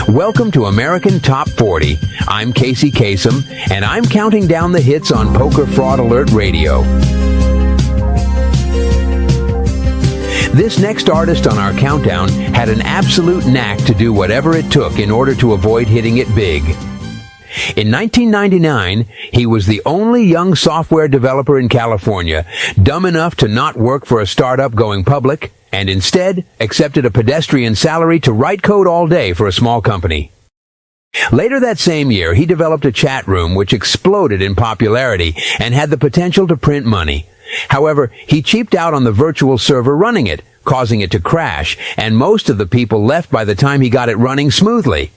Welcome to American Top 40. I'm Casey Kasem, and I'm counting down the hits on Poker Fraud Alert Radio. This next artist on our countdown had an absolute knack to do whatever it took in order to avoid hitting it big. In 1999, he was the only young software developer in California dumb enough to not work for a startup going public, and instead accepted a pedestrian salary to write code all day for a small company. Later that same year, he developed a chat room which exploded in popularity and had the potential to print money. However, he cheaped out on the virtual server running it, causing it to crash, and most of the people left by the time he got it running smoothly.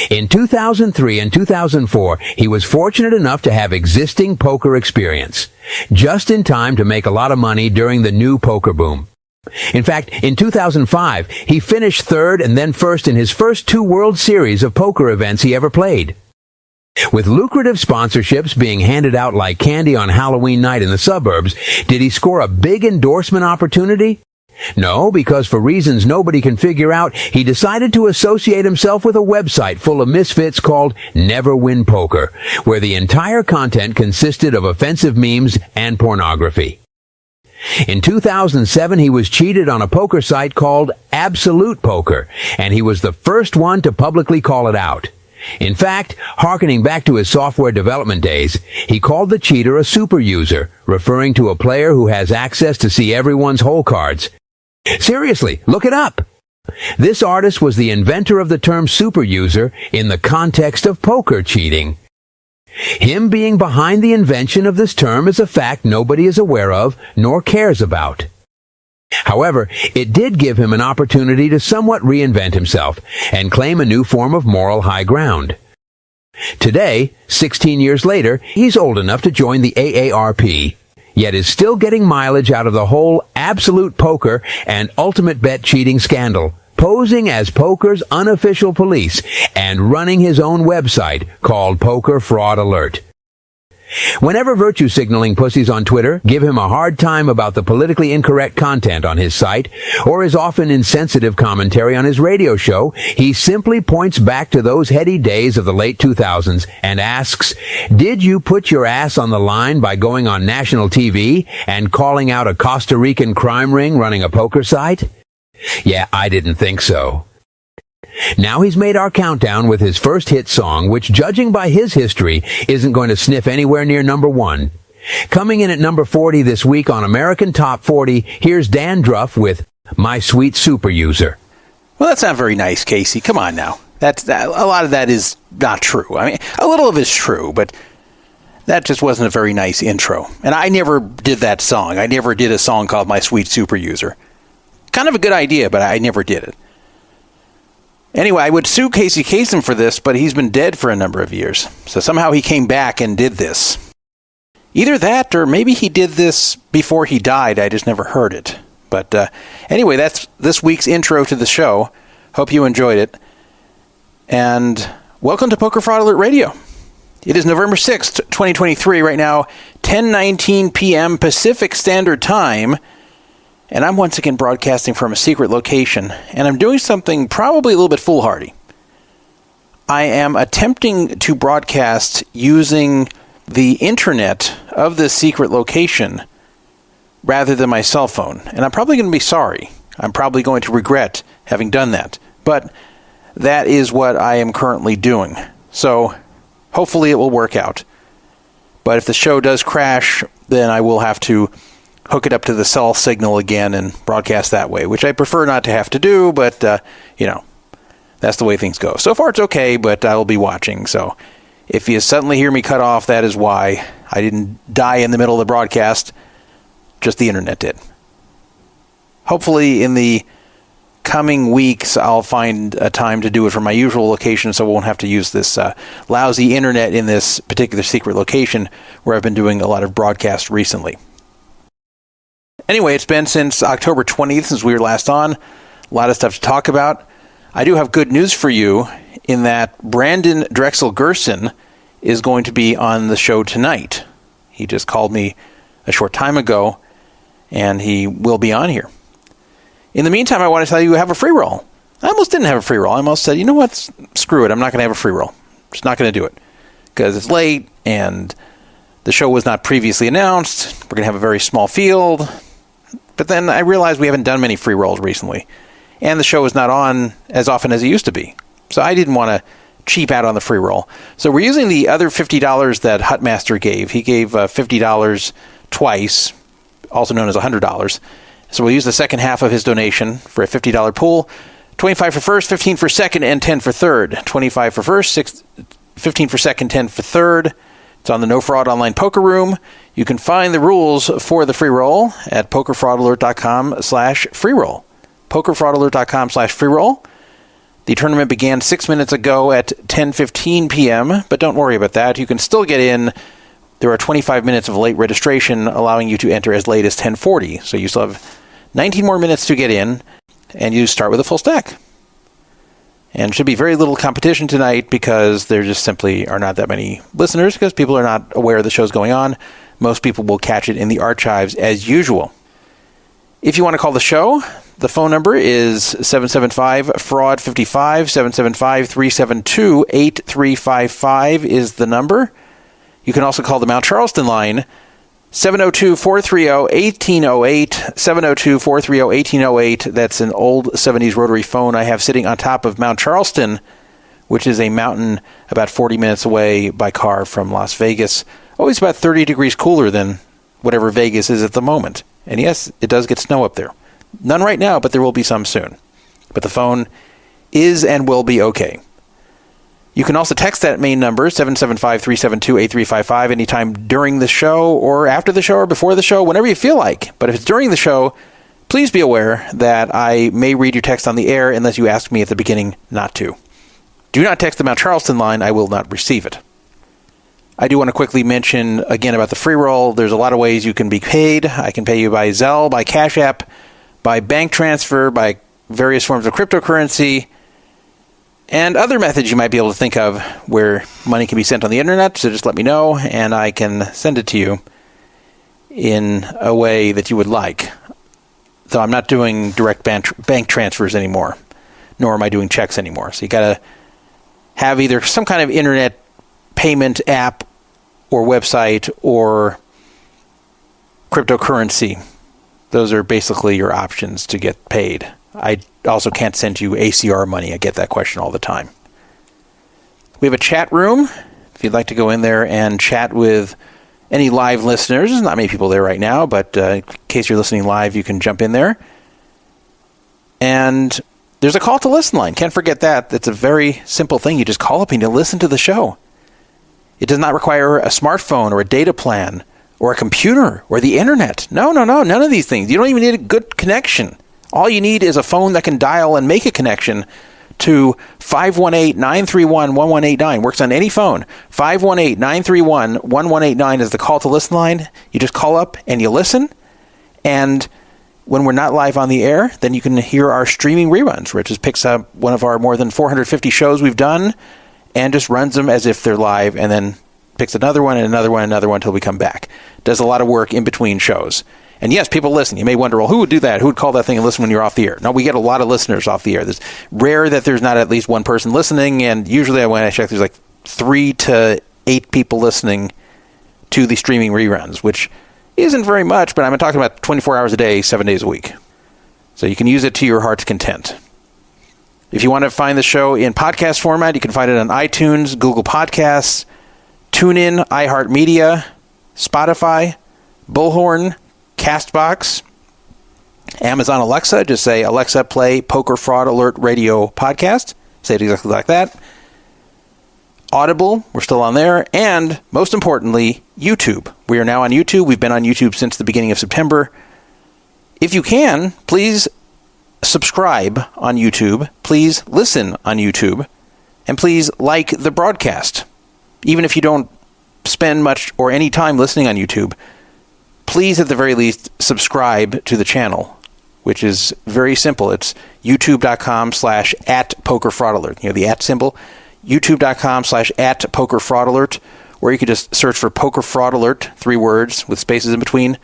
In 2003 and 2004, he was fortunate enough to have existing poker experience, just in time to make a lot of money during the new poker boom. In fact, in 2005, he finished third and then first in his first 2 World Series of poker events he ever played. With lucrative sponsorships being handed out like candy on Halloween night in the suburbs, did he score a big endorsement opportunity? No, because for reasons nobody can figure out, he decided to associate himself with a website full of misfits called Never Win Poker, where the entire content consisted of offensive memes and pornography. In 2007, he was cheated on a poker site called Absolute Poker, and he was the first one to publicly call it out. In fact, hearkening back to his software development days, he called the cheater a super user, referring to a player who has access to see everyone's hole cards. Seriously, look it up. This artist was the inventor of the term super user in the context of poker cheating. Him being behind the invention of this term is a fact nobody is aware of nor cares about. However, it did give him an opportunity to somewhat reinvent himself and claim a new form of moral high ground. Today, 16 years later, he's old enough to join the AARP, yet is still getting mileage out of the whole Absolute Poker and Ultimate Bet cheating scandal, posing as poker's unofficial police and running his own website called Poker Fraud Alert. Whenever virtue signaling pussies on Twitter give him a hard time about the politically incorrect content on his site or his often insensitive commentary on his radio show, he simply points back to those heady days of the late 2000s and asks, "Did you put your ass on the line by going on national TV and calling out a Costa Rican crime ring running a poker site?" Yeah, I didn't think so. Now he's made our countdown with his first hit song, which, judging by his history, isn't going to sniff anywhere near number 1. Coming in at number 40 this week on American Top 40, here's Dan Druff with My Sweet Super User. Well, that's not very nice, Casey. Come on now. A lot of that is not true. I mean, a little of it's true, but that just wasn't a very nice intro. And I never did that song. I never did a song called My Sweet Super User. Kind of a good idea, but I never did it. Anyway, I would sue Casey Kasem for this, but he's been dead for a number of years. So somehow he came back and did this. Either that, or maybe he did this before he died. I just never heard it. But anyway, that's this week's intro to the show. Hope you enjoyed it. And welcome to Poker Fraud Alert Radio. It is November 6th, 2023, right now, 10:19 p.m. Pacific Standard Time. And I'm once again broadcasting from a secret location, and I'm doing something probably a little bit foolhardy. I am attempting to broadcast using the internet of this secret location rather than my cell phone. And I'm probably going to be sorry. I'm probably going to regret having done that. But that is what I am currently doing. So hopefully it will work out. But if the show does crash, then I will have to hook it up to the cell signal again and broadcast that way, which I prefer not to have to do, but, that's the way things go. So far it's okay, but I will be watching. So if you suddenly hear me cut off, that is why. I didn't die in the middle of the broadcast. Just the internet did. Hopefully in the coming weeks, I'll find a time to do it from my usual location, so I won't have to use this lousy internet in this particular secret location where I've been doing a lot of broadcasts recently. Anyway, it's been since October 20th since we were last on. A lot of stuff to talk about. I do have good news for you in that Brandon Drexel Gerson is going to be on the show tonight. He just called me a short time ago, and he will be on here. In the meantime, I want to tell you I have a free roll. I almost didn't have a free roll. I almost said, you know what, screw it. I'm not going to have a free roll. Just not going to do it because it's late and the show was not previously announced. We're going to have a very small field. But then I realized we haven't done many free rolls recently. And the show is not on as often as it used to be. So I didn't want to cheap out on the free roll. So we're using the other $50 that Hutmaster gave. He gave $50 twice, also known as $100. So we'll use the second half of his donation for a $50 pool. 25 for first, 15 for second, and 10 for third. 25 for first, 15 for second, 10 for third. It's on the No Fraud Online Poker Room. You can find the rules for the free roll at pokerfraudalert.com/free roll. pokerfraudalert.com/free roll. The tournament began 6 minutes ago at 10:15 p.m., but don't worry about that. You can still get in. There are 25 minutes of late registration, allowing you to enter as late as 10:40. So you still have 19 more minutes to get in, and you start with a full stack. And should be very little competition tonight because there just simply are not that many listeners because people are not aware the show's going on. Most people will catch it in the archives as usual. If you want to call the show, the phone number is 775-FRAUD-55, 775-372-8355 is the number. You can also call the Mount Charleston line, 702-430-1808, 702-430-1808. That's an old 70s rotary phone I have sitting on top of Mount Charleston, which is a mountain about 40 minutes away by car from Las Vegas. Always about 30 degrees cooler than whatever Vegas is at the moment. And yes, it does get snow up there. None right now, but there will be some soon. But the phone is and will be okay. You can also text that main number, 775-372-8355, anytime during the show or after the show or before the show, whenever you feel like. But if it's during the show, please be aware that I may read your text on the air unless you ask me at the beginning not to. Do not text the Mount Charleston line. I will not receive it. I do want to quickly mention again about the free roll. There's a lot of ways you can be paid. I can pay you by Zelle, by Cash App, by bank transfer, by various forms of cryptocurrency, and other methods you might be able to think of where money can be sent on the internet. So just let me know, and I can send it to you in a way that you would like. Though I'm not doing direct bank transfers anymore, nor am I doing checks anymore. So you got to have either some kind of internet payment app or website or cryptocurrency. Those are basically your options to get paid. I also can't send you ACR money. I get that question all the time. We have a chat room. If you'd like to go in there and chat with any live listeners, there's not many people there right now, but in case you're listening live, you can jump in there. And there's a call to listen line. Can't forget that. That's a very simple thing. You just call up and you listen to the show. It does not require a smartphone or a data plan or a computer or the internet. No, none of these things. You don't even need a good connection. All you need is a phone that can dial and make a connection to 518-931-1189. Works on any phone. 518-931-1189 is the call to listen line. You just call up and you listen. And when we're not live on the air, then you can hear our streaming reruns, where it just picks up one of our more than 450 shows we've done and just runs them as if they're live, and then picks another one and another one and another one until we come back. Does a lot of work in between shows. And yes, people listen. You may wonder, well, who would do that? Who would call that thing and listen when you're off the air? No, we get a lot of listeners off the air. It's rare that there's not at least one person listening, and usually when I check, there's like 3 to 8 people listening to the streaming reruns, which isn't very much, but I'm talking about 24 hours a day, 7 days a week. So you can use it to your heart's content. If you want to find the show in podcast format, you can find it on iTunes, Google Podcasts, TuneIn, iHeartMedia, Spotify, Bullhorn, CastBox, Amazon Alexa. Just say, Alexa, play Poker Fraud Alert Radio Podcast. Say it exactly like that. Audible, we're still on there. And most importantly, YouTube. We are now on YouTube. We've been on YouTube since the beginning of September. If you can, please subscribe on YouTube. Please listen on YouTube. And please like the broadcast. Even if you don't spend much or any time listening on YouTube, please at the very least subscribe to the channel, which is very simple. It's youtube.com/@pokerfraudalert. You know, the @ symbol. youtube.com/@pokerfraudalert, or you could just search for Poker Fraud Alert, 3 words with spaces in between.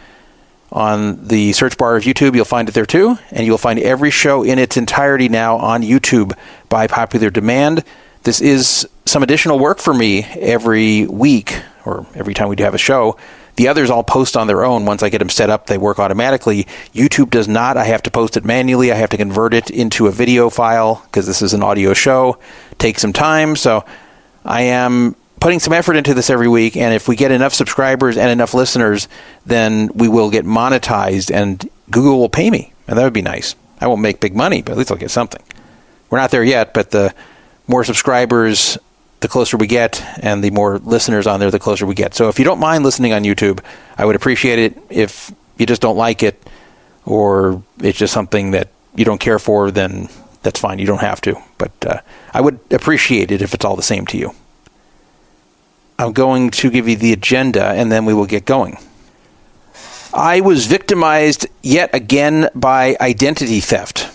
on the search bar of YouTube. You'll find it there too. And you'll find every show in its entirety now on YouTube by popular demand. This is some additional work for me every week, or every time we do have a show. The others all post on their own. Once I get them set up, they work automatically. YouTube does not. I have to post it manually. I have to convert it into a video file because this is an audio show. It takes some time. So I am putting some effort into this every week. And if we get enough subscribers and enough listeners, then we will get monetized and Google will pay me. And that would be nice. I won't make big money, but at least I'll get something. We're not there yet, but the more subscribers, the closer we get, and the more listeners on there, the closer we get. So if you don't mind listening on YouTube, I would appreciate it. If you just don't like it, or it's just something that you don't care for, then that's fine. You don't have to. But I would appreciate it if it's all the same to you. I'm going to give you the agenda, and then we will get going. I was victimized yet again by identity theft,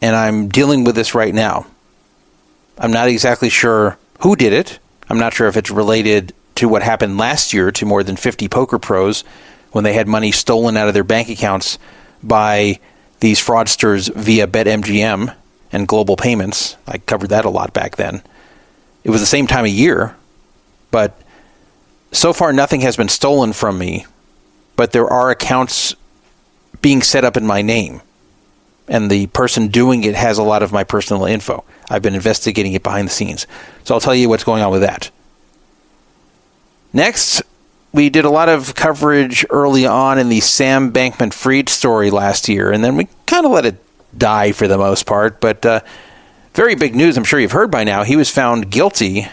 and I'm dealing with this right now. I'm not exactly sure who did it. I'm not sure if it's related to what happened last year to more than 50 poker pros when they had money stolen out of their bank accounts by these fraudsters via BetMGM and Global Payments. I covered that a lot back then. It was the same time of year, but so far nothing has been stolen from me, but there are accounts being set up in my name, and the person doing it has a lot of my personal info. I've been investigating it behind the scenes. So I'll tell you what's going on with that. Next, we did a lot of coverage early on in the Sam Bankman-Fried story last year, and then we kind of let it die for the most part. But very big news, I'm sure you've heard by now. He was found guilty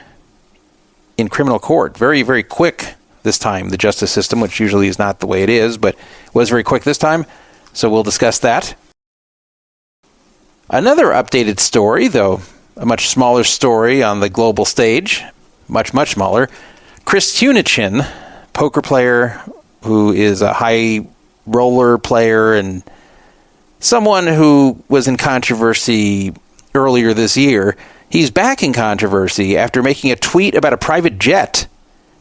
in criminal court. Very, very quick this time, the justice system, which usually is not the way it is, but was very quick this time. So we'll discuss that. Another updated story, though a much smaller story on the global stage, much, much smaller. Chris Hunichen, poker player who is a high roller player and someone who was in controversy earlier this year. He's back in controversy after making a tweet about a private jet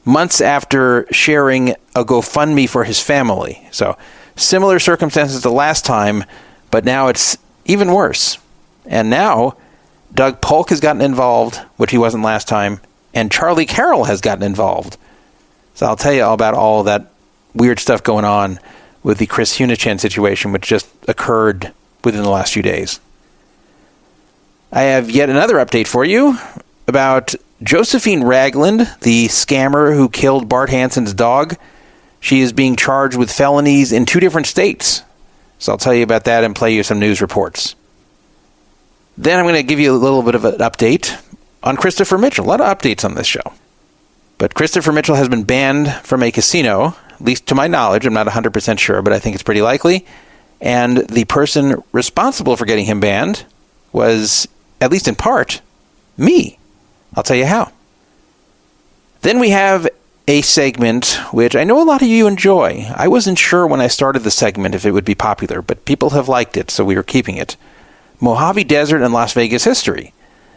months after sharing a GoFundMe for his family. So similar circumstances to last time, but now it's even worse. And now Doug Polk has gotten involved, which he wasn't last time, and Charlie Carroll has gotten involved. So I'll tell you all about all of that weird stuff going on with the Chris Hunichen situation, which just occurred within the last few days. I have yet another update for you about Josephine Ragland, the scammer who killed Bart Hanson's dog. She is being charged with felonies in 2 different states. So I'll tell you about that and play you some news reports. Then I'm going to give you a little bit of an update on Christopher Mitchell. A lot of updates on this show. But Christopher Mitchell has been banned from a casino, at least to my knowledge. I'm not 100% sure, but I think it's pretty likely. And the person responsible for getting him banned was, at least in part, me. I'll tell you how. Then we have a segment which I know a lot of you enjoy. I wasn't sure when I started the segment if it would be popular, but people have liked it, so we are keeping it. Mojave Desert and Las Vegas history.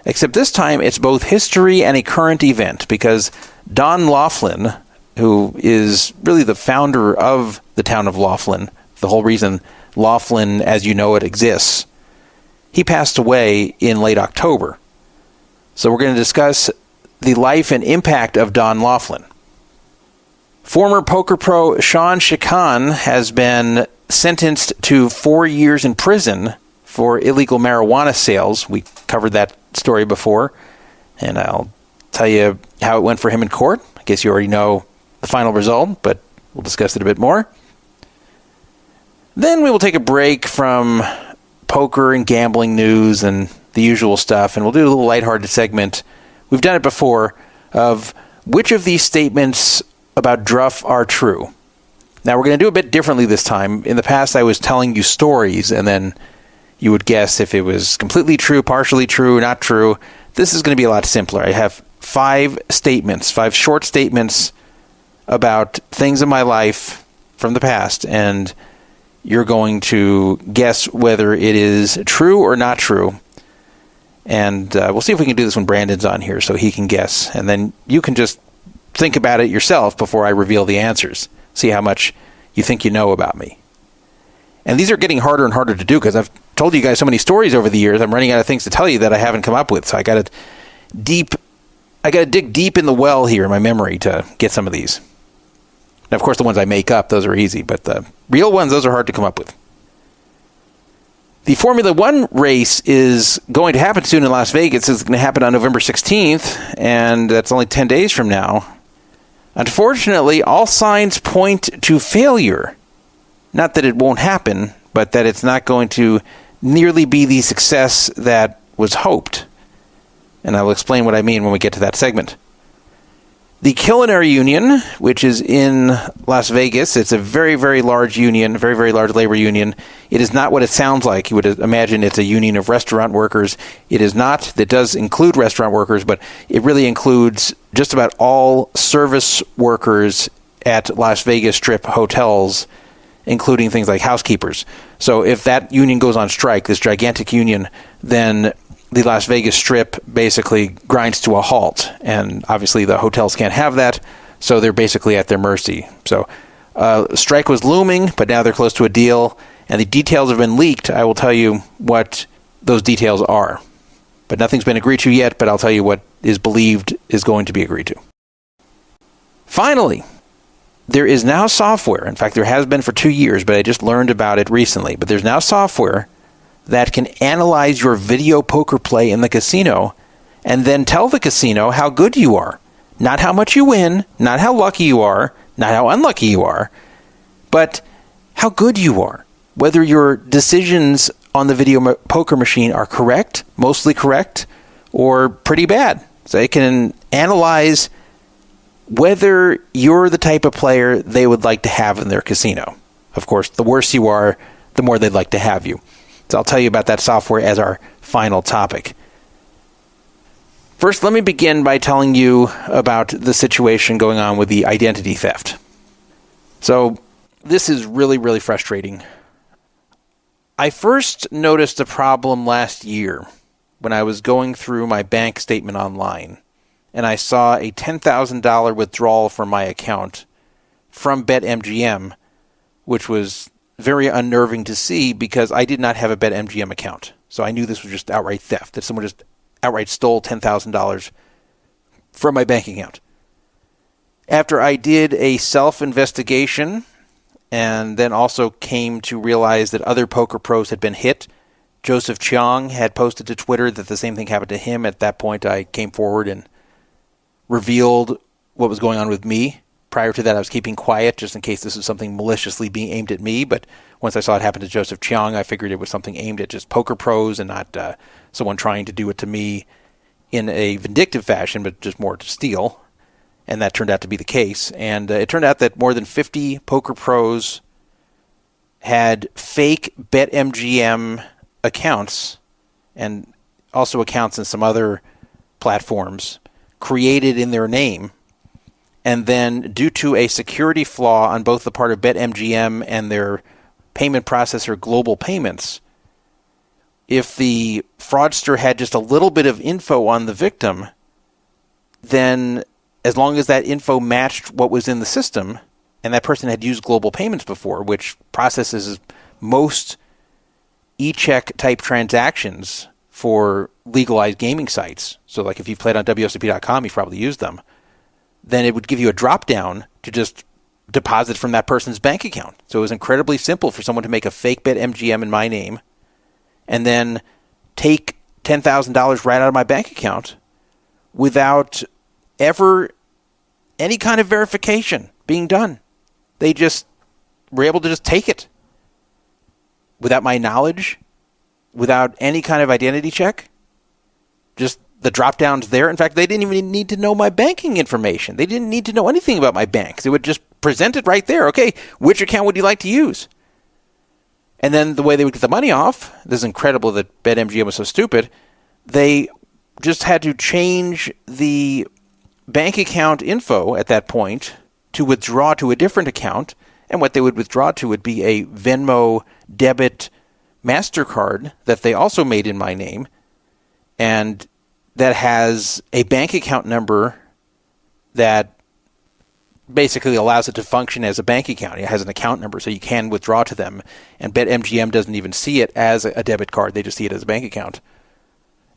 Except this time it's both history and a current event, because Don Laughlin, who is really the founder of the town of Laughlin, the whole reason Laughlin as you know it exists, he passed away in late October. So we're going to discuss the life and impact of Don Laughlin. Former poker pro Sean Chacon has been sentenced to 4 years in prison for illegal marijuana sales. We covered that story before, and I'll tell you how it went for him in court. I guess you already know the final result, but we'll discuss it a bit more. Then we will take a break from poker and gambling news and the usual stuff, and we'll do a little lighthearted segment. We've done it before, of which of these statements about Druff are true. Now, we're going to do a bit differently this time. In the past, I was telling you stories, and then you would guess if it was completely true, partially true, not true. This is going to be a lot simpler. I have 5 statements, 5 short statements about things in my life from the past, and you're going to guess whether it is true or not true. And we'll see if we can do this when Brandon's on here so he can guess. And then you can just think about it yourself before I reveal the answers. See how much you think you know about me. And these are getting harder and harder to do because I've told you guys so many stories over the years. I'm running out of things to tell you that I haven't come up with. So I got to dig deep in the well here in my memory to get some of these. Now, of course, the ones I make up, those are easy, but the real ones, those are hard to come up with. The Formula One race is going to happen soon in Las Vegas. It's going to happen on November 16th, and that's only 10 days from now. Unfortunately, all signs point to failure. Not that it won't happen, but that it's not going to nearly be the success that was hoped. And I will explain what I mean when we get to that segment. The Culinary Union, which is in Las Vegas, it's a very, very large union, very, very large labor union. It is not what it sounds like. You would imagine it's a union of restaurant workers. It is not. It does include restaurant workers, but it really includes just about all service workers at Las Vegas Strip hotels, including things like housekeepers. So if that union goes on strike, this gigantic union, then the Las Vegas Strip basically grinds to a halt. And obviously the hotels can't have that, so they're basically at their mercy. So strike was looming, but now they're close to a deal, and the details have been leaked. I will tell you what those details are. But nothing's been agreed to yet, but I'll tell you what is believed is going to be agreed to. Finally, there is now software. In fact, there has been for 2 years, but I just learned about it recently. But there's now software that can analyze your video poker play in the casino and then tell the casino how good you are. Not how much you win, not how lucky you are, not how unlucky you are, but how good you are. Whether your decisions on the video poker machine are correct, mostly correct, or pretty bad. So it can analyze whether you're the type of player they would like to have in their casino. Of course, the worse you are, the more they'd like to have you. So I'll tell you about that software as our final topic. First, let me begin by telling you about the situation going on with the identity theft. So this is really, really frustrating. I first noticed a problem last year when I was going through my bank statement online, and I saw a $10,000 withdrawal from my account from BetMGM, which was very unnerving to see because I did not have a BetMGM account. So I knew this was just outright theft, that someone just outright stole $10,000 from my bank account. After I did a self-investigation and then also came to realize that other poker pros had been hit, Joseph Chiang had posted to Twitter that the same thing happened to him. At that point, I came forward and revealed what was going on with me. Prior to that, I was keeping quiet just in case this was something maliciously being aimed at me. But once I saw it happen to Joseph Chiang, I figured it was something aimed at just poker pros and not someone trying to do it to me in a vindictive fashion, but just more to steal. And that turned out to be the case. And it turned out that more than 50 poker pros had fake BetMGM accounts and also accounts in some other platforms created in their name. And then due to a security flaw on both the part of BetMGM and their payment processor Global Payments, if the fraudster had just a little bit of info on the victim, then as long as that info matched what was in the system, and that person had used Global Payments before, which processes most e-check type transactions for legalized gaming sites. So like if you've played on WSOP.com, you've probably used them. Then it would give you a drop down to just deposit from that person's bank account. So it was incredibly simple for someone to make a fake BetMGM in my name and then take $10,000 right out of my bank account without ever any kind of verification being done. They just were able to just take it without my knowledge, without any kind of identity check. Just the drop down's there. In fact, they didn't even need to know my banking information. They didn't need to know anything about my banks. It would just present it right there. Okay, which account would you like to use? And then the way they would get the money off, this is incredible that BetMGM was so stupid, they just had to change the bank account info at that point to withdraw to a different account. And what they would withdraw to would be a Venmo debit MasterCard that they also made in my name. And that has a bank account number that basically allows it to function as a bank account. It has an account number, so you can withdraw to them. And BetMGM doesn't even see it as a debit card. They just see it as a bank account.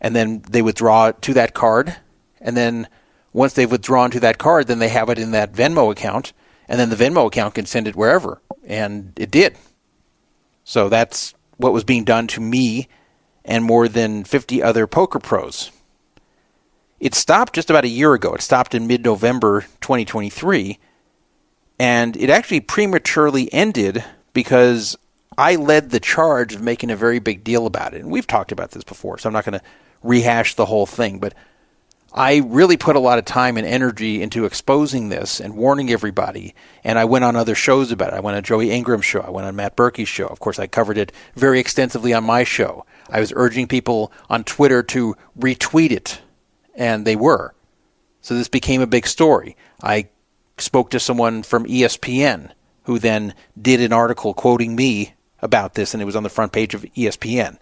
And then they withdraw to that card. And then once they've withdrawn to that card, then they have it in that Venmo account. And then the Venmo account can send it wherever. And it did. So that's what was being done to me and more than 50 other poker pros. It stopped just about a year ago. It stopped in mid-November 2023. And it actually prematurely ended because I led the charge of making a very big deal about it. And we've talked about this before, so I'm not going to rehash the whole thing. But I really put a lot of time and energy into exposing this and warning everybody. And I went on other shows about it. I went on Joey Ingram's show. I went on Matt Berkey's show. Of course, I covered it very extensively on my show. I was urging people on Twitter to retweet it, and they were. So this became a big story. I spoke to someone from ESPN who then did an article quoting me about this, and it was on the front page of ESPN.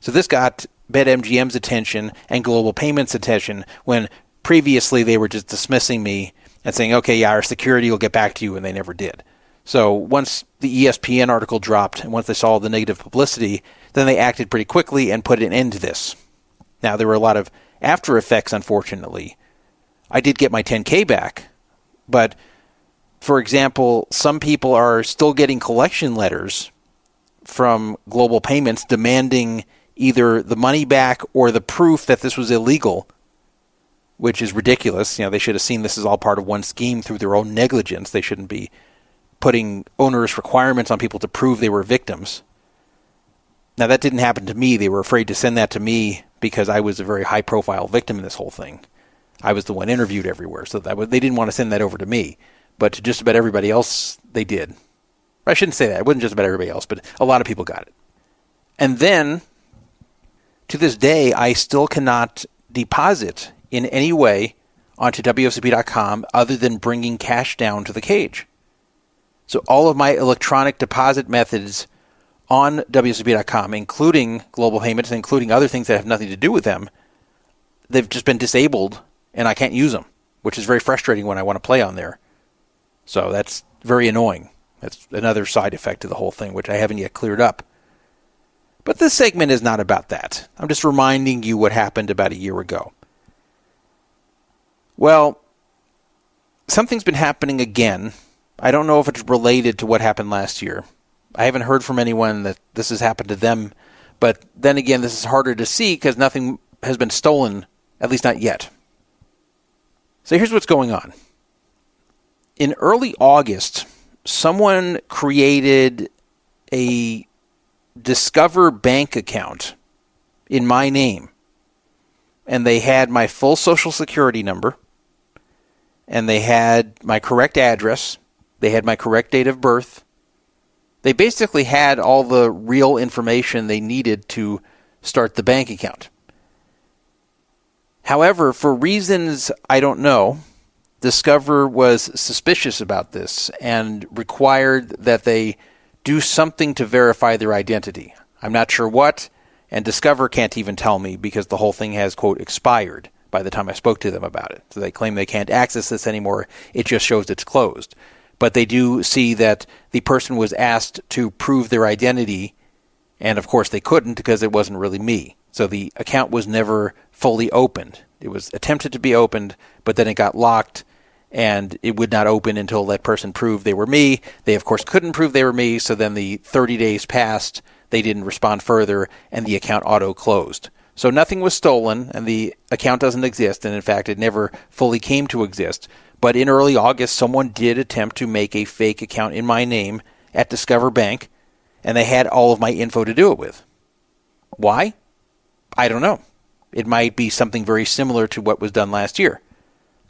So this got BetMGM's attention and Global Payments' attention when previously they were just dismissing me and saying, okay, yeah, our security will get back to you, and they never did. So once the ESPN article dropped and once they saw the negative publicity, then they acted pretty quickly and put an end to this. Now, there were a lot of after effects, unfortunately. I did get my $10K back, but for example, some people are still getting collection letters from Global Payments demanding either the money back or the proof that this was illegal, which is ridiculous. They should have seen this as all part of one scheme through their own negligence. They shouldn't be putting onerous requirements on people to prove they were victims. Now, that didn't happen to me. They were afraid to send that to me because I was a very high-profile victim in this whole thing. I was the one interviewed everywhere, so they didn't want to send that over to me. But to just about everybody else, they did. I shouldn't say that. It wasn't just about everybody else, but a lot of people got it. And then, to this day, I still cannot deposit in any way onto WSOP.com other than bringing cash down to the cage. So all of my electronic deposit methods on WSOP.com, including Global Payments, including other things that have nothing to do with them, they've just been disabled, and I can't use them, which is very frustrating when I want to play on there. So that's very annoying. That's another side effect to the whole thing, which I haven't yet cleared up. But this segment is not about that. I'm just reminding you what happened about a year ago. Well, something's been happening again. I don't know if it's related to what happened last year. I haven't heard from anyone that this has happened to them. But then again, this is harder to see because nothing has been stolen, at least not yet. So here's what's going on. In early August, someone created a Discover bank account in my name. And they had my full social security number. And they had my correct address. They had my correct date of birth. They basically had all the real information they needed to start the bank account. However, for reasons I don't know, Discover was suspicious about this and required that they do something to verify their identity. I'm not sure what, and Discover can't even tell me because the whole thing has, quote, expired by the time I spoke to them about it. So they claim they can't access this anymore. It just shows it's closed. But they do see that the person was asked to prove their identity, and of course they couldn't because it wasn't really me. So the account was never fully opened. It was attempted to be opened, but then it got locked, and it would not open until that person proved they were me. They, of course, couldn't prove they were me, so then the 30 days passed, they didn't respond further, and the account auto-closed. So nothing was stolen, and the account doesn't exist, and in fact, it never fully came to exist. But in early August, someone did attempt to make a fake account in my name at Discover Bank, and they had all of my info to do it with. Why? I don't know. It might be something very similar to what was done last year.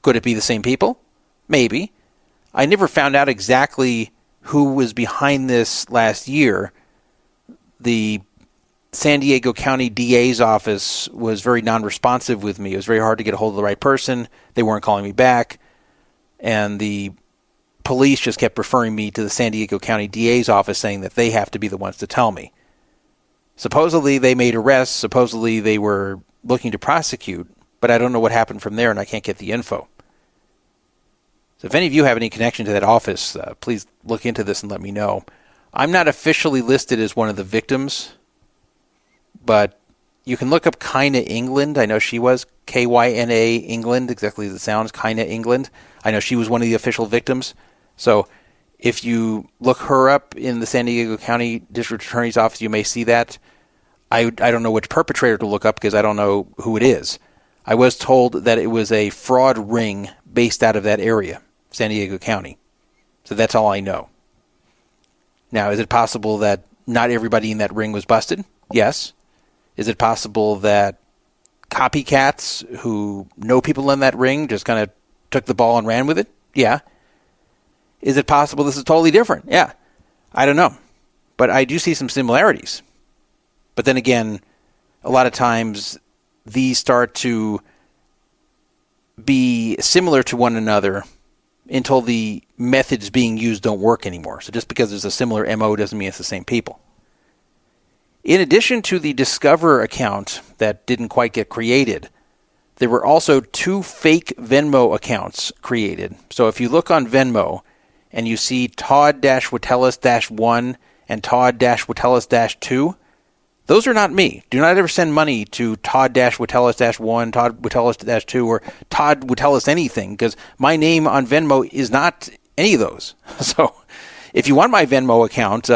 Could it be the same people? Maybe. I never found out exactly who was behind this last year. The San Diego County DA's office was very non-responsive with me. It was very hard to get a hold of the right person. They weren't calling me back. And the police just kept referring me to the San Diego County DA's office saying that they have to be the ones to tell me. Supposedly they made arrests. Supposedly they were looking to prosecute. But I don't know what happened from there, and I can't get the info. So if any of you have any connection to that office, please look into this and let me know. I'm not officially listed as one of the victims, but you can look up Kyna England. I know she was Kyna England, exactly as it sounds, Kyna England. I know she was one of the official victims. So if you look her up in the San Diego County District Attorney's Office, you may see that. I don't know which perpetrator to look up because I don't know who it is. I was told that it was a fraud ring based out of that area, San Diego County. So that's all I know. Now, is it possible that not everybody in that ring was busted? Yes. Is it possible that copycats who know people in that ring just kind of took the ball and ran with it? Yeah. Is it possible this is totally different? Yeah. I don't know. But I do see some similarities. But then again, a lot of times these start to be similar to one another until the methods being used don't work anymore. So just because there's a similar MO doesn't mean it's the same people. In addition to the Discover account that didn't quite get created, there were also 2 fake Venmo accounts created. So if you look on Venmo and you see Todd-Watellis-1 and Todd-Watellis-2, those are not me. Do not ever send money to Todd-Watellis-1, Todd-Watellis-2, or Todd Watellis anything, because my name on Venmo is not any of those. So if you want my Venmo account,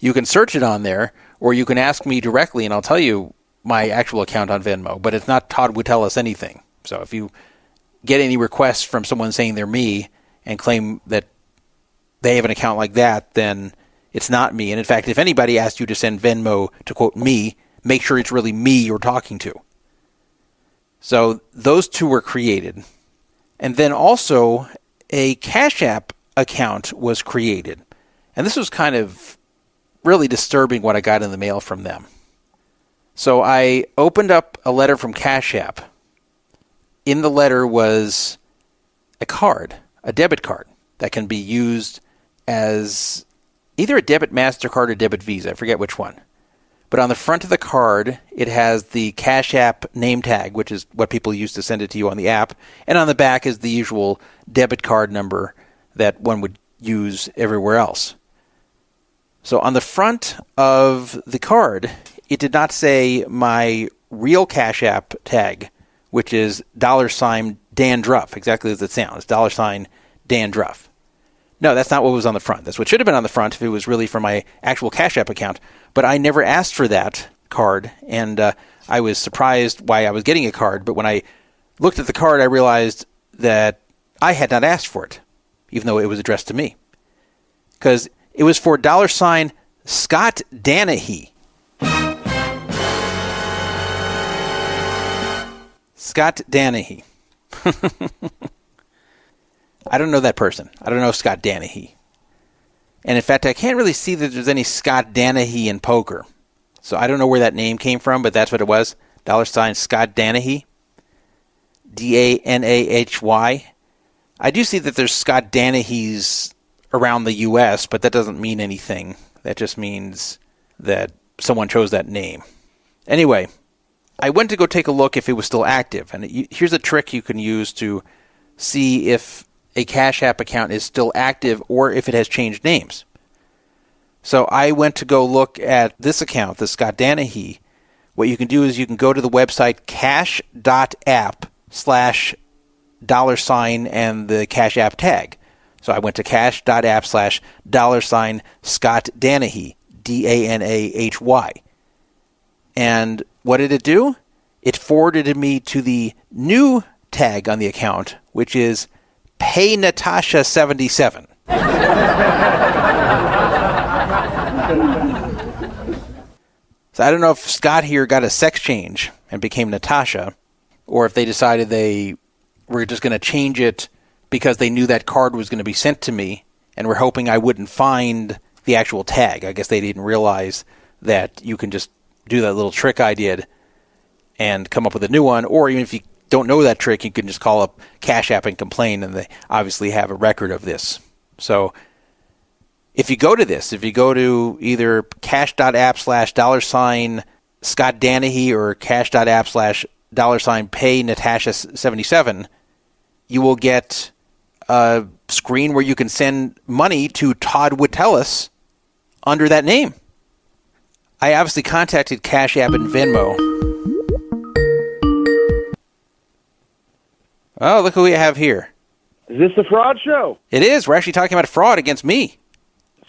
you can search it on there, or you can ask me directly, and I'll tell you my actual account on Venmo, but it's not Todd Watellis anything. So if you get any requests from someone saying they're me and claim that they have an account like that, then it's not me. And in fact, if anybody asks you to send Venmo to quote me, make sure it's really me you're talking to. So those 2 were created. And then also a Cash App account was created. And this was kind of really disturbing what I got in the mail from them. So I opened up a letter from Cash App. In the letter was a card, a debit card that can be used as either a debit MasterCard or debit Visa. I forget which one. But on the front of the card, it has the Cash App name tag, which is what people use to send it to you on the app. And on the back is the usual debit card number that one would use everywhere else. So on the front of the card, it did not say my real Cash App tag, which is $Dan Druff, exactly as it sounds, $Dan Druff. No, that's not what was on the front. That's what should have been on the front if it was really for my actual Cash App account. But I never asked for that card, and I was surprised why I was getting a card. But when I looked at the card, I realized that I had not asked for it, even though it was addressed to me. Because it was for $Scott Danahy. Scott Danahy. I don't know that person. I don't know Scott Danahy. And in fact, I can't really see that there's any Scott Danahy in poker. So I don't know where that name came from, but that's what it was. $Scott Danahy. Danahy. I do see that there's Scott Danahys around the U.S., but that doesn't mean anything. That just means that someone chose that name. Anyway, I went to go take a look if it was still active. And here's a trick you can use to see if a Cash App account is still active or if it has changed names. So I went to go look at this account, the Scott Danahy. What you can do is you can go to the website cash.app/ $ and the Cash App tag. So I went to cash.app/ $Scott Danahy, Danahy. And what did it do? It forwarded me to the new tag on the account, which is Pay Natasha 77. So I don't know if Scott here got a sex change and became Natasha, or if they decided they were just going to change it because they knew that card was going to be sent to me and were hoping I wouldn't find the actual tag. I guess they didn't realize that you can just do that little trick I did and come up with a new one, or even if you don't know that trick, you can just call up Cash App and complain, and they obviously have a record of this. So if you go to this, if you go to either cash.app/ $ Scott Danahy or cash.app/ $ Pay Natasha 77, you will get a screen where you can send money to Todd Wittelis under that name. I obviously contacted Cash App and Venmo. Oh, look who we have here. Is this the fraud show? It is. We're actually talking about fraud against me.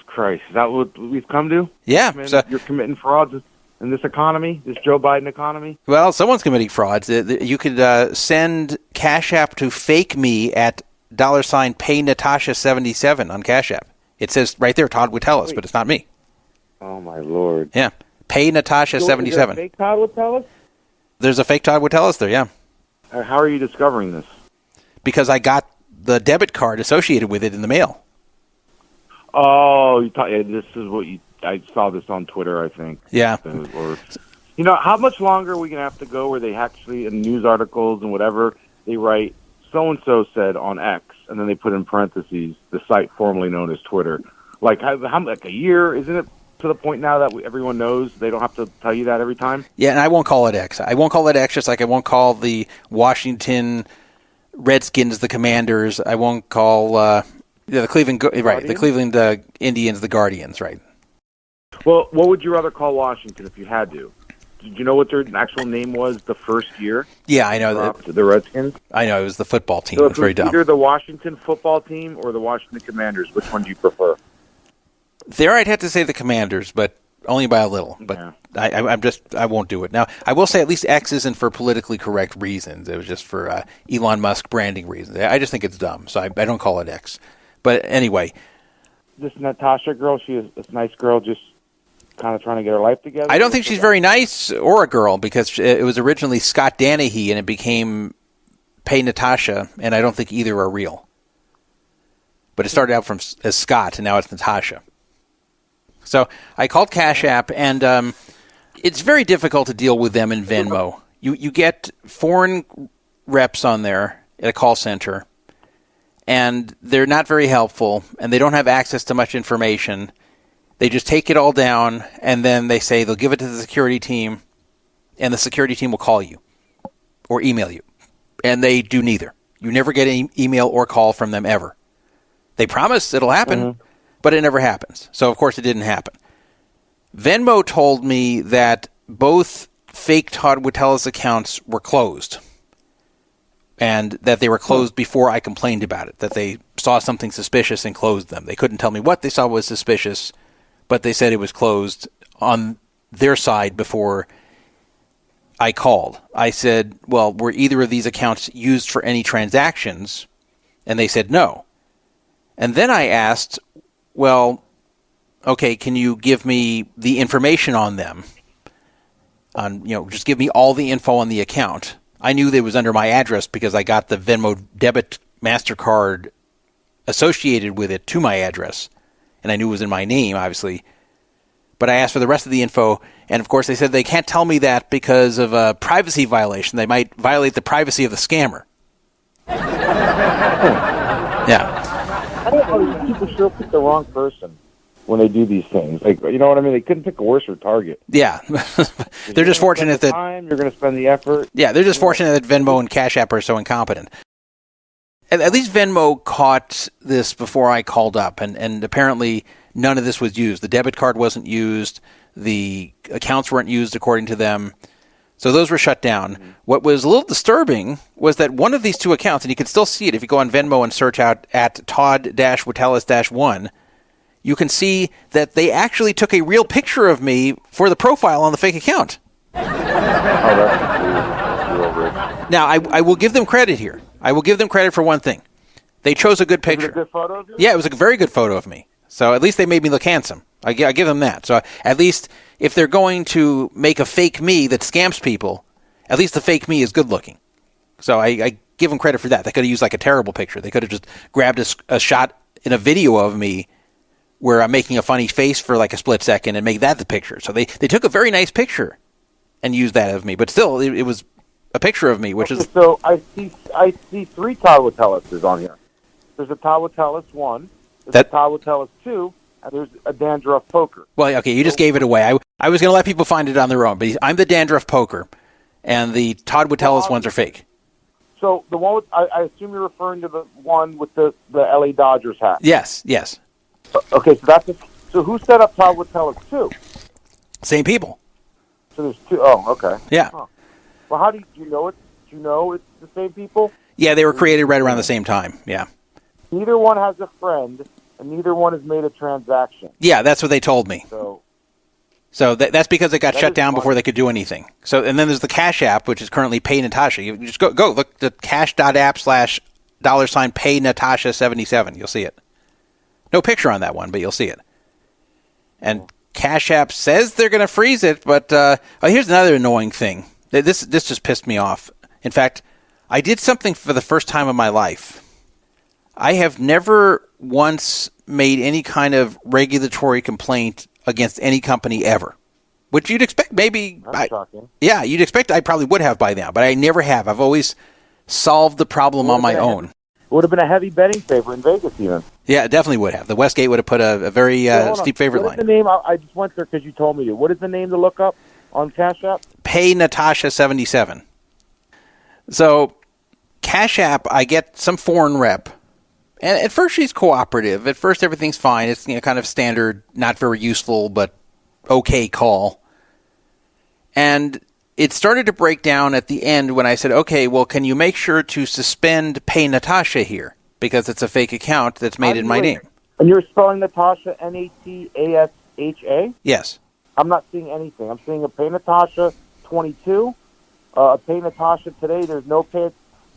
Christ, is that what we've come to? Yeah. You're committing frauds in this economy, this Joe Biden economy? Well, someone's committing frauds. You could send Cash App to fake me at $PayNatasha77 on Cash App. It says right there, Todd Wittelis, but it's not me. Oh, my Lord. Yeah. PayNatasha77. Is there a fake Todd Wittelis? There's a fake Todd Wittelis there, yeah. How are you discovering this? Because I got the debit card associated with it in the mail. Oh, this is what I saw this on Twitter, I think. Yeah. Or, how much longer are we going to have to go where they actually, in news articles and whatever, they write, so-and-so said on X, and then they put in parentheses, the site formerly known as Twitter. Like a year? Isn't it to the point now that everyone knows they don't have to tell you that every time? Yeah, and I won't call it X. I won't call it X just like I won't call the Washington Redskins the Commanders. I won't call the Cleveland the Cleveland Indians the Guardians, right? Well, what would you rather call Washington if you had to? Did you know what their actual name was the first year? Yeah, I know that. The Redskins? I know, it was the football team. So it was very dumb. Either the Washington football team or the Washington Commanders, which one do you prefer? There I'd have to say the Commanders, but only by a little. But yeah. I won't do it. Now, I will say at least X isn't for politically correct reasons. It was just for Elon Musk branding reasons. I just think it's dumb, so I don't call it X. But anyway. This Natasha girl, she is a nice girl, just kind of trying to get her life together. I don't think she's very nice or a girl, because it was originally Scott Danahy and it became Pay Natasha, and I don't think either are real. But it started out as Scott, and now it's Natasha. So I called Cash App, and it's very difficult to deal with them in Venmo. You get foreign reps on there at a call center, and they're not very helpful, and they don't have access to much information. They just take it all down, and then they say they'll give it to the security team, and the security team will call you or email you. And they do neither. You never get any email or call from them ever. They promise it'll happen, but it never happens. So, of course, it didn't happen. Venmo told me that both fake Todd Wittelis accounts were closed, and that they were closed before I complained about it, that they saw something suspicious and closed them. They couldn't tell me what they saw was suspicious, but they said it was closed on their side before I called. I said, well, were either of these accounts used for any transactions? And they said no. And then I asked, well, okay, can you give me the information on them? Just give me all the info on the account. I knew that it was under my address because I got the Venmo debit MasterCard associated with it to my address. And I knew it was in my name, obviously. But I asked for the rest of the info, and of course they said they can't tell me that because of a privacy violation. They might violate the privacy of the scammer. Yeah. I don't know, people sure pick the wrong person when they do these things. Like, you know what I mean? They couldn't pick a worse target. Yeah. They're just fortunate that... You're going to spend the effort. Yeah, they're just fortunate that Venmo and Cash App are so incompetent. At least Venmo caught this before I called up, and apparently none of this was used. The debit card wasn't used. The accounts weren't used according to them. So those were shut down. Mm-hmm. What was a little disturbing was that one of these two accounts, and you can still see it if you go on Venmo and search out at Todd-Wittelis-1, you can see that they actually took a real picture of me for the profile on the fake account. Now, I will give them credit here. I will give them credit for one thing. They chose a good picture. Was it a good photo of you? Yeah, it was a very good photo of me. So at least they made me look handsome. I give them that. So at least if they're going to make a fake me that scams people, at least the fake me is good looking. So I give them credit for that. They could have used like a terrible picture. They could have just grabbed a shot in a video of me where I'm making a funny face for like a split second and make that the picture. So they took a very nice picture and used that of me. But still, it was a picture of me, which is... So I see three Todd Wittelis on here. There's a Todd Wittelis 1, there's a Todd Wittelis 2, and there's a Druff poker. Well, okay, you just gave it away. I was going to let people find it on their own, but I'm the Druff poker, and the Todd Wittelis ones are fake. So the one with, I assume you're referring to the one with the LA Dodgers hat. Yes. Okay, so so who set up Todd Wittelis too? Same people. So there's two. Oh, okay. Yeah. Huh. Well, how do you know it? Do you know it's the same people? Yeah, they were created right around the same time. Yeah. Neither one has a friend, and neither one has made a transaction. Yeah, that's what they told me. So that's because it got shut down funny. before they could do anything. So, and then there's the Cash App, which is currently Pay Natasha. You just go look the cash.app/$Pay Natasha 77. You'll see it. No picture on that one, but you'll see it. And Cash App says they're going to freeze it, but here's another annoying thing. This just pissed me off. In fact, I did something for the first time in my life. I have never once made any kind of regulatory complaint against any company ever. Which you'd expect maybe... That's shocking. Yeah, you'd expect I probably would have by now, but I never have. I've always solved the problem on my own. It would have been a heavy betting favorite in Vegas even. Yeah, it definitely would have. The Westgate would have put a very steep favorite line. What is the name? I just went there because you told me to. What is the name to look up on Cash App? Pay Natasha 77. So, Cash App, I get some foreign rep. And at first she's cooperative. At first everything's fine. It's kind of standard, not very useful, but okay call. And it started to break down at the end when I said, okay, well, can you make sure to suspend Pay Natasha here? Because it's a fake account that's made in my name. And you're spelling Natasha Natasha? Yes. I'm not seeing anything. I'm seeing a Pay Natasha 22, a Pay Natasha today. There's no Pay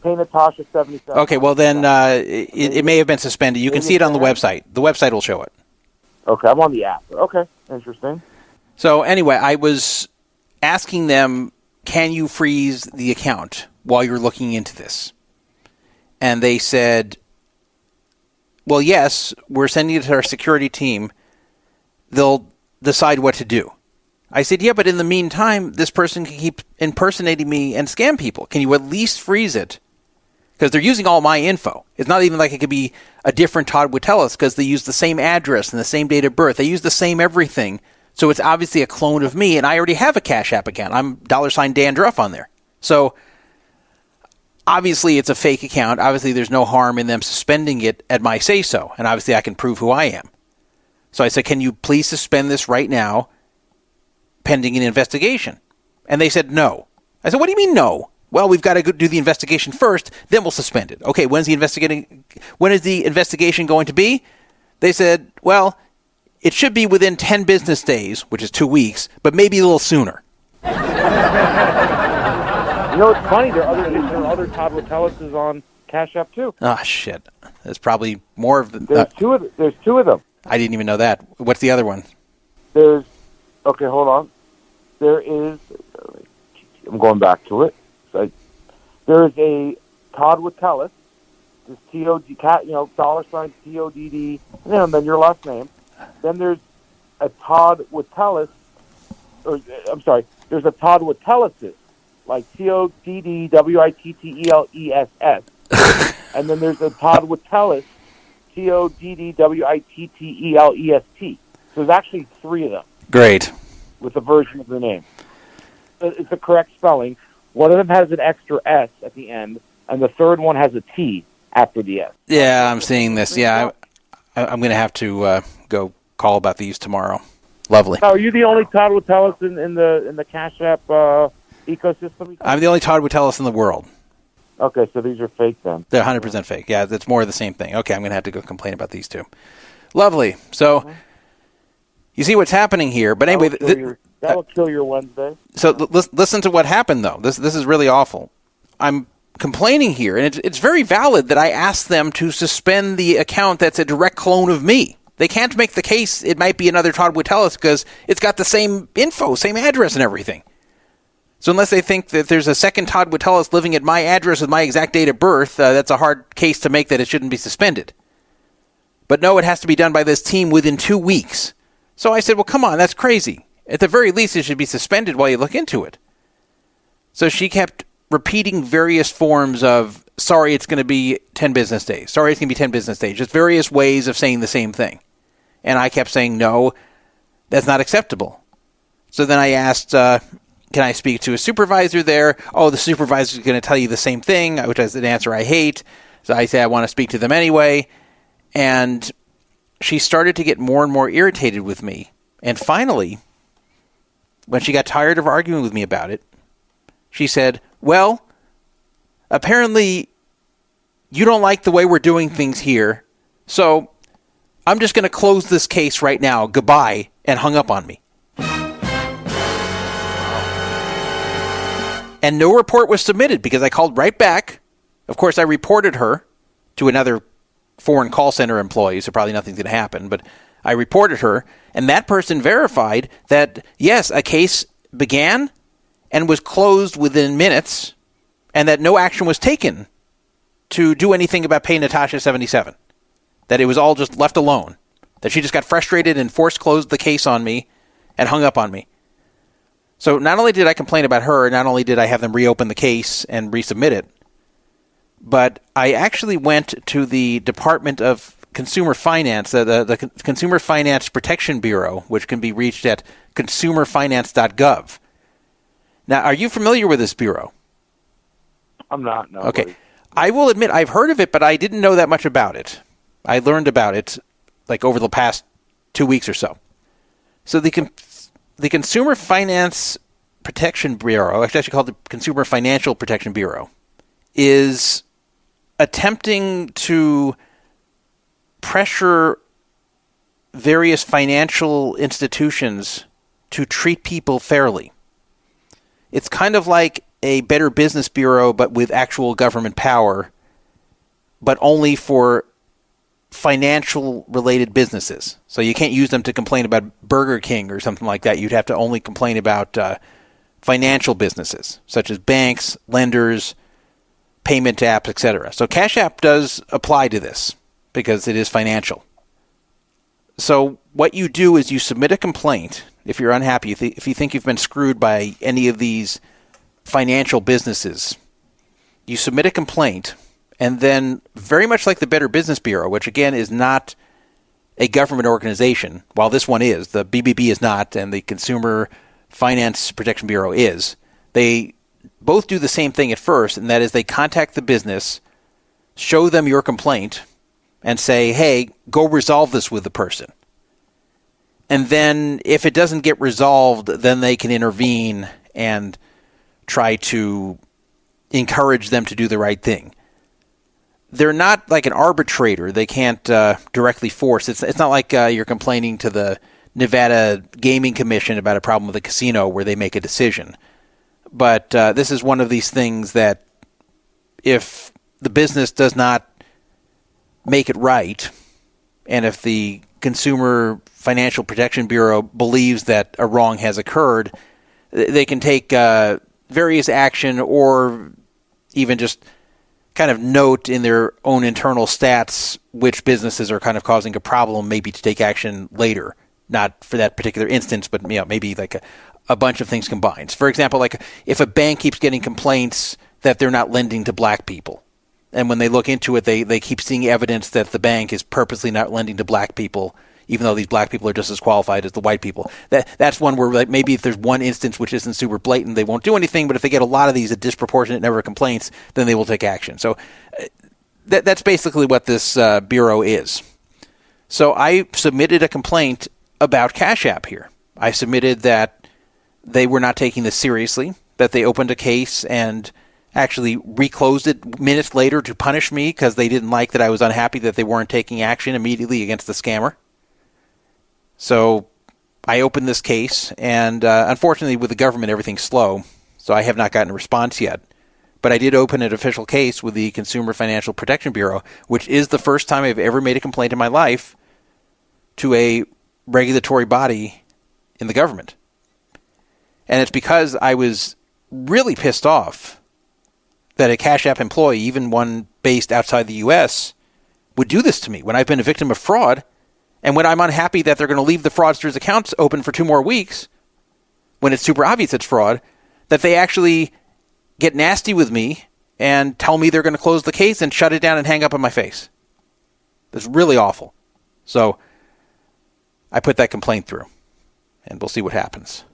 Natasha 77. Okay, well then it may have been suspended. You can see it on the website. The website will show it. Okay, I'm on the app. Okay, interesting. So anyway, I was asking them, can you freeze the account while you're looking into this? And they said, well, yes, we're sending it to our security team. They'll decide what to do. I said, yeah, but in the meantime, this person can keep impersonating me and scam people. Can you at least freeze it? Because they're using all my info. It's not even like it could be a different Todd Wittelis because they use the same address and the same date of birth. They use the same everything. So it's obviously a clone of me, and I already have a Cash App account. I'm $Dan Druff on there. So obviously it's a fake account. Obviously there's no harm in them suspending it at my say-so, and obviously I can prove who I am. So I said, can you please suspend this right now pending an investigation? And they said no. I said, what do you mean no? Well, we've got to do the investigation first, then we'll suspend it. Okay, when is the investigation going to be? They said, well, it should be within 10 business days, which is 2 weeks, but maybe a little sooner. You know, it's funny. There are other Todd Wittelis on Cash App too. Oh shit! There's probably more of them. There's two of them. I didn't even know that. What's the other one? Okay, hold on. There is. I'm going back to it. There is a Todd Wittelis. This TOD cat, $TODD, and then your last name. Then there's a Todd Wittelis. There's a Todd Wittelis, like TODDWITTELESS. And then there's a Todd Wittelis, TODDWITTELEST. So there's actually three of them. Great. With a version of the name. It's the correct spelling. One of them has an extra S at the end, and the third one has a T after the S. Yeah, I'm seeing this. Yeah, I'm going to have to go call about these tomorrow. Lovely. Now, are you the only Todd Wittelis in the Cash App ecosystem? I'm the only Todd Wittelis in the world. Okay, so these are fake then. They're 100% fake. Yeah, it's more of the same thing. Okay, I'm going to have to go complain about these two. Lovely. So, you see what's happening here. But anyway... That'll kill your Wednesday. So listen to what happened, though. This is really awful. I'm complaining here, and it's very valid that I asked them to suspend the account that's a direct clone of me. They can't make the case it might be another Todd Wittelis because it's got the same info, same address and everything. So unless they think that there's a second Todd Wittelis living at my address with my exact date of birth, that's a hard case to make that it shouldn't be suspended. But no, it has to be done by this team within 2 weeks. So I said, well, come on, that's crazy. At the very least, it should be suspended while you look into it. So she kept repeating various forms of, sorry, it's going to be 10 business days. Sorry, it's going to be 10 business days. Just various ways of saying the same thing. And I kept saying, no, that's not acceptable. So then I asked, can I speak to a supervisor there? Oh, the supervisor is going to tell you the same thing, which is an answer I hate. So I say I want to speak to them anyway. And she started to get more and more irritated with me. And finally, when she got tired of arguing with me about it, she said, well, apparently you don't like the way we're doing things here, so I'm just going to close this case right now. Goodbye, and hung up on me. And no report was submitted because I called right back. Of course, I reported her to another foreign call center employee, so probably nothing's going to happen, but I reported her, and that person verified that, yes, a case began and was closed within minutes, and that no action was taken to do anything about pay Natasha 77. That it was all just left alone. That she just got frustrated and forced closed the case on me and hung up on me. So not only did I complain about her, not only did I have them reopen the case and resubmit it, but I actually went to the Department of Consumer Finance, the Consumer Finance Protection Bureau, which can be reached at consumerfinance.gov. Now, are you familiar with this bureau? I'm not, no. Okay. Buddy. I will admit I've heard of it, but I didn't know that much about it. I learned about it like over the past 2 weeks or so. So the Consumer Finance Protection Bureau, actually called the Consumer Financial Protection Bureau, is attempting to pressure various financial institutions to treat people fairly. It's kind of like a Better Business Bureau, but with actual government power, but only for financial-related businesses. So you can't use them to complain about Burger King or something like that. You'd have to only complain about financial businesses, such as banks, lenders, payment apps, etc. So Cash App does apply to this because it is financial. So what you do is you submit a complaint if you're unhappy, if you think you've been screwed by any of these financial businesses. You submit a complaint, and then very much like the Better Business Bureau, which again is not a government organization, while this one is, the BBB is not, and the Consumer Finance Protection Bureau is, they both do the same thing at first, and that is they contact the business, show them your complaint, and say, hey, go resolve this with the person. And then if it doesn't get resolved, then they can intervene and try to encourage them to do the right thing. They're not like an arbitrator. They can't directly force. It's not like you're complaining to the Nevada Gaming Commission about a problem with a casino where they make a decision. But this is one of these things that if the business does not make it right, and if the Consumer Financial Protection Bureau believes that a wrong has occurred, they can take various action or even just kind of note in their own internal stats which businesses are kind of causing a problem, maybe to take action later. Not for that particular instance, but maybe like a bunch of things combined. For example, like if a bank keeps getting complaints that they're not lending to black people, and when they look into it, they keep seeing evidence that the bank is purposely not lending to black people, even though these black people are just as qualified as the white people. That's one where like maybe if there's one instance which isn't super blatant, they won't do anything. But if they get a lot of these disproportionate number of complaints, then they will take action. So that's basically what this bureau is. So I submitted a complaint about Cash App here. I submitted that they were not taking this seriously, that they opened a case and actually reclosed it minutes later to punish me because they didn't like that I was unhappy that they weren't taking action immediately against the scammer. So I opened this case, and unfortunately with the government everything's slow, so I have not gotten a response yet. But I did open an official case with the Consumer Financial Protection Bureau, which is the first time I've ever made a complaint in my life to a regulatory body in the government. And it's because I was really pissed off that a Cash App employee, even one based outside the U.S., would do this to me when I've been a victim of fraud, and when I'm unhappy that they're going to leave the fraudsters' accounts open for 2 more weeks, when it's super obvious it's fraud, that they actually get nasty with me and tell me they're going to close the case and shut it down and hang up in my face. It's really awful. So I put that complaint through, and we'll see what happens.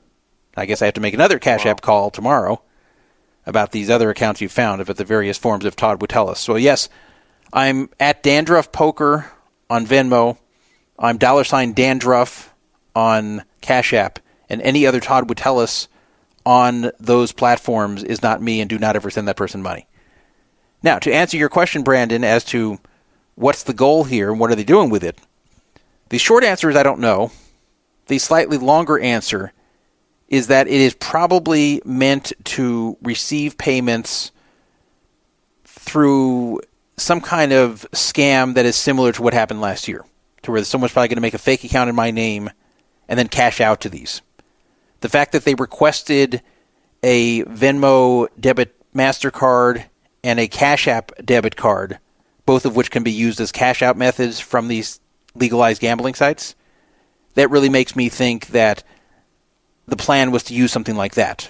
I guess I have to make another Cash App call tomorrow about these other accounts you found, about the various forms of Todd Wittelis. So yes, I'm at Dandruff Poker on Venmo. I'm $Dandruff on Cash App, and any other Todd Wittelis on those platforms is not me, and do not ever send that person money. Now, to answer your question, Brandon, as to what's the goal here and what are they doing with it, the short answer is I don't know. The slightly longer answer is that it is probably meant to receive payments through some kind of scam that is similar to what happened last year, to where someone's probably going to make a fake account in my name and then cash out to these. The fact that they requested a Venmo debit MasterCard and a Cash App debit card, both of which can be used as cash out methods from these legalized gambling sites, that really makes me think that the plan was to use something like that.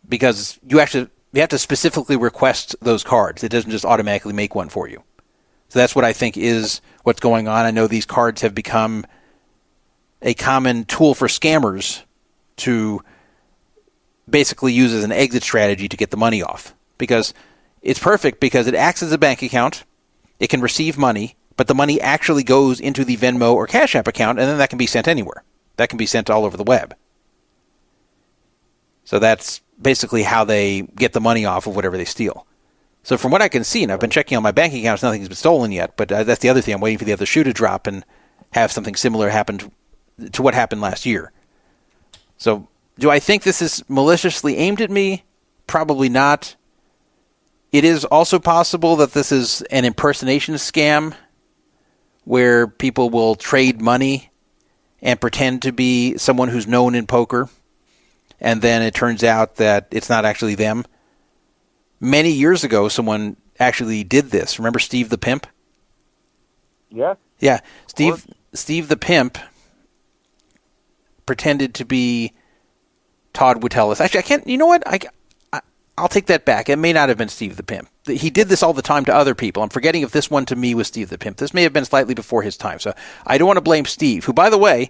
Because you have to specifically request those cards. It doesn't just automatically make one for you. So that's what I think is what's going on. I know these cards have become a common tool for scammers to basically use as an exit strategy to get the money off. Because it's perfect, because it acts as a bank account, it can receive money, but the money actually goes into the Venmo or Cash App account, and then that can be sent anywhere. That can be sent all over the web. So that's basically how they get the money off of whatever they steal. So from what I can see, and I've been checking on my bank accounts, nothing's been stolen yet, but that's the other thing. I'm waiting for the other shoe to drop and have something similar happen to what happened last year. So do I think this is maliciously aimed at me? Probably not. It is also possible that this is an impersonation scam where people will trade money and pretend to be someone who's known in poker, and then it turns out that it's not actually them. Many years ago, someone actually did this. Remember Steve the Pimp? Yeah. Yeah. Steve the Pimp pretended to be Todd Wittelis. Actually, I can't. You know what? I'll take that back. It may not have been Steve the Pimp. He did this all the time to other people. I'm forgetting if this one to me was Steve the Pimp. This may have been slightly before his time. So I don't want to blame Steve, who, by the way,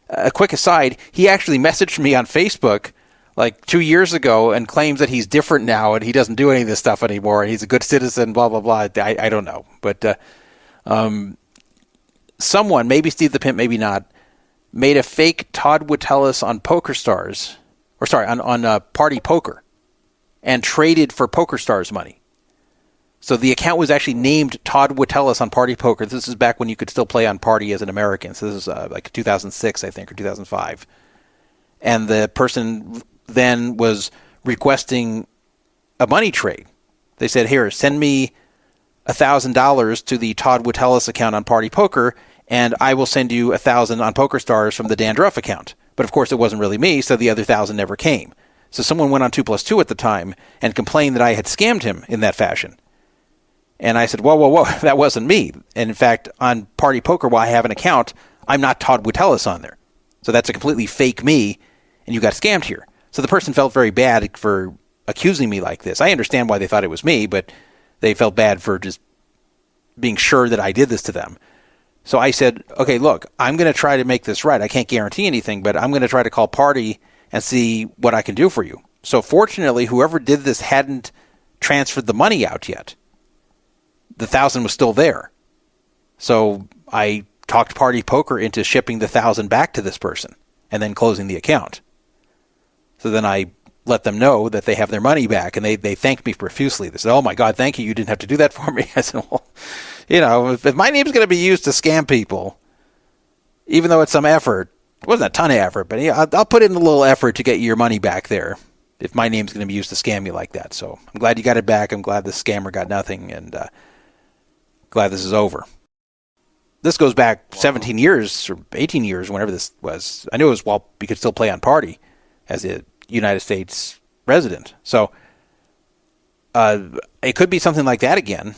a quick aside, he actually messaged me on Facebook like 2 years ago and claims that he's different now and he doesn't do any of this stuff anymore and he's a good citizen, blah, blah, blah. I don't know. But someone, maybe Steve the Pimp, maybe not, made a fake Todd Wittelis on PokerStars, on Party Poker, and traded for PokerStars money. So the account was actually named Todd Wittelis on Party Poker. This is back when you could still play on Party as an American. So this is like 2006, I think, or 2005. And the person then was requesting a money trade. They said, here, send me $1,000 to the Todd Wittelis account on Party Poker, and I will send you $1,000 on PokerStars from the Dandruff account. But of course, it wasn't really me, so the other $1,000 never came. So someone went on 2+2 at the time and complained that I had scammed him in that fashion. And I said, whoa, that wasn't me. And in fact, on Party Poker, while I have an account, I'm not Todd Wittelis on there. So that's a completely fake me, and you got scammed here. So the person felt very bad for accusing me like this. I understand why they thought it was me, but they felt bad for just being sure that I did this to them. So I said, okay, look, I'm going to try to make this right. I can't guarantee anything, but I'm going to try to call Party and see what I can do for you. So fortunately, whoever did this hadn't transferred the money out yet. The $1,000 was still there. So I talked Party Poker into shipping the $1,000 back to this person and then closing the account. So then I let them know that they have their money back, and they thanked me profusely. They said, oh my God, thank you. You didn't have to do that for me. I said, well, if my name's going to be used to scam people, even though it's some effort, it wasn't a ton of effort, but I'll put in a little effort to get your money back there if my name's going to be used to scam you like that. So I'm glad you got it back. I'm glad the scammer got nothing, and glad this is over. This goes back 17 years or 18 years, whenever this was. I knew it was while we could still play on Party as a United States resident. So it could be something like that again,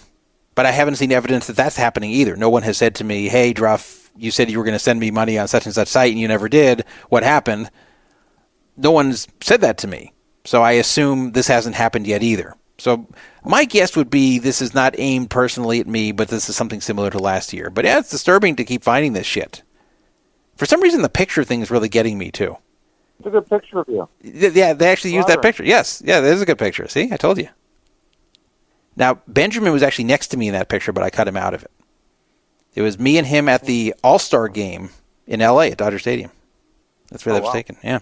but I haven't seen evidence that that's happening either. No one has said to me, hey, Druff, you said you were going to send me money on such and such site and you never did. What happened? No one's said that to me. So I assume this hasn't happened yet either. So my guess would be this is not aimed personally at me, but this is something similar to last year. But yeah, it's disturbing to keep finding this shit. For some reason, the picture thing is really getting me too. It's a good picture of you. Yeah, they actually used that picture. Yes. Yeah, that is a good picture. See, I told you. Now, Benjamin was actually next to me in that picture, but I cut him out of it. It was me and him at the All-Star game in L.A. at Dodger Stadium. That's where that was taken. Yeah.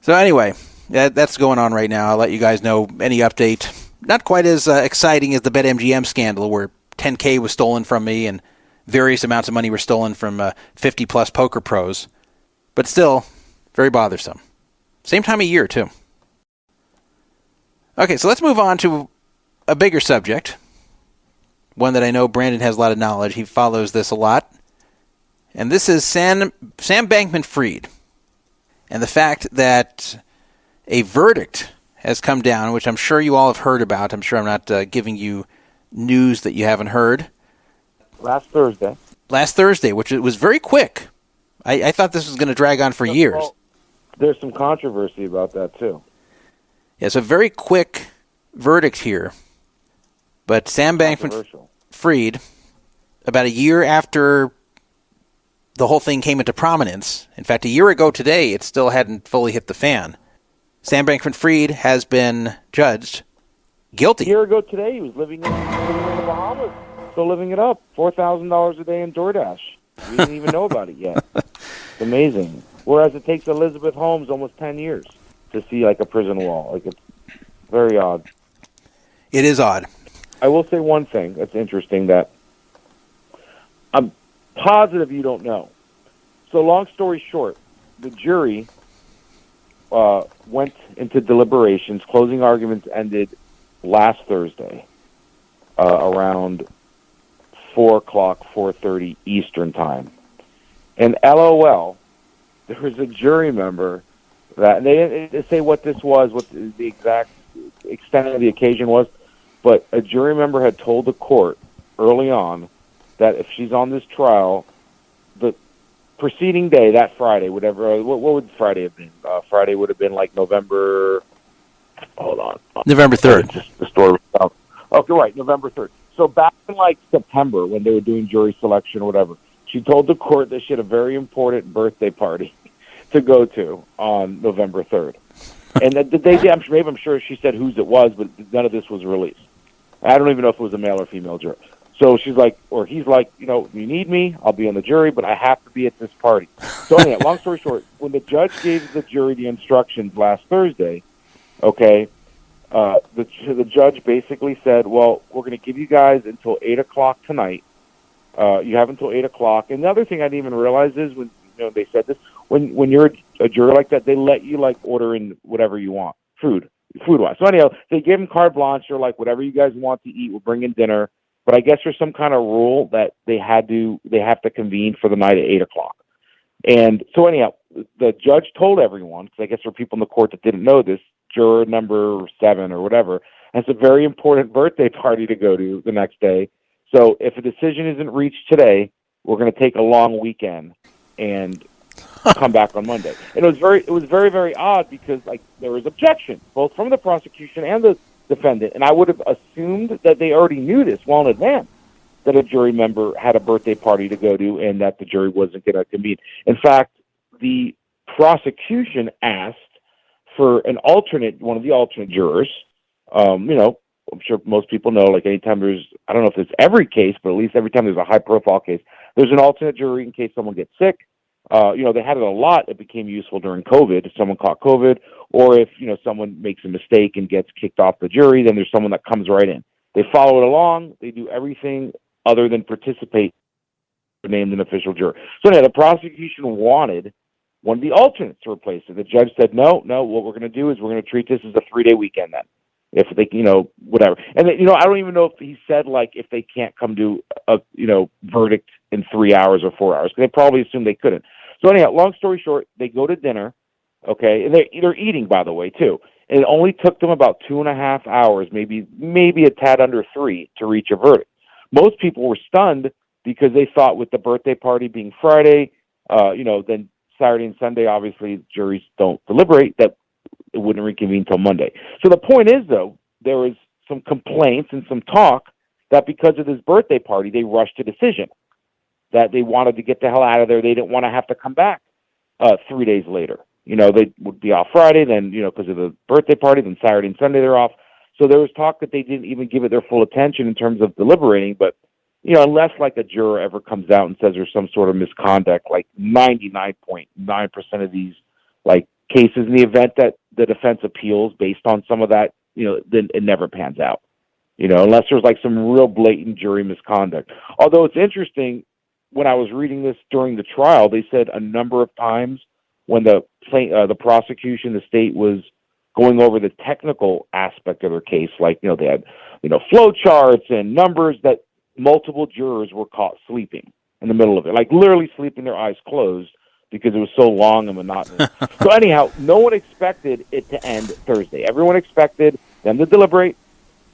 So anyway, that's going on right now. I'll let you guys know any update. Not quite as exciting as the BetMGM scandal where $10K was stolen from me and various amounts of money were stolen from 50-plus poker pros. But still, very bothersome. Same time of year, too. Okay, so let's move on to a bigger subject. One that I know Brandon has a lot of knowledge. He follows this a lot. And this is Sam Bankman-Fried. And the fact that a verdict has come down, which I'm sure you all have heard about. I'm sure I'm not giving you news that you haven't heard. Last Thursday, which it was very quick. I thought this was going to drag on for years. Well, there's some controversy about that, too. Yeah, it's a very quick verdict here. But Sam Bankman-Fried, about a year after the whole thing came into prominence, in fact, a year ago today, it still hadn't fully hit the fan. Sam Bankman-Fried has been judged guilty. A year ago today, he was living in the Bahamas, still living it up. $4,000 a day in DoorDash. We didn't even know about it yet. It's amazing. Whereas it takes Elizabeth Holmes almost 10 years to see like a prison wall. Like, it's very odd. It is odd. I will say one thing that's interesting that I'm positive you don't know. So long story short, the jury went into deliberations. Closing arguments ended last Thursday around 4 o'clock, 4:30 Eastern time. And LOL, there was a jury member that, and they didn't say what this was, what the exact extent of the occasion was, but a jury member had told the court early on that if she's on this trial, the preceding day, that Friday, whatever, what would Friday have been? Friday would have been like November 3rd. Just the story. Okay, right, November 3rd. So back in like September when they were doing jury selection or whatever, she told the court that she had a very important birthday party to go to on November 3rd. And I'm sure she said whose it was, but none of this was released. I don't even know if it was a male or female juror. So she's like, or he's like, you need me, I'll be on the jury, but I have to be at this party. So anyway, long story short, when the judge gave the jury the instructions last Thursday, okay, the judge basically said, well, we're going to give you guys until 8 o'clock tonight. You have until 8 o'clock. And the other thing I didn't even realize is when they said this, when you're a juror like that, they let you like order in whatever you want, food-wise. So anyhow, they gave them carte blanche. They're like, whatever you guys want to eat, we'll bring in dinner. But I guess there's some kind of rule that they have to convene for the night at 8 o'clock. And so anyhow, the judge told everyone, because I guess there are people in the court that didn't know this, juror number 7 or whatever, has a very important birthday party to go to the next day. So if a decision isn't reached today, we're going to take a long weekend and come back on Monday. And it was very, very odd because like there was objection both from the prosecution and the defendant, and I would have assumed that they already knew this well in advance, that a jury member had a birthday party to go to and that the jury wasn't going to convene. In fact, the prosecution asked for one of the alternate jurors. I'm sure most people know, like anytime I don't know if it's every case, but at least every time there's a high-profile case, there's an alternate jury in case someone gets sick. They had it a lot. It became useful during COVID. If someone caught COVID, or if, someone makes a mistake and gets kicked off the jury, then there's someone that comes right in. They follow it along. They do everything other than participate, named an official juror. So the prosecution wanted one of the alternates to replace it. The judge said, no, what we're going to do is we're going to treat this as a 3-day weekend then. If they, whatever. And, I don't even know if he said, like, if they can't come to a, verdict in 3 hours or 4 hours, because they probably assumed they couldn't. So anyhow, long story short, they go to dinner, okay, and they're eating, by the way, too. And it only took them about 2.5 hours, maybe a tad under 3, to reach a verdict. Most people were stunned because they thought with the birthday party being Friday, then Saturday and Sunday, obviously, juries don't deliberate, that it wouldn't reconvene until Monday. So the point is, though, there was some complaints and some talk that because of this birthday party, they rushed a decision, that they wanted to get the hell out of there. They didn't want to have to come back 3 days later. They would be off Friday, then, because of the birthday party, then Saturday and Sunday they're off. So there was talk that they didn't even give it their full attention in terms of deliberating. But, unless like a juror ever comes out and says there's some sort of misconduct, like 99.9% of these like cases, in the event that the defense appeals based on some of that, then it never pans out. Unless there's like some real blatant jury misconduct. Although it's interesting, when I was reading this during the trial, they said a number of times when the prosecution, the state, was going over the technical aspect of their case, like, they had, flow charts and numbers, that multiple jurors were caught sleeping in the middle of it, like literally sleeping, their eyes closed, because it was so long and monotonous. So anyhow, no one expected it to end Thursday. Everyone expected them to deliberate,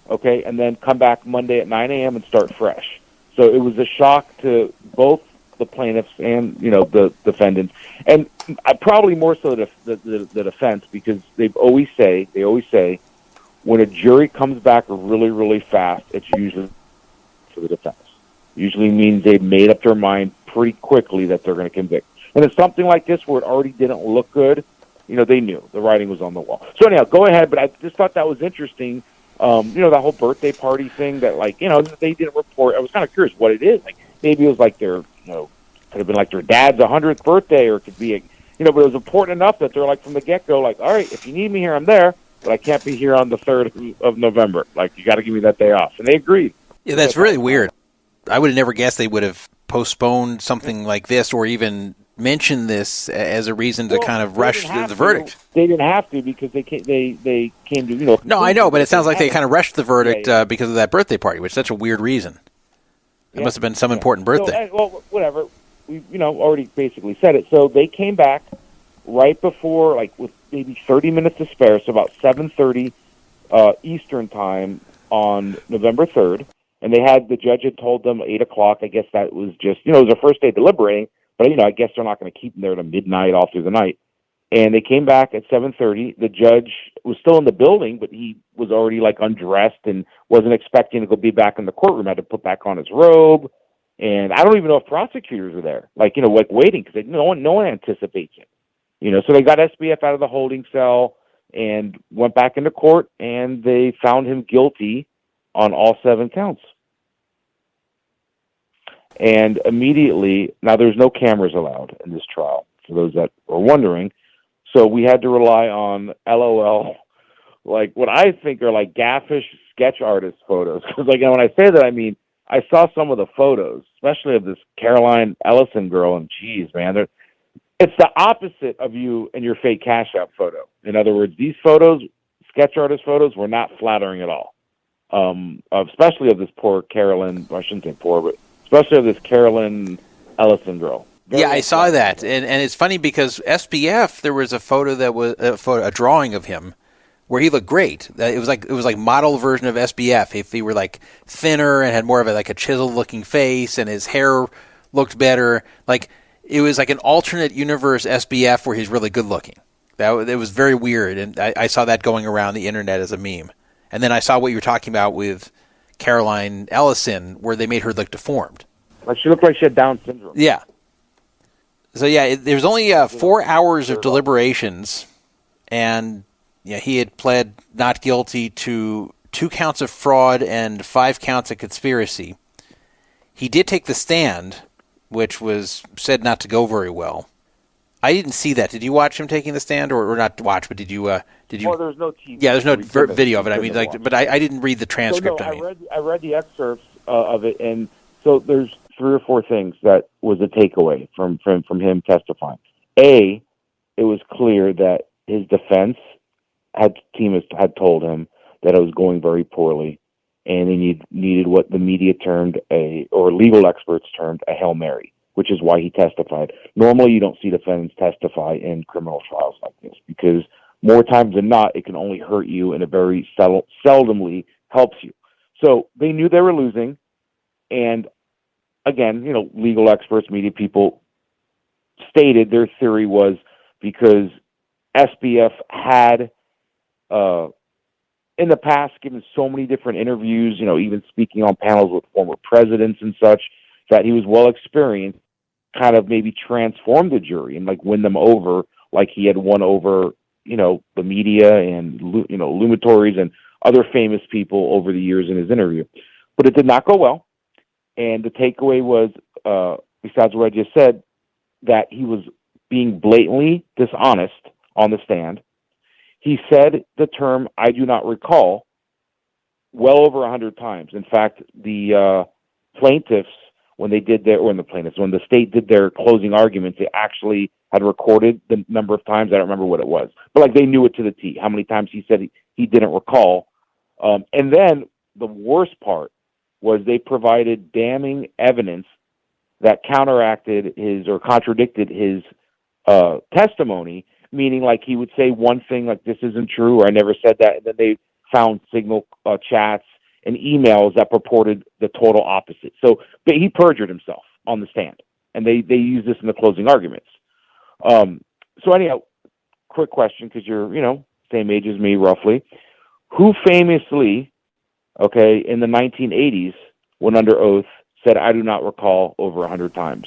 okay, and then come back Monday at 9 a.m. and start fresh. So it was a shock to both the plaintiffs and, the defendants, and probably more so the defense, because they always say when a jury comes back really, really fast, it's usually for the defense. Usually means they've made up their mind pretty quickly that they're going to convict. And it's something like this where it already didn't look good. They knew the writing was on the wall. So anyhow, go ahead. But I just thought that was interesting. That whole birthday party thing that, like, they didn't report. I was kind of curious what it is. Like, maybe it was like their, could have been like their dad's 100th birthday, or it could be, but it was important enough that they're like from the get-go, like, all right, if you need me here, I'm there, but I can't be here on the 3rd of November. Like, you got to give me that day off. And they agreed. Yeah, that's really weird. I would have never guessed they would have postponed something like this, or even mentioned this as a reason to kind of rush the verdict. They didn't have to, because they came to, No, I know, but it sounds like they kind of rushed the verdict because of that birthday party, which is such a weird reason. It must have been some important birthday. So, well, whatever. We, already basically said it. So they came back right before, like, with maybe 30 minutes to spare, so about 7:30 Eastern time on November 3rd. And the judge had told them 8 o'clock. I guess that was just, it was their first day deliberating, but, I guess they're not going to keep them there to midnight all through the night. And they came back at 7:30. The judge was still in the building, but he was already, like, undressed and wasn't expecting to go be back in the courtroom. Had to put back on his robe. And I don't even know if prosecutors are there, like, waiting, because no one anticipates it. So they got SBF out of the holding cell and went back into court, and they found him guilty on all 7 counts. And immediately, now there's no cameras allowed in this trial, for those that were wondering. So we had to rely on LOL, like what I think are like gaffish sketch artist photos. Because, like, when I say that, I mean, I saw some of the photos, especially of this Caroline Ellison girl, and geez, man, it's the opposite of you and your fake Cash App photo. In other words, these photos, sketch artist photos, were not flattering at all. Especially of this poor Carolyn, I shouldn't say poor, but especially of this Carolyn Ellison girl. I saw that, and it's funny because SBF, there was a photo that was a drawing of him where he looked great. It was like model version of SBF. If he were like thinner and had more of a chiseled looking face, and his hair looked better, like it was like an alternate universe SBF where he's really good looking. It was very weird, and I saw that going around the internet as a meme. And then I saw what you were talking about with Caroline Ellison, where they made her look deformed. Like, she looked like she had Down syndrome. Yeah. So there's only 4 hours of deliberations, and he had pled not guilty to 2 counts of fraud and 5 counts of conspiracy. He did take the stand, which was said not to go very well. I didn't see that. Did you watch him taking the stand, or not watch? But did you? Well, there's no TV. Yeah, there's no video of it. I mean, but I didn't read the transcript. So, no, I read the excerpts of it, and so there's 3 or 4 things that was a takeaway from him testifying. A, it was clear that his defense team had told him that it was going very poorly, and he needed what the media or legal experts termed a Hail Mary, which is why he testified. Normally, you don't see defendants testify in criminal trials like this, because more times than not, it can only hurt you, and it very seldomly helps you. So they knew they were losing, and again, legal experts, media people stated their theory was because SBF had, in the past, given so many different interviews, even speaking on panels with former presidents and such, that he was well experienced, kind of maybe transform the jury and win them over like he had won over, the media and, Lumatories and other famous people over the years in his interview. But it did not go well. And the takeaway was, besides what I just said, that he was being blatantly dishonest on the stand. He said the term, "I do not recall," well over 100 times. In fact, the plaintiffs, when the state did their closing arguments, they actually had recorded the number of times. I don't remember what it was, but they knew it to the T, how many times he said he didn't recall. And then the worst part was they provided damning evidence that counteracted or contradicted his testimony, meaning he would say one thing like, "This isn't true," or "I never said that," and then they found signal chats and emails that purported the total opposite. So he perjured himself on the stand, and they used this in the closing arguments. So anyhow, quick question, because you're, same age as me roughly. Who famously, in the 1980s, when under oath, said, "I do not recall," over 100 times?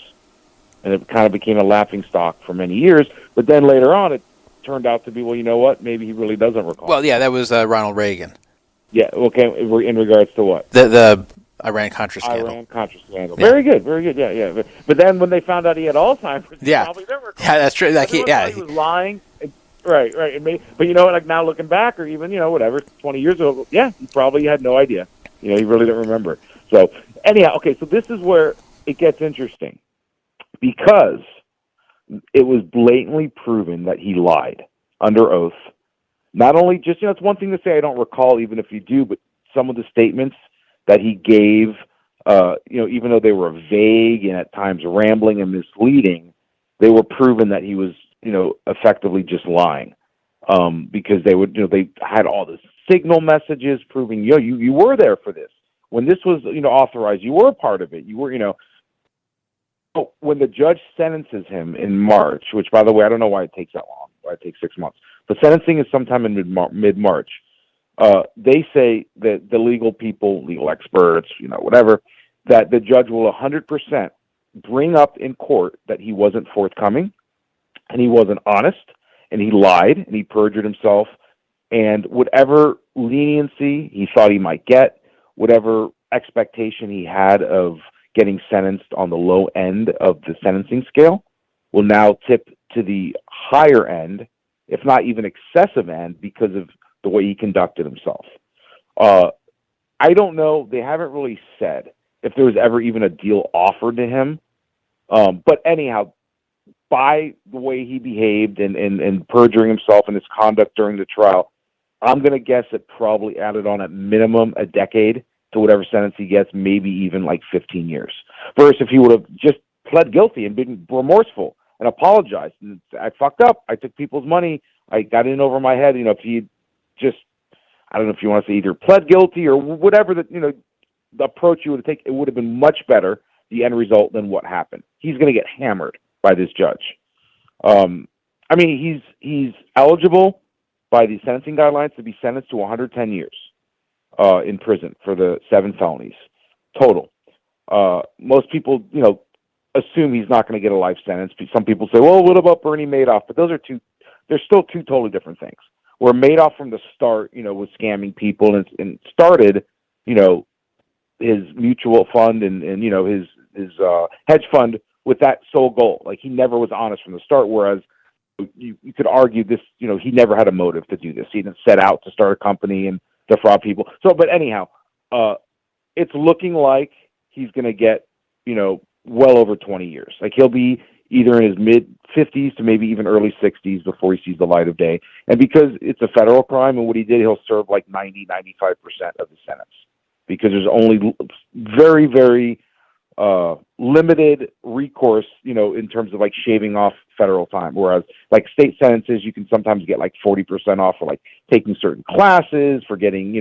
And it kind of became a laughingstock for many years. But then later on, it turned out to be, well, you know what? Maybe he really doesn't recall. Well, yeah, that was Ronald Reagan. Yeah, okay, in regards to what? The Iran-Contra scandal. Iran-Contra scandal. Yeah. Very good, yeah. But then when they found out he had Alzheimer's, he probably didn't recall. Yeah, that's true. He was lying. Right. But you know what, now looking back, or even, 20 years ago, yeah, he probably had no idea. He really didn't remember. So, anyhow, so this is where it gets interesting. Because it was blatantly proven that he lied under oath. Not only just, it's one thing to say, "I don't recall," even if you do, but some of the statements that he gave, even though they were vague and at times rambling and misleading, they were proven that he was, effectively just lying. Because they had all the signal messages proving, you were there for this. When this was, authorized, you were a part of it. You were, when the judge sentences him in March, which, by the way, I don't know why it takes that long, why it takes 6 months. The sentencing is sometime in mid-March. They say that the legal people, legal experts, whatever, that the judge will 100% bring up in court that he wasn't forthcoming, and he wasn't honest, and he lied, and he perjured himself, and whatever leniency he thought he might get, whatever expectation he had of getting sentenced on the low end of the sentencing scale, will now tip to the higher end, if not even excessive end, because of the way he conducted himself. I don't know. They haven't really said if there was ever even a deal offered to him. But anyhow, by the way he behaved and perjuring himself and his conduct during the trial, I'm going to guess it probably added on at minimum a decade to whatever sentence he gets, maybe even 15 years. Versus if he would have just pled guilty and been remorseful and apologized. And I fucked up. I took people's money. I got in over my head. If he just, I don't know if you want to say either pled guilty or whatever the approach you would have taken, it would have been much better, the end result, than what happened. He's going to get hammered by this judge. He's eligible by the sentencing guidelines to be sentenced to 110 years in prison for the 7 felonies total. Most people, assume he's not going to get a life sentence. Some people say, well, what about Bernie Madoff? But they're still two totally different things. Where Madoff from the start, was scamming people and started, his mutual fund and his hedge fund with that sole goal. He never was honest from the start, whereas you could argue this, he never had a motive to do this. He didn't set out to start a company and defraud people. So, but anyhow, it's looking like he's going to get, well over 20 years. He'll be either in his mid-50s to maybe even early 60s before he sees the light of day. And because it's a federal crime and what he did, he'll serve 90-95% of the sentence. Because there's only very, very limited recourse, in terms of shaving off federal time. Whereas state sentences, you can sometimes get 40% off for taking certain classes, for getting,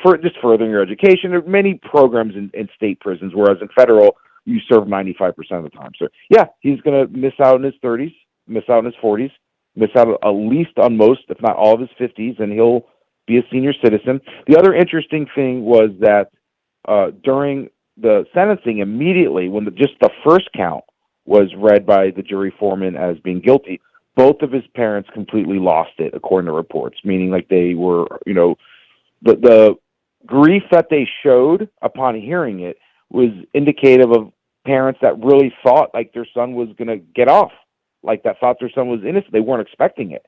for just furthering your education. There are many programs in state prisons, whereas in federal, you serve 95% of the time. So yeah, he's going to miss out in his 30s, miss out in his 40s, miss out at least on most, if not all of his 50s, and he'll be a senior citizen. The other interesting thing was that during the sentencing, immediately when just the first count was read by the jury foreman as being guilty. Both of his parents completely lost it, according to reports, meaning like they were, the grief that they showed upon hearing it was indicative of parents that really thought like their son was going to get off, like that thought their son was innocent. They weren't expecting it.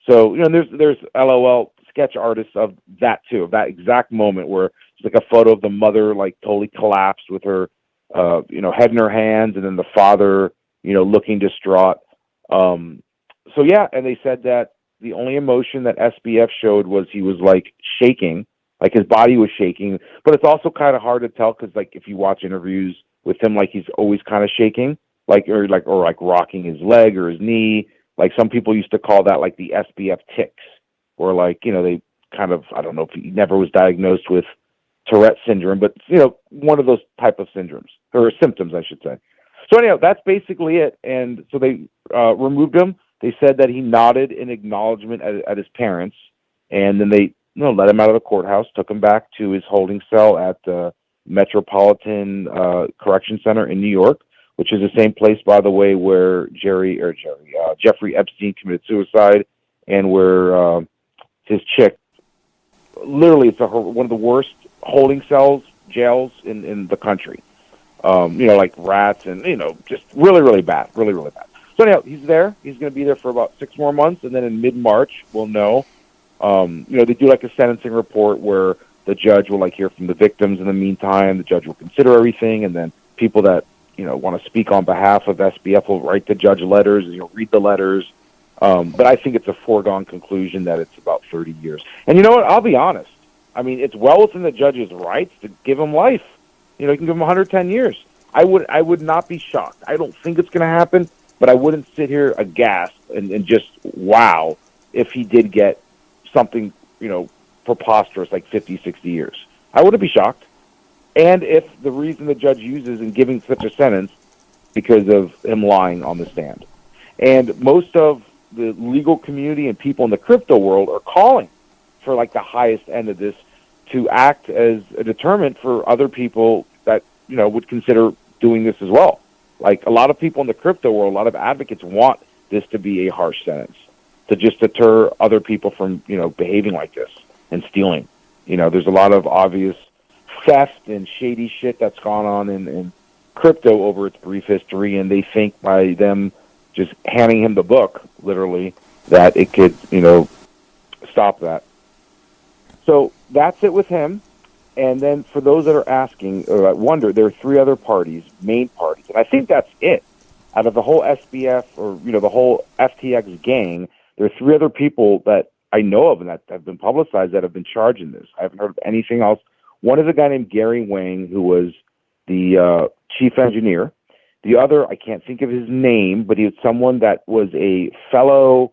So, there's LOL sketch artists of that too, of that exact moment where it's like a photo of the mother like totally collapsed with her, head in her hands, and then the father, looking distraught. So yeah, and they said that the only emotion that SBF showed was he was like shaking, like his body was shaking. But it's also kind of hard to tell because like if you watch interviews with him, like he's always kind of shaking, or rocking his leg or his knee. Like some people used to call that like the SBF tics, or like they kind of, I don't know if he never was diagnosed with Tourette syndrome, but one of those type of syndromes or symptoms, I should say. So anyhow, that's basically it. And so they removed him. They said that he nodded in acknowledgement at his parents, and then they let him out of the courthouse, took him back to his holding cell at the Metropolitan Correction Center in New York, which is the same place, by the way, where Jeffrey Epstein committed suicide, and where his chick. Literally, it's one of the worst holding jails in the country. Like rats and just really, really bad, really, really bad. So anyhow, he's there. He's going to be there for about 6 more months, and then in mid-March, we'll know. They do like a sentencing report where the judge will like hear from the victims. In the meantime, the judge will consider everything, and then people that want to speak on behalf of SBF will write the judge letters. Read the letters. But I think it's a foregone conclusion that it's about 30 years. And you know what? I'll be honest. I mean, it's well within the judge's rights to give him life. You can give him 110 years. I would not be shocked. I don't think it's going to happen. But I wouldn't sit here aghast and just wow if he did get something, preposterous like 50, 60 years. I wouldn't be shocked. And if the reason the judge uses in giving such a sentence because of him lying on the stand. And most of the legal community and people in the crypto world are calling for like the highest end of this to act as a deterrent for other people that, would consider doing this as well. Like a lot of people in the crypto world, a lot of advocates want this to be a harsh sentence to just deter other people from, behaving like this and stealing. There's a lot of obvious theft and shady shit that's gone on in crypto over its brief history, and they think by them just handing him the book, literally, that it could, stop that. So that's it with him. And then for those that are asking or wonder, there are 3 other main parties. And I think that's it. Out of the whole SBF or, the whole FTX gang, there are 3 other people that I know of and that have been publicized that have been charged in this. I haven't heard of anything else. One is a guy named Gary Wang, who was the chief engineer. The other, I can't think of his name, but he was someone that was a fellow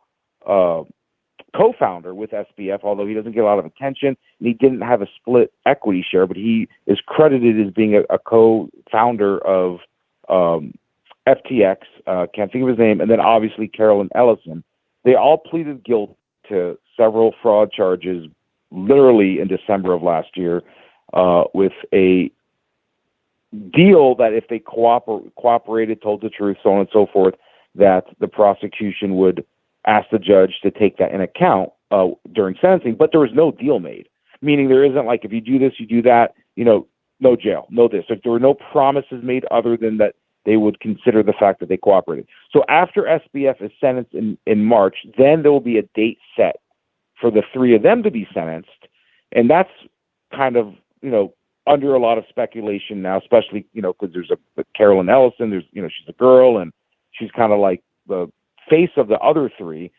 co-founder with SBF, although he doesn't get a lot of attention, and he didn't have a split equity share, but he is credited as being a co-founder of FTX. Can't think of his name. And then obviously Carolyn Ellison. They all pleaded guilty to several fraud charges literally in December of last year with a deal that if they cooperated, told the truth, so on and so forth, that the prosecution would ask the judge to take that in account during sentencing. But there was no deal made, meaning there isn't like if you do this, you do that, no jail, no this. If there were no promises made other than that they would consider the fact that they cooperated. So after SBF is sentenced in March, then there will be a date set for the 3 of them to be sentenced. And that's kind of, under a lot of speculation now, especially, because there's a Carolyn Ellison, there's, she's a girl and she's kind of like the face of the other 3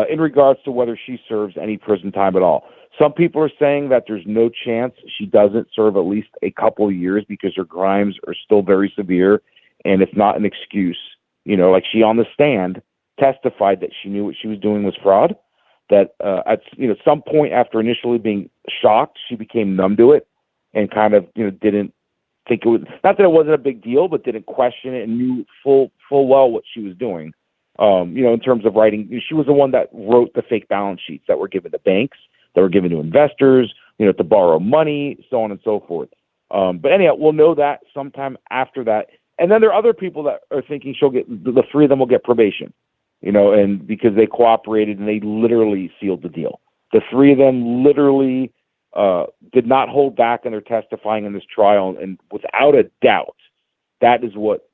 in regards to whether she serves any prison time at all. Some people are saying that there's no chance she doesn't serve at least a couple of years because her crimes are still very severe and it's not an excuse. Like she on the stand testified that she knew what she was doing was fraud, that at some point after initially being shocked, she became numb to it and kind of didn't think it was, not that it wasn't a big deal, but didn't question it and knew full well what she was doing. In terms of writing, she was the one that wrote the fake balance sheets that were given to banks, that were given to investors, to borrow money, so on and so forth. But anyhow, we'll know that sometime after that. And then there are other people that are thinking the three of them will get probation, and because they cooperated and they literally sealed the deal. The three of them literally did not hold back in their testifying in this trial, and without a doubt, that is what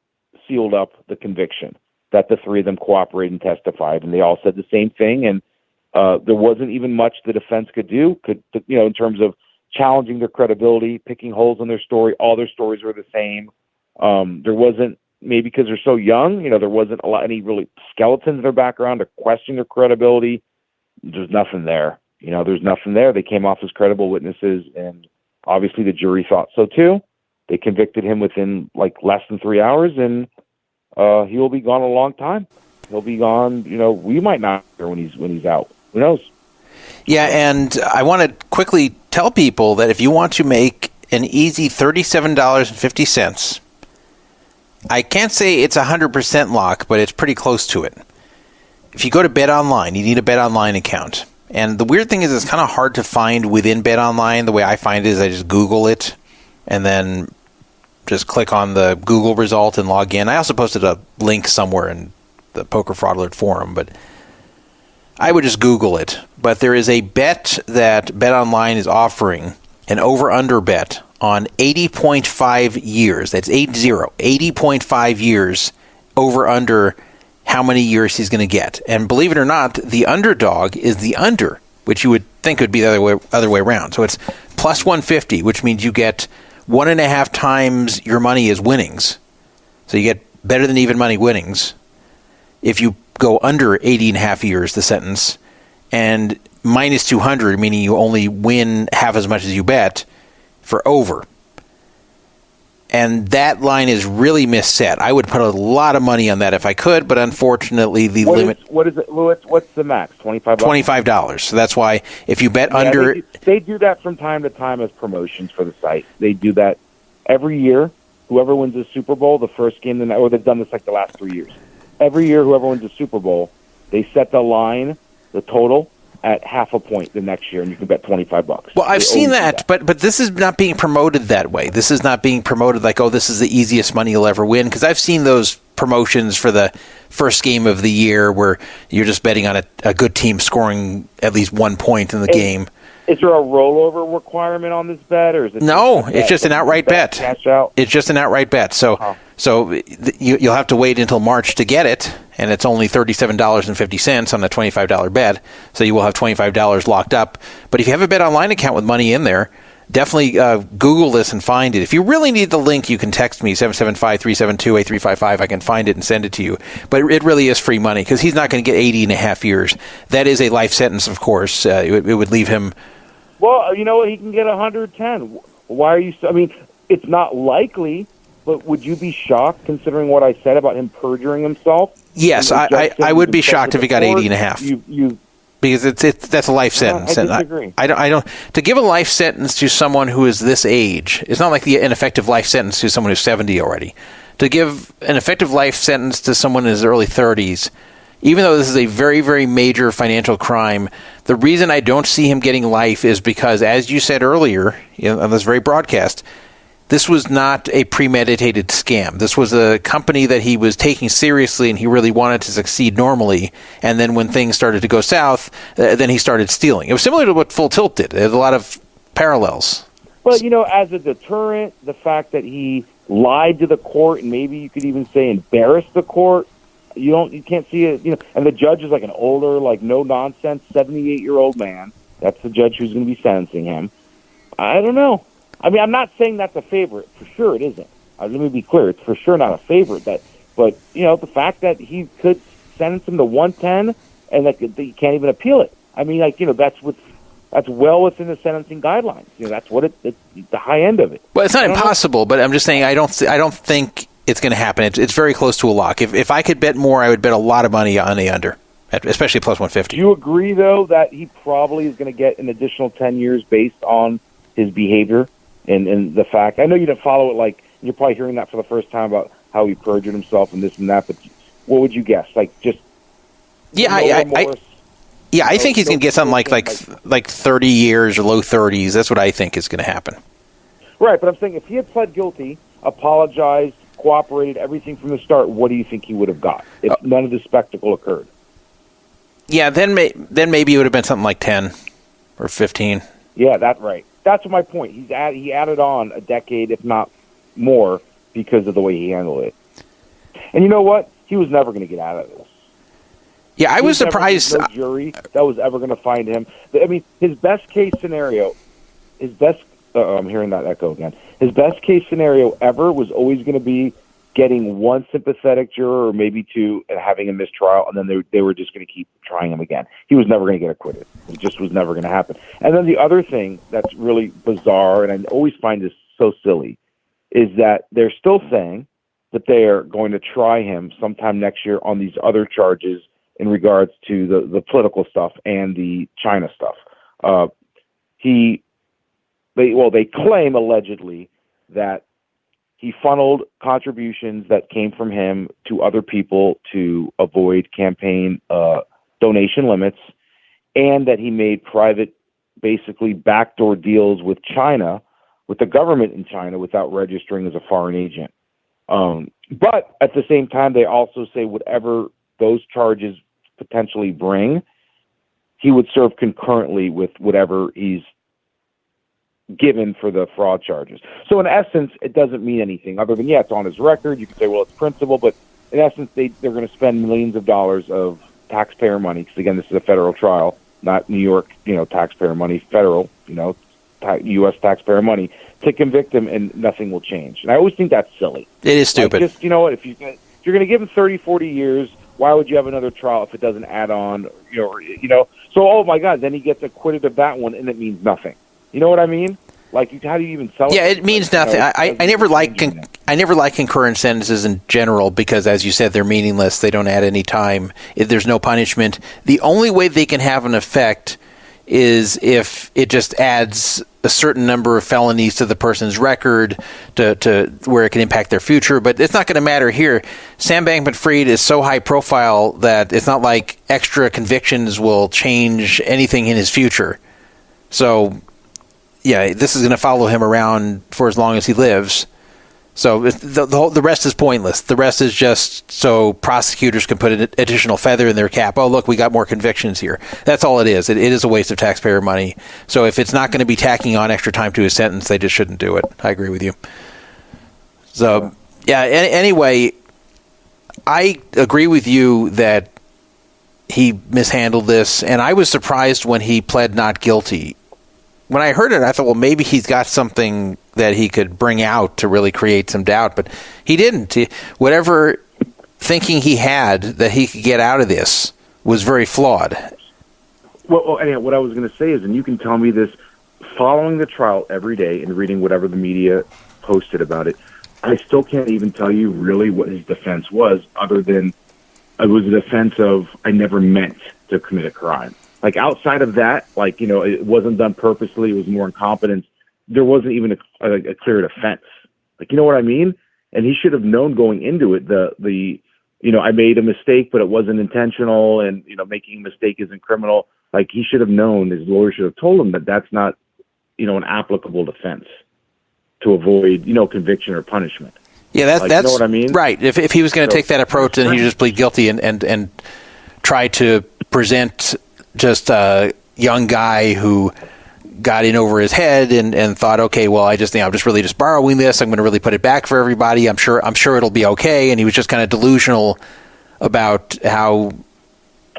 sealed up the conviction, that the three of them cooperated and testified, and they all said the same thing, and there wasn't even much the defense could do, in terms of challenging their credibility, picking holes in their story. All their stories were the same. There wasn't, maybe because they're so young, there wasn't any really skeletons in their background to question their credibility. There's nothing there. There's nothing there. They came off as credible witnesses, and obviously the jury thought so too. They convicted him within less than 3 hours, and he will be gone a long time. He'll be gone. We might not hear when he's out. Who knows? Yeah, and I want to quickly tell people that if you want to make an easy $37.50, I can't say it's 100% lock, but it's pretty close to it. If you go to BetOnline, you need a BetOnline account. And the weird thing is it's kind of hard to find within BetOnline. The way I find it is I just Google it and then just click on the Google result and log in. I also posted a link somewhere in the Poker Fraud Alert forum, but I would just Google it. But there is a bet that BetOnline is offering, an over-under bet on 80.5 years. That's 80.5 years over-under how many years he's going to get. And believe it or not, the underdog is the under, which you would think would be the other way around. So it's plus 150, which means you get 1.5 times your money as winnings. So you get better than even money winnings if you go under 80.5 years, the sentence, and minus 200, meaning you only win half as much as you bet for over. And that line is really misset. I would put a lot of money on that if I could, but unfortunately the limit... What is it, Louis? What's the max? $25? $25. So that's why if you bet under... They do that from time to time as promotions for the site. They do that every year. Whoever wins the Super Bowl, the first game, or they've done this the last 3 years. Every year, whoever wins the Super Bowl, they set the line, the total, at half a point the next year, and you can bet $25. Well, I've seen that, but this is not being promoted that way. This is not being promoted like, oh, this is the easiest money you'll ever win, because I've seen those promotions for the first game of the year where you're just betting on a good team scoring at least 1 point in the game. Is there a rollover requirement on this bet, or is it? No, it's just an outright bet. Cash out. It's just an outright bet. So, you'll have to wait until March to get it, and it's only $37.50 on a $25 bet. So you will have $25 locked up. But if you have a BetOnline account with money in there, definitely Google this and find it. If you really need the link, you can text me 775-372-8355. I can find it and send it to you. But it really is free money because he's not going to get 80.5 years. That is a life sentence, of course. It would leave him. Well, you know what? He can get 110. Why are you? It's not likely, but would you be shocked considering what I said about him perjuring himself? Yes, I would be shocked if he got 80.5. Because that's a life sentence. I disagree. I don't to give a life sentence to someone who is this age. It's not like an effective life sentence to someone who's 70 already. To give an effective life sentence to someone in his early 30s, even though this is a very, very major financial crime, the reason I don't see him getting life is because, as you said earlier on this very broadcast, this was not a premeditated scam. This was a company that he was taking seriously and he really wanted to succeed normally. And then when things started to go south, then he started stealing. It was similar to what Full Tilt did. There's a lot of parallels. Well, as a deterrent, the fact that he lied to the court and maybe you could even say embarrassed the court, you can't see it, and the judge is like an older, no nonsense 78-year-old man. That's the judge who's going to be sentencing him. I don't know. I'm not saying that's a favorite. For sure it isn't. Let me be clear. It's for sure not a favorite. But the fact that he could sentence him to 110 and that he can't even appeal it. That's well within the sentencing guidelines. That's what it's the high end of it. Well, it's not impossible, but I'm just saying I don't think it's going to happen. It's very close to a lock. If I could bet more, I would bet a lot of money on the under, especially plus 150. Do you agree, though, that he probably is going to get an additional 10 years based on his behavior? And the fact, I know you didn't follow it, you're probably hearing that for the first time about how he perjured himself and this and that, but what would you guess? I think he's going to get something like 30 years or low 30s. That's what I think is going to happen. Right, but I'm saying if he had pled guilty, apologized, cooperated, everything from the start, what do you think he would have got if none of this spectacle occurred? Yeah, then maybe it would have been something like 10 or 15. Yeah, that's right. That's my point. He added on a decade, if not more, because of the way he handled it. And you know what? He was never going to get out of this. Yeah, I was surprised. No jury that was ever going to find him. I mean, his best case scenario, I'm hearing that echo again. His best case scenario ever was always going to be getting one sympathetic juror or maybe two and having a mistrial, and then they were just going to keep trying him again. He was never going to get acquitted. It just was never going to happen. And then the other thing that's really bizarre, and I always find this so silly, is that they're still saying that they are going to try him sometime next year on these other charges in regards to the political stuff and the China stuff. They claim allegedly that he funneled contributions that came from him to other people to avoid campaign donation limits, and that he made private, basically backdoor deals with China, with the government in China, without registering as a foreign agent. But at the same time, they also say whatever those charges potentially bring, he would serve concurrently with whatever he's given for the fraud charges. So in essence, it doesn't mean anything other than, yeah, it's on his record. You can say, well, it's principle, but in essence, they're going to spend millions of dollars of taxpayer money, because again, this is a federal trial, not New York, taxpayer money, federal, U.S. taxpayer money, to convict him, and nothing will change. And I always think that's silly. It is stupid. Like, just, you know what, if you're going to give him 30, 40 years, why would you have another trial if it doesn't add on, So, oh my God, then he gets acquitted of that one, and it means nothing. You know what I mean? Like, how do you even sell it? Yeah, it means nothing. I never like concurrent sentences in general because, as you said, they're meaningless. They don't add any time. There's no punishment. The only way they can have an effect is if it just adds a certain number of felonies to the person's record to where it can impact their future. But it's not going to matter here. Sam Bankman-Fried is so high profile that it's not like extra convictions will change anything in his future. So, yeah, this is going to follow him around for as long as he lives. So the rest is pointless. The rest is just so prosecutors can put an additional feather in their cap. Oh, look, we got more convictions here. That's all it is. It is a waste of taxpayer money. So if it's not going to be tacking on extra time to his sentence, they just shouldn't do it. I agree with you. So, yeah, anyway, I agree with you that he mishandled this, and I was surprised when he pled not guilty. When I heard it, I thought, well, maybe he's got something that he could bring out to really create some doubt, but he didn't. Whatever thinking he had that he could get out of this was very flawed. Well, anyhow, what I was going to say is, and you can tell me this, following the trial every day and reading whatever the media posted about it, I still can't even tell you really what his defense was, other than it was a defense of, I never meant to commit a crime. Like, outside of that, it wasn't done purposely, it was more incompetence. There wasn't even a clear defense. Like, you know what I mean? And he should have known going into it, I made a mistake, but it wasn't intentional, and, making a mistake isn't criminal. Like, he should have known, his lawyer should have told him that that's not, an applicable defense to avoid, conviction or punishment. Yeah, that's you know what I mean? Right. If he was going to take that approach, then he just plead guilty and try to present just a young guy who got in over his head and thought, okay, well, I'm just really just borrowing this. I'm going to really put it back for everybody. I'm sure it'll be okay. And he was just kind of delusional about how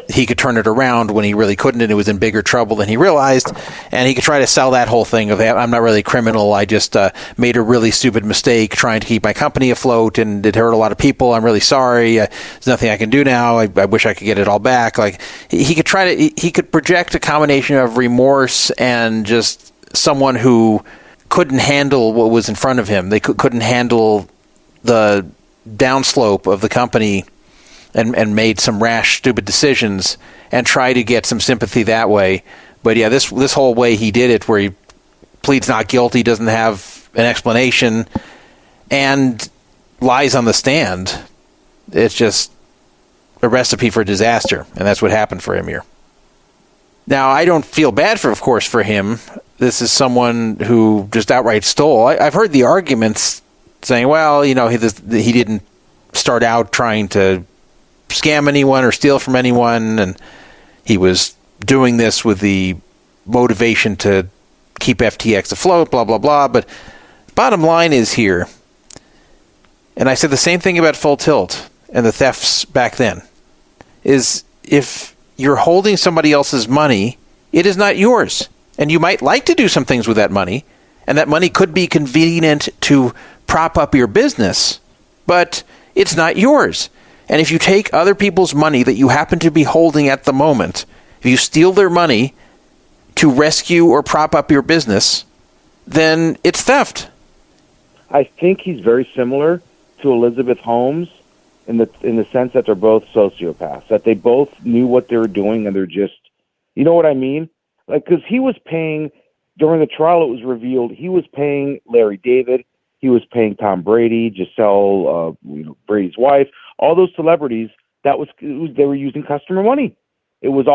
he could turn it around when he really couldn't, and it was in bigger trouble than he realized. And he could try to sell that whole thing of, I'm not really a criminal. I just made a really stupid mistake trying to keep my company afloat, and it hurt a lot of people. I'm really sorry. There's nothing I can do now. I wish I could get it all back. Like, he could project a combination of remorse and just someone who couldn't handle what was in front of him. They couldn't handle the downslope of the company and made some rash, stupid decisions and try to get some sympathy that way. But yeah, this whole way he did it, where he pleads not guilty, doesn't have an explanation, and lies on the stand, it's just a recipe for disaster, and that's what happened for him here. Now, I don't feel bad for him. This is someone who just outright stole. I've heard the arguments saying, well, he didn't start out trying to scam anyone or steal from anyone, and he was doing this with the motivation to keep FTX afloat, blah, blah, blah. But bottom line is here, and I said the same thing about Full Tilt and the thefts back then, is if you're holding somebody else's money, it is not yours. And you might like to do some things with that money, and that money could be convenient to prop up your business, but it's not yours. And if you take other people's money that you happen to be holding at the moment, if you steal their money to rescue or prop up your business, then it's theft. I think he's very similar to Elizabeth Holmes in the sense that they're both sociopaths, that they both knew what they were doing, and they're just, you know what I mean? Like, because he was paying, during the trial it was revealed, he was paying Larry David, he was paying Tom Brady, Giselle, Brady's wife, all those celebrities. They were using customer money. It was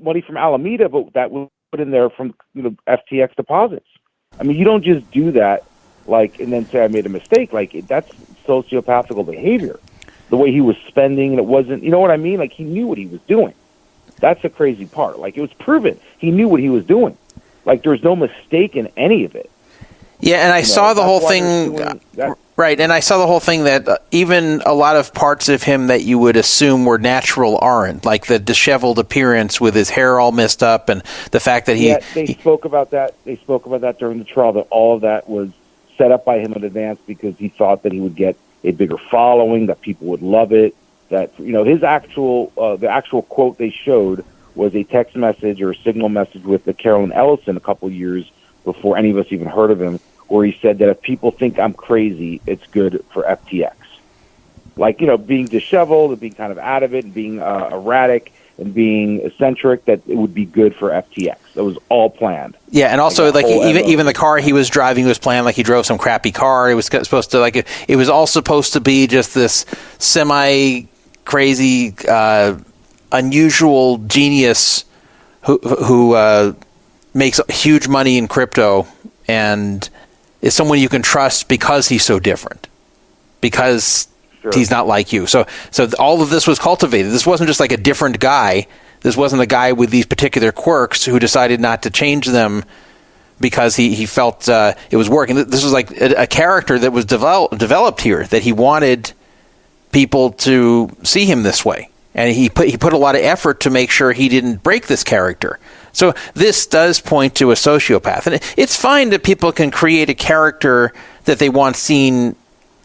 money from Alameda, but that was put in there from FTX deposits. I mean, you don't just do that and then say I made a mistake. Like, that's sociopathical behavior. The way he was spending, and it wasn't, you know what I mean? Like, he knew what he was doing. That's the crazy part. Like, it was proven. He knew what he was doing. Like, there's no mistake in any of it. Yeah, and I saw the whole thing, right, and I saw the whole thing that even a lot of parts of him that you would assume were natural aren't, like the disheveled appearance with his hair all messed up, and the fact that they spoke about that. They spoke about that during the trial, that all of that was set up by him in advance because he thought that he would get a bigger following, that people would love it, that, his the actual quote they showed was a text message or a signal message with the Carolyn Ellison a couple years before any of us even heard of him, where he said that if people think I'm crazy, it's good for FTX. Like, being disheveled and being kind of out of it and being erratic and being eccentric, that it would be good for FTX. That was all planned. Yeah, and also, even the car he was driving was planned. Like, he drove some crappy car. It was supposed to, it was all supposed to be just this semi-crazy, unusual genius who makes huge money in crypto and is someone you can trust because he's so different, because he's not like you. So all of this was cultivated. This wasn't just like a different guy. This wasn't a guy with these particular quirks who decided not to change them because he felt it was working. This was like a character that was developed here, that he wanted people to see him this way. And he put a lot of effort to make sure he didn't break this character. So this does point to a sociopath. And it's fine that people can create a character that they want seen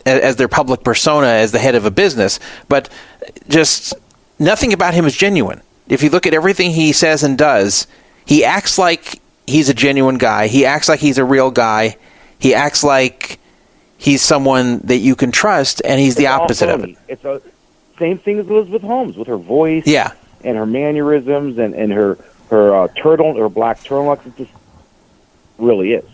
as their public persona as the head of a business, but just nothing about him is genuine. If you look at everything he says and does, he acts like he's a genuine guy. He acts like he's a real guy. He acts like he's someone that you can trust, and he's the opposite of it. It's the same thing as Elizabeth Holmes with her voice, and her mannerisms, and her black turtleneck. It just really is.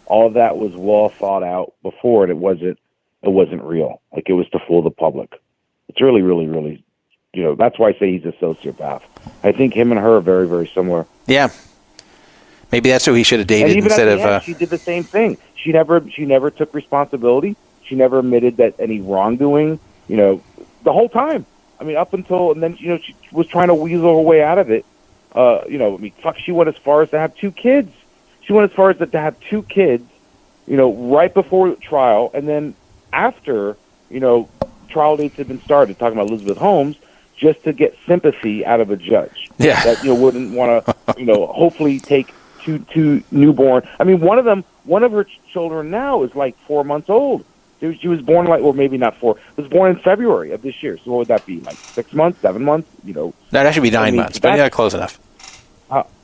All of that was well thought out before, and it wasn't real. Like, it was to fool the public. It's really, really, really, that's why I say he's a sociopath. I think him and her are very, very similar. Yeah. Maybe that's who he should have dated instead of. She did the same thing. She never took responsibility. She never admitted that any wrongdoing. The whole time. I mean, up until, and then she was trying to weasel her way out of it. She went as far as to have 2 kids. She went as far as to have 2 kids. Right before trial, and then after trial dates had been started. Talking about Elizabeth Holmes, just to get sympathy out of a judge. Yeah. That wouldn't want to hopefully take two newborn. I mean, one of her children now is like 4 months old. She was born maybe not 4. Was born in February of this year. So what would that be? Like 6 months, 7 months? No, that should be 9 months. But yeah, close enough.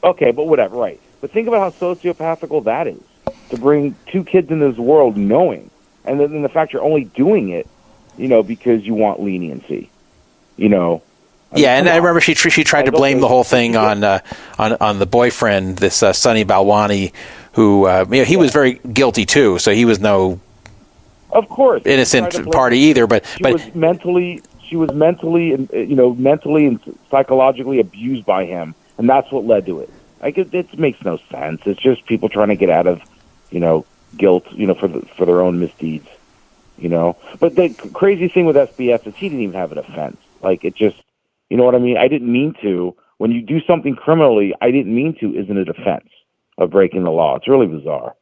Okay, but whatever. Right. But think about how sociopathical that is, to bring 2 kids into this world knowing, and then the fact you're only doing it, because you want leniency. I remember she tried to blame the whole thing on the boyfriend, this Sonny Balwani, who he was very guilty too. So he was no, of course, innocent party either. But she was mentally and psychologically abused by him, and that's what led to it. Like, it makes no sense. It's just people trying to get out of guilt for their own misdeeds. you know. But the crazy thing with SBF is he didn't even have an offense. Like, it just, you know what I mean? I didn't mean to. When you do something criminally, I didn't mean to, isn't it offense of breaking the law? It's really bizarre.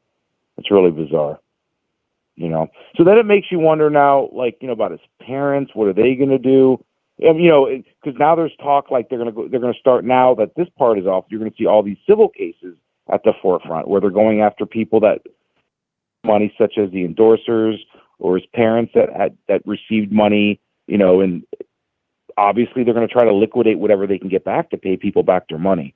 It's really bizarre, you know. So then it makes you wonder now, like, you know, about his parents. What are they going to do? You know, because now there's talk like they're going to start, now that this part is off, you're going to see all these civil cases at the forefront where they're going after people that money, such as the endorsers or his parents that received money, you know, and obviously they're going to try to liquidate whatever they can get back to pay people back their money.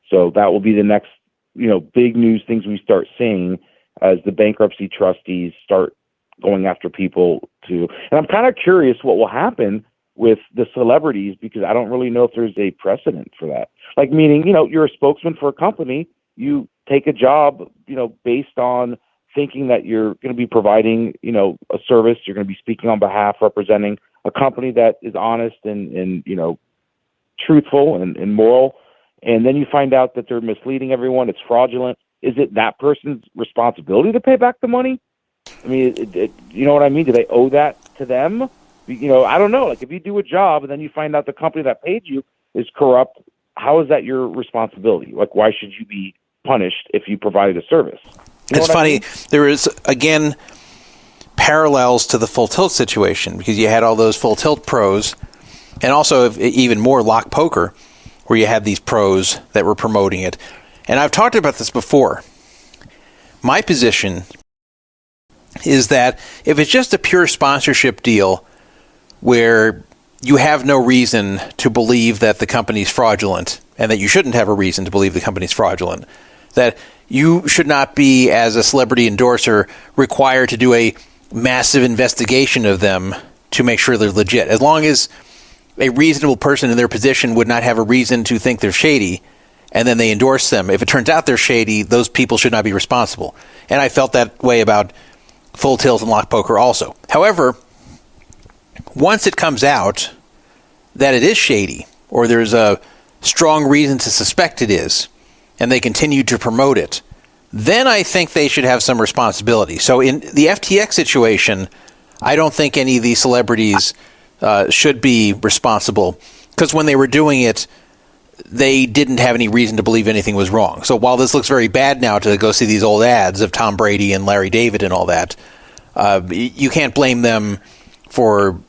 So that will be the next, you know, big news things we start seeing as the bankruptcy trustees start going after people to, and I'm kind of curious what will happen with the celebrities, because I don't really know if there's a precedent for that. Like, meaning, you know, you're a spokesman for a company, you take a job, you know, based on thinking that you're going to be providing, you know, a service, you're going to be speaking on behalf, representing a company that is honest and you know, truthful and moral. And then you find out that they're misleading everyone. It's fraudulent. Is it that person's responsibility to pay back the money? I mean, you know what I mean? Do they owe that to them? You know, I don't know. Like, if you do a job and then you find out the company that paid you is corrupt, how is that your responsibility? Like, why should you be punished if you provided a service? You know it's funny. I mean? There is, again, parallels to the Full Tilt situation, because you had all those Full Tilt pros, and also even more lock poker, where you had these pros that were promoting it. And I've talked about this before. My position is that if it's just a pure sponsorship deal where you have no reason to believe that the company's fraudulent, and that you shouldn't have a reason to believe the company's fraudulent, that you should not be, as a celebrity endorser, required to do a massive investigation of them to make sure they're legit. As long as a reasonable person in their position would not have a reason to think they're shady, and then they endorse them, if it turns out they're shady, those people should not be responsible. And I felt that way about Full Tilt and Lock Poker also. However, once it comes out that it is shady, or there's a strong reason to suspect it is, and they continue to promote it, then I think they should have some responsibility. So in the FTX situation, I don't think any of these celebrities should be responsible, because when they were doing it, they didn't have any reason to believe anything was wrong. So while this looks very bad now to go see these old ads of Tom Brady and Larry David and all that, you can't blame them for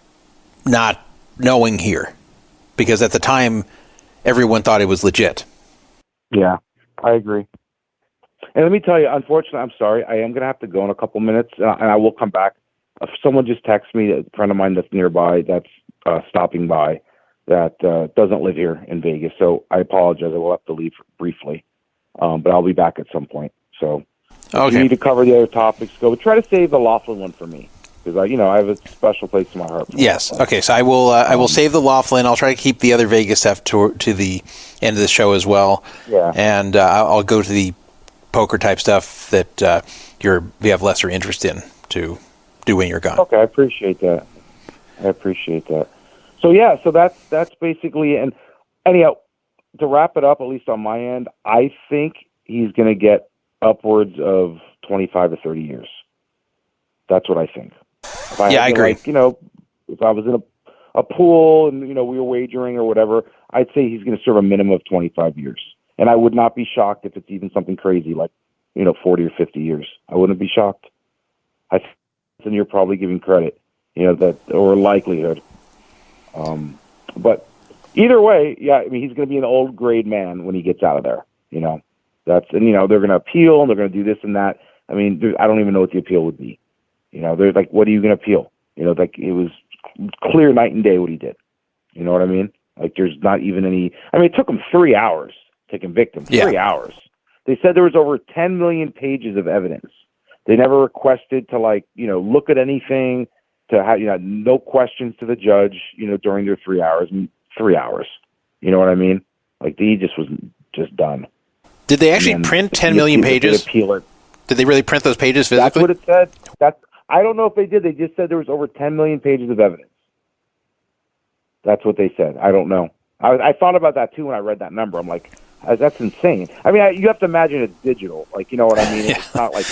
not knowing here, because at the time, everyone thought it was legit. Yeah, I agree. And let me tell you, unfortunately, I'm sorry, I am going to have to go in a couple minutes, and I will come back. If someone just texted me, a friend of mine that's nearby, that's stopping by, that doesn't live here in Vegas. So I apologize. I will have to leave briefly, but I'll be back at some point. So if you need to cover the other topics, go. But try to save the Laughlin one for me, because I have a special place in my heart. Yes. Okay. So I will save the Laughlin. I'll try to keep the other Vegas stuff to the end of the show as well. Yeah. And I'll go to the poker type stuff that you have lesser interest in to do when you're gone. Okay, I appreciate that. So yeah, so that's basically, and anyhow, to wrap it up, at least on my end, I think he's going to get upwards of 25 to 30 years. That's what I think. I agree. Like, if I was in a pool and, we were wagering or whatever, I'd say he's going to serve a minimum of 25 years. And I would not be shocked if it's even something crazy like, 40 or 50 years. I wouldn't be shocked. I think you're probably giving credit, that, or likelihood. But either way, yeah, I mean, he's going to be an old grade man when he gets out of there, and they're going to appeal and they're going to do this and that. I mean, I don't even know what the appeal would be. They're like, what are you going to appeal? Like, it was clear night and day what he did. You know what I mean? Like, there's not even any, I mean, it took him 3 hours to convict him. 3 hours. They said there was over 10 million pages of evidence. They never requested to, look at anything, to have, no questions to the judge, during their 3 hours. 3 hours. You know what I mean? Like, he just was just done. Did they actually print 10 million pages? Did they really print those pages physically? That's what it said. I don't know if they did. They just said there was over 10 million pages of evidence. That's what they said. I don't know. I thought about that too when I read that number. I'm like, That's insane. I mean, you have to imagine it's digital. Like, you know what I mean? It's not like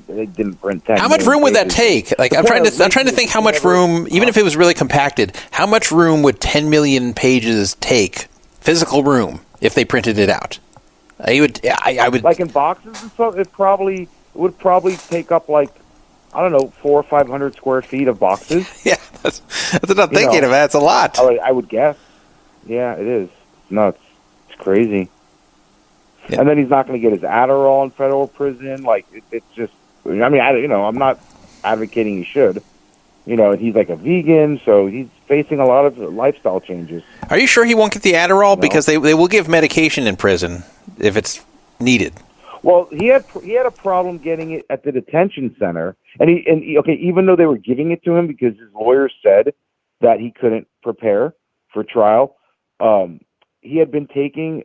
they didn't print 10 How much room would that take? Like, I'm trying to think how much room, even if it was really compacted, how much room would 10 million pages take, physical room, if they printed it out? I would like in boxes and stuff. It would probably take up like, I don't know, 400 or 500 square feet of boxes. Yeah, that's what I'm thinking of. That's a lot. I would guess. Yeah, it is. It's nuts. It's crazy. Yeah. And then he's not going to get his Adderall in federal prison. Like, it's just, I mean, I'm not advocating he should. You know, he's like a vegan, so he's facing a lot of lifestyle changes. Are you sure he won't get the Adderall? No. Because they will give medication in prison if it's needed. Well, he had a problem getting it at the detention center, and even though they were giving it to him because his lawyer said that he couldn't prepare for trial, he had been taking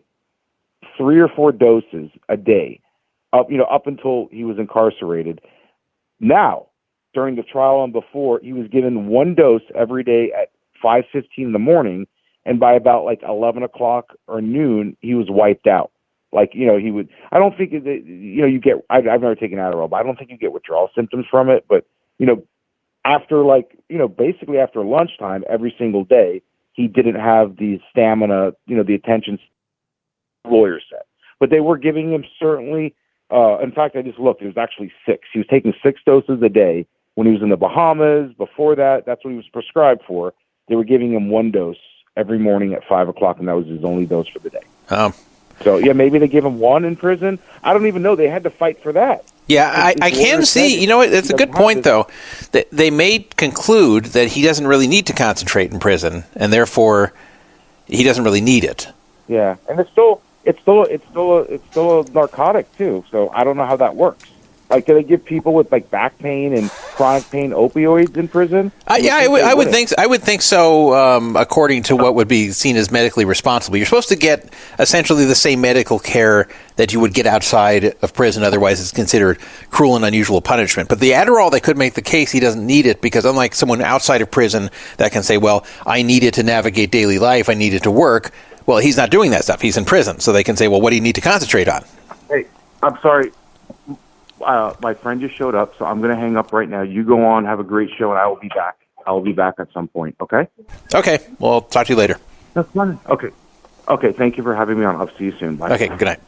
3 or 4 doses a day, up until he was incarcerated. Now, during the trial and before, he was given 1 dose every day at 5:15 in the morning, and by about like 11 o'clock or noon, he was wiped out. Like, he would. I don't think that, you get. I've never taken Adderall, but I don't think you get withdrawal symptoms from it. But after basically after lunchtime every single day, he didn't have the stamina, the attention. Lawyer said, but they were giving him certainly. In fact, I just looked. It was actually 6. He was taking 6 doses a day when he was in the Bahamas. Before that, that's what he was prescribed for. They were giving him 1 dose every morning at 5 o'clock, and that was his only dose for the day. So yeah, maybe they gave him 1 in prison. I don't even know. They had to fight for that. Yeah, I can see. You know what? It's a good point, though. They may conclude that he doesn't really need to concentrate in prison, and therefore he doesn't really need it. Yeah, and it's still a narcotic too. So I don't know how that works. Like, do they give people with like back pain and chronic pain opioids in prison? Yeah, I would think. I would think so. According to what would be seen as medically responsible, you're supposed to get essentially the same medical care that you would get outside of prison. Otherwise, it's considered cruel and unusual punishment. But the Adderall, they could make the case he doesn't need it because, unlike someone outside of prison that can say, "Well, I need it to navigate daily life. I need it to work." Well, he's not doing that stuff. He's in prison, so they can say, "Well, what do you need to concentrate on?" Hey, I'm sorry. My friend just showed up, so I'm going to hang up right now. You go on, have a great show, and I will be back. I will be back at some point, okay? Okay. Well, I'll talk to you later. That's fine. Okay. Okay, thank you for having me on. I'll see you soon. Bye. Okay, good night.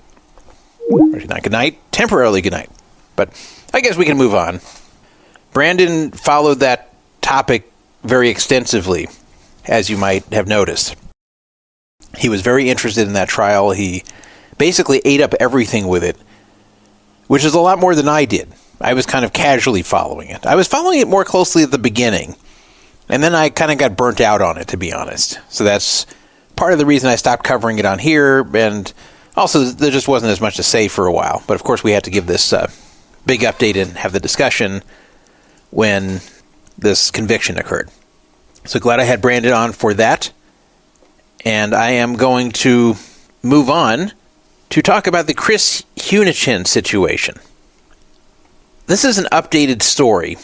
Not good night. Temporarily good night. But I guess we can move on. Brandon followed that topic very extensively, as you might have noticed. He was very interested in that trial. He basically ate up everything with it, which is a lot more than I did. I was kind of casually following it. I was following it more closely at the beginning, and then I kind of got burnt out on it, to be honest. So that's part of the reason I stopped covering it on here, and also there just wasn't as much to say for a while. But of course we had to give this big update and have the discussion when this conviction occurred. So glad I had Brandon on for that. And I am going to move on to talk about the Chris Hunichen situation. This is an updated story.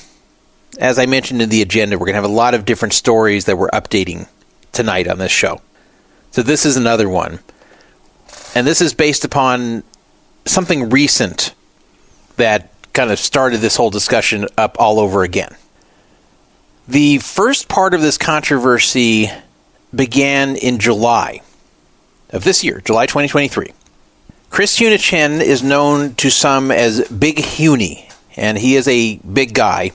As I mentioned in the agenda, we're going to have a lot of different stories that we're updating tonight on this show. So this is another one. And this is based upon something recent that kind of started this whole discussion up all over again. The first part of this controversy began in July of this year, July 2023. Chris Hunichen is known to some as Big Huni, and he is a big guy.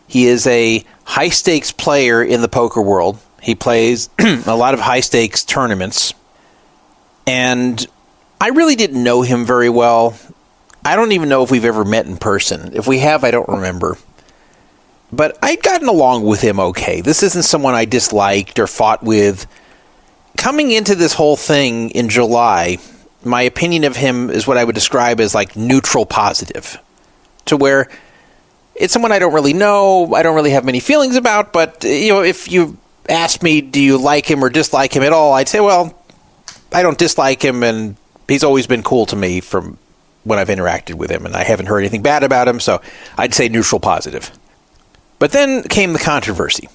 He is a high-stakes player in the poker world. He plays a lot of high-stakes tournaments, and I really didn't know him very well. I don't even know if we've ever met in person. If we have, I don't remember. But I'd gotten along with him okay. This isn't someone I disliked or fought with. Coming into this whole thing in July, my opinion of him is what I would describe as like neutral positive. To where it's someone I don't really know, I don't really have many feelings about, but if you ask me, do you like him or dislike him at all, I'd say, well, I don't dislike him, and he's always been cool to me from when I've interacted with him, and I haven't heard anything bad about him, so I'd say neutral positive. But then came the controversy.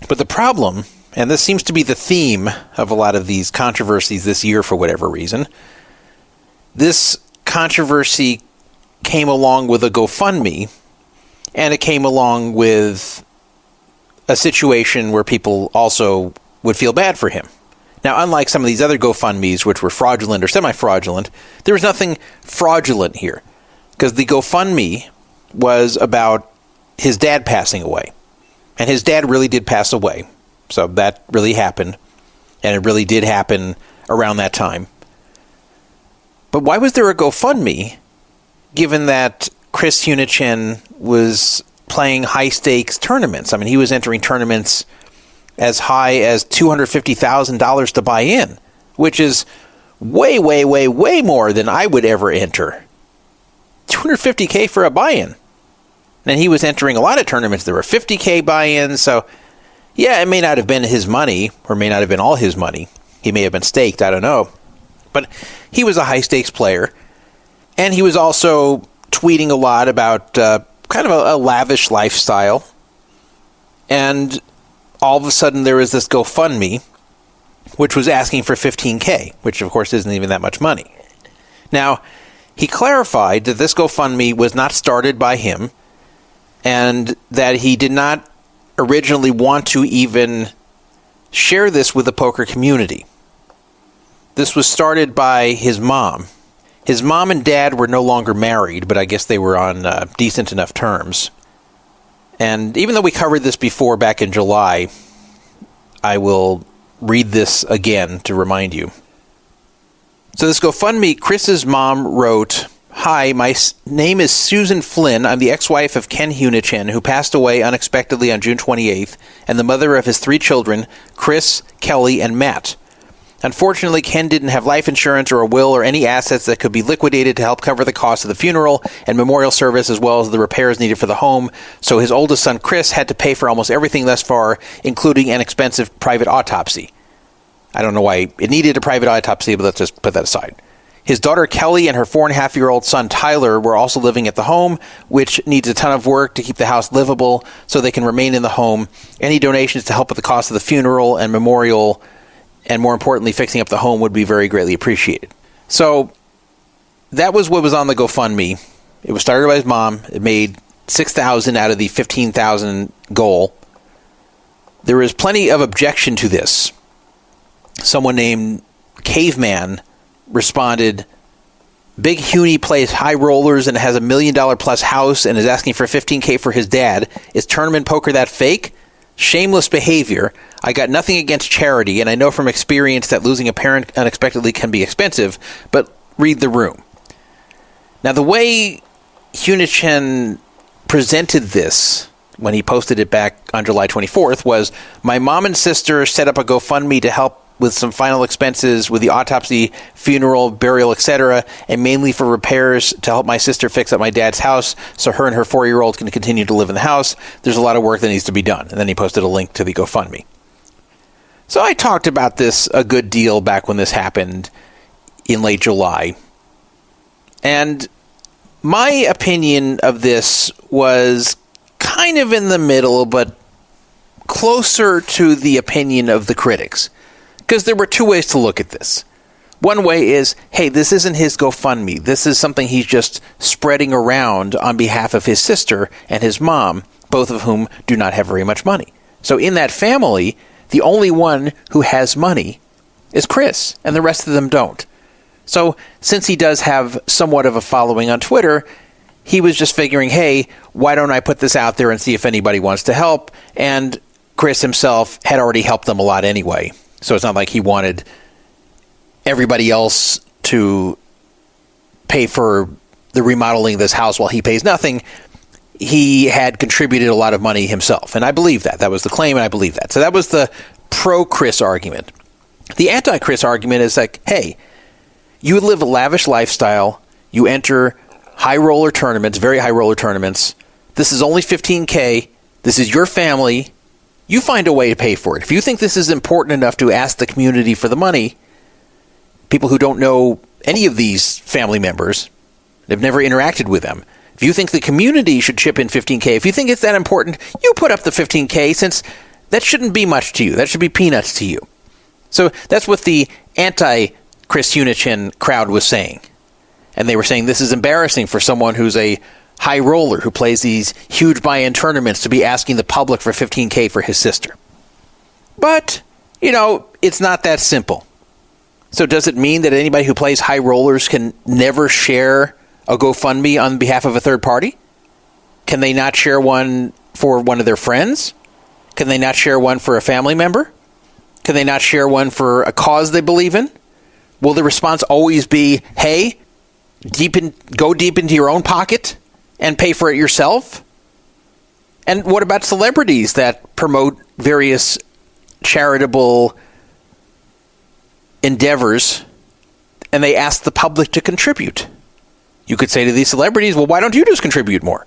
But the problem and this seems to be the theme of a lot of these controversies this year for whatever reason, this controversy came along with a GoFundMe, and it came along with a situation where people also would feel bad for him. Now, unlike some of these other GoFundMes, which were fraudulent or semi-fraudulent, there was nothing fraudulent here, because the GoFundMe was about his dad passing away. And his dad really did pass away. So that really happened. And it really did happen around that time. But why was there a GoFundMe, given that Chris Hunichen was playing high-stakes tournaments? I mean, he was entering tournaments as high as $250,000 to buy in, which is way, way, way, way more than I would ever enter. $250K for a buy-in. And he was entering a lot of tournaments. There were $50K buy-ins. So, yeah, it may not have been his money, or may not have been all his money. He may have been staked. I don't know. But he was a high-stakes player. And he was also tweeting a lot about kind of a lavish lifestyle. And all of a sudden there was this GoFundMe, which was asking for $15K, which of course isn't even that much money. Now, he clarified that this GoFundMe was not started by him, and that he did not originally want to even share this with the poker community. This was started by his mom. His mom and dad were no longer married, but I guess they were on decent enough terms. And even though we covered this before back in July, I will read this again to remind you. So this GoFundMe, Chris's mom wrote, "Hi, my name is Susan Flynn. I'm the ex-wife of Ken Hunichen, who passed away unexpectedly on June 28th, and the mother of his 3 children, Chris, Kelly, and Matt. Unfortunately, Ken didn't have life insurance or a will or any assets that could be liquidated to help cover the cost of the funeral and memorial service, as well as the repairs needed for the home, so his oldest son, Chris, had to pay for almost everything thus far, including an expensive private autopsy." I don't know why it needed a private autopsy, but let's just put that aside. His daughter Kelly and her 4.5-year-old son Tyler were also living at the home, which needs a ton of work to keep the house livable so they can remain in the home. Any donations to help with the cost of the funeral and memorial, and more importantly, fixing up the home, would be very greatly appreciated. So that was what was on the GoFundMe. It was started by his mom. It made $6,000 out of the $15,000 goal. There is plenty of objection to this. Someone named Caveman responded, "Big Huni plays high rollers and has $1 million plus house and is asking for $15K for his dad. Is tournament poker that fake? Shameless behavior. I got nothing against charity, and I know from experience that losing a parent unexpectedly can be expensive, but read the room." Now, the way Hunichen presented this when he posted it back on July 24th was, "My mom and sister set up a GoFundMe to help with some final expenses with the autopsy, funeral, burial, etc., and mainly for repairs to help my sister fix up my dad's house so her and her 4-year-old can continue to live in the house. There's a lot of work that needs to be done." And then he posted a link to the GoFundMe. So I talked about this a good deal back when this happened in late July. And my opinion of this was kind of in the middle, but closer to the opinion of the critics. Because there were 2 ways to look at this. One way is, hey, this isn't his GoFundMe. This is something he's just spreading around on behalf of his sister and his mom, both of whom do not have very much money. So in that family, the only one who has money is Chris, and the rest of them don't. So since he does have somewhat of a following on Twitter, he was just figuring, hey, why don't I put this out there and see if anybody wants to help? And Chris himself had already helped them a lot anyway. So it's not like he wanted everybody else to pay for the remodeling of this house while he pays nothing. He had contributed a lot of money himself. And I believe that. That was the claim, and I believe that. So that was the pro-Chris argument. The anti-Chris argument is like, hey, you live a lavish lifestyle. You enter high-roller tournaments, very high-roller tournaments. This is only $15K. This is your family. You find a way to pay for it. If you think this is important enough to ask the community for the money, people who don't know any of these family members, they've never interacted with them. If you think the community should chip in $15K, if you think it's that important, you put up the $15K, since that shouldn't be much to you. That should be peanuts to you. So that's what the anti-Chris Hunichen crowd was saying. And they were saying this is embarrassing for someone who's a high roller who plays these huge buy-in tournaments to be asking the public for $15K for his sister. But, it's not that simple. So does it mean that anybody who plays high rollers can never share a GoFundMe on behalf of a third party? Can they not share one for one of their friends? Can they not share one for a family member? Can they not share one for a cause they believe in? Will the response always be, hey, go deep into your own pocket and pay for it yourself? And what about celebrities that promote various charitable endeavors and they ask the public to contribute? You could say to these celebrities, well, why don't you just contribute more?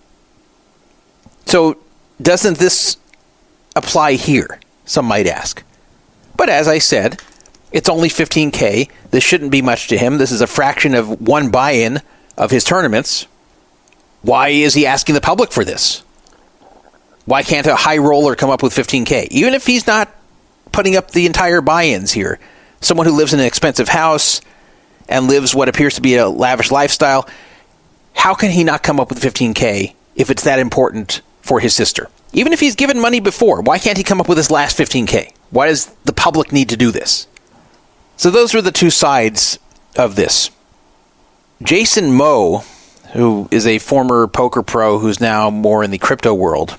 So doesn't this apply here? Some might ask. But as I said, it's only $15K. This shouldn't be much to him. This is a fraction of one buy-in of his tournaments. Why is he asking the public for this? Why can't a high roller come up with $15K? Even if he's not putting up the entire buy-ins here. Someone who lives in an expensive house and lives what appears to be a lavish lifestyle, how can he not come up with $15K if it's that important for his sister? Even if he's given money before, why can't he come up with his last $15K? Why does the public need to do this? So those are the two sides of this. Jason Moe, who is a former poker pro who's now more in the crypto world,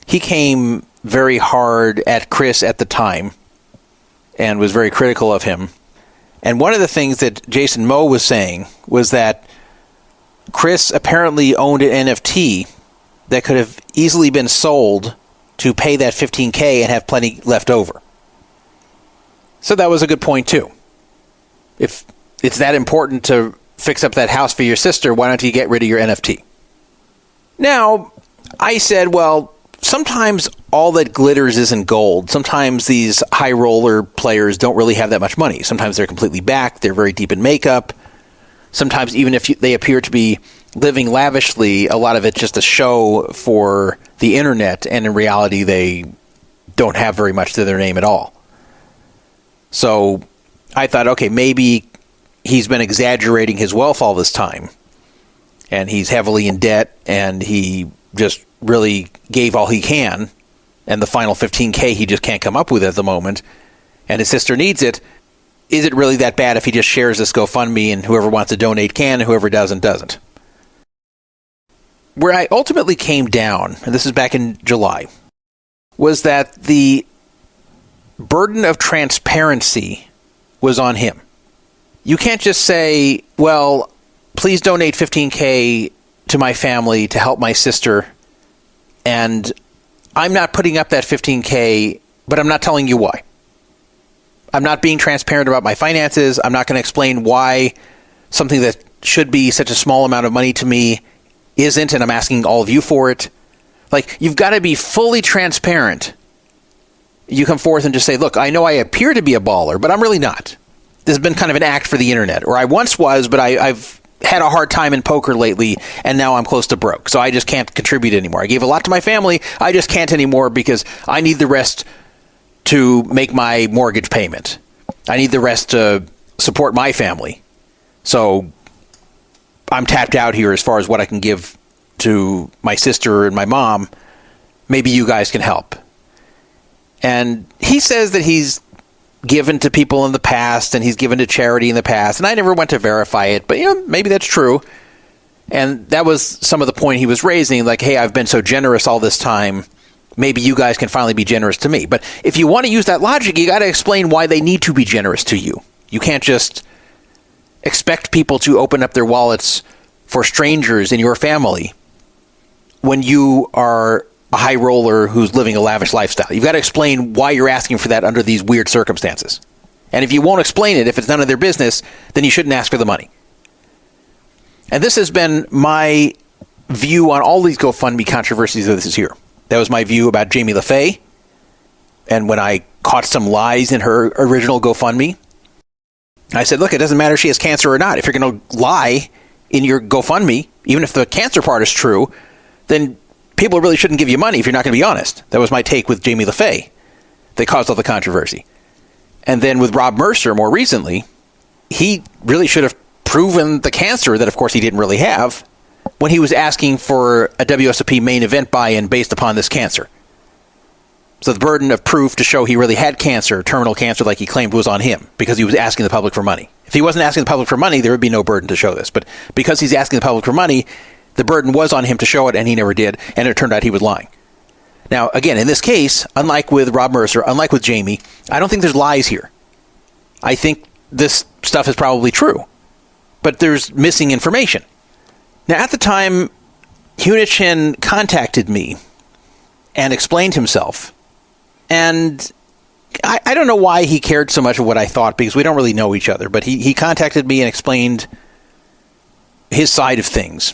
he came very hard at Chris at the time and was very critical of him. And one of the things that Jason Moe was saying was that Chris apparently owned an NFT that could have easily been sold to pay that $15K and have plenty left over. So that was a good point too. If it's that important to fix up that house for your sister, why don't you get rid of your NFT? Now, I said, well, sometimes all that glitters isn't gold. Sometimes these high roller players don't really have that much money. Sometimes they're completely backed. They're very deep in makeup. Sometimes even if they appear to be living lavishly, a lot of it's just a show for the internet, and in reality they don't have very much to their name at all. So I thought, okay, maybe he's been exaggerating his wealth all this time, and he's heavily in debt, and he just really gave all he can, and the final $15K he just can't come up with at the moment, and his sister needs it. Is it really that bad if he just shares this GoFundMe and whoever wants to donate can, and whoever doesn't, doesn't? Where I ultimately came down, and this is back in July, was that the burden of transparency was on him. You can't just say, well, please donate $15K to my family to help my sister, and I'm not putting up that $15K, but I'm not telling you why. I'm not being transparent about my finances. I'm not going to explain why something that should be such a small amount of money to me isn't, and I'm asking all of you for it. Like, you've got to be fully transparent. You come forth and just say, look, I know I appear to be a baller, but I'm really not. This has been kind of an act for the internet. Or I once was, but I've had a hard time in poker lately, and now I'm close to broke. So I just can't contribute anymore. I gave a lot to my family. I just can't anymore because I need the rest to make my mortgage payment. I need the rest to support my family. So I'm tapped out here as far as what I can give to my sister and my mom. Maybe you guys can help. And he says that he's given to people in the past and he's given to charity in the past. And I never went to verify it, but maybe that's true. And that was some of the point he was raising, like, hey, I've been so generous all this time. Maybe you guys can finally be generous to me. But if you want to use that logic, you got to explain why they need to be generous to you. You can't just expect people to open up their wallets for strangers in your family when you are a high roller who's living a lavish lifestyle. You've got to explain why you're asking for that under these weird circumstances. And if you won't explain it, if it's none of their business, then you shouldn't ask for the money. And this has been my view on all these GoFundMe controversies of this year. That was my view about Jamie LaFay. And when I caught some lies in her original GoFundMe, I said, look, it doesn't matter if she has cancer or not. If you're going to lie in your GoFundMe, even if the cancer part is true, then people really shouldn't give you money if you're not going to be honest. That was my take with Jamie LaFay. that caused all the controversy. And then with Rob Mercer, more recently, he really should have proven the cancer that, of course, he didn't really have when he was asking for a WSOP main event buy-in based upon this cancer. So the burden of proof to show he really had cancer, terminal cancer like he claimed, was on him because he was asking the public for money. If he wasn't asking the public for money, there would be no burden to show this. But because he's asking the public for money, the burden was on him to show it, and he never did, and it turned out he was lying. Now, again, in this case, unlike with Rob Mercer, unlike with Jamie, I don't think there's lies here. I think this stuff is probably true, but there's missing information. Now, at the time, Hunichen contacted me and explained himself, and I don't know why he cared so much of what I thought, because we don't really know each other, but he contacted me and explained his side of things.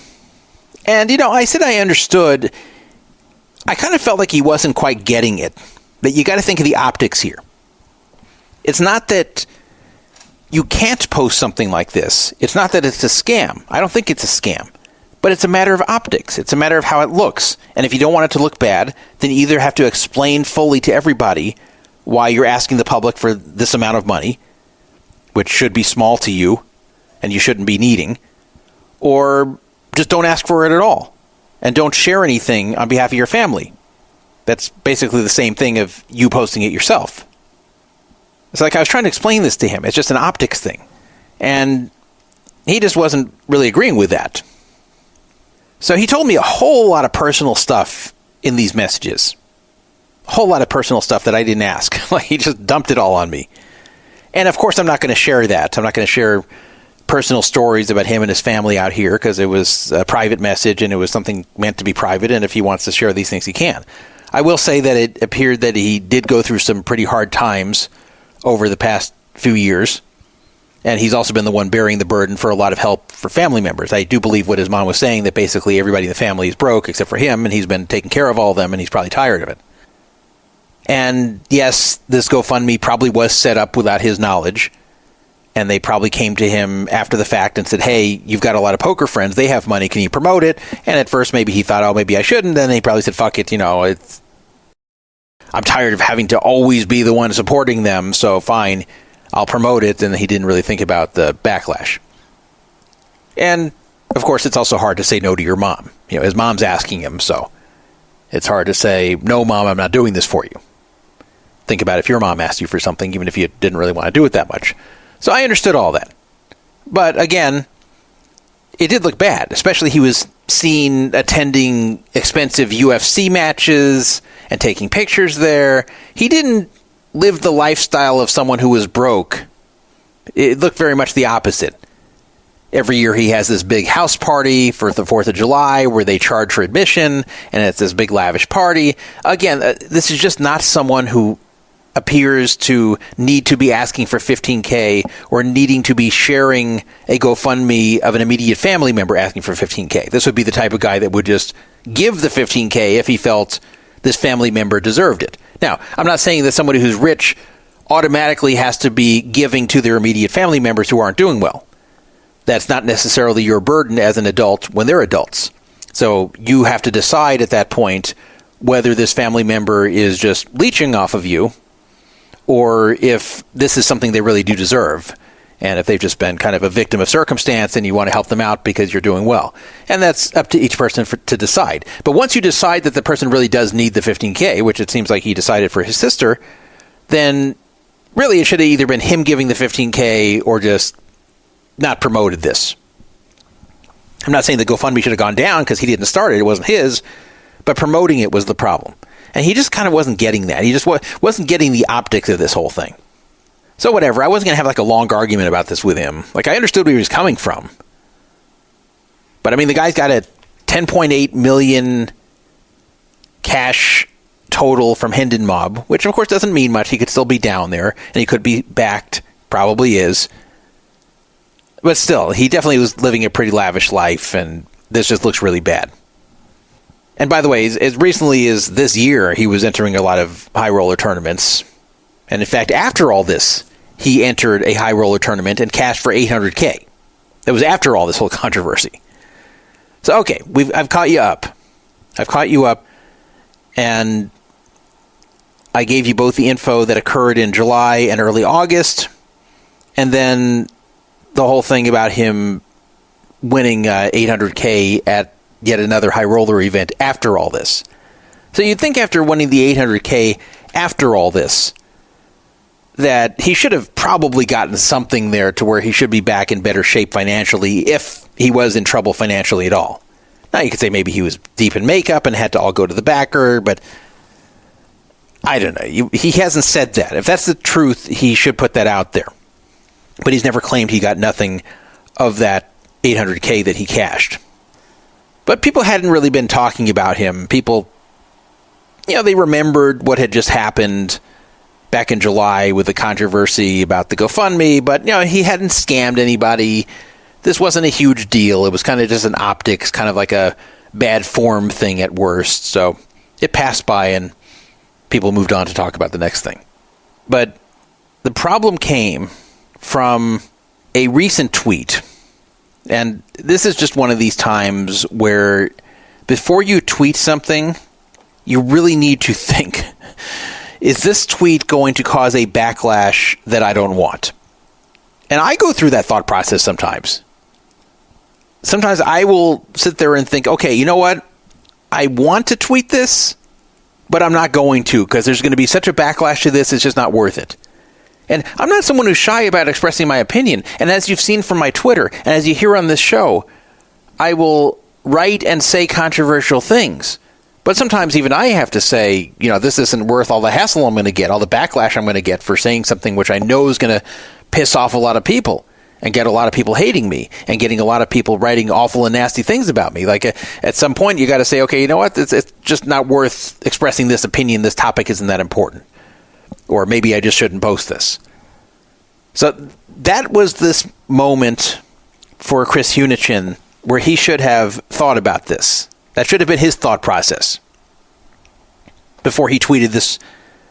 And, I said I understood. I kind of felt like he wasn't quite getting it. That you got to think of the optics here. It's not that you can't post something like this. It's not that it's a scam. I don't think it's a scam. But it's a matter of optics. It's a matter of how it looks. And if you don't want it to look bad, then you either have to explain fully to everybody why you're asking the public for this amount of money, which should be small to you and you shouldn't be needing, or just don't ask for it at all. And don't share anything on behalf of your family. That's basically the same thing of you posting it yourself. It's like I was trying to explain this to him. It's just an optics thing. And he just wasn't really agreeing with that. So he told me a whole lot of personal stuff in these messages. A whole lot of personal stuff that I didn't ask. Like, he just dumped it all on me. And of course I'm not going to share that. I'm not going to share personal stories about him and his family out here because it was a private message and it was something meant to be private, and if he wants to share these things, he can. I will say that it appeared that he did go through some pretty hard times over the past few years, and he's also been the one bearing the burden for a lot of help for family members. I do believe what his mom was saying, that basically everybody in the family is broke except for him, and he's been taking care of all of them, and he's probably tired of it. And yes, this GoFundMe probably was set up without his knowledge, and they probably came to him after the fact and said, hey, you've got a lot of poker friends. They have money. Can you promote it? And at first, maybe he thought, oh, maybe I shouldn't. Then he probably said, fuck it. I'm tired of having to always be the one supporting them. So fine, I'll promote it. And he didn't really think about the backlash. And of course, it's also hard to say no to your mom. His mom's asking him. So it's hard to say, no, Mom, I'm not doing this for you. Think about if your mom asked you for something, even if you didn't really want to do it that much. So I understood all that. But again, it did look bad. Especially he was seen attending expensive UFC matches and taking pictures there. He didn't live the lifestyle of someone who was broke. It looked very much the opposite. Every year he has this big house party for the 4th of July where they charge for admission, and it's this big lavish party. Again, this is just not someone who appears to need to be asking for $15K or needing to be sharing a GoFundMe of an immediate family member asking for $15K. This would be the type of guy that would just give the $15K if he felt this family member deserved it. Now, I'm not saying that somebody who's rich automatically has to be giving to their immediate family members who aren't doing well. That's not necessarily your burden as an adult when they're adults. So you have to decide at that point whether this family member is just leeching off of you, or if this is something they really do deserve, and if they've just been kind of a victim of circumstance and you want to help them out because you're doing well. And that's up to each person to decide. But once you decide that the person really does need the $15K, which it seems like he decided for his sister, then really it should have either been him giving the $15K or just not promoted this. I'm not saying the GoFundMe should have gone down because he didn't start it. It wasn't his, but promoting it was the problem. And he just kind of wasn't getting that. He just wasn't getting the optics of this whole thing. So whatever. I wasn't going to have like a long argument about this with him. Like, I understood where he was coming from. But I mean, the guy's got a 10.8 million cash total from Hendon Mob, which of course doesn't mean much. He could still be down there, and he could be backed. Probably is. But still, he definitely was living a pretty lavish life, and this just looks really bad. And by the way, as recently as this year, he was entering a lot of high roller tournaments. And in fact, after all this, he entered a high roller tournament and cashed for $800K. That was after all this whole controversy. So, okay, I've caught you up. And I gave you both the info that occurred in July and early August, and then the whole thing about him winning $800K at yet another high roller event after all this. So you'd think after winning the $800K after all this, that he should have probably gotten something there to where he should be back in better shape financially if he was in trouble financially at all. Now, you could say maybe he was deep in makeup and had to all go to the backer, but I don't know. He hasn't said that. If that's the truth, he should put that out there. But he's never claimed he got nothing of that $800K that he cashed. But people hadn't really been talking about him. People, they remembered what had just happened back in July with the controversy about the Gofundme, but, he hadn't scammed anybody. This wasn't a huge deal. It was kind of just an optics, kind of like a bad form thing at worst. So it passed by and people moved on to talk about the next thing. But the problem came from a recent tweet. And this is just one of these times where before you tweet something, you really need to think, is this tweet going to cause a backlash that I don't want? And I go through that thought process sometimes. Sometimes I will sit there and think, okay, you know what? I want to tweet this, but I'm not going to because there's going to be such a backlash to this, it's just not worth it. And I'm not someone who's shy about expressing my opinion. And as you've seen from my Twitter, and as you hear on this show, I will write and say controversial things. But sometimes even I have to say, this isn't worth all the hassle I'm going to get, all the backlash I'm going to get for saying something which I know is going to piss off a lot of people and get a lot of people hating me and getting a lot of people writing awful and nasty things about me. Like at some point, you got to say, okay, you know what? It's just not worth expressing this opinion. This topic isn't that important. Or maybe I just shouldn't post this. So that was this moment for Chris Hunichen where he should have thought about this. That should have been his thought process before he tweeted this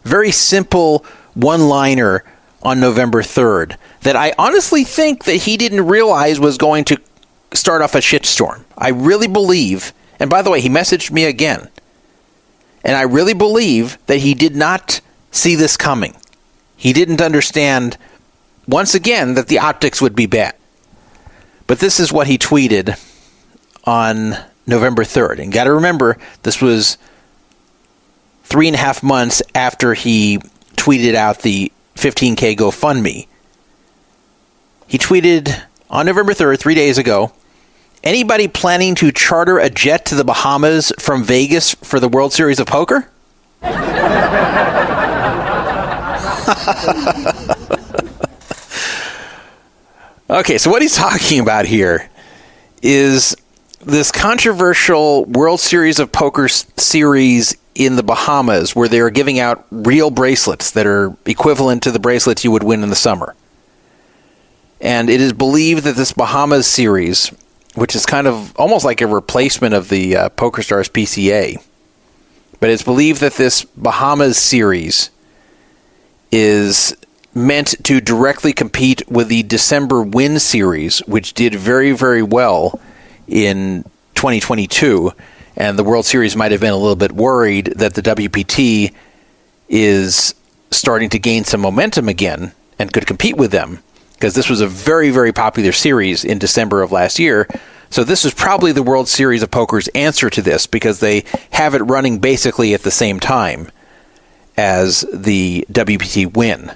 very simple one-liner on November 3rd that I honestly think that he didn't realize was going to start off a shitstorm. I really believe, and by the way, he messaged me again, and I really believe that he did not see this coming. He didn't understand, once again, that the optics would be bad. But this is what he tweeted on November 3rd. And got to remember, this was 3.5 months after he tweeted out the 15K GoFundMe. He tweeted on November 3rd, 3 days ago, anybody planning to charter a jet to the Bahamas from Vegas for the World Series of Poker? Okay, so what he's talking about here is this controversial World Series of Poker series in the Bahamas where they are giving out real bracelets that are equivalent to the bracelets you would win in the summer. And it is believed that this Bahamas series, which is kind of almost like a replacement of the PokerStars PCA, but it's believed that this Bahamas series is meant to directly compete with the December Win Series, which did very, very well in 2022. And the World Series might have been a little bit worried that the WPT is starting to gain some momentum again and could compete with them, because this was a very, very popular series in December of last year. So this is probably the World Series of Poker's answer to this, because they have it running basically at the same time as the WPT Win.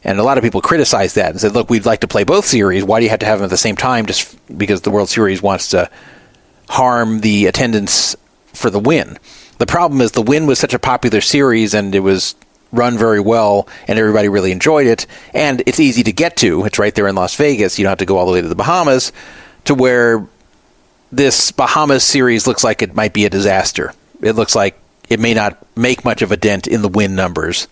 And a lot of people criticized that and said, look, we'd like to play both series. Why do you have to have them at the same time just because the World Series wants to harm the attendance for the Win? The problem is the Win was such a popular series and it was run very well and everybody really enjoyed it. And it's easy to get to. It's right there in Las Vegas. You don't have to go all the way to the Bahamas, to where this Bahamas series looks like it might be a disaster. It looks like it may not make much of a dent in the Win numbers.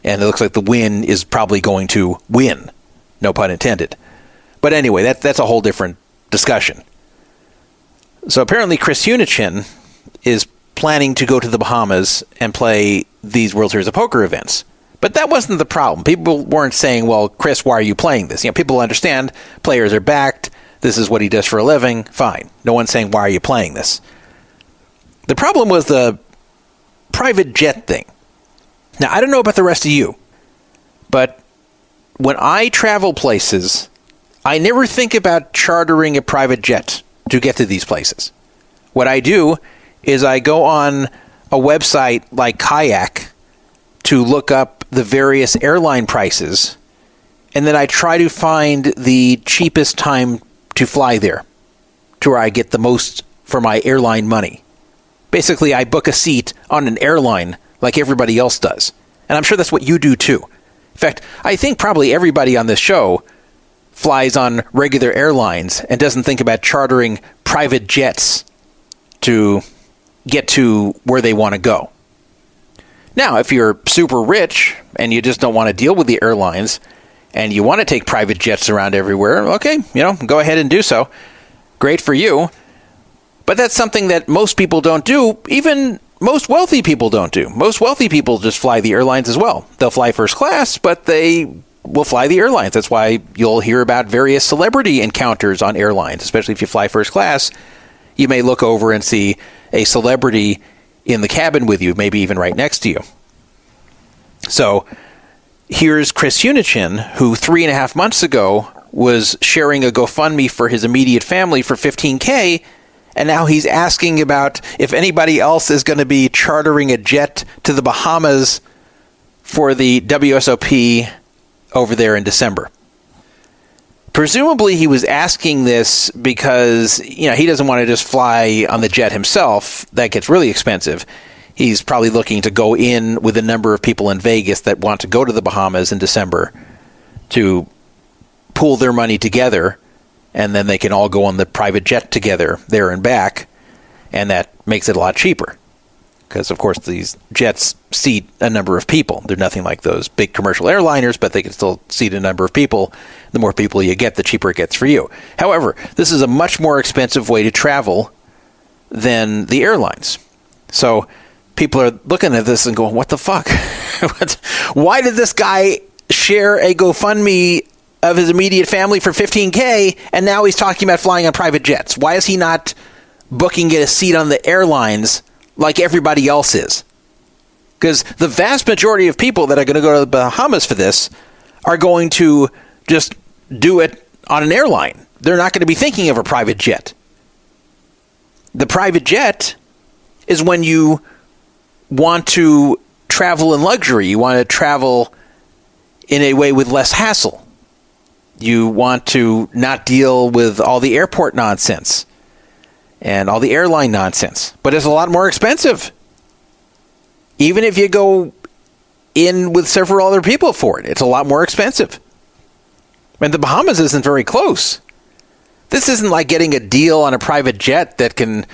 And it looks like the Win is probably going to win. No pun intended. But anyway, that's a whole different discussion. So apparently Chris Hunichen is planning to go to the Bahamas and play these World Series of Poker events. But that wasn't the problem. People weren't saying, well, Chris, why are you playing this? People understand players are backed. This is what he does for a living. Fine. No one's saying, why are you playing this? The problem was the private jet thing. Now, I don't know about the rest of you, but when I travel places, I never think about chartering a private jet to get to these places. What I do is I go on a website like Kayak to look up the various airline prices, and then I try to find the cheapest time to fly there, to where I get the most for my airline money. Basically, I book a seat on an airline like everybody else does. And I'm sure that's what you do too. In fact, I think probably everybody on this show flies on regular airlines and doesn't think about chartering private jets to get to where they want to go. Now, if you're super rich and you just don't want to deal with the airlines and you want to take private jets around everywhere, okay, go ahead and do so. Great for you. But that's something that most people don't do. Even most wealthy people don't do. Most wealthy people just fly the airlines as well. They'll fly first class, but they will fly the airlines. That's why you'll hear about various celebrity encounters on airlines, especially if you fly first class. You may look over and see a celebrity in the cabin with you, maybe even right next to you. So here's Chris Hunichen, who 3.5 months ago was sharing a GoFundMe for his immediate family for $15K, and now he's asking about if anybody else is going to be chartering a jet to the Bahamas for the WSOP over there in December. Presumably he was asking this because, he doesn't want to just fly on the jet himself. That gets really expensive. He's probably looking to go in with a number of people in Vegas that want to go to the Bahamas in December to pool their money together, and then they can all go on the private jet together there and back, and that makes it a lot cheaper. Because, of course, these jets seat a number of people. They're nothing like those big commercial airliners, but they can still seat a number of people. The more people you get, the cheaper it gets for you. However, this is a much more expensive way to travel than the airlines. So people are looking at this and going, what the fuck? Why did this guy share a GoFundMe of his immediate family for $15K, and now he's talking about flying on private jets? Why is he not booking a seat on the airlines like everybody else is? Because the vast majority of people that are going to go to the Bahamas for this are going to just do it on an airline. They're not going to be thinking of a private jet. The private jet is when you want to travel in luxury. You want to travel in a way with less hassle. You want to not deal with all the airport nonsense and all the airline nonsense. But it's a lot more expensive. Even if you go in with several other people for it, it's a lot more expensive. And the Bahamas isn't very close. This isn't like getting a deal on a private jet that can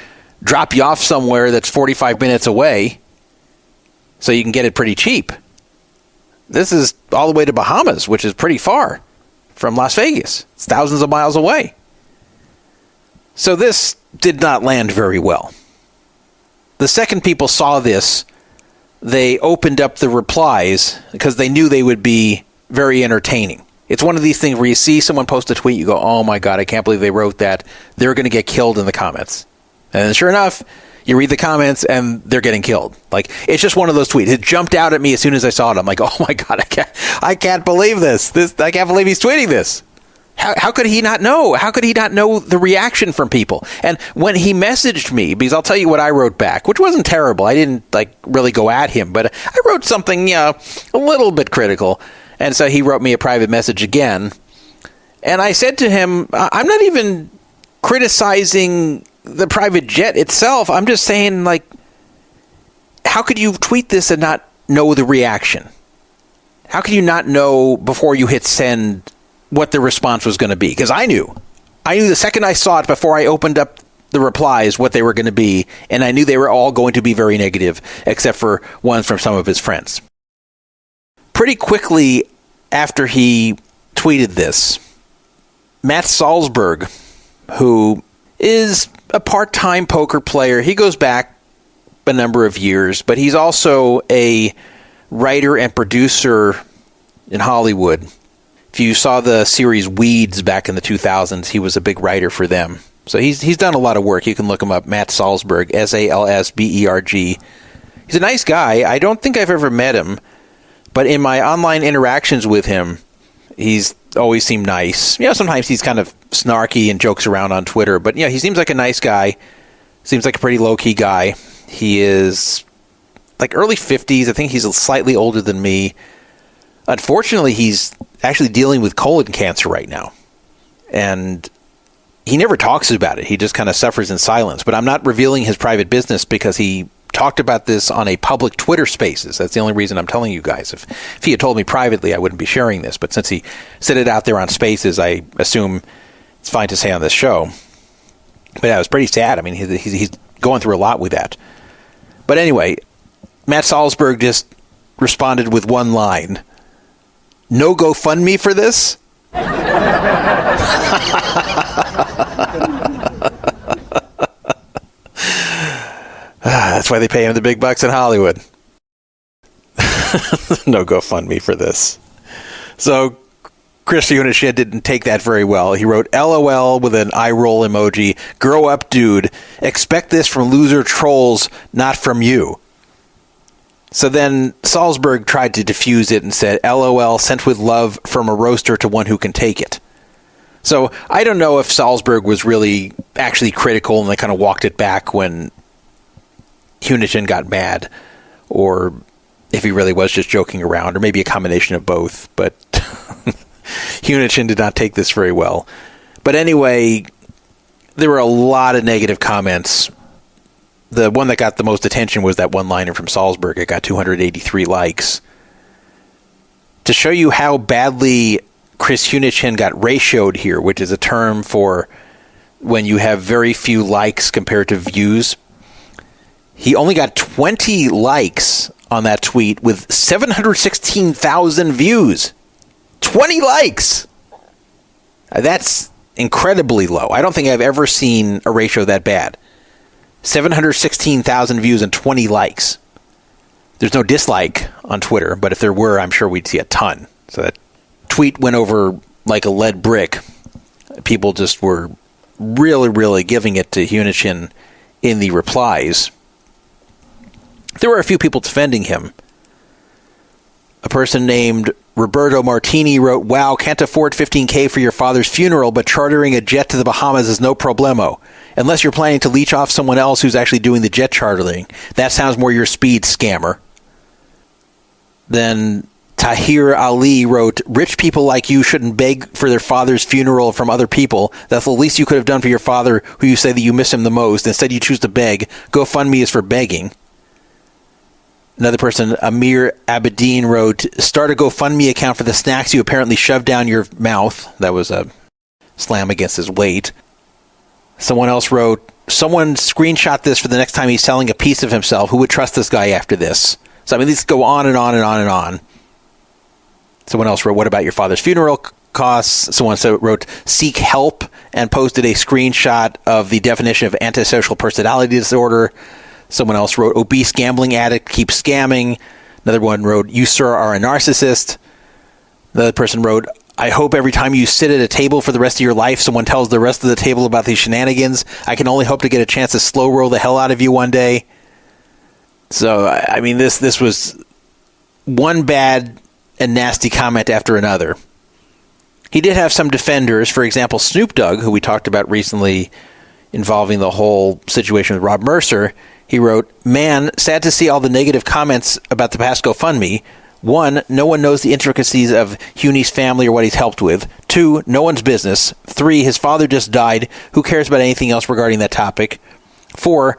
drop you off somewhere that's 45 minutes away so you can get it pretty cheap. This is all the way to Bahamas, which is pretty far from Las Vegas. It's thousands of miles away. So this did not land very well. The second people saw this, they opened up the replies because they knew they would be very entertaining. It's one of these things where you see someone post a tweet, you go, oh my God, I can't believe they wrote that. They're going to get killed in the comments. And sure enough, you read the comments and they're getting killed. Like, it's just one of those tweets. It jumped out at me as soon as I saw it. I'm like, oh my God, I can't believe this. I can't believe he's tweeting this. How could he not know? How could he not know the reaction from people? And when he messaged me, because I'll tell you what I wrote back, which wasn't terrible. I didn't really go at him, but I wrote something, a little bit critical. And so he wrote me a private message again. And I said to him, I'm not even criticizing the private jet itself. I'm just saying, how could you tweet this and not know the reaction? How could you not know before you hit send what the response was going to be? Because I knew the second I saw it before I opened up the replies what they were going to be, and I knew they were all going to be very negative, except for ones from some of his friends. Pretty quickly after he tweeted this, Matt Salzberg, who is a part-time poker player, he goes back a number of years, but he's also a writer and producer in Hollywood. If you saw the series Weeds back in the 2000s, he was a big writer for them. So he's done a lot of work. You can look him up, Matt Salzberg, Salsberg. He's a nice guy. I don't think I've ever met him. But in my online interactions with him, he's always seemed nice. Sometimes he's kind of snarky and jokes around on Twitter, but he seems like a nice guy. Seems like a pretty low-key guy. He is like early 50s. I think he's slightly older than me. Unfortunately, he's actually dealing with colon cancer right now. And he never talks about it. He just kind of suffers in silence. But I'm not revealing his private business because he talked about this on a public Twitter Spaces. That's the only reason I'm telling you guys. If he had told me privately, I wouldn't be sharing this. But since he said it out there on Spaces, I assume it's fine to say on this show. But yeah, it was pretty sad. I mean, he's going through a lot with that. But anyway, Matt Salzberg just responded with one line. No GoFundMe for this? That's why they pay him the big bucks in Hollywood. No GoFundMe for this. So Chris Hunichen didn't take that very well. He wrote LOL with an eye roll emoji. Grow up, dude. Expect this from loser trolls, not from you. So then Salzberg tried to diffuse it and said, LOL, sent with love from a roaster to one who can take it. So I don't know if Salzberg was really actually critical and they kind of walked it back when Hunichen got mad, or if he really was just joking around, or maybe a combination of both. But Hunichen did not take this very well. But anyway, there were a lot of negative comments. The one that got the most attention was that one-liner from Salzberg. It got 283 likes. To show you how badly Chris Hunichen got ratioed here, which is a term for when you have very few likes compared to views, he only got 20 likes on that tweet with 716,000 views. 20 likes! That's incredibly low. I don't think I've ever seen a ratio that bad. 716,000 views and 20 likes. There's no dislike on Twitter, but if there were, I'm sure we'd see a ton. So that tweet went over like a lead brick. People just were really, really giving it to Hunichen in the replies. There were a few people defending him. A person named Roberto Martini wrote, wow, can't afford $15K for your father's funeral, but chartering a jet to the Bahamas is no problemo. Unless you're planning to leech off someone else who's actually doing the jet chartering. That sounds more your speed, scammer. Then Tahir Ali wrote, rich people like you shouldn't beg for their father's funeral from other people. That's the least you could have done for your father, who you say that you miss him the most. Instead, you choose to beg. GoFundMe is for begging. Another person, Amir Abedin, wrote, start a GoFundMe account for the snacks you apparently shoved down your mouth. That was a slam against his weight. Someone else wrote, someone screenshot this for the next time he's selling a piece of himself. Who would trust this guy after this? So, I mean, these go on and on and on and on. Someone else wrote, what about your father's funeral costs? Someone wrote, seek help, and posted a screenshot of the definition of antisocial personality disorder. Someone else wrote, obese gambling addict keeps scamming. Another one wrote, you, sir, are a narcissist. Another person wrote, I hope every time you sit at a table for the rest of your life, someone tells the rest of the table about these shenanigans. I can only hope to get a chance to slow roll the hell out of you one day. So, I mean, this was one bad and nasty comment after another. He did have some defenders. For example, Snoop Dogg, who we talked about recently involving the whole situation with Rob Mercer. He wrote, man, sad to see all the negative comments about the past GoFundMe. 1, no one knows the intricacies of Huni's family or what he's helped with. 2, no one's business. 3, his father just died. Who cares about anything else regarding that topic? 4,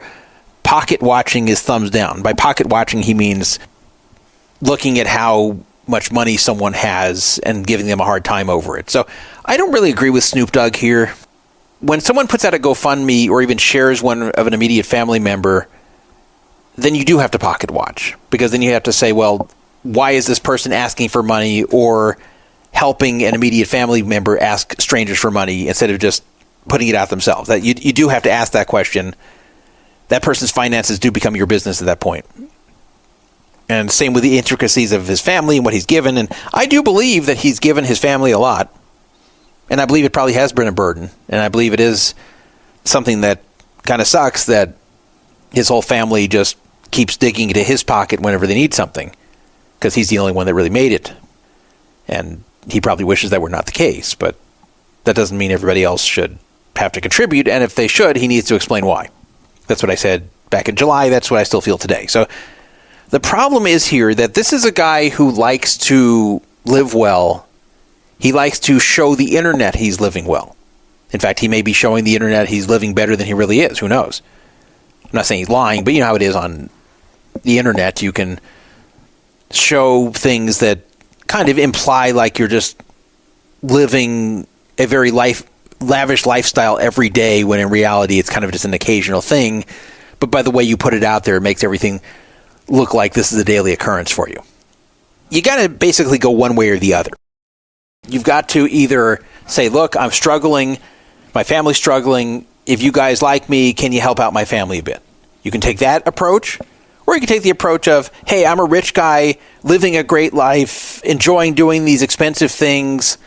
pocket watching is thumbs down. By pocket watching, he means looking at how much money someone has and giving them a hard time over it. So I don't really agree with Snoop Dogg here. When someone puts out a GoFundMe or even shares one of an immediate family member, then you do have to pocket watch, because then you have to say, well, why is this person asking for money or helping an immediate family member ask strangers for money instead of just putting it out themselves? That you do have to ask that question. That person's finances do become your business at that point. And same with the intricacies of his family and what he's given. And I do believe that he's given his family a lot. And I believe it probably has been a burden. And I believe it is something that kind of sucks that his whole family just keeps digging into his pocket whenever they need something. because he's the only one that really made it. And he probably wishes that were not the case, but that doesn't mean everybody else should have to contribute, and if they should, he needs to explain why. That's what I said back in July. That's what I still feel today. So the problem is here that this is a guy who likes to live well. He likes to show the internet he's living well. In fact, he may be showing the internet he's living better than he really is. Who knows? I'm not saying he's lying, but you know how it is on the internet. You can show things that kind of imply like you're just living a very lavish lifestyle every day, when in reality it's kind of just an occasional thing. But by the way you put it out there, it makes everything look like this is a daily occurrence for you. You got to basically go one way or the other. You've got to either say, look, I'm struggling, my family's struggling, if you guys like me, can you help out my family a bit? You can take that approach, or you can take the approach of, hey, I'm a rich guy, living a great life, enjoying doing these expensive things,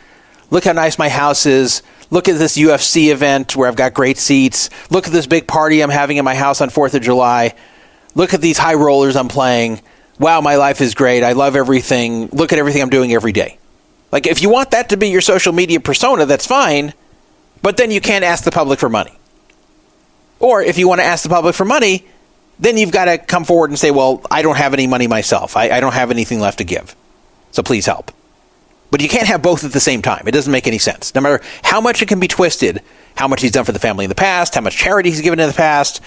look how nice my house is, look at this UFC event where I've got great seats, look at this big party I'm having in my house on 4th of July, look at these high rollers I'm playing, wow, my life is great, I love everything, look at everything I'm doing every day. Like, if you want that to be your social media persona, that's fine, but then you can't ask the public for money. Or if you want to ask the public for money, then you've got to come forward and say, well, I don't have any money myself. I don't have anything left to give. So please help. But you can't have both at the same time. It doesn't make any sense. No matter how much it can be twisted, how much he's done for the family in the past, how much charity he's given in the past,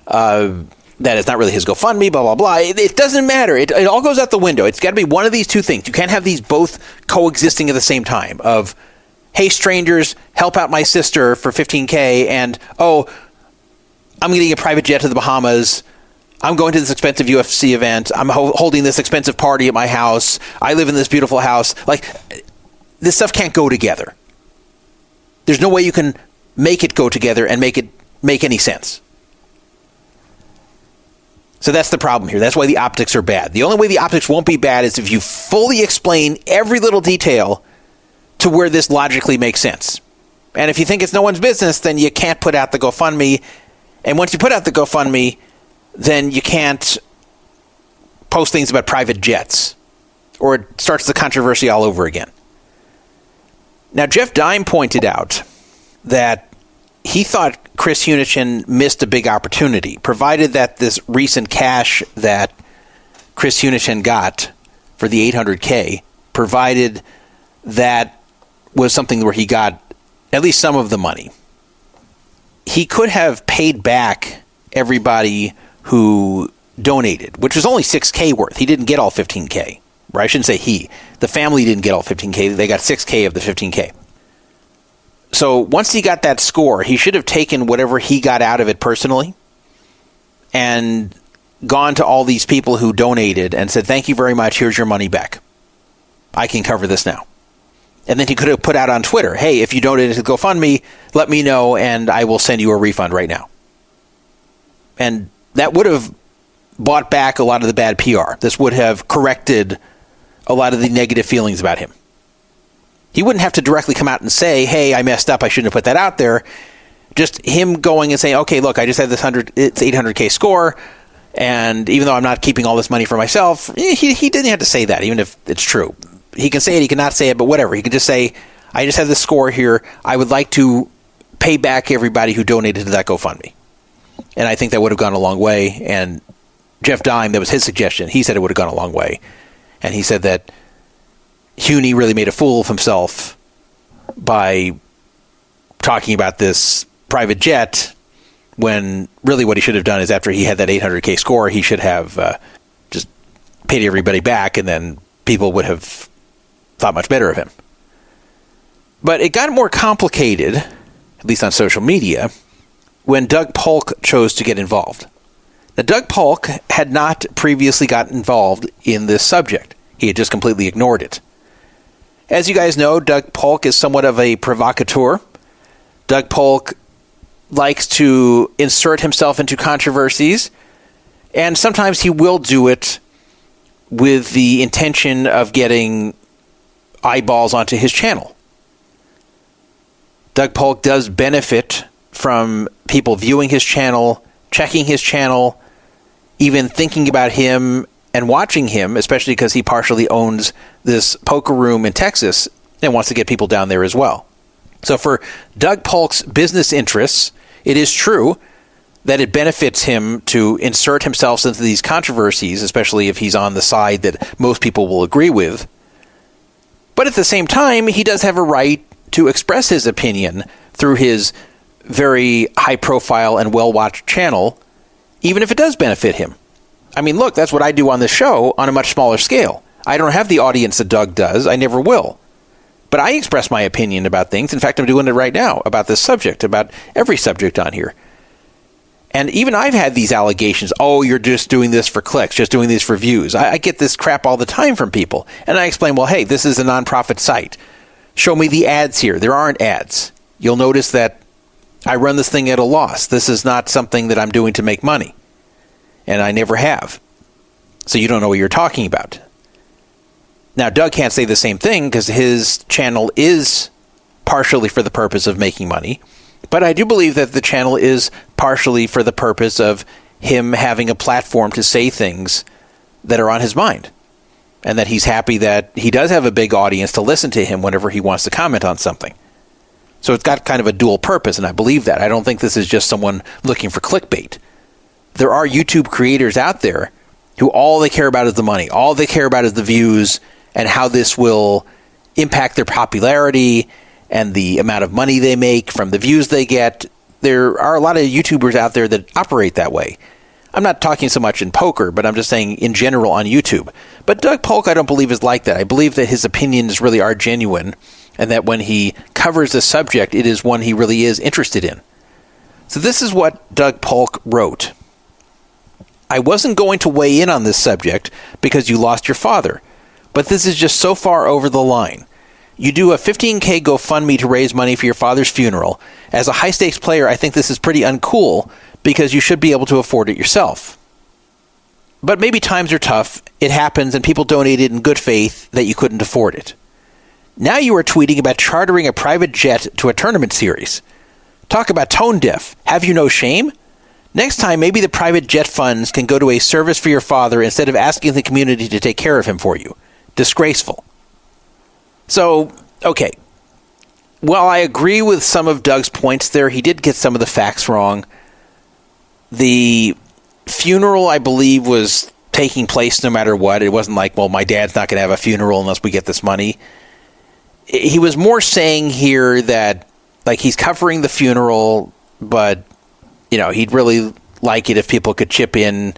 that it's not really his GoFundMe, blah, blah, blah. It doesn't matter. It all goes out the window. It's got to be one of these two things. You can't have these both coexisting at the same time of, hey, strangers, help out my sister for $15K, and, oh, I'm getting a private jet to the Bahamas. I'm going to this expensive UFC event. I'm holding this expensive party at my house. I live in this beautiful house. Like, this stuff can't go together. There's no way you can make it go together and make it make any sense. So that's the problem here. That's why the optics are bad. The only way the optics won't be bad is if you fully explain every little detail to where this logically makes sense. And if you think it's no one's business, then you can't put out the GoFundMe. And once you put out the GoFundMe, then you can't post things about private jets, or it starts the controversy all over again. Now, Jeff Dime pointed out that he thought Chris Hunichen missed a big opportunity, provided that this recent cash that Chris Hunichen got for the $800K, provided that was something where he got at least some of the money. He could have paid back everybody who donated, which was only $6K worth. He didn't get all $15K. Or I shouldn't say he. The family didn't get all $15K. They got $6K of the $15K. So once he got that score, he should have taken whatever he got out of it personally and gone to all these people who donated and said, thank you very much, here's your money back. I can cover this now. And then he could have put out on Twitter, hey, if you donated to GoFundMe, let me know and I will send you a refund right now. And that would have bought back a lot of the bad PR. This would have corrected a lot of the negative feelings about him. He wouldn't have to directly come out and say, hey, I messed up, I shouldn't have put that out there. Just him going and saying, okay, look, I just had this it's $800K score, and even though I'm not keeping all this money for myself, he didn't have to say that, even if it's true. He can say it, he cannot say it, but whatever. He can just say, I just have this score here. I would like to pay back everybody who donated to that GoFundMe. And I think that would have gone a long way. And Jeff Dime, that was his suggestion. He said it would have gone a long way. And he said that Huni really made a fool of himself by talking about this private jet when really what he should have done is after he had that $800K score, he should have just paid everybody back, and then people would have thought much better of him. But it got more complicated, at least on social media, when Doug Polk chose to get involved. Now, Doug Polk had not previously gotten involved in this subject. He had just completely ignored it. As you guys know, Doug Polk is somewhat of a provocateur. Doug Polk likes to insert himself into controversies, and sometimes he will do it with the intention of getting eyeballs onto his channel. Doug Polk does benefit from people viewing his channel, checking his channel, even thinking about him and watching him, especially because he partially owns this poker room in Texas and wants to get people down there as well. So for Doug Polk's business interests, it is true that it benefits him to insert himself into these controversies, especially if he's on the side that most people will agree with. But at the same time, he does have a right to express his opinion through his very high-profile and well-watched channel, even if it does benefit him. I mean, look, that's what I do on this show on a much smaller scale. I don't have the audience that Doug does. I never will. But I express my opinion about things. In fact, I'm doing it right now about this subject, about every subject on here. And even I've had these allegations, oh, you're just doing this for clicks, just doing this for views. I get this crap all the time from people. And I explain, well, hey, this is a nonprofit site. Show me the ads here. There aren't ads. You'll notice that I run this thing at a loss. This is not something that I'm doing to make money. And I never have. So you don't know what you're talking about. Now, Doug can't say the same thing because his channel is partially for the purpose of making money. But I do believe that the channel is partially for the purpose of him having a platform to say things that are on his mind. And that he's happy that he does have a big audience to listen to him whenever he wants to comment on something. So it's got kind of a dual purpose, and I believe that. I don't think this is just someone looking for clickbait. There are YouTube creators out there who all they care about is the money. All they care about is the views and how this will impact their popularity and the amount of money they make from the views they get. There are a lot of YouTubers out there that operate that way. I'm not talking so much in poker, but I'm just saying in general on YouTube. But Doug Polk, I don't believe is like that. I believe that his opinions really are genuine and that when he covers a subject, it is one he really is interested in. So this is what Doug Polk wrote. I wasn't going to weigh in on this subject because you lost your father, but this is just so far over the line. You do a $15K GoFundMe to raise money for your father's funeral. As a high-stakes player, I think this is pretty uncool because you should be able to afford it yourself. But maybe times are tough, it happens, and people donated in good faith that you couldn't afford it. Now you are tweeting about chartering a private jet to a tournament series. Talk about tone deaf. Have you no shame? Next time, maybe the private jet funds can go to a service for your father instead of asking the community to take care of him for you. Disgraceful. So, okay. While I agree with some of Doug's points there, he did get some of the facts wrong. The funeral, I believe, was taking place no matter what. It wasn't like, well, my dad's not going to have a funeral unless we get this money. He was more saying here that, like, he's covering the funeral, but, you know, he'd really like it if people could chip in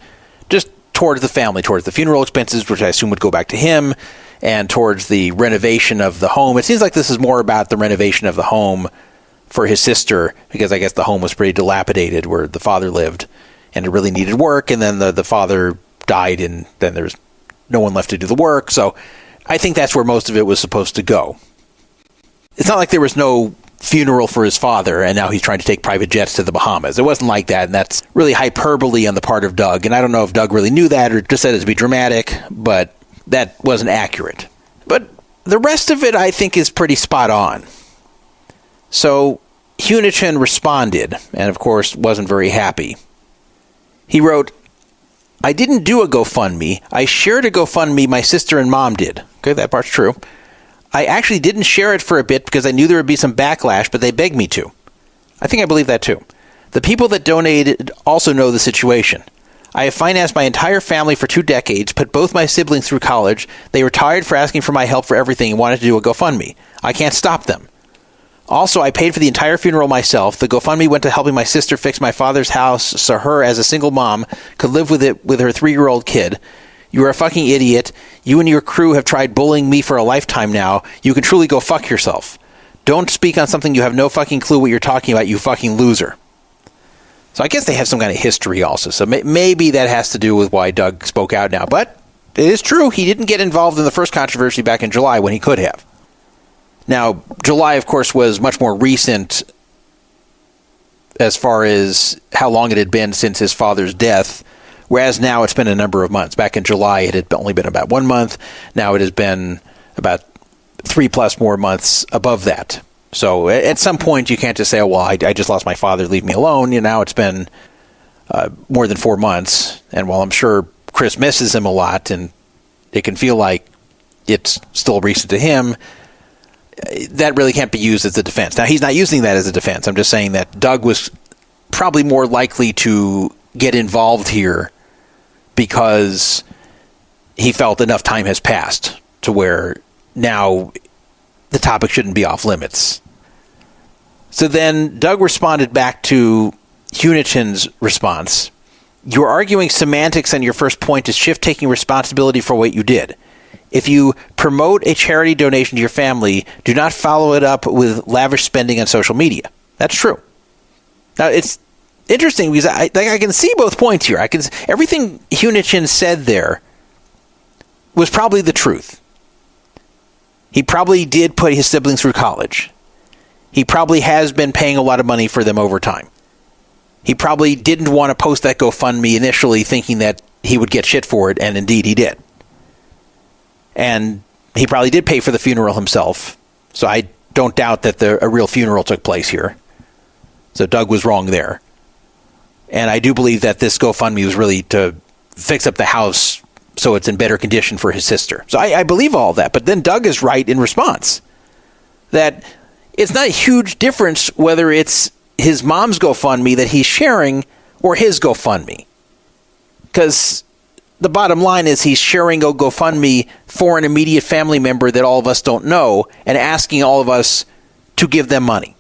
just towards the family, towards the funeral expenses, which I assume would go back to him, and towards the renovation of the home. It seems like this is more about the renovation of the home for his sister, because I guess the home was pretty dilapidated where the father lived, and it really needed work, and then the father died, and then there's no one left to do the work. So I think that's where most of it was supposed to go. It's not like there was no funeral for his father, and now he's trying to take private jets to the Bahamas. It wasn't like that, and that's really hyperbole on the part of Doug, and I don't know if Doug really knew that or just said it to be dramatic, but that wasn't accurate. But the rest of it, I think, is pretty spot on. So Hunichen responded, and of course wasn't very happy. He wrote, I didn't do a GoFundMe. I shared a GoFundMe my sister and mom did. Okay, that part's true. I actually didn't share it for a bit because I knew there would be some backlash, but they begged me to. I think I believe that too. The people that donated also know the situation. I have financed my entire family for 2 decades, put both my siblings through college. They were tired for asking for my help for everything and wanted to do a GoFundMe. I can't stop them. Also, I paid for the entire funeral myself. The GoFundMe went to helping my sister fix my father's house so her, as a single mom, could live with it with her 3-year-old kid. You are a fucking idiot. You and your crew have tried bullying me for a lifetime now. You can truly go fuck yourself. Don't speak on something you have no fucking clue what you're talking about, you fucking loser. So I guess they have some kind of history also. So maybe that has to do with why Doug spoke out now. But it is true, he didn't get involved in the first controversy back in July when he could have. Now, July, of course, was much more recent as far as how long it had been since his father's death, whereas now it's been a number of months. Back in July, it had only been about 1 month. Now it has been about 3+ more months above that. So at some point, you can't just say, oh, well, I just lost my father, leave me alone. You know, now it's been more than 4 months. And while I'm sure Chris misses him a lot, and it can feel like it's still recent to him, that really can't be used as a defense. Now, he's not using that as a defense. I'm just saying that Doug was probably more likely to get involved here because he felt enough time has passed to where now the topic shouldn't be off limits. So then Doug responded back to Hunichen's response. You're arguing semantics, and your first point is Schiff taking responsibility for what you did. If you promote a charity donation to your family, do not follow it up with lavish spending on social media. That's true. Now, it's interesting because I can see both points here. Everything Hunichen said there was probably the truth. He probably did put his siblings through college. He probably has been paying a lot of money for them over time. He probably didn't want to post that GoFundMe initially thinking that he would get shit for it, and indeed he did. And he probably did pay for the funeral himself, so I don't doubt that a real funeral took place here. So Doug was wrong there. And I do believe that this GoFundMe was really to fix up the house so it's in better condition for his sister. So I believe all that. But then Doug is right in response that it's not a huge difference whether it's his mom's GoFundMe that he's sharing or his GoFundMe. Because the bottom line is he's sharing a GoFundMe for an immediate family member that all of us don't know and asking all of us to give them money.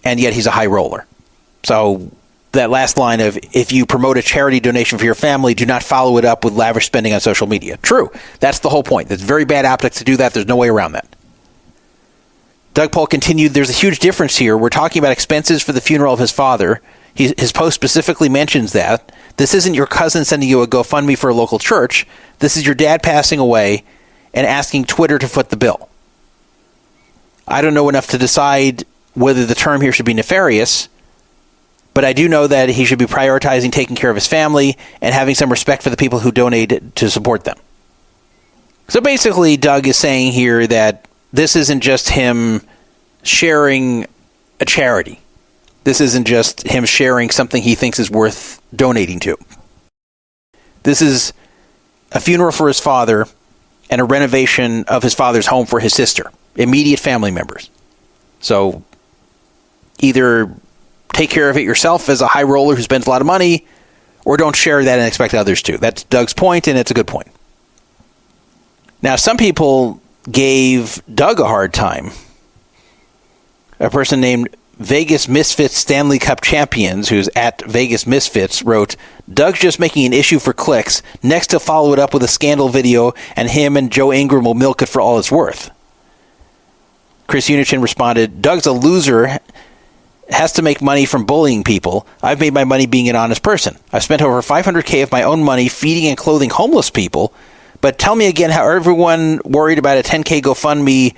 And yet he's a high roller. So that last line of, if you promote a charity donation for your family, do not follow it up with lavish spending on social media. True. That's the whole point. That's very bad optics to do that. There's no way around that. Doug Polk continued, there's a huge difference here. We're talking about expenses for the funeral of his father. His post specifically mentions that. This isn't your cousin sending you a GoFundMe for a local church. This is your dad passing away and asking Twitter to foot the bill. I don't know enough to decide whether the term here should be nefarious, but I do know that he should be prioritizing taking care of his family and having some respect for the people who donate to support them. So basically, Doug is saying here that this isn't just him sharing a charity. This isn't just him sharing something he thinks is worth donating to. This is a funeral for his father and a renovation of his father's home for his sister, immediate family members. So either take care of it yourself as a high roller who spends a lot of money, or don't share that and expect others to. That's Doug's point, and it's a good point. Now, some people gave Doug a hard time. A person named Vegas Misfits Stanley Cup Champions, who's at Vegas Misfits, wrote, Doug's just making an issue for clicks. Next, to follow it up with a scandal video, and him and Joe Ingram will milk it for all it's worth. Chris Hunichen responded, Doug's a loser, has to make money from bullying people. I've made my money being an honest person. I've spent over $500K of my own money feeding and clothing homeless people. But tell me again how everyone worried about a $10K GoFundMe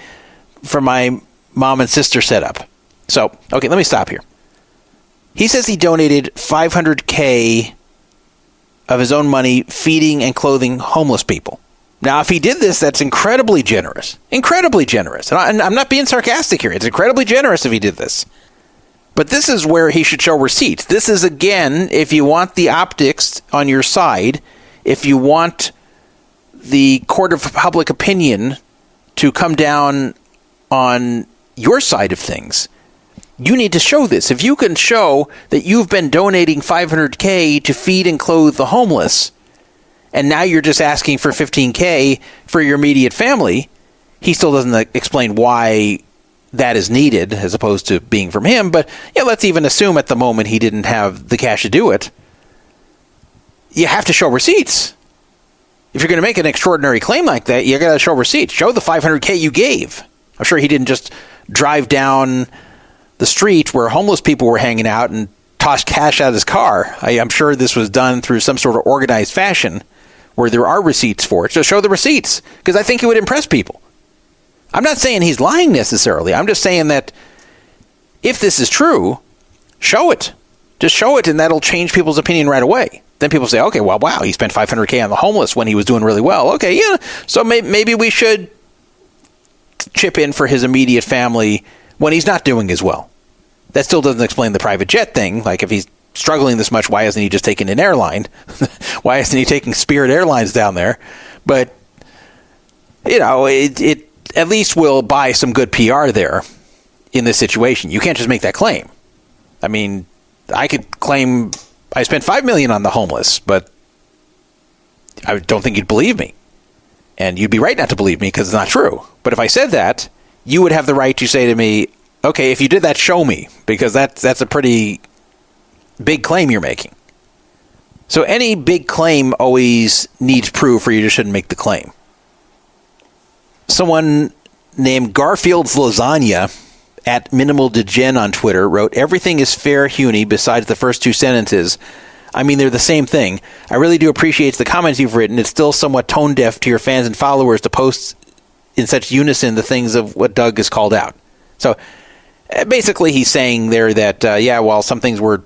for my mom and sister setup. So, okay, let me stop here. He says he donated $500K of his own money feeding and clothing homeless people. Now, if he did this, that's incredibly generous. Incredibly generous. And I'm not being sarcastic here. It's incredibly generous if he did this. But this is where he should show receipts. This is, again, if you want the optics on your side, if you want the court of public opinion to come down on your side of things, you need to show this. If you can show that you've been donating $500K to feed and clothe the homeless, and now you're just asking for $15K for your immediate family, he still doesn't explain why that is needed as opposed to being from him. But yeah, let's even assume at the moment he didn't have the cash to do it. You have to show receipts. If you're going to make an extraordinary claim like that, you got to show receipts. Show the $500K you gave. I'm sure he didn't just drive down the street where homeless people were hanging out and toss cash out of his car. I'm sure this was done through some sort of organized fashion where there are receipts for it. So show the receipts, because I think it would impress people. I'm not saying he's lying necessarily. I'm just saying that if this is true, show it. Just show it, and that'll change people's opinion right away. Then people say, okay, well, wow, he spent $500K on the homeless when he was doing really well. Okay, yeah, so maybe we should chip in for his immediate family when he's not doing as well. That still doesn't explain the private jet thing. Like, if he's struggling this much, why hasn't he just taken an airline? Why isn't he taking Spirit Airlines down there? But, it at least will buy some good PR there in this situation. You can't just make that claim. I mean, I could claim I spent $5 million on the homeless, but I don't think you'd believe me. And you'd be right not to believe me because it's not true. But if I said that, you would have the right to say to me, okay, if you did that, show me, because that's a pretty big claim you're making. So any big claim always needs proof, or you just shouldn't make the claim. Someone named Garfield's Lasagna at Minimal Degen on Twitter wrote, everything is fair, Huni, besides the first two sentences. I mean, they're the same thing. I really do appreciate the comments you've written. It's still somewhat tone deaf to your fans and followers to post in such unison the things of what Doug has called out. So basically he's saying there that, while some things were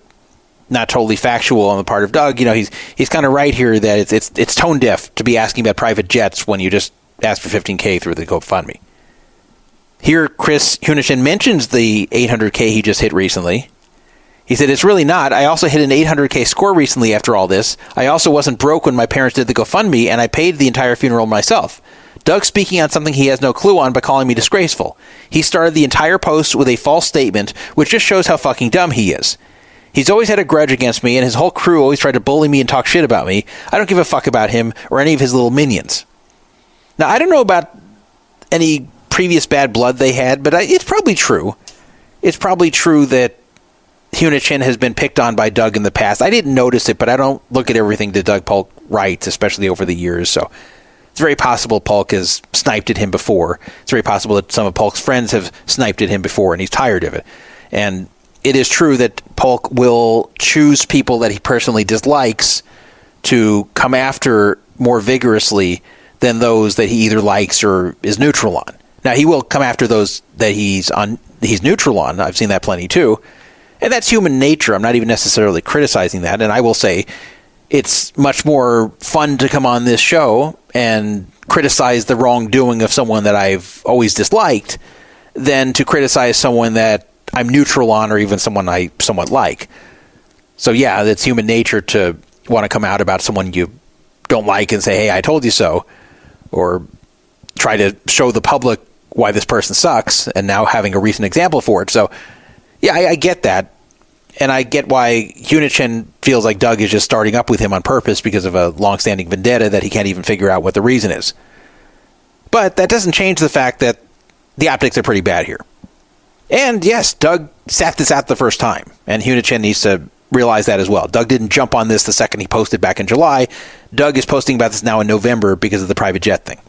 not totally factual on the part of Doug, he's kind of right here that it's tone deaf to be asking about private jets when you just asked for $15K through the GoFundMe. Here, Chris Hunichen mentions the $800K he just hit recently. He said, it's really not. I also hit an $800K score recently after all this. I also wasn't broke when my parents did the GoFundMe, and I paid the entire funeral myself. Doug speaking on something he has no clue on by calling me disgraceful. He started the entire post with a false statement, which just shows how fucking dumb he is. He's always had a grudge against me, and his whole crew always tried to bully me and talk shit about me. I don't give a fuck about him or any of his little minions. Now, I don't know about any previous bad blood they had, but it's probably true. It's probably true that Hunichen has been picked on by Doug in the past. I didn't notice it, but I don't look at everything that Doug Polk writes, especially over the years. So it's very possible Polk has sniped at him before. It's very possible that some of Polk's friends have sniped at him before, and he's tired of it. And it is true that Polk will choose people that he personally dislikes to come after more vigorously than those that he either likes or is neutral on. Now, he will come after those that he's neutral on. I've seen that plenty too. And that's human nature. I'm not even necessarily criticizing that. And I will say it's much more fun to come on this show and criticize the wrongdoing of someone that I've always disliked than to criticize someone that I'm neutral on or even someone I somewhat like. So yeah, it's human nature to want to come out about someone you don't like and say, hey, I told you so, or try to show the public why this person sucks, and now having a recent example for it. So yeah, I get that. And I get why Hunichen feels like Doug is just starting up with him on purpose because of a long-standing vendetta that he can't even figure out what the reason is. But that doesn't change the fact that the optics are pretty bad here. And yes, Doug sat this out the first time, and Hunichen needs to realize that as well. Doug didn't jump on this the second he posted back in July. Doug is posting about this now in November because of the private jet thing.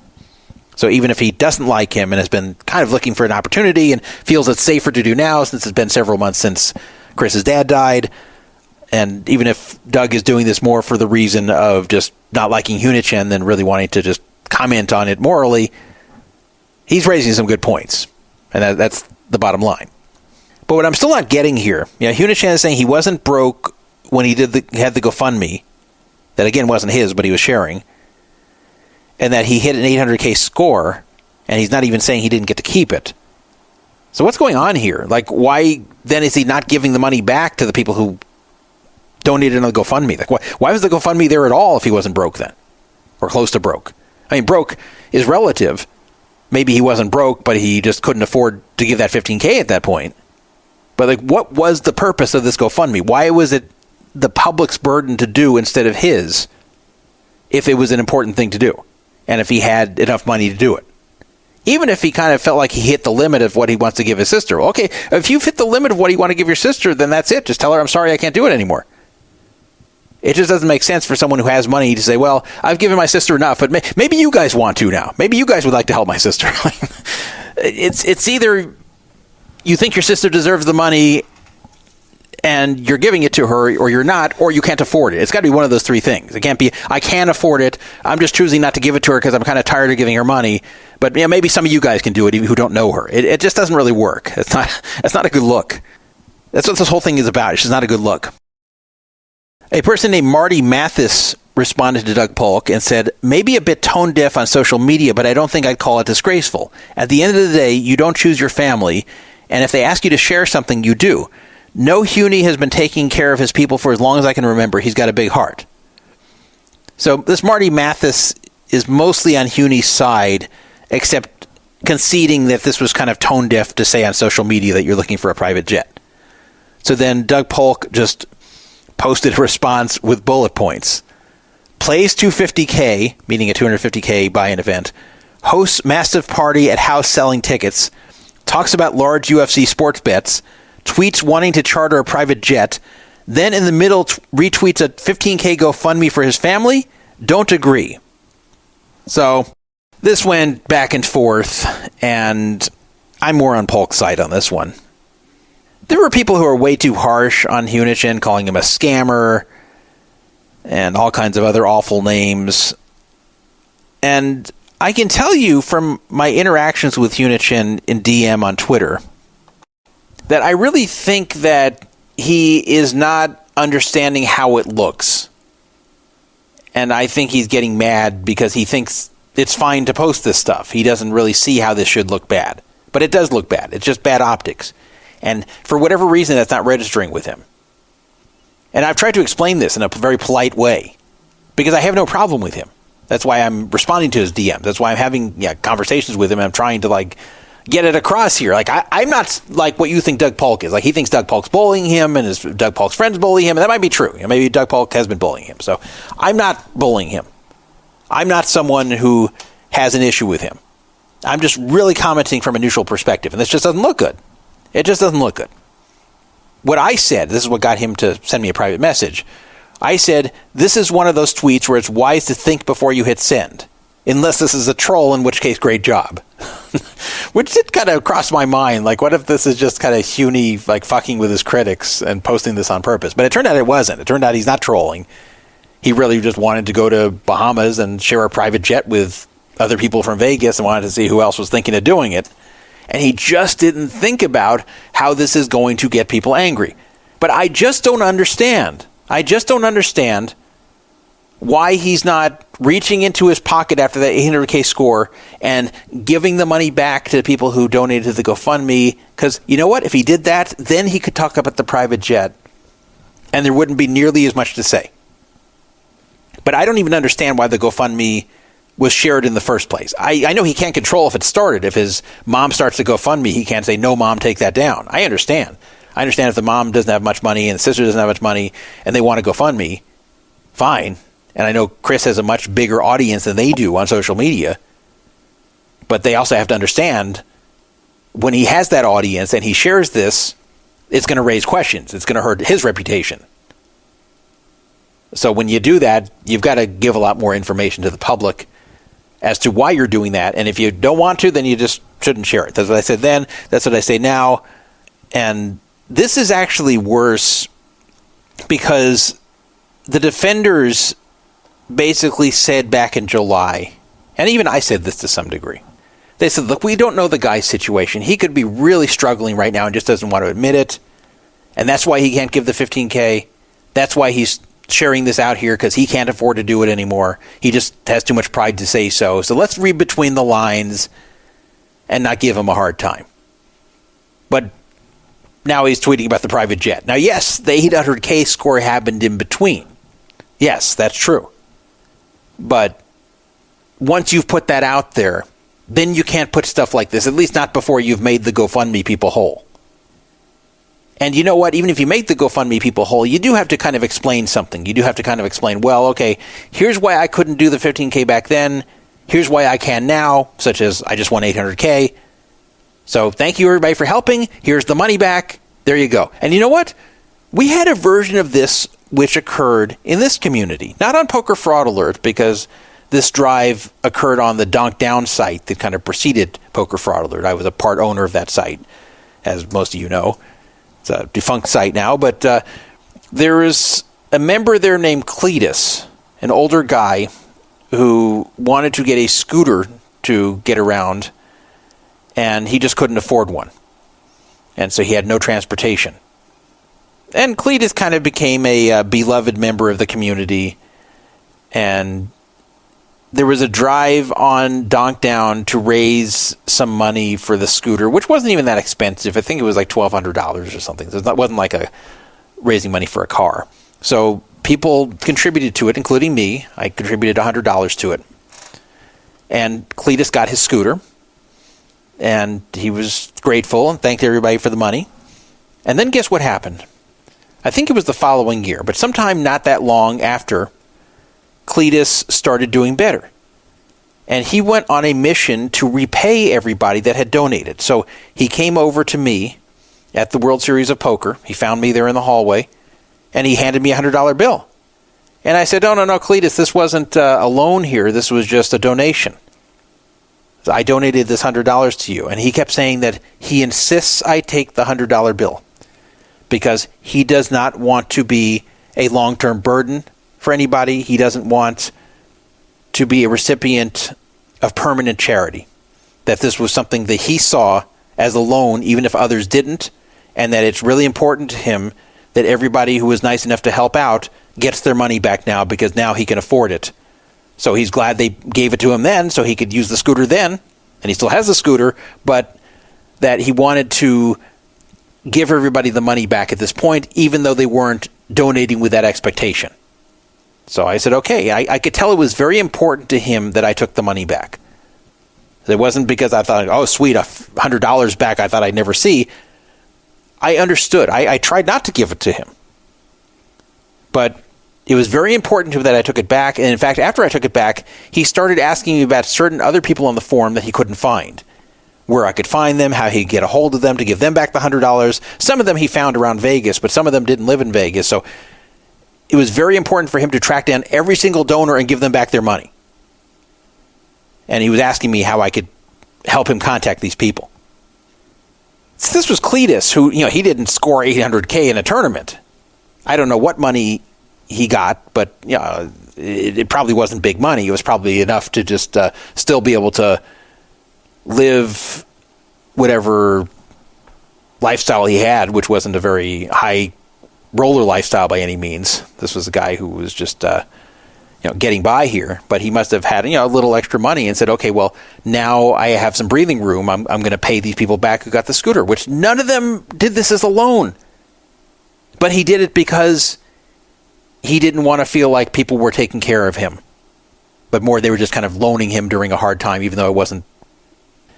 So even if he doesn't like him and has been kind of looking for an opportunity and feels it's safer to do now since it's been several months since Chris's dad died, and even if Doug is doing this more for the reason of just not liking Hunichen than really wanting to just comment on it morally, he's raising some good points. And that's the bottom line. But what I'm still not getting here, Hunichen is saying he wasn't broke when he had the GoFundMe, that again wasn't his, but he was sharing, and that he hit an 800K score, and he's not even saying he didn't get to keep it. So what's going on here? Like, why then is he not giving the money back to the people who donated on the GoFundMe? Like, why was the GoFundMe there at all if he wasn't broke then? Or close to broke? I mean, broke is relative. Maybe he wasn't broke, but he just couldn't afford to give that $15K at that point. But like, what was the purpose of this GoFundMe? Why was it the public's burden to do instead of his if it was an important thing to do? And if he had enough money to do it? Even if he kind of felt like he hit the limit of what he wants to give his sister. Okay, if you've hit the limit of what you want to give your sister, then that's it. Just tell her, I'm sorry, I can't do it anymore. It just doesn't make sense for someone who has money to say, well, I've given my sister enough, but maybe you guys want to now. Maybe you guys would like to help my sister. It's either you think your sister deserves the money and you're giving it to her, or you're not, or you can't afford it. It's got to be one of those three things. It can't be, I can't afford it, I'm just choosing not to give it to her because I'm kind of tired of giving her money, but maybe some of you guys can do it, even who don't know her. It just doesn't really work. It's not a good look. That's what this whole thing is about. It's just not a good look. A person named Marty Mathis responded to Doug Polk and said, maybe a bit tone deaf on social media, but I don't think I'd call it disgraceful. At the end of the day, you don't choose your family, and if they ask you to share something, you do. No, Huni has been taking care of his people for as long as I can remember. He's got a big heart. So this Marty Mathis is mostly on Huni's side, except conceding that this was kind of tone deaf to say on social media that you're looking for a private jet. So then Doug Polk just posted a response with bullet points. Plays 250K, meaning a 250K buy-in event. Hosts massive party at house selling tickets. Talks about large UFC sports bets. Tweets wanting to charter a private jet. Then in the middle retweets a 15K GoFundMe for his family. Don't agree. So this went back and forth, and I'm more on Polk's side on this one. There were people who are way too harsh on Hunichen, calling him a scammer and all kinds of other awful names. And I can tell you from my interactions with Hunichen in DM on Twitter that I really think that he is not understanding how it looks. And I think he's getting mad because he thinks it's fine to post this stuff. He doesn't really see how this should look bad. But it does look bad. It's just bad optics. And for whatever reason, that's not registering with him. And I've tried to explain this in a very polite way because I have no problem with him. That's why I'm responding to his DMs. That's why I'm having conversations with him. I'm trying to get it across here. I'm not like what you think Doug Polk is. Like, he thinks Doug Polk's bullying him and Doug Polk's friends bully him. And that might be true. Maybe Doug Polk has been bullying him. So I'm not bullying him. I'm not someone who has an issue with him. I'm just really commenting from a neutral perspective. And this just doesn't look good. It just doesn't look good. What I said, this is what got him to send me a private message. I said, this is one of those tweets where it's wise to think before you hit send. Unless this is a troll, in which case, great job. Which did kind of cross my mind. Like, what if this is just kind of Huni, fucking with his critics and posting this on purpose? But it turned out it wasn't. It turned out he's not trolling. He really just wanted to go to Bahamas and share a private jet with other people from Vegas and wanted to see who else was thinking of doing it. And he just didn't think about how this is going to get people angry. But I just don't understand. I just don't understand why he's not reaching into his pocket after that 800K score and giving the money back to the people who donated to the GoFundMe. Because you know what? If he did that, then he could talk about the private jet and there wouldn't be nearly as much to say. But I don't even understand why the GoFundMe was shared in the first place. I know he can't control if it started. If his mom starts to GoFundMe, he can't say, no, mom, take that down. I understand. I understand if the mom doesn't have much money and the sister doesn't have much money and they want to GoFundMe, fine. And I know Chris has a much bigger audience than they do on social media. But they also have to understand when he has that audience and he shares this, it's going to raise questions. It's going to hurt his reputation. So when you do that, you've got to give a lot more information to the public as to why you're doing that. And if you don't want to, then you just shouldn't share it. That's what I said then. That's what I say now. And this is actually worse because the defenders basically said back in July, and even I said this to some degree, they said, look, we don't know the guy's situation. He could be really struggling right now and just doesn't want to admit it. And that's why he can't give the 15K. That's why he's sharing this out here, because he can't afford to do it anymore. He just has too much pride to say so. So let's read between the lines and not give him a hard time. But now he's tweeting about the private jet. Now, yes, the 800K score happened in between. Yes, that's true. But once you've put that out there, then you can't put stuff like this, at least not before you've made the GoFundMe people whole. And you know what? Even if you make the GoFundMe people whole, you do have to kind of explain something. You do have to kind of explain, well, okay, here's why I couldn't do the 15K back then. Here's why I can now, such as I just won 800K. So thank you, everybody, for helping. Here's the money back. There you go. And you know what? We had a version of this which occurred in this community. Not on Poker Fraud Alert, because this drive occurred on the Donk Down site that kind of preceded Poker Fraud Alert. I was a part owner of that site, as most of you know. It's a defunct site now, but there is a member there named Cletus, an older guy who wanted to get a scooter to get around, and he just couldn't afford one. And so he had no transportation. And Cletus kind of became a beloved member of the community, and there was a drive on Donkdown to raise some money for the scooter, which wasn't even that expensive. I think it was like $1,200 or something. So it wasn't like raising money for a car. So people contributed to it, including me. I contributed $100 to it. And Cletus got his scooter. And he was grateful and thanked everybody for the money. And then guess what happened? I think it was the following year, but sometime not that long after, Cletus started doing better. And he went on a mission to repay everybody that had donated. So he came over to me at the World Series of Poker. He found me there in the hallway, and he handed me a $100 bill. And I said, no, Cletus, this wasn't a loan here. This was just a donation. So I donated this $100 to you. And he kept saying that he insists I take the $100 bill because he does not want to be a long-term burden for anybody. He doesn't want to be a recipient of permanent charity. That this was something that he saw as a loan, even if others didn't, and that it's really important to him that everybody who was nice enough to help out gets their money back now because now he can afford it. So he's glad they gave it to him then so he could use the scooter then, and he still has the scooter, but that he wanted to give everybody the money back at this point, even though they weren't donating with that expectation. So I said, okay, I could tell it was very important to him that I took the money back. It wasn't because I thought, oh, sweet, $100 back I thought I'd never see. I understood. I tried not to give it to him. But it was very important to him that I took it back. And in fact, after I took it back, he started asking me about certain other people on the forum that he couldn't find. Where I could find them, how he could get a hold of them to give them back the $100. Some of them he found around Vegas, but some of them didn't live in Vegas. So it was very important for him to track down every single donor and give them back their money. And he was asking me how I could help him contact these people. So this was Cletus, who, he didn't score $800K in a tournament. I don't know what money he got, but it probably wasn't big money. It was probably enough to just still be able to live whatever lifestyle he had, which wasn't a very high roller lifestyle by any means. This was a guy who was just getting by here, but he must have had a little extra money and said, okay, well, now I have some breathing room. I'm going to pay these people back who got the scooter, which none of them did this as a loan. But he did it because he didn't want to feel like people were taking care of him, but more they were just kind of loaning him during a hard time, even though it wasn't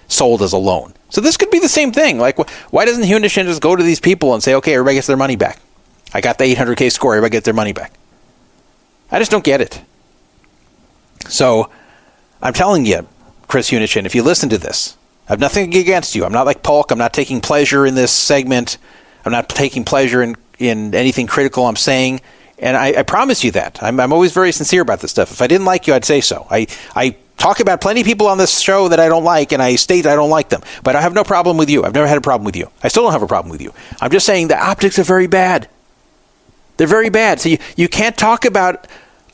sold as a loan. So this could be the same thing. Like, why doesn't Hunichen just go to these people and say, okay, everybody gets their money back. I got the 800K score. Everybody gets their money back. I just don't get it. So I'm telling you, Chris Hunichen, if you listen to this, I have nothing against you. I'm not like Polk. I'm not taking pleasure in this segment. I'm not taking pleasure in anything critical I'm saying. And I promise you that. I'm always very sincere about this stuff. If I didn't like you, I'd say so. I talk about plenty of people on this show that I don't like, and I state I don't like them. But I have no problem with you. I've never had a problem with you. I still don't have a problem with you. I'm just saying the optics are very bad. They're very bad. So you can't talk about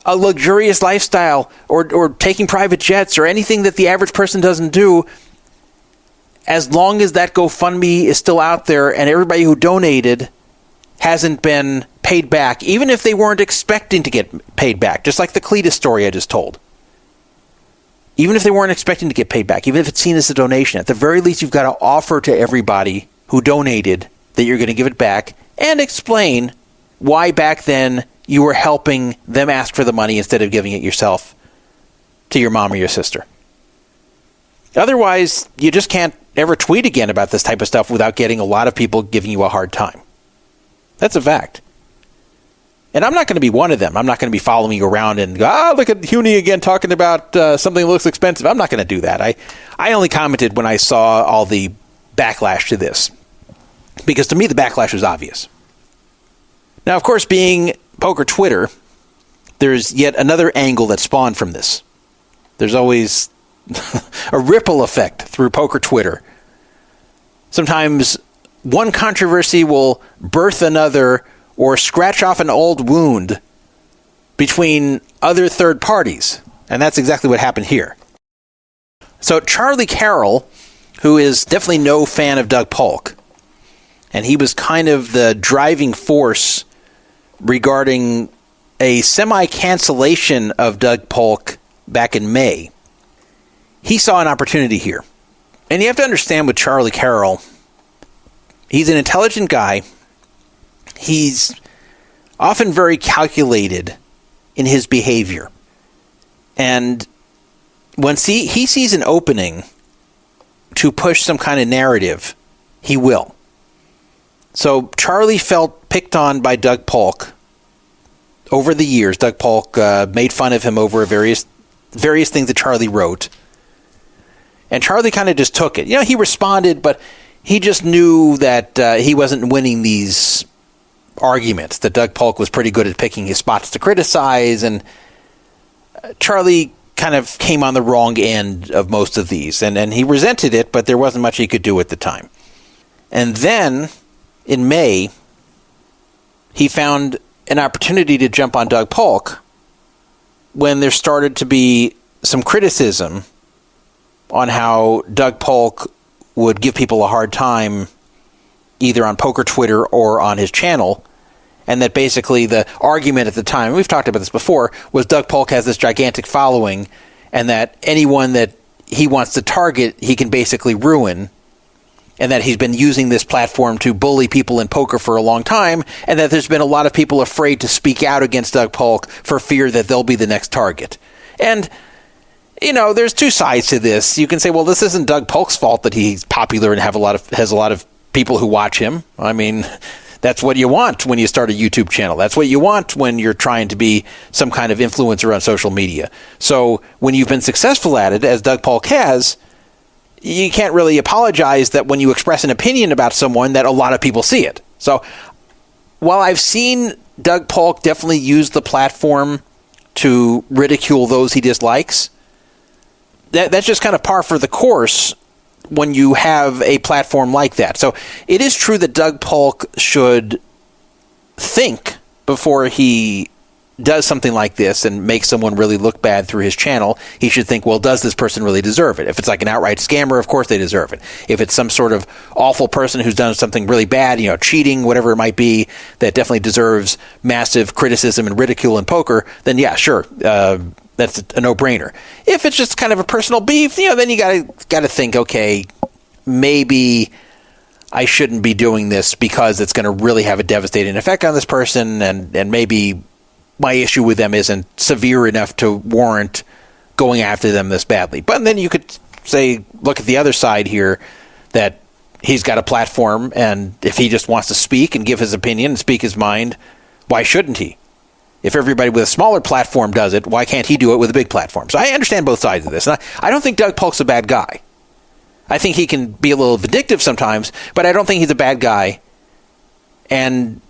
a luxurious lifestyle or taking private jets or anything that the average person doesn't do as long as that GoFundMe is still out there and everybody who donated hasn't been paid back, even if they weren't expecting to get paid back, just like the Cletus story I just told. Even if they weren't expecting to get paid back, even if it's seen as a donation, at the very least you've got to offer to everybody who donated that you're going to give it back and explain why back then you were helping them ask for the money instead of giving it yourself to your mom or your sister. Otherwise, you just can't ever tweet again about this type of stuff without getting a lot of people giving you a hard time. That's a fact. And I'm not going to be one of them. I'm not going to be following you around and go, look at Huni again talking about something that looks expensive. I'm not going to do that. I only commented when I saw all the backlash to this. Because to me, the backlash was obvious. Now, of course, being poker Twitter, there's yet another angle that spawned from this. There's always a ripple effect through poker Twitter. Sometimes one controversy will birth another or scratch off an old wound between other third parties. And that's exactly what happened here. So Charlie Carroll, who is definitely no fan of Doug Polk, and he was kind of the driving force regarding a semi-cancellation of Doug Polk back in May, he saw an opportunity here. And you have to understand with Charlie Carroll, he's an intelligent guy. He's often very calculated in his behavior. And when he sees an opening to push some kind of narrative, he will. So Charlie felt picked on by Doug Polk over the years. Doug Polk made fun of him over various things that Charlie wrote. And Charlie kind of just took it. He responded, but he just knew that he wasn't winning these arguments, that Doug Polk was pretty good at picking his spots to criticize, and Charlie kind of came on the wrong end of most of these. And he resented it, but there wasn't much he could do at the time. And then, in May, he found an opportunity to jump on Doug Polk when there started to be some criticism on how Doug Polk would give people a hard time either on poker Twitter or on his channel, and that basically the argument at the time, we've talked about this before, was Doug Polk has this gigantic following, and that anyone that he wants to target, he can basically ruin, and that he's been using this platform to bully people in poker for a long time, and that there's been a lot of people afraid to speak out against Doug Polk for fear that they'll be the next target. And there's two sides to this. You can say, well, this isn't Doug Polk's fault that he's popular and has a lot of people who watch him. I mean, that's what you want when you start a YouTube channel. That's what you want when you're trying to be some kind of influencer on social media. So when you've been successful at it, as Doug Polk has, you can't really apologize that when you express an opinion about someone that a lot of people see it. So while I've seen Doug Polk definitely use the platform to ridicule those he dislikes, that's just kind of par for the course when you have a platform like that. So it is true that Doug Polk should think before he does something like this and makes someone really look bad through his channel. He should think, well, does this person really deserve it? If it's like an outright scammer, of course they deserve it. If it's some sort of awful person who's done something really bad, cheating, whatever it might be, that definitely deserves massive criticism and ridicule in poker, then yeah, sure, that's a no-brainer. If it's just kind of a personal beef, then you gotta think, okay, maybe I shouldn't be doing this because it's going to really have a devastating effect on this person, and maybe my issue with them isn't severe enough to warrant going after them this badly. But then you could say, look at the other side here, that he's got a platform, and if he just wants to speak and give his opinion and speak his mind, why shouldn't he? If everybody with a smaller platform does it, why can't he do it with a big platform? So I understand both sides of this. And I don't think Doug Polk's a bad guy. I think he can be a little vindictive sometimes, but I don't think he's a bad guy. And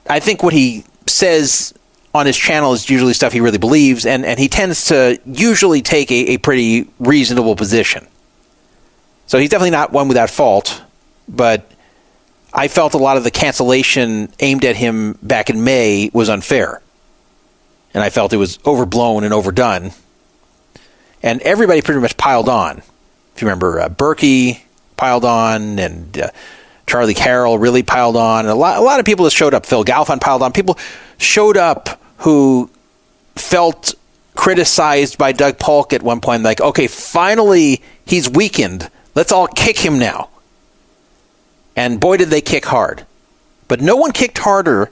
I think what he says on his channel is usually stuff he really believes, and he tends to usually take a pretty reasonable position. So he's definitely not one without fault, but I felt a lot of the cancellation aimed at him back in May was unfair. And I felt it was overblown and overdone. And everybody pretty much piled on. If you remember, Berkey piled on, and Charlie Carroll really piled on. And a lot of people that showed up. Phil Galfond piled on. People showed up who felt criticized by Doug Polk at one point. Like, okay, finally he's weakened. Let's all kick him now. And boy, did they kick hard. But no one kicked harder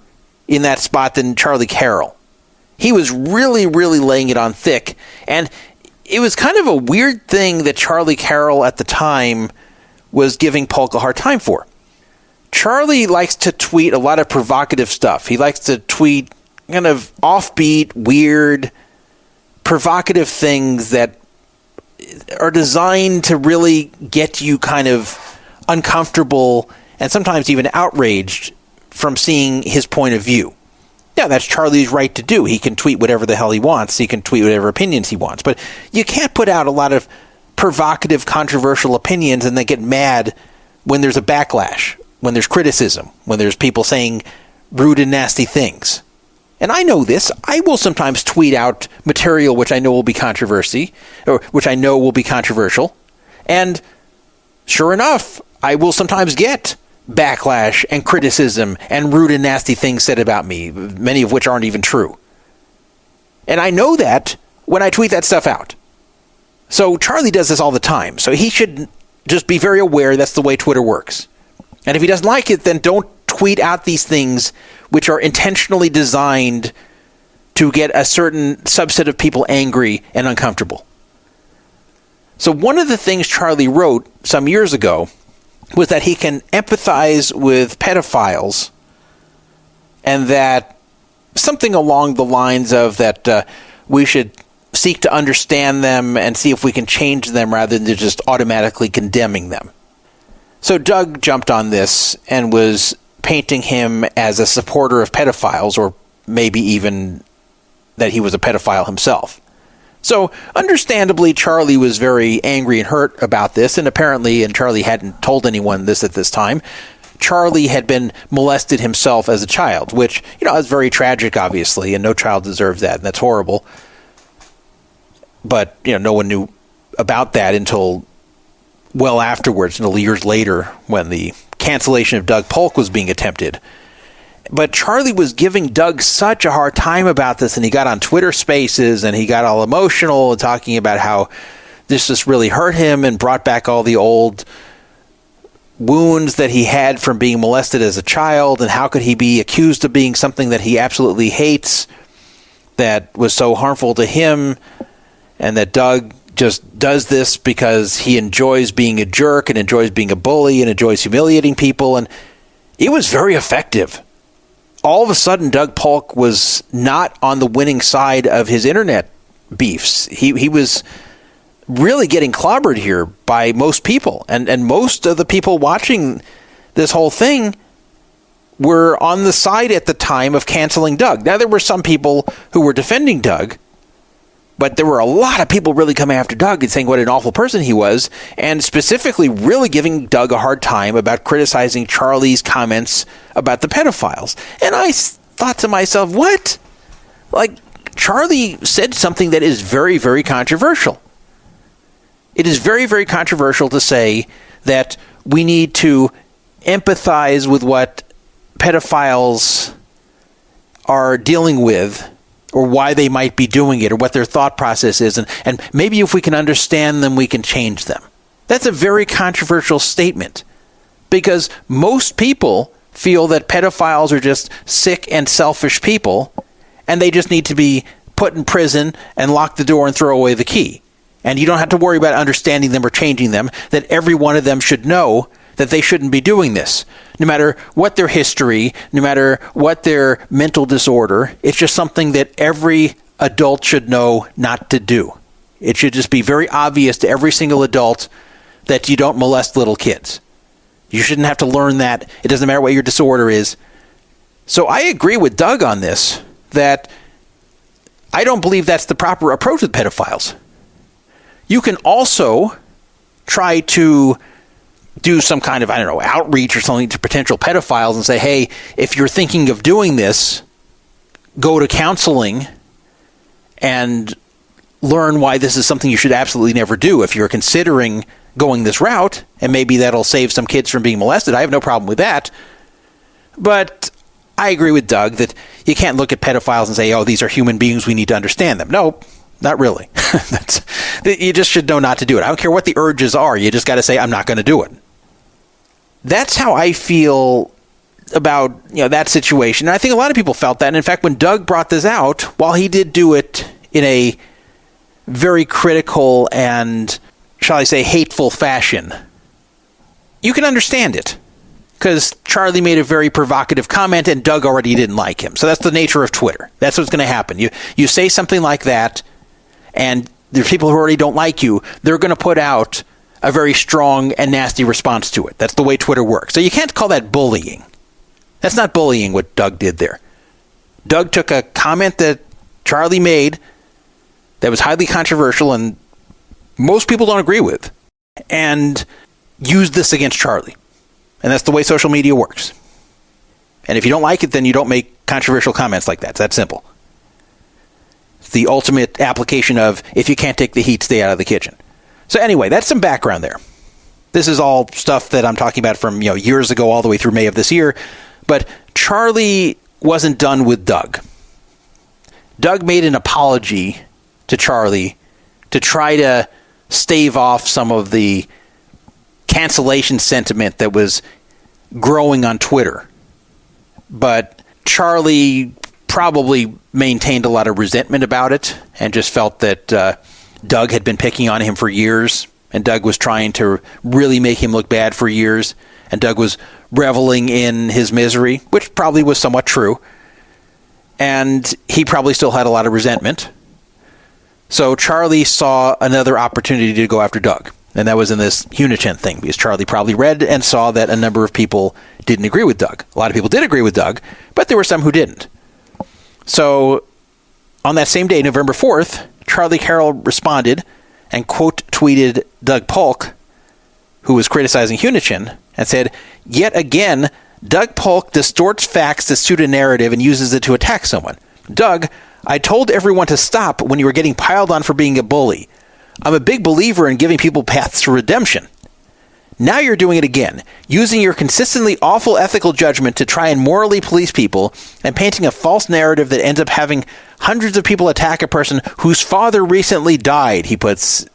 in that spot than Charlie Carroll. He was really, really laying it on thick. And it was kind of a weird thing that Charlie Carroll at the time was giving Polk a hard time for. Charlie likes to tweet a lot of provocative stuff. He likes to tweet kind of offbeat, weird, provocative things that are designed to really get you kind of uncomfortable and sometimes even outraged from seeing his point of view. Yeah, that's Charlie's right to do. He can tweet whatever the hell he wants. He can tweet whatever opinions he wants. But you can't put out a lot of provocative, controversial opinions and then get mad when there's a backlash, when there's criticism, when there's people saying rude and nasty things. And I know this. I will sometimes tweet out material which I know will be controversy, or which I know will be controversial. And sure enough, I will sometimes get backlash and criticism and rude and nasty things said about me, many of which aren't even true. And I know that when I tweet that stuff out. So Charlie does this all the time. So he should just be very aware that's the way Twitter works. And if he doesn't like it, then don't tweet out these things which are intentionally designed to get a certain subset of people angry and uncomfortable. So one of the things Charlie wrote some years ago was that he can empathize with pedophiles, and that something along the lines of that we should seek to understand them and see if we can change them rather than just automatically condemning them. So Doug jumped on this and was painting him as a supporter of pedophiles, or maybe even that he was a pedophile himself. So, understandably, Charlie was very angry and hurt about this, and apparently, and Charlie hadn't told anyone this at this time, Charlie had been molested himself as a child, which, is very tragic, obviously, and no child deserves that, and that's horrible. But, no one knew about that until well afterwards, until years later, when the cancellation of Doug Polk was being attempted. But Charlie was giving Doug such a hard time about this, and he got on Twitter Spaces, and he got all emotional and talking about how this just really hurt him and brought back all the old wounds that he had from being molested as a child, and how could he be accused of being something that he absolutely hates that was so harmful to him, and that Doug just does this because he enjoys being a jerk and enjoys being a bully and enjoys humiliating people. And it was very effective. All of a sudden, Doug Polk was not on the winning side of his internet beefs. He was really getting clobbered here by most people. And most of the people watching this whole thing were on the side at the time of canceling Doug. Now, there were some people who were defending Doug, but there were a lot of people really coming after Doug and saying what an awful person he was, and specifically really giving Doug a hard time about criticizing Charlie's comments about the pedophiles. And I thought to myself, what? Like, Charlie said something that is very, very controversial. It is very, very controversial to say that we need to empathize with what pedophiles are dealing with, or why they might be doing it, or what their thought process is, and maybe if we can understand them, we can change them. That's a very controversial statement, because most people feel that pedophiles are just sick and selfish people, and they just need to be put in prison and lock the door and throw away the key. And you don't have to worry about understanding them or changing them, that every one of them should know that they shouldn't be doing this. No matter what their history, no matter what their mental disorder, it's just something that every adult should know not to do. It should just be very obvious to every single adult that you don't molest little kids. You shouldn't have to learn that. It doesn't matter what your disorder is. So I agree with Doug on this, that I don't believe that's the proper approach with pedophiles. You can also try to do some kind of, outreach or something to potential pedophiles and say, hey, if you're thinking of doing this, go to counseling and learn why this is something you should absolutely never do. If you're considering going this route, and maybe that'll save some kids from being molested, I have no problem with that. But I agree with Doug that you can't look at pedophiles and say, oh, these are human beings, we need to understand them. No, not really. You just should know not to do it. I don't care what the urges are. You just got to say, I'm not going to do it. That's how I feel about that situation. And I think a lot of people felt that. And in fact, when Doug brought this out, while he did do it in a very critical and, shall I say, hateful fashion, you can understand it. Because Charlie made a very provocative comment and Doug already didn't like him. So that's the nature of Twitter. That's what's going to happen. You say something like that, and there's people who already don't like you. They're going to put out a very strong and nasty response to it. That's the way Twitter works. So you can't call that bullying. That's not bullying what Doug did there. Doug took a comment that Charlie made that was highly controversial and most people don't agree with, and used this against Charlie. And that's the way social media works. And if you don't like it, then you don't make controversial comments like that. It's that simple. It's the ultimate application of, if you can't take the heat, stay out of the kitchen. So anyway, that's some background there. This is all stuff that I'm talking about from years ago all the way through May of this year. But Charlie wasn't done with Doug. Doug made an apology to Charlie to try to stave off some of the cancellation sentiment that was growing on Twitter. But Charlie probably maintained a lot of resentment about it and just felt that Doug had been picking on him for years, and Doug was trying to really make him look bad for years, and Doug was reveling in his misery, which probably was somewhat true. And he probably still had a lot of resentment. So Charlie saw another opportunity to go after Doug. And that was in this Hunichen thing, because Charlie probably read and saw that a number of people didn't agree with Doug. A lot of people did agree with Doug, but there were some who didn't. So on that same day, November 4th, Charlie Carroll responded and quote tweeted Doug Polk, who was criticizing Hunichen, and said, "Yet again, Doug Polk distorts facts to suit a narrative and uses it to attack someone. Doug, I told everyone to stop when you were getting piled on for being a bully. I'm a big believer in giving people paths to redemption. Now you're doing it again, using your consistently awful ethical judgment to try and morally police people and painting a false narrative that ends up having hundreds of people attack a person whose father recently died," he puts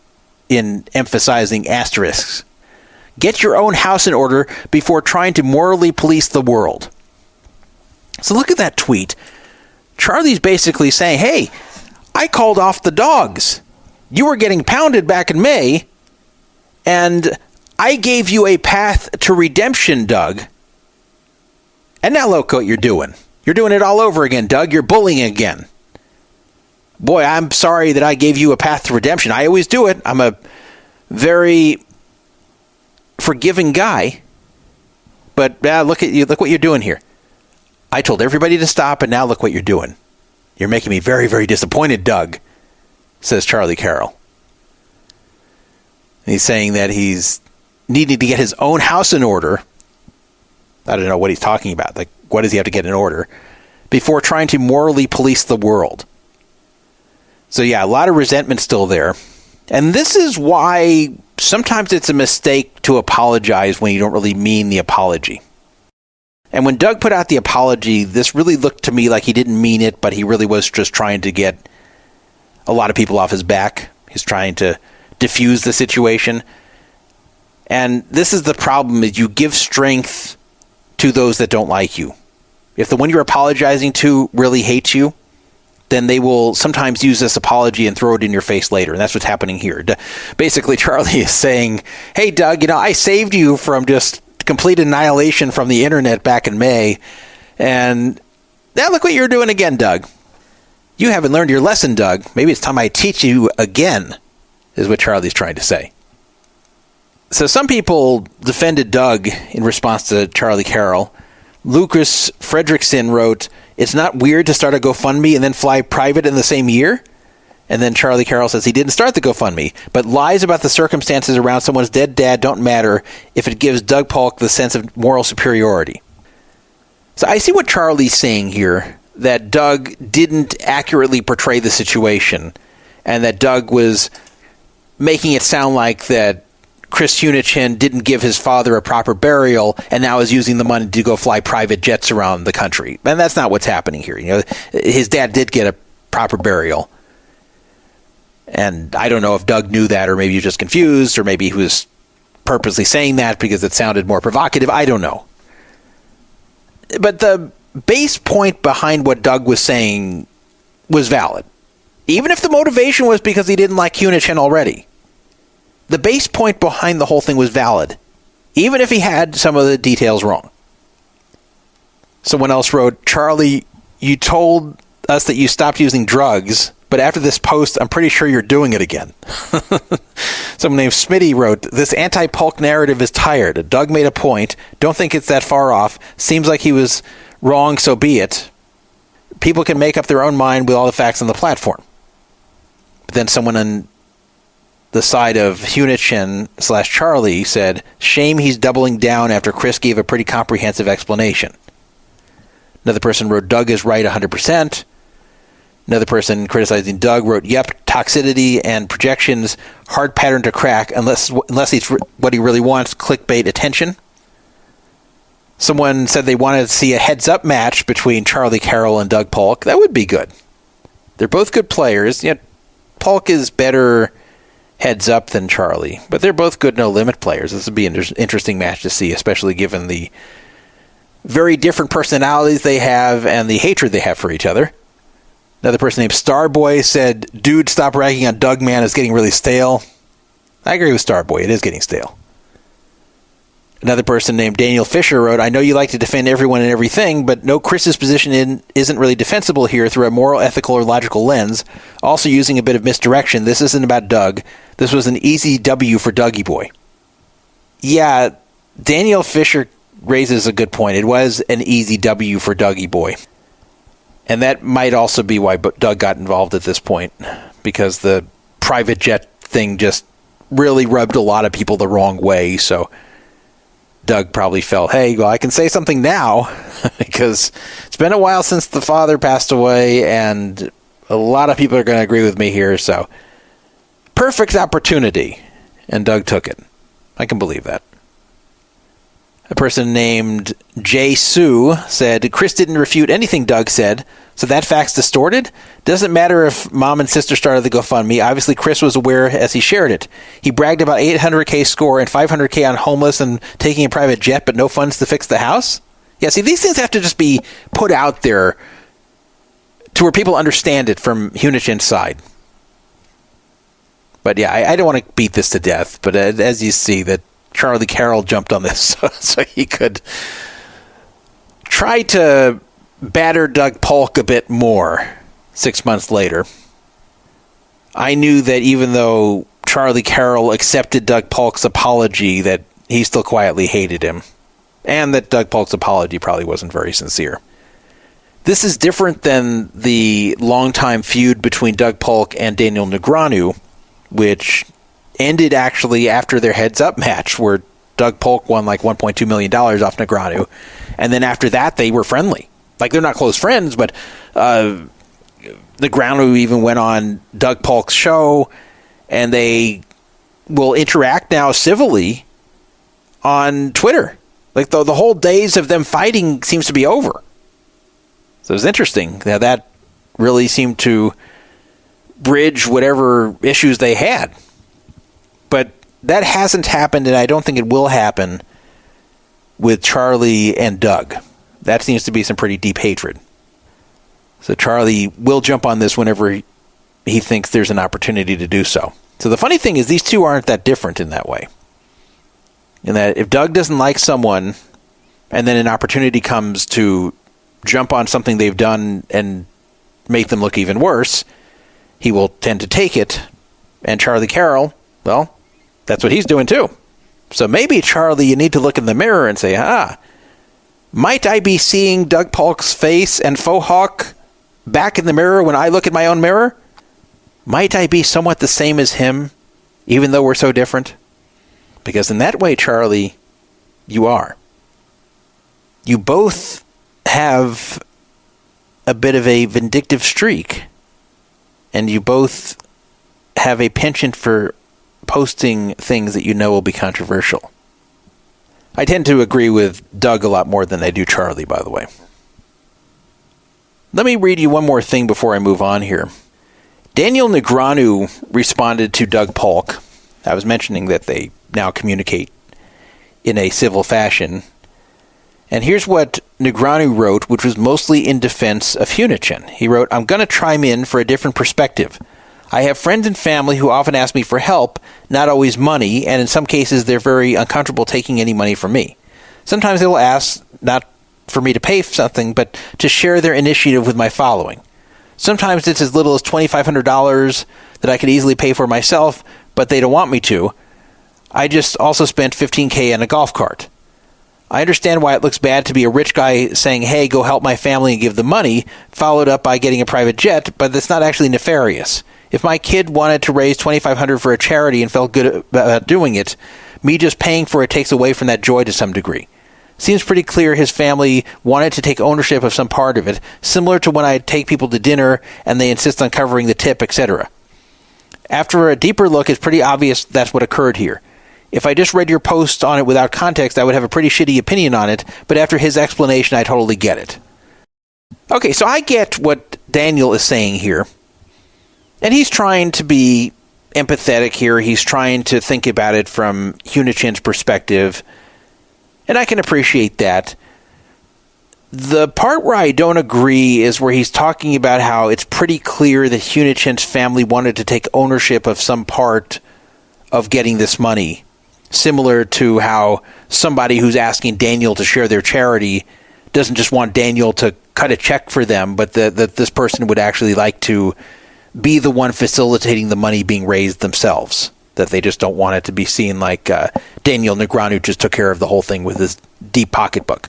in emphasizing asterisks. "Get your own house in order before trying to morally police the world." So look at that tweet. Charlie's basically saying, hey, I called off the dogs. You were getting pounded back in May, and I gave you a path to redemption, Doug. And now look what you're doing. You're doing it all over again, Doug. You're bullying again. Boy, I'm sorry that I gave you a path to redemption. I always do it. I'm a very forgiving guy. But look at you. Look what you're doing here. I told everybody to stop, and now look what you're doing. You're making me very, very disappointed, Doug, says Charlie Carroll. And he's saying that he's needing to get his own house in order. I don't know what he's talking about. Like, what does he have to get in order? Before trying to morally police the world. So yeah, a lot of resentment still there. And this is why sometimes it's a mistake to apologize when you don't really mean the apology. And when Doug put out the apology, this really looked to me like he didn't mean it, but he really was just trying to get a lot of people off his back. He's trying to diffuse the situation. And this is the problem, is you give strength to those that don't like you. If the one you're apologizing to really hates you, then they will sometimes use this apology and throw it in your face later. And that's what's happening here. Basically, Charlie is saying, hey, Doug, I saved you from just complete annihilation from the internet back in May. And now look what you're doing again, Doug. You haven't learned your lesson, Doug. Maybe it's time I teach you again, is what Charlie's trying to say. So some people defended Doug in response to Charlie Carroll. Lucas Fredrickson wrote, "It's not weird to start a GoFundMe and then fly private in the same year?" And then Charlie Carroll says he didn't start the GoFundMe, but lies about the circumstances around someone's dead dad don't matter if it gives Doug Polk the sense of moral superiority. So I see what Charlie's saying here, that Doug didn't accurately portray the situation, and that Doug was making it sound like that Chris Hunichen didn't give his father a proper burial and now is using the money to go fly private jets around the country. And that's not what's happening here. His dad did get a proper burial. And I don't know if Doug knew that, or maybe he was just confused, or maybe he was purposely saying that because it sounded more provocative. I don't know. But the base point behind what Doug was saying was valid. Even if the motivation was because he didn't like Hunichen already. The base point behind the whole thing was valid, even if he had some of the details wrong. Someone else wrote, "Charlie, you told us that you stopped using drugs, but after this post, I'm pretty sure you're doing it again." Someone named Smitty wrote, "This anti-Polk narrative is tired. Doug made a point. Don't think it's that far off. Seems like he was wrong, so be it. People can make up their own mind with all the facts on the platform." But then someone on the side of Hunichen/Charlie said, "Shame he's doubling down after Chris gave a pretty comprehensive explanation." Another person wrote, "Doug is right 100%. Another person criticizing Doug wrote, "Yep, toxicity and projections, hard pattern to crack unless it's what he really wants, clickbait attention." Someone said they wanted to see a heads-up match between Charlie Carroll and Doug Polk. That would be good. They're both good players. Polk is better heads up than Charlie. But they're both good no-limit players. This would be an interesting match to see, especially given the very different personalities they have and the hatred they have for each other. Another person named Starboy said, "Dude, stop ragging on Doug, man. It's getting really stale." I agree with Starboy. It is getting stale. Another person named Daniel Fisher wrote, "I know you like to defend everyone and everything, but no, Chris's position isn't really defensible here through a moral, ethical, or logical lens. Also using a bit of misdirection. This isn't about Doug. This was an easy W for Dougie boy." Yeah, Daniel Fisher raises a good point. It was an easy W for Dougie boy. And that might also be why Doug got involved at this point, because the private jet thing just really rubbed a lot of people the wrong way. So Doug probably felt, hey, well, I can say something now because it's been a while since the father passed away and a lot of people are going to agree with me here. So perfect opportunity. And Doug took it. I can believe that. A person named Jay Sue said, "Chris didn't refute anything Doug said, so that fact's distorted? Doesn't matter if mom and sister started the GoFundMe. Obviously, Chris was aware as he shared it. He bragged about $800K score and $500K on homeless and taking a private jet, but no funds to fix the house?" Yeah, see, these things have to just be put out there to where people understand it from Hunichen's side. But yeah, I don't want to beat this to death, but as you see, that Charlie Carroll jumped on this so he could try to batter Doug Polk a bit more 6 months later. I knew that even though Charlie Carroll accepted Doug Polk's apology, that he still quietly hated him, and that Doug Polk's apology probably wasn't very sincere. This is different than the longtime feud between Doug Polk and Daniel Negreanu, which ended actually after their heads-up match where Doug Polk won like $1.2 million off Negreanu. And then after that, they were friendly. Like, they're not close friends, but Negreanu even went on Doug Polk's show, and they will interact now civilly on Twitter. Like, the whole days of them fighting seems to be over. So it was interesting. Now, that really seemed to bridge whatever issues they had. But that hasn't happened, and I don't think it will happen with Charlie and Doug. That seems to be some pretty deep hatred. So Charlie will jump on this whenever he thinks there's an opportunity to do so. So the funny thing is these two aren't that different in that way. In that if Doug doesn't like someone and then an opportunity comes to jump on something they've done and make them look even worse, he will tend to take it. And Charlie Carroll, well, that's what he's doing too. So maybe, Charlie, you need to look in the mirror and say, might I be seeing Doug Polk's face and faux hawk back in the mirror when I look at my own mirror? Might I be somewhat the same as him, even though we're so different? Because in that way, Charlie, you are. You both have a bit of a vindictive streak, and you both have a penchant for posting things that you know will be controversial. I tend to agree with Doug a lot more than I do Charlie, by the way. Let me read you one more thing before I move on here. Daniel Negreanu responded to Doug Polk. I was mentioning that they now communicate in a civil fashion. And here's what Negreanu wrote, which was mostly in defense of Hunichen. He wrote, "I'm going to chime in for a different perspective. I have friends and family who often ask me for help, not always money, and in some cases they're very uncomfortable taking any money from me. Sometimes they will ask not for me to pay for something, but to share their initiative with my following. Sometimes it's as little as $2,500 that I could easily pay for myself, but they don't want me to. I just also spent $15K on a golf cart. I understand why it looks bad to be a rich guy saying, hey, go help my family and give the money, followed up by getting a private jet, but that's not actually nefarious. If my kid wanted to raise $2,500 for a charity and felt good about doing it, me just paying for it takes away from that joy to some degree. Seems pretty clear his family wanted to take ownership of some part of it, similar to when I take people to dinner and they insist on covering the tip, etc. After a deeper look, it's pretty obvious that's what occurred here. If I just read your post on it without context, I would have a pretty shitty opinion on it, but after his explanation, I totally get it." Okay, so I get what Daniel is saying here. And he's trying to be empathetic here. He's trying to think about it from Hunichen's perspective, and I can appreciate that. The part where I don't agree is where he's talking about how it's pretty clear that Hunichen's family wanted to take ownership of some part of getting this money, similar to how somebody who's asking Daniel to share their charity doesn't just want Daniel to cut a check for them, but that this person would actually like to be the one facilitating the money being raised themselves, that they just don't want it to be seen like Daniel Negreanu just took care of the whole thing with his deep pocketbook.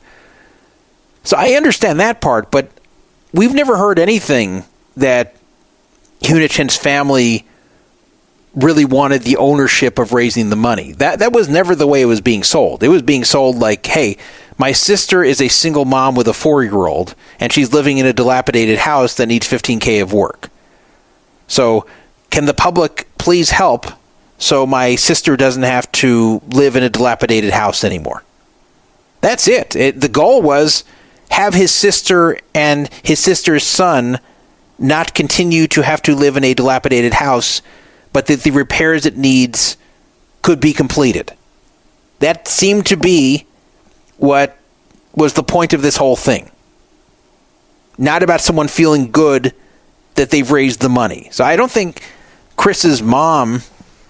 So I understand that part, but we've never heard anything that Hunichen's family really wanted the ownership of raising the money. That was never the way it was being sold. It was being sold like, hey, my sister is a single mom with a 4-year-old, and she's living in a dilapidated house that needs $15,000 of work. So can the public please help so my sister doesn't have to live in a dilapidated house anymore? That's it. The goal was have his sister and his sister's son not continue to have to live in a dilapidated house, but that the repairs it needs could be completed. That seemed to be what was the point of this whole thing. Not about someone feeling good that they've raised the money. So I don't think Chris's mom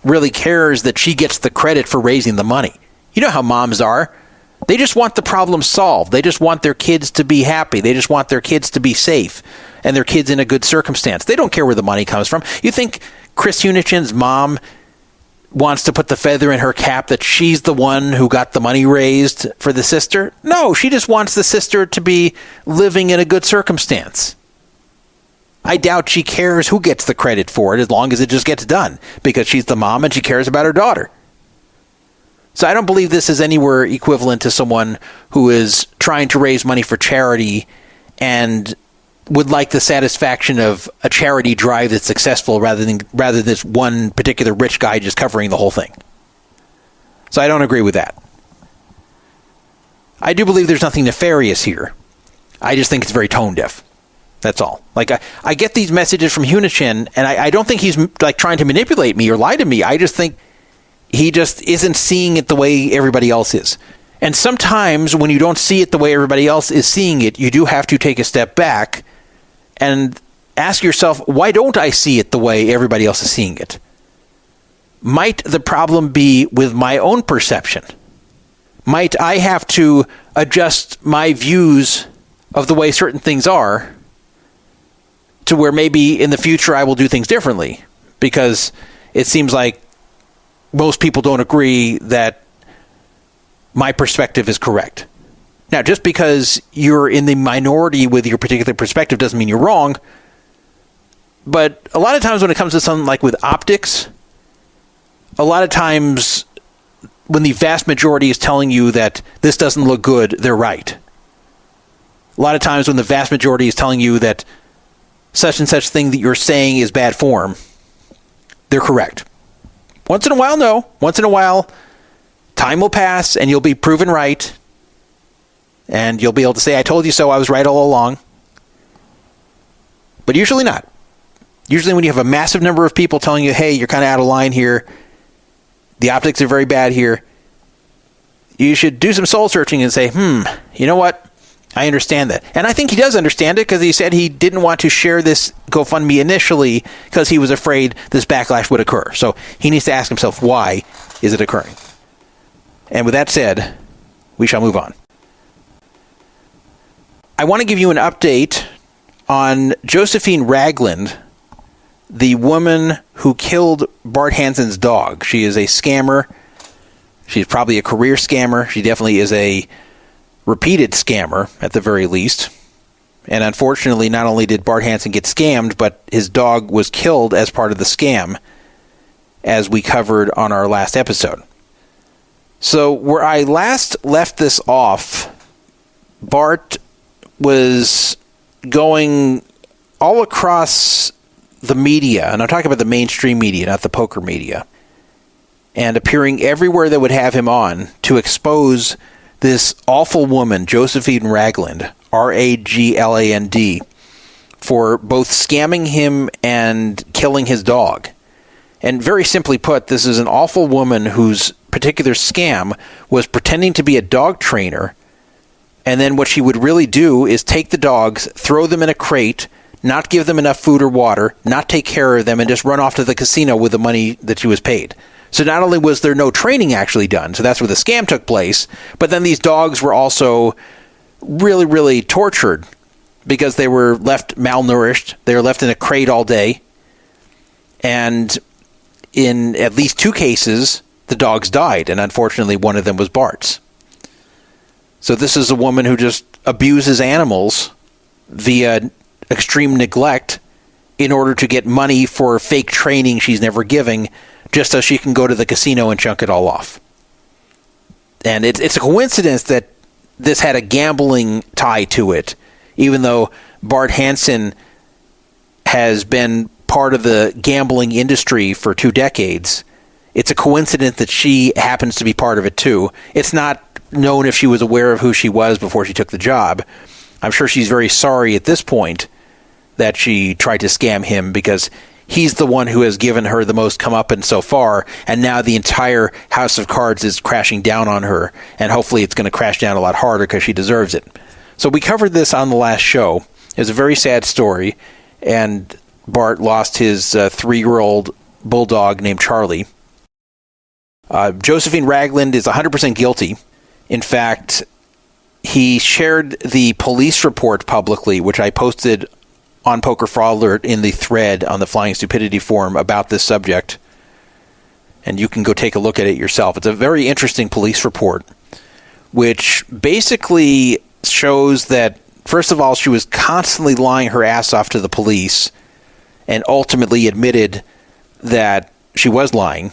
really cares that she gets the credit for raising the money. You know how moms are. They just want the problem solved. They just want their kids to be happy. They just want their kids to be safe and their kids in a good circumstance. They don't care where the money comes from. You think Chris Hunichen's mom wants to put the feather in her cap that she's the one who got the money raised for the sister? No, she just wants the sister to be living in a good circumstance. I doubt she cares who gets the credit for it as long as it just gets done, because she's the mom and she cares about her daughter. So I don't believe this is anywhere equivalent to someone who is trying to raise money for charity and would like the satisfaction of a charity drive that's successful rather than this one particular rich guy just covering the whole thing. So I don't agree with that. I do believe there's nothing nefarious here. I just think it's very tone deaf. That's all. Like, I get these messages from Hunichen, and I don't think he's like trying to manipulate me or lie to me. I just think he just isn't seeing it the way everybody else is. And sometimes when you don't see it the way everybody else is seeing it, you do have to take a step back and ask yourself, why don't I see it the way everybody else is seeing it? Might the problem be with my own perception? Might I have to adjust my views of the way certain things are to where maybe in the future I will do things differently? Because it seems like most people don't agree that my perspective is correct. Now, just because you're in the minority with your particular perspective doesn't mean you're wrong. But a lot of times when it comes to something like with optics, a lot of times when the vast majority is telling you that this doesn't look good, they're right. A lot of times when the vast majority is telling you that such and such thing that you're saying is bad form, they're correct. Once in a while, no. Once in a while, time will pass and you'll be proven right. And you'll be able to say, I told you so, I was right all along. But usually not. Usually when you have a massive number of people telling you, hey, you're kind of out of line here, the optics are very bad here, you should do some soul searching and say, you know what? I understand that. And I think he does understand it, because he said he didn't want to share this GoFundMe initially because he was afraid this backlash would occur. So he needs to ask himself, why is it occurring? And with that said, we shall move on. I want to give you an update on Josephine Ragland, the woman who killed Bart Hanson's dog. She is a scammer. She's probably a career scammer. She definitely is a repeated scammer, at the very least. And unfortunately, not only did Bart Hanson get scammed, but his dog was killed as part of the scam, as we covered on our last episode. So where I last left this off, Bart was going all across the media, and I'm talking about the mainstream media, not the poker media, and appearing everywhere that would have him on to expose this awful woman, Josephine Ragland, Ragland, for both scamming him and killing his dog. And very simply put, this is an awful woman whose particular scam was pretending to be a dog trainer. And then what she would really do is take the dogs, throw them in a crate, not give them enough food or water, not take care of them, and just run off to the casino with the money that she was paid. So not only was there no training actually done, so that's where the scam took place, but then these dogs were also really, really tortured because they were left malnourished. They were left in a crate all day. And in at least 2 cases, the dogs died, and unfortunately one of them was Bart's. So this is a woman who just abuses animals via extreme neglect in order to get money for fake training she's never giving, just so she can go to the casino and chunk it all off. And it's a coincidence that this had a gambling tie to it, even though Bart Hanson has been part of the gambling industry for 2 decades. It's a coincidence that she happens to be part of it too. It's not known if she was aware of who she was before she took the job. I'm sure she's very sorry at this point that she tried to scam him, because he's the one who has given her the most comeuppance so far, and now the entire house of cards is crashing down on her, and hopefully it's going to crash down a lot harder because she deserves it. So we covered this on the last show. It was a very sad story, and Bart lost his 3-year-old bulldog named Charlie. Josephine Ragland is 100% guilty. In fact, he shared the police report publicly, which I posted on Poker Fraud Alert in the thread on the Flying Stupidity forum about this subject. And you can go take a look at it yourself. It's a very interesting police report, which basically shows that, first of all, she was constantly lying her ass off to the police and ultimately admitted that she was lying.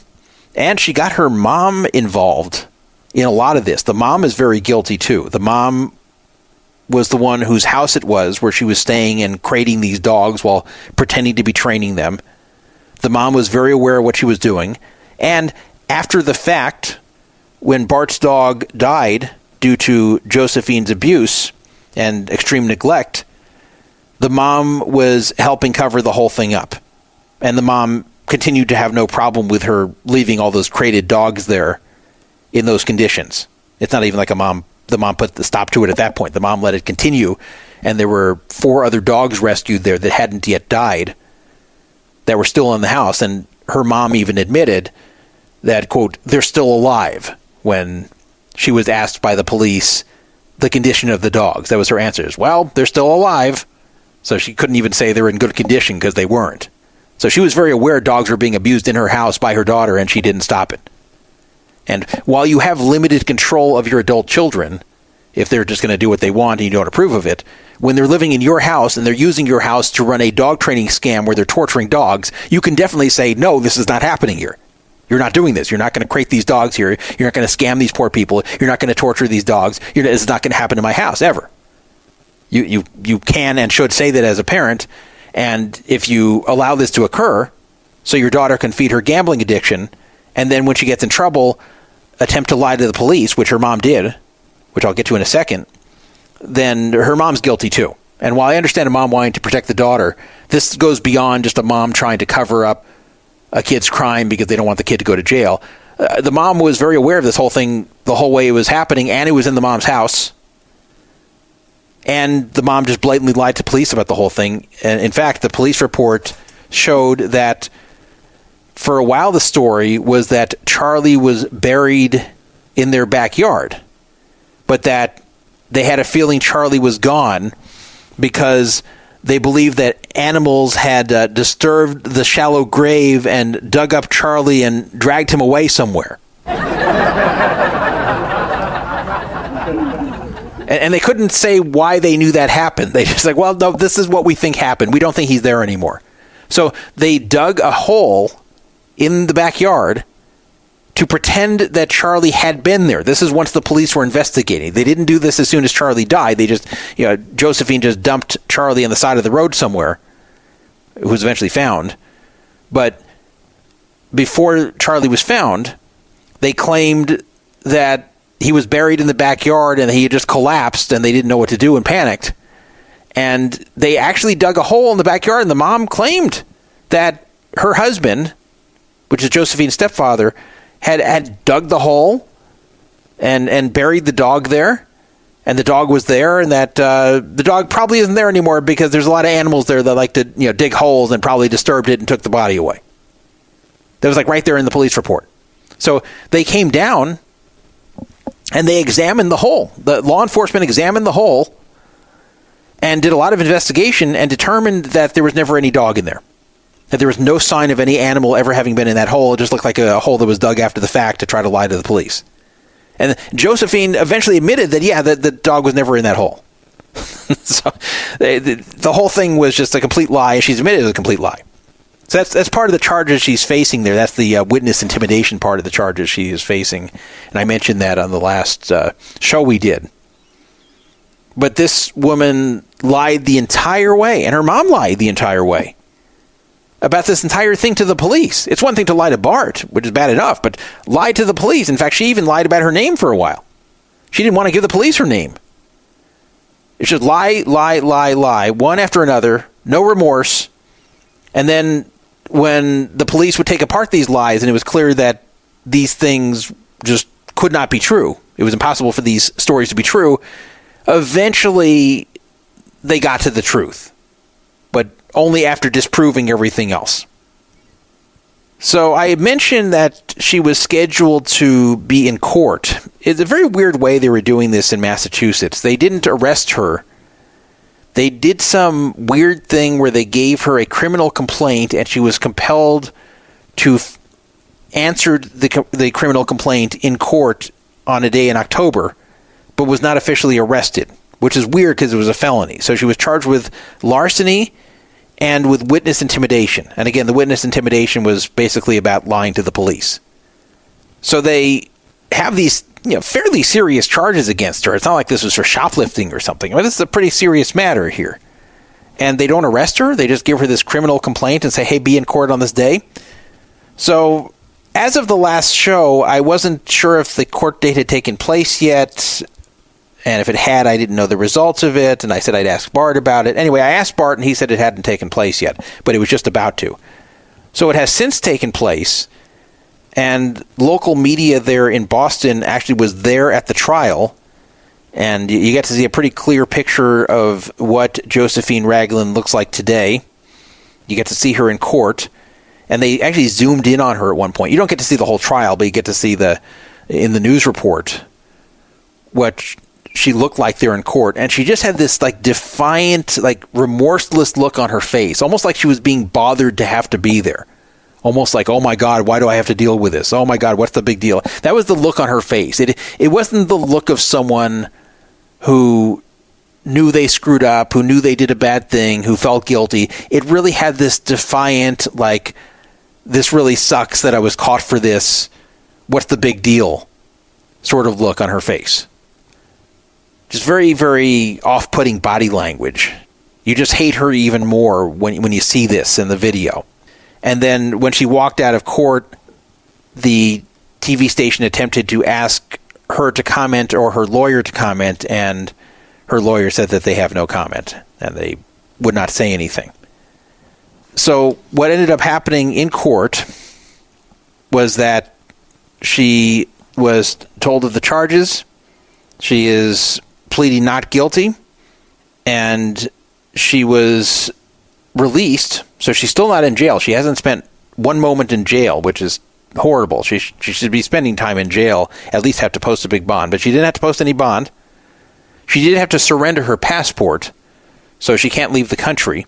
And she got her mom involved in a lot of this. The mom is very guilty too. The mom was the one whose house it was where she was staying and crating these dogs while pretending to be training them. The mom was very aware of what she was doing. And after the fact, when Bart's dog died due to Josephine's abuse and extreme neglect, the mom was helping cover the whole thing up. And the mom continued to have no problem with her leaving all those crated dogs there in those conditions. It's not even like the mom put the stop to it at that point. The mom let it continue, and there were 4 other dogs rescued there that hadn't yet died that were still in the house, and her mom even admitted that, quote, they're still alive, when she was asked by the police the condition of the dogs. That was her answer. Well, they're still alive. So she couldn't even say they're in good condition because they weren't. So she was very aware dogs were being abused in her house by her daughter, and she didn't stop it. And while you have limited control of your adult children, if they're just going to do what they want and you don't approve of it, when they're living in your house and they're using your house to run a dog training scam where they're torturing dogs, you can definitely say, no, this is not happening here. You're not doing this. You're not going to crate these dogs here. You're not going to scam these poor people. You're not going to torture these dogs. It's not going to happen in my house, ever. You can and should say that as a parent. And if you allow this to occur, so your daughter can feed her gambling addiction, and then when she gets in trouble, attempt to lie to the police, which her mom did, which I'll get to in a second, then her mom's guilty too. And while I understand a mom wanting to protect the daughter, this goes beyond just a mom trying to cover up a kid's crime because they don't want the kid to go to jail. The mom was very aware of this whole thing the whole way it was happening, and it was in the mom's house. And the mom just blatantly lied to police about the whole thing. And in fact, the police report showed that for a while the story was that Charlie was buried in their backyard, but that they had a feeling Charlie was gone because they believed that animals had disturbed the shallow grave and dug up Charlie and dragged him away somewhere. And they couldn't say why they knew that happened. They just like, well, no, this is what we think happened. We don't think he's there anymore. So they dug a hole in the backyard to pretend that Charlie had been there. This is once the police were investigating. They didn't do this as soon as Charlie died. They just, Josephine just dumped Charlie on the side of the road somewhere, who was eventually found. But before Charlie was found, they claimed that he was buried in the backyard and he had just collapsed and they didn't know what to do and panicked. And they actually dug a hole in the backyard, and the mom claimed that her husband which is Josephine's stepfather, had dug the hole and buried the dog there, and the dog was there, and that the dog probably isn't there anymore because there's a lot of animals there that like to dig holes and probably disturbed it and took the body away. That was like right there in the police report. So they came down and they examined the hole. The law enforcement examined the hole and did a lot of investigation and determined that there was never any dog in there. That there was no sign of any animal ever having been in that hole. It just looked like a hole that was dug after the fact to try to lie to the police. And Josephine eventually admitted that, the dog was never in that hole. So the whole thing was just a complete lie. She's admitted it was a complete lie. So that's part of the charges she's facing there. That's the witness intimidation part of the charges she is facing. And I mentioned that on the last show we did. But this woman lied the entire way, and her mom lied the entire way about this entire thing to the police. It's one thing to lie to Bart, which is bad enough, but lie to the police. In fact, she even lied about her name for a while. She didn't want to give the police her name. It's just lie, one after another, no remorse. And then when the police would take apart these lies and it was clear that these things just could not be true, it was impossible for these stories to be true, eventually they got to the truth, but only after disproving everything else. So I mentioned that she was scheduled to be in court. It's a very weird way they were doing this in Massachusetts. They didn't arrest her. They did some weird thing where they gave her a criminal complaint and she was compelled to answer the criminal complaint in court on a day in October, but was not officially arrested, which is weird because it was a felony. So she was charged with larceny and with witness intimidation. And again, the witness intimidation was basically about lying to the police. So they have these fairly serious charges against her. It's not like this was for shoplifting or something. I mean, this is a pretty serious matter here. And they don't arrest her. They just give her this criminal complaint and say, hey, be in court on this day. So as of the last show, I wasn't sure if the court date had taken place yet. And if it had, I didn't know the results of it. And I said I'd ask Bart about it. Anyway, I asked Bart, and he said it hadn't taken place yet. But it was just about to. So it has since taken place. And local media there in Boston actually was there at the trial. And you get to see a pretty clear picture of what Josephine Ragland looks like today. You get to see her in court. And they actually zoomed in on her at one point. You don't get to see the whole trial, but you get to see in the news report what she looked like there in court. And she just had this defiant, remorseless look on her face, almost like she was being bothered to have to be there. Almost like, oh my God, why do I have to deal with this? Oh my God, what's the big deal? That was the look on her face. It wasn't the look of someone who knew they screwed up, who knew they did a bad thing, who felt guilty. It really had this defiant, this really sucks that I was caught for this. What's the big deal? Sort of look on her face. Just very, very off-putting body language. You just hate her even more when you see this in the video. And then when she walked out of court, the TV station attempted to ask her to comment or her lawyer to comment, and her lawyer said that they have no comment, and they would not say anything. So what ended up happening in court was that she was told of the charges. She is pleading not guilty, and she was released. So she's still not in jail. She hasn't spent one moment in jail, which is horrible. She should be spending time in jail, at least have to post a big bond. But she didn't have to post any bond. She did have to surrender her passport, so she can't leave the country.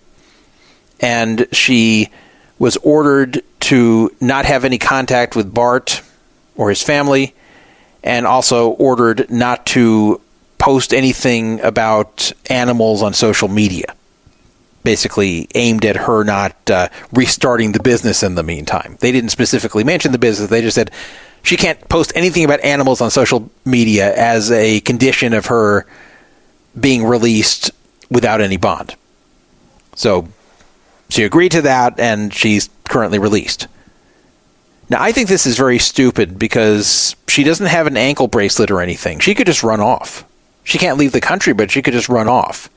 And she was ordered to not have any contact with Bart or his family, and also ordered not to post anything about animals on social media. Basically aimed at her not restarting the business in the meantime. They didn't specifically mention the business. They just said she can't post anything about animals on social media as a condition of her being released without any bond. So she agreed to that, and she's currently released. Now, I think this is very stupid because she doesn't have an ankle bracelet or anything. She could just run off. She can't leave the country, but she could just run off.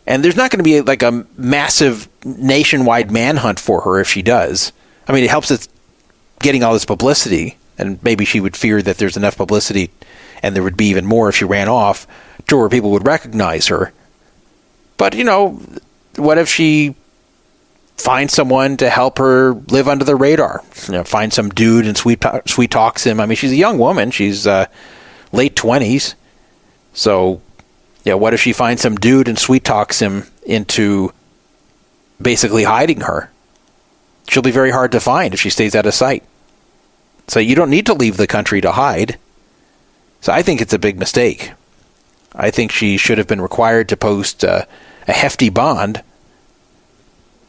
And there's not going to be a massive nationwide manhunt for her if she does. I mean, it helps it's getting all this publicity, and maybe she would fear that there's enough publicity and there would be even more if she ran off to where people would recognize her. But, what if she finds someone to help her live under the radar? Find some dude and sweet talks him. I mean, she's a young woman. She's late 20s. So, what if she finds some dude and sweet talks him into basically hiding her? She'll be very hard to find if she stays out of sight. So you don't need to leave the country to hide. So I think it's a big mistake. I think she should have been required to post a hefty bond,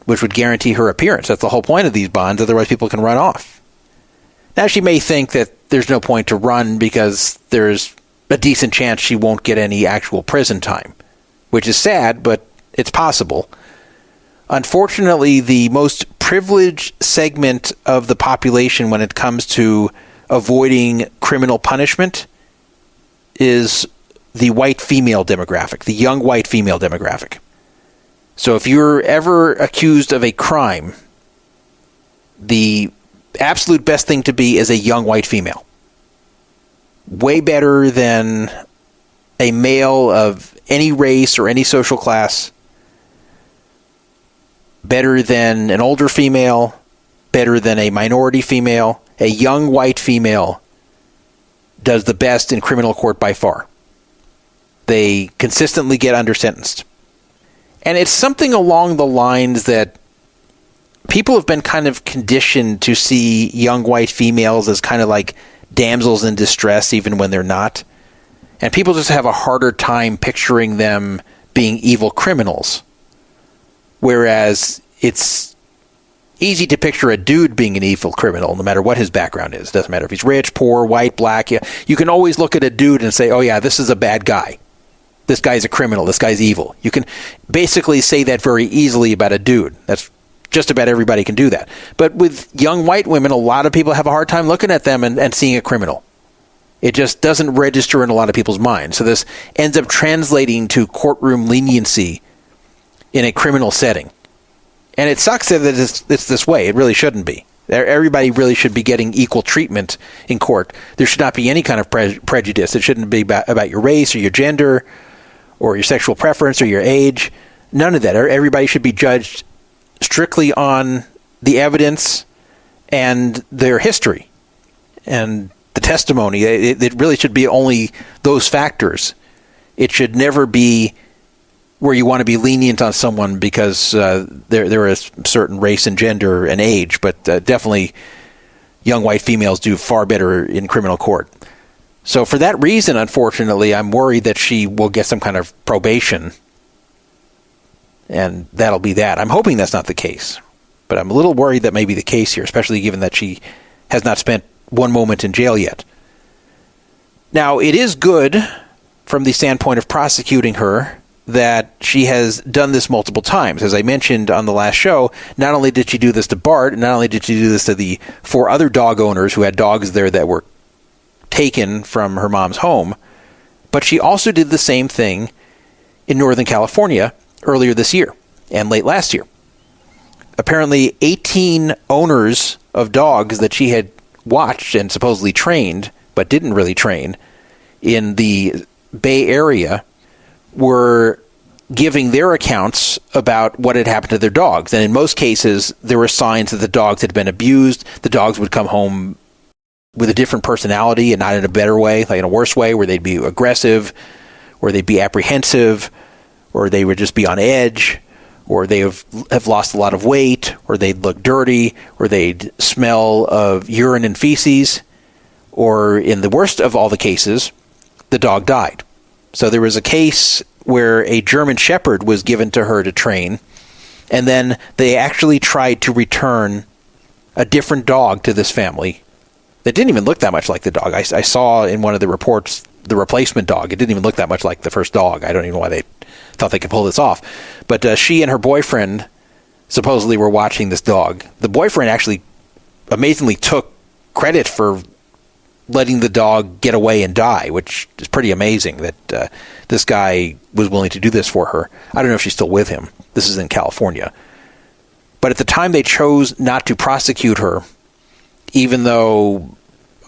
which would guarantee her appearance. That's the whole point of these bonds. Otherwise, people can run off. Now, she may think that there's no point to run because there's a decent chance she won't get any actual prison time, which is sad, but it's possible. Unfortunately, the most privileged segment of the population when it comes to avoiding criminal punishment is the white female demographic, the young white female demographic. So if you're ever accused of a crime, the absolute best thing to be is a young white female. Way better than a male of any race or any social class. Better than an older female. Better than a minority female. A young white female does the best in criminal court by far. They consistently get under-sentenced. And it's something along the lines that people have been kind of conditioned to see young white females as kind of like damsels in distress, even when they're not. And people just have a harder time picturing them being evil criminals. Whereas it's easy to picture a dude being an evil criminal, no matter what his background is. It doesn't matter if he's rich, poor, white, black. You can always look at a dude and say, oh yeah, this is a bad guy. This guy's a criminal. This guy's evil. You can basically say that very easily about a dude. That's just about everybody can do that. But with young white women, a lot of people have a hard time looking at them and seeing a criminal. It just doesn't register in a lot of people's minds. So this ends up translating to courtroom leniency in a criminal setting. And it sucks that it's this way. It really shouldn't be. Everybody really should be getting equal treatment in court. There should not be any kind of prejudice. It shouldn't be about your race or your gender or your sexual preference or your age. None of that. Everybody should be judged strictly on the evidence and their history and the testimony. It really should be only those factors. It should never be where you want to be lenient on someone because they're a certain race and gender and age, but definitely young white females do far better in criminal court. So for that reason, unfortunately, I'm worried that she will get some kind of probation, and that'll be that. I'm hoping that's not the case, but I'm a little worried that may be the case here, especially given that she has not spent one moment in jail yet. Now, it is good from the standpoint of prosecuting her that she has done this multiple times. As I mentioned on the last show, not only did she do this to Bart, not only did she do this to the 4 other dog owners who had dogs there that were taken from her mom's home, but she also did the same thing in Northern California earlier this year and late last year. Apparently 18 owners of dogs that she had watched and supposedly trained, but didn't really train, in the Bay Area were giving their accounts about what had happened to their dogs. And in most cases, there were signs that the dogs had been abused. The dogs would come home with a different personality and not in a better way, like in a worse way, where they'd be aggressive, or they'd be apprehensive, or they would just be on edge, or they have lost a lot of weight, or they'd look dirty, or they'd smell of urine and feces, or in the worst of all the cases, the dog died. So there was a case where a German Shepherd was given to her to train, and then they actually tried to return a different dog to this family that didn't even look that much like the dog. I saw in one of the reports the replacement dog. It didn't even look that much like the first dog. I don't even know why they thought they could pull this off. But she and her boyfriend supposedly were watching this dog. The boyfriend actually amazingly took credit for letting the dog get away and die, which is pretty amazing that this guy was willing to do this for her. I don't know if she's still with him. This is in California. But at the time, they chose not to prosecute her, even though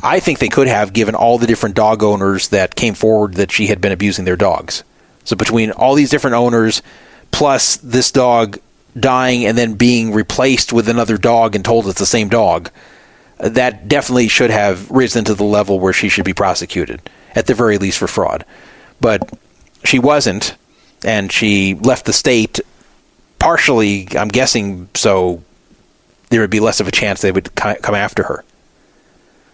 I think they could have, given all the different dog owners that came forward that she had been abusing their dogs. So between all these different owners, plus this dog dying and then being replaced with another dog and told it's the same dog, that definitely should have risen to the level where she should be prosecuted, at the very least for fraud. But she wasn't, and she left the state partially, I'm guessing, so there would be less of a chance they would come after her.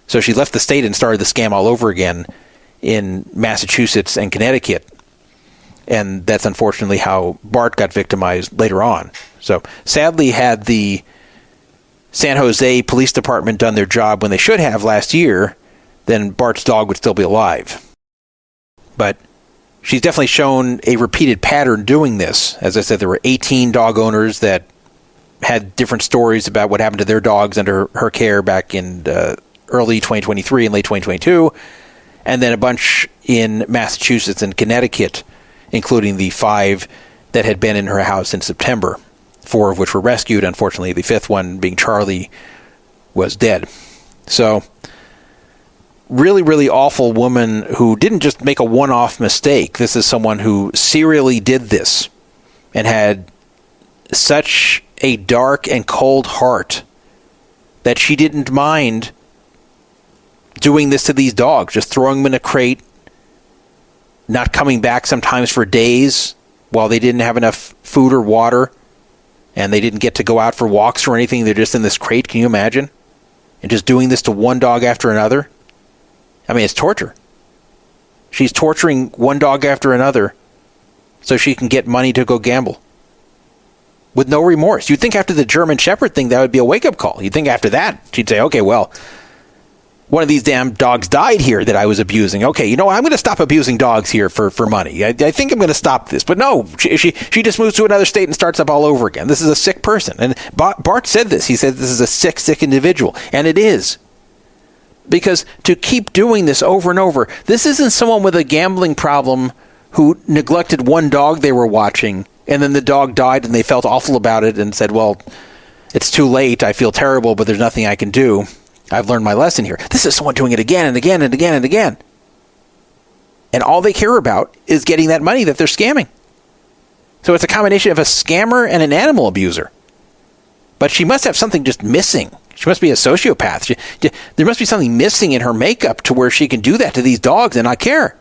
So she left the state and started the scam all over again in Massachusetts and Connecticut. And that's unfortunately how Bart got victimized later on. So sadly, had the San Jose Police Department done their job when they should have last year, then Bart's dog would still be alive. But she's definitely shown a repeated pattern doing this. As I said, there were 18 dog owners that had different stories about what happened to their dogs under her care back in early 2023 and late 2022. And then a bunch in Massachusetts and Connecticut, including the 5 that had been in her house in September, 4 of which were rescued. Unfortunately, the 5th one, being Charlie, was dead. So, really, really awful woman who didn't just make a one-off mistake. This is someone who serially did this and had such a dark and cold heart that she didn't mind doing this to these dogs, just throwing them in a crate, not coming back sometimes for days while they didn't have enough food or water, and they didn't get to go out for walks or anything. They're just in this crate. Can you imagine? And just doing this to one dog after another. I mean, it's torture. She's torturing one dog after another so she can get money to go gamble with no remorse. You'd think after the German Shepherd thing, that would be a wake-up call. You'd think after that, she'd say, okay, well, one of these damn dogs died here that I was abusing. Okay, you know what? I'm going to stop abusing dogs here for money. I think I'm going to stop this. But no, she just moves to another state and starts up all over again. This is a sick person. And Bart said this. He said this is a sick individual. And it is. Because to keep doing this over and over, this isn't someone with a gambling problem who neglected one dog they were watching, and then the dog died and they felt awful about it and said, well, it's too late. I feel terrible, but there's nothing I can do. I've learned my lesson here. This is someone doing it again and again and again and again. And all they care about is getting that money that they're scamming. So it's a combination of a scammer and an animal abuser. But she must have something just missing. She must be a sociopath. There must be something missing in her makeup to where she can do that to these dogs and not care.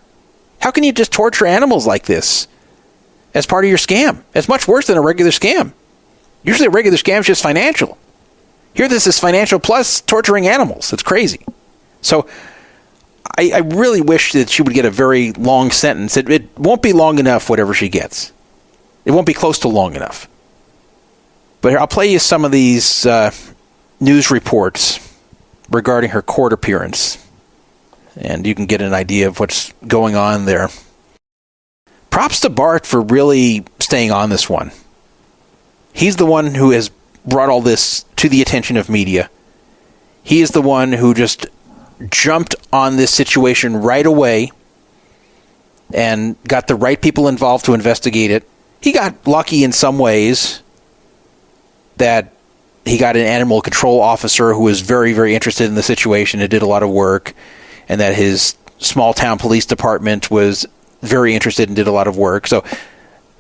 How can you just torture animals like this as part of your scam? It's much worse than a regular scam. Usually a regular scam is just financial. Here this is financial plus torturing animals. It's crazy. So I really wish that she would get a very long sentence. It won't be long enough, whatever she gets. It won't be close to long enough. But here, I'll play you some of these news reports regarding her court appearance, and you can get an idea of what's going on there. Props to Bart for really staying on this one. He's the one who has brought all this to the attention of media. He is the one who just jumped on this situation right away and got the right people involved to investigate it. He got lucky in some ways that he got an animal control officer who was very, very interested in the situation and did a lot of work, and that his small town police department was very interested and did a lot of work. So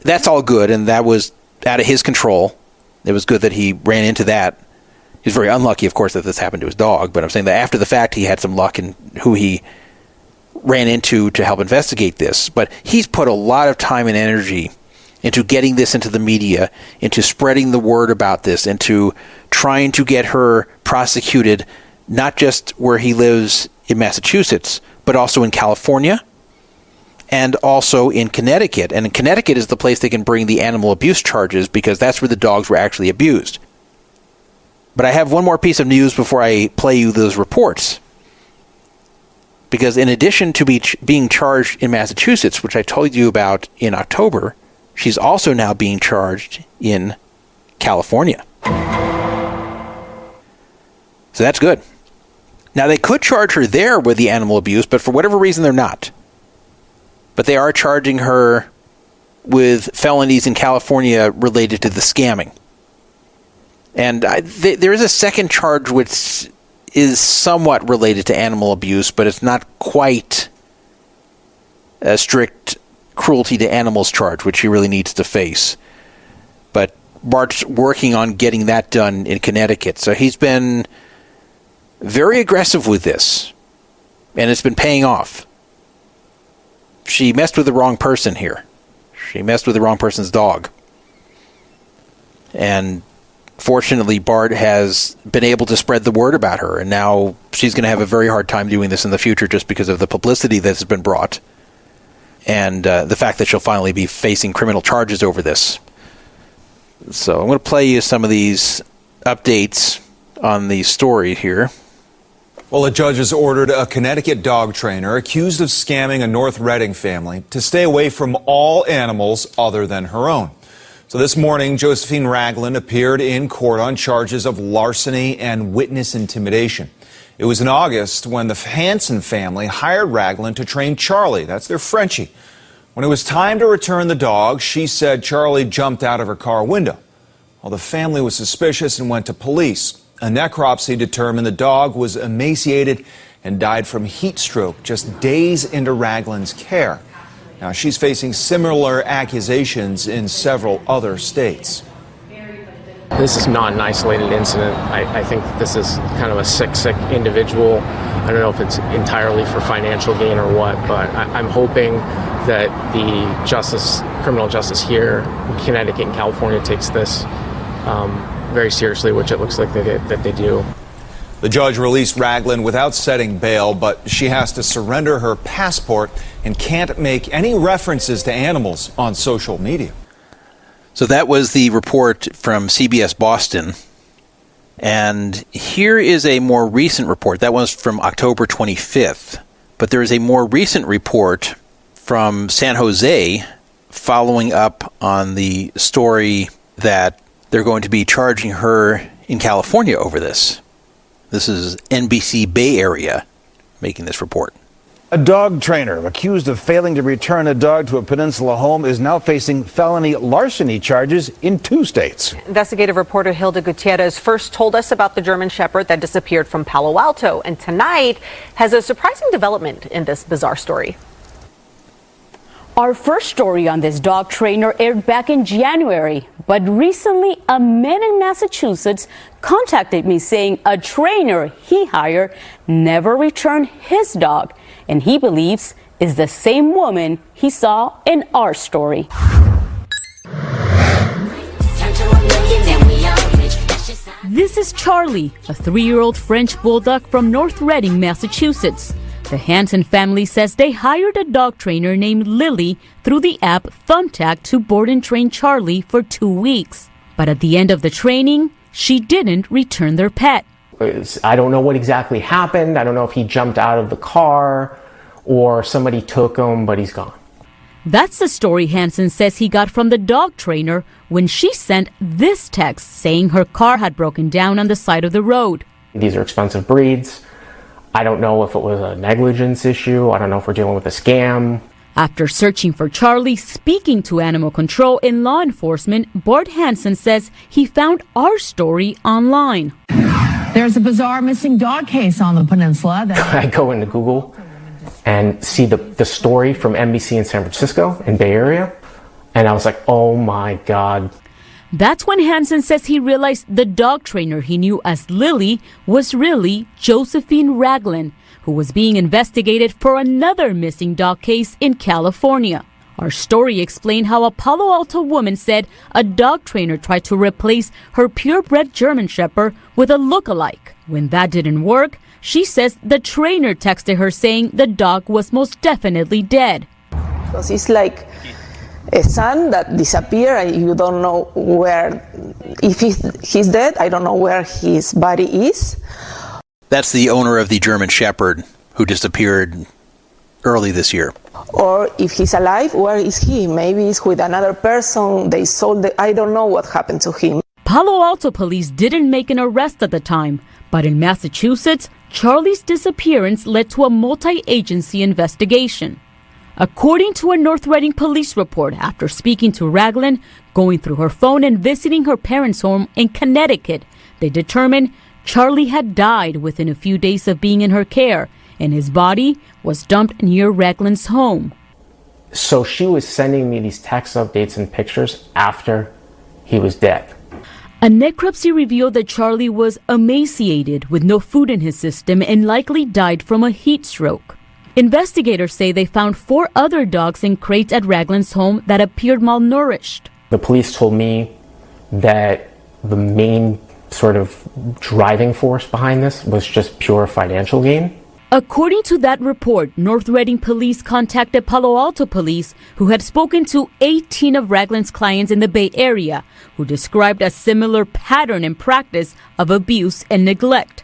that's all good, and that was out of his control. It was good that he ran into that. He was very unlucky, of course, that this happened to his dog, but I'm saying that after the fact, he had some luck in who he ran into to help investigate this. But he's put a lot of time and energy into getting this into the media, into spreading the word about this, into trying to get her prosecuted, not just where he lives in Massachusetts, but also in California and also in Connecticut. And in Connecticut is the place they can bring the animal abuse charges because that's where the dogs were actually abused. But I have one more piece of news before I play you those reports. Because in addition to being charged in Massachusetts, which I told you about in October, she's also now being charged in California. So that's good. Now, they could charge her there with the animal abuse, but for whatever reason, they're not. But they are charging her with felonies in California related to the scamming. And there is a second charge which is somewhat related to animal abuse, but it's not quite a strict cruelty to animals charge, which he really needs to face. But Bart's working on getting that done in Connecticut. So he's been very aggressive with this, and it's been paying off. She messed with the wrong person here. She messed with the wrong person's dog. And fortunately, Bart has been able to spread the word about her, and now she's going to have a very hard time doing this in the future just because of the publicity that's been brought and the fact that she'll finally be facing criminal charges over this. So I'm going to play you some of these updates on the story here. Well, a judge has ordered a Connecticut dog trainer accused of scamming a North Reading family to stay away from all animals other than her own. So this morning, Josephine Ragland appeared in court on charges of larceny and witness intimidation. It was in August when the Hanson family hired Ragland to train Charlie. That's their Frenchie. When it was time to return the dog, she said Charlie jumped out of her car window. Well, the family was suspicious and went to police. A necropsy determined the dog was emaciated and died from heat stroke just days into Ragland's care. Now, she's facing similar accusations in several other states. This is not an isolated incident. I think this is kind of a sick individual. I don't know if it's entirely for financial gain or what, but I'm hoping that the criminal justice here in Connecticut and California takes this very seriously, which it looks like that they do. The judge released Ragland without setting bail, but she has to surrender her passport and can't make any references to animals on social media. So that was the report from CBS Boston. And here is a more recent report. That was from October 25th. But there is a more recent report from San Jose following up on the story that they're going to be charging her in California over this. This is NBC Bay Area making this report. A dog trainer accused of failing to return a dog to a Peninsula home is now facing felony larceny charges in 2 states. Investigative reporter Hilda Gutierrez first told us about the German Shepherd that disappeared from Palo Alto, and tonight has a surprising development in this bizarre story. Our first story on this dog trainer aired back in January, but recently a man in Massachusetts contacted me saying a trainer he hired never returned his dog, and he believes is the same woman he saw in our story. This is Charlie, a 3-year-old French bulldog from North Reading, Massachusetts. The Hanson family says they hired a dog trainer named Lily through the app Thumbtack to board and train Charlie for 2 weeks. But at the end of the training, she didn't return their pet. I don't know what exactly happened. I don't know if he jumped out of the car or somebody took him, but he's gone. That's the story Hanson says he got from the dog trainer when she sent this text saying her car had broken down on the side of the road. These are expensive breeds. I don't know if it was a negligence issue. I don't know if we're dealing with a scam. After searching for Charlie, speaking to animal control and law enforcement, Bart Hanson says he found our story online. There's a bizarre missing dog case on the peninsula. I go into Google and see the story from NBC in San Francisco in Bay Area, and I was like, oh my God. That's when Hanson says he realized the dog trainer he knew as Lily was really Josephine Ragland, who was being investigated for another missing dog case in California. Our story explained how a Palo Alto woman said a dog trainer tried to replace her purebred German Shepherd with a look-alike. When that didn't work, she says the trainer texted her saying the dog was most definitely dead. Because it's like a son that disappeared, and you don't know where, if he's dead, I don't know where his body is. That's the owner of the German Shepherd who disappeared early this year. Or if he's alive, where is he? Maybe he's with another person, they sold it, I don't know what happened to him. Palo Alto police didn't make an arrest at the time, but in Massachusetts, Charlie's disappearance led to a multi-agency investigation. According to a North Reading police report, after speaking to Ragland, going through her phone and visiting her parents' home in Connecticut, they determined Charlie had died within a few days of being in her care, and his body was dumped near Ragland's home. So she was sending me these text updates and pictures after he was dead. A necropsy revealed that Charlie was emaciated with no food in his system and likely died from a heat stroke. Investigators say they found 4 other dogs in crates at Ragland's home that appeared malnourished. The police told me that the main sort of driving force behind this was just pure financial gain. According to that report, North Reading police contacted Palo Alto police, who had spoken to 18 of Ragland's clients in the Bay Area, who described a similar pattern and practice of abuse and neglect.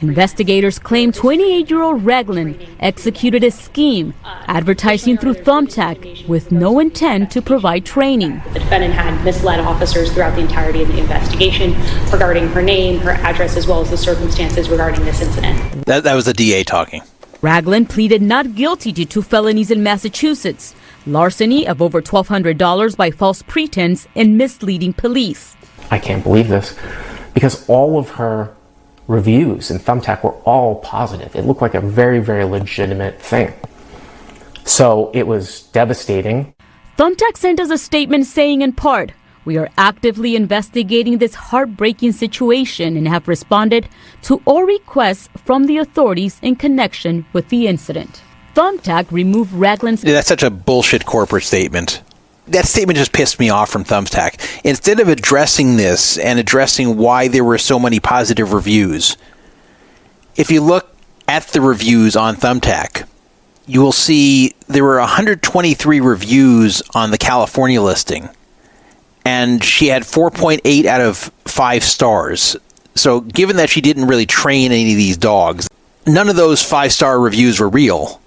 Investigators claim 28-year-old Ragland executed a scheme, advertising through Thumbtack with no intent to provide training. The defendant had misled officers throughout the entirety of the investigation regarding her name, her address, as well as the circumstances regarding this incident. That was the DA talking. Ragland pleaded not guilty to 2 felonies in Massachusetts: larceny of over $1,200 by false pretense and misleading police. I can't believe this, because all of her reviews in Thumbtack were all positive. It looked like a very, very legitimate thing. So it was devastating. Thumbtack sent us a statement saying in part, "We are actively investigating this heartbreaking situation and have responded to all requests from the authorities in connection with the incident." Thumbtack removed Ragland's... That's such a bullshit corporate statement. That statement just pissed me off from Thumbtack. Instead of addressing this and addressing why there were so many positive reviews, if you look at the reviews on Thumbtack, you will see there were 123 reviews on the California listing, and she had 4.8 out of 5 stars. So given that she didn't really train any of these dogs, none of those 5-star reviews were real.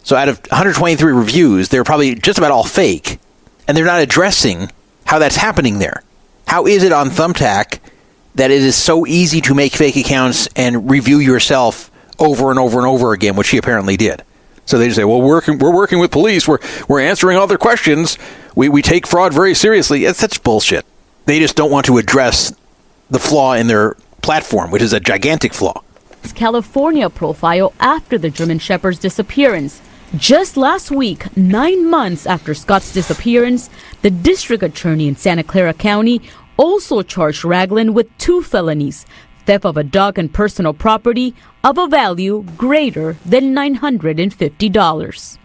So out of 123 reviews, they were probably just about all fake. And they're not addressing how that's happening there. How is it on Thumbtack that it is so easy to make fake accounts and review yourself over and over and over again, which she apparently did? So they just say, well, we're working with police. We're answering all their questions. We take fraud very seriously. It's such bullshit. They just don't want to address the flaw in their platform, which is a gigantic flaw. California profile after the German Shepherd's disappearance. Just last week, 9 months after Scott's disappearance, the district attorney in Santa Clara County also charged Ragland with 2 felonies: theft of a dog and personal property of a value greater than $950.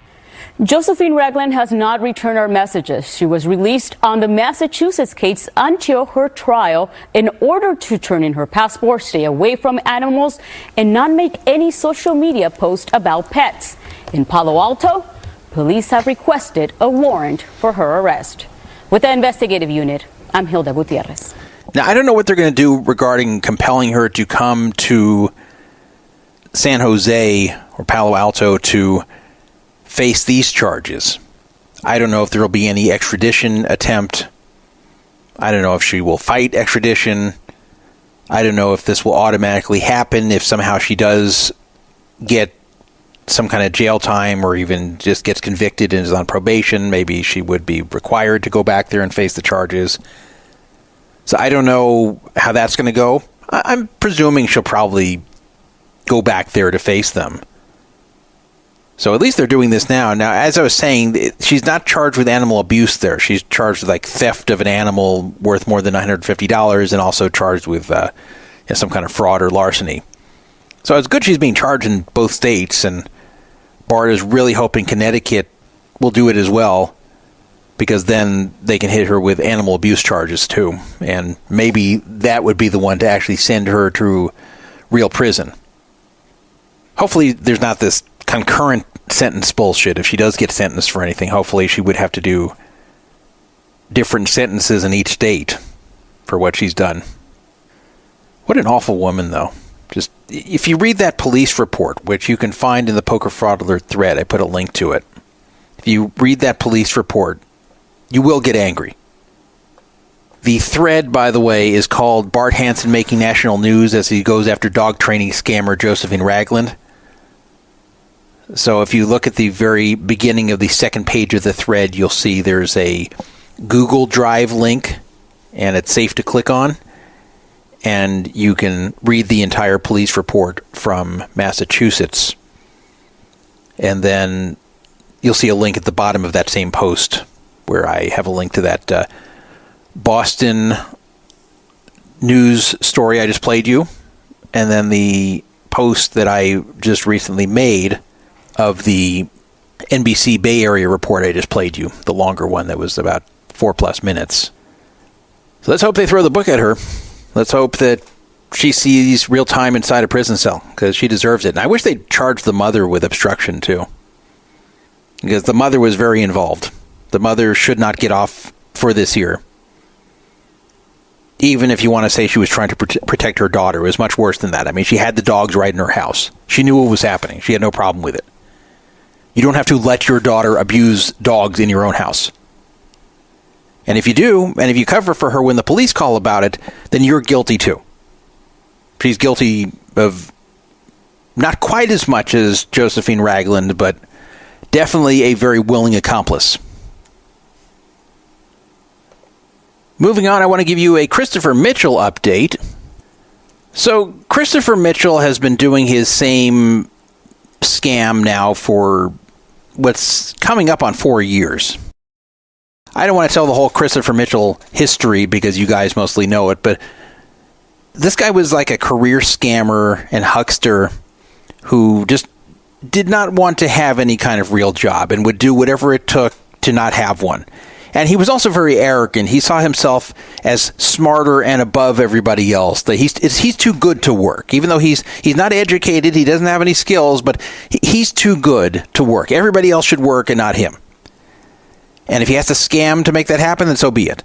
Josephine Ragland has not returned our messages. She was released on the Massachusetts case until her trial in order to turn in her passport, stay away from animals, and not make any social media posts about pets. In Palo Alto, police have requested a warrant for her arrest. With the investigative unit, I'm Hilda Gutierrez. Now, I don't know what they're going to do regarding compelling her to come to San Jose or Palo Alto to face these charges. I don't know if there will be any extradition attempt. I don't know if she will fight extradition. I don't know if this will automatically happen if somehow she does get some kind of jail time or even just gets convicted and is on probation. Maybe she would be required to go back there and face the charges. So I don't know how that's going to go. I'm presuming she'll probably go back there to face them. So at least they're doing this now. Now, as I was saying, she's not charged with animal abuse there. She's charged with like theft of an animal worth more than $950 and also charged with some kind of fraud or larceny. So it's good she's being charged in both states, and Bart is really hoping Connecticut will do it as well, because then they can hit her with animal abuse charges too. And maybe that would be the one to actually send her to real prison. Hopefully there's not this concurrent sentence bullshit. If she does get sentenced for anything, hopefully she would have to do different sentences in each state for what she's done. What an awful woman, though. Just, if you read that police report, which you can find in the Poker Fraud Alert thread, I put a link to it. If you read that police report, you will get angry. The thread, by the way, is called Bart Hanson Making National News as he goes after dog training scammer Josephine Ragland. So if you look at the very beginning of the second page of the thread, you'll see there's a Google Drive link, and it's safe to click on. And you can read the entire police report from Massachusetts. And then you'll see a link at the bottom of that same post where I have a link to that Boston news story I just played you. And then the post that I just recently made of the NBC Bay Area report I just played you, the longer one that was about 4+ minutes. So let's hope they throw the book at her. Let's hope that she sees real time inside a prison cell, because she deserves it. And I wish they'd charge the mother with obstruction, too. Because the mother was very involved. The mother should not get off for this here. Even if you want to say she was trying to protect her daughter, it was much worse than that. I mean, she had the dogs right in her house. She knew what was happening. She had no problem with it. You don't have to let your daughter abuse dogs in your own house. And if you do, and if you cover for her when the police call about it, then you're guilty too. She's guilty of not quite as much as Josephine Ragland, but definitely a very willing accomplice. Moving on, I want to give you a Christopher Mitchell update. So Christopher Mitchell has been doing his same scam now for what's coming up on 4 years. I don't want to tell the whole Christopher Mitchell history because you guys mostly know it, but this guy was like a career scammer and huckster who just did not want to have any kind of real job and would do whatever it took to not have one. And he was also very arrogant. He saw himself as smarter and above everybody else. That he's too good to work. Even though he's not educated, he doesn't have any skills, but he's too good to work. Everybody else should work and not him. And if he has to scam to make that happen, then so be it.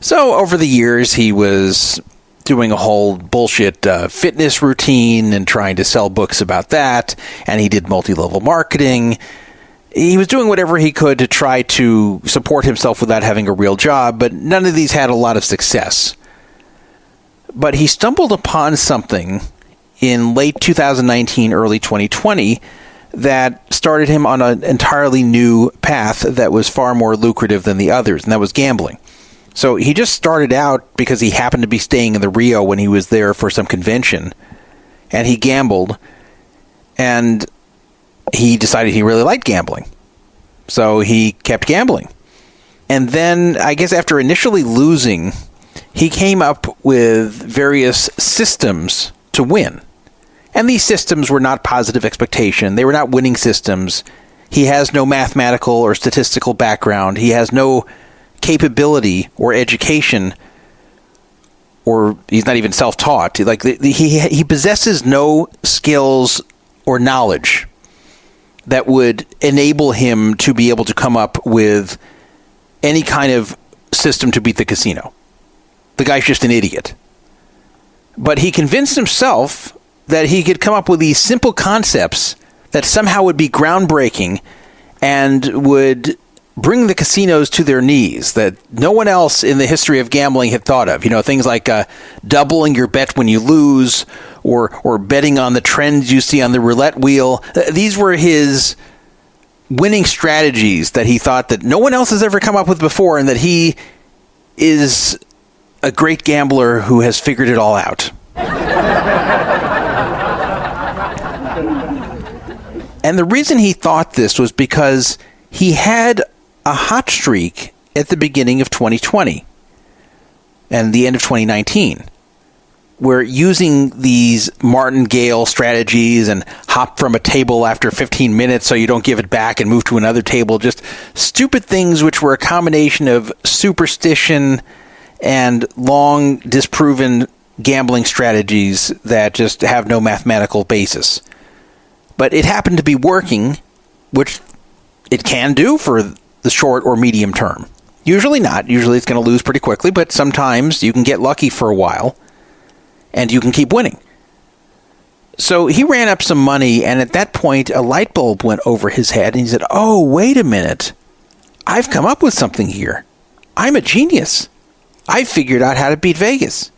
So over the years, he was doing a whole bullshit fitness routine and trying to sell books about that. And he did multi-level marketing. He was doing whatever he could to try to support himself without having a real job, but none of these had a lot of success. But he stumbled upon something in late 2019, early 2020, that started him on an entirely new path that was far more lucrative than the others, and that was gambling. So he just started out because he happened to be staying in the Rio when he was there for some convention, and he gambled, and he decided he really liked gambling. So he kept gambling. And then, I guess after initially losing, he came up with various systems to win. And these systems were not positive expectation. They were not winning systems. He has no mathematical or statistical background. He has no capability or education, or he's not even self-taught. Like he possesses no skills or knowledge that would enable him to be able to come up with any kind of system to beat the casino. The guy's just an idiot. But he convinced himself that he could come up with these simple concepts that somehow would be groundbreaking and would bring the casinos to their knees that no one else in the history of gambling had thought of. You know, things like doubling your bet when you lose, or betting on the trends you see on the roulette wheel. These were his winning strategies that he thought that no one else has ever come up with before, and that he is a great gambler who has figured it all out. And the reason he thought this was because he had a hot streak at the beginning of 2020 and the end of 2019, where using these martingale strategies and hop from a table after 15 minutes so you don't give it back and move to another table, just stupid things which were a combination of superstition and long disproven gambling strategies that just have no mathematical basis. But it happened to be working, which it can do for the short or medium term. Usually not. Usually it's going to lose pretty quickly, but sometimes you can get lucky for a while and you can keep winning. So he ran up some money, and at that point a light bulb went over his head, and he said, "Oh, wait a minute. I've come up with something here. I'm a genius. I figured out how to beat Vegas."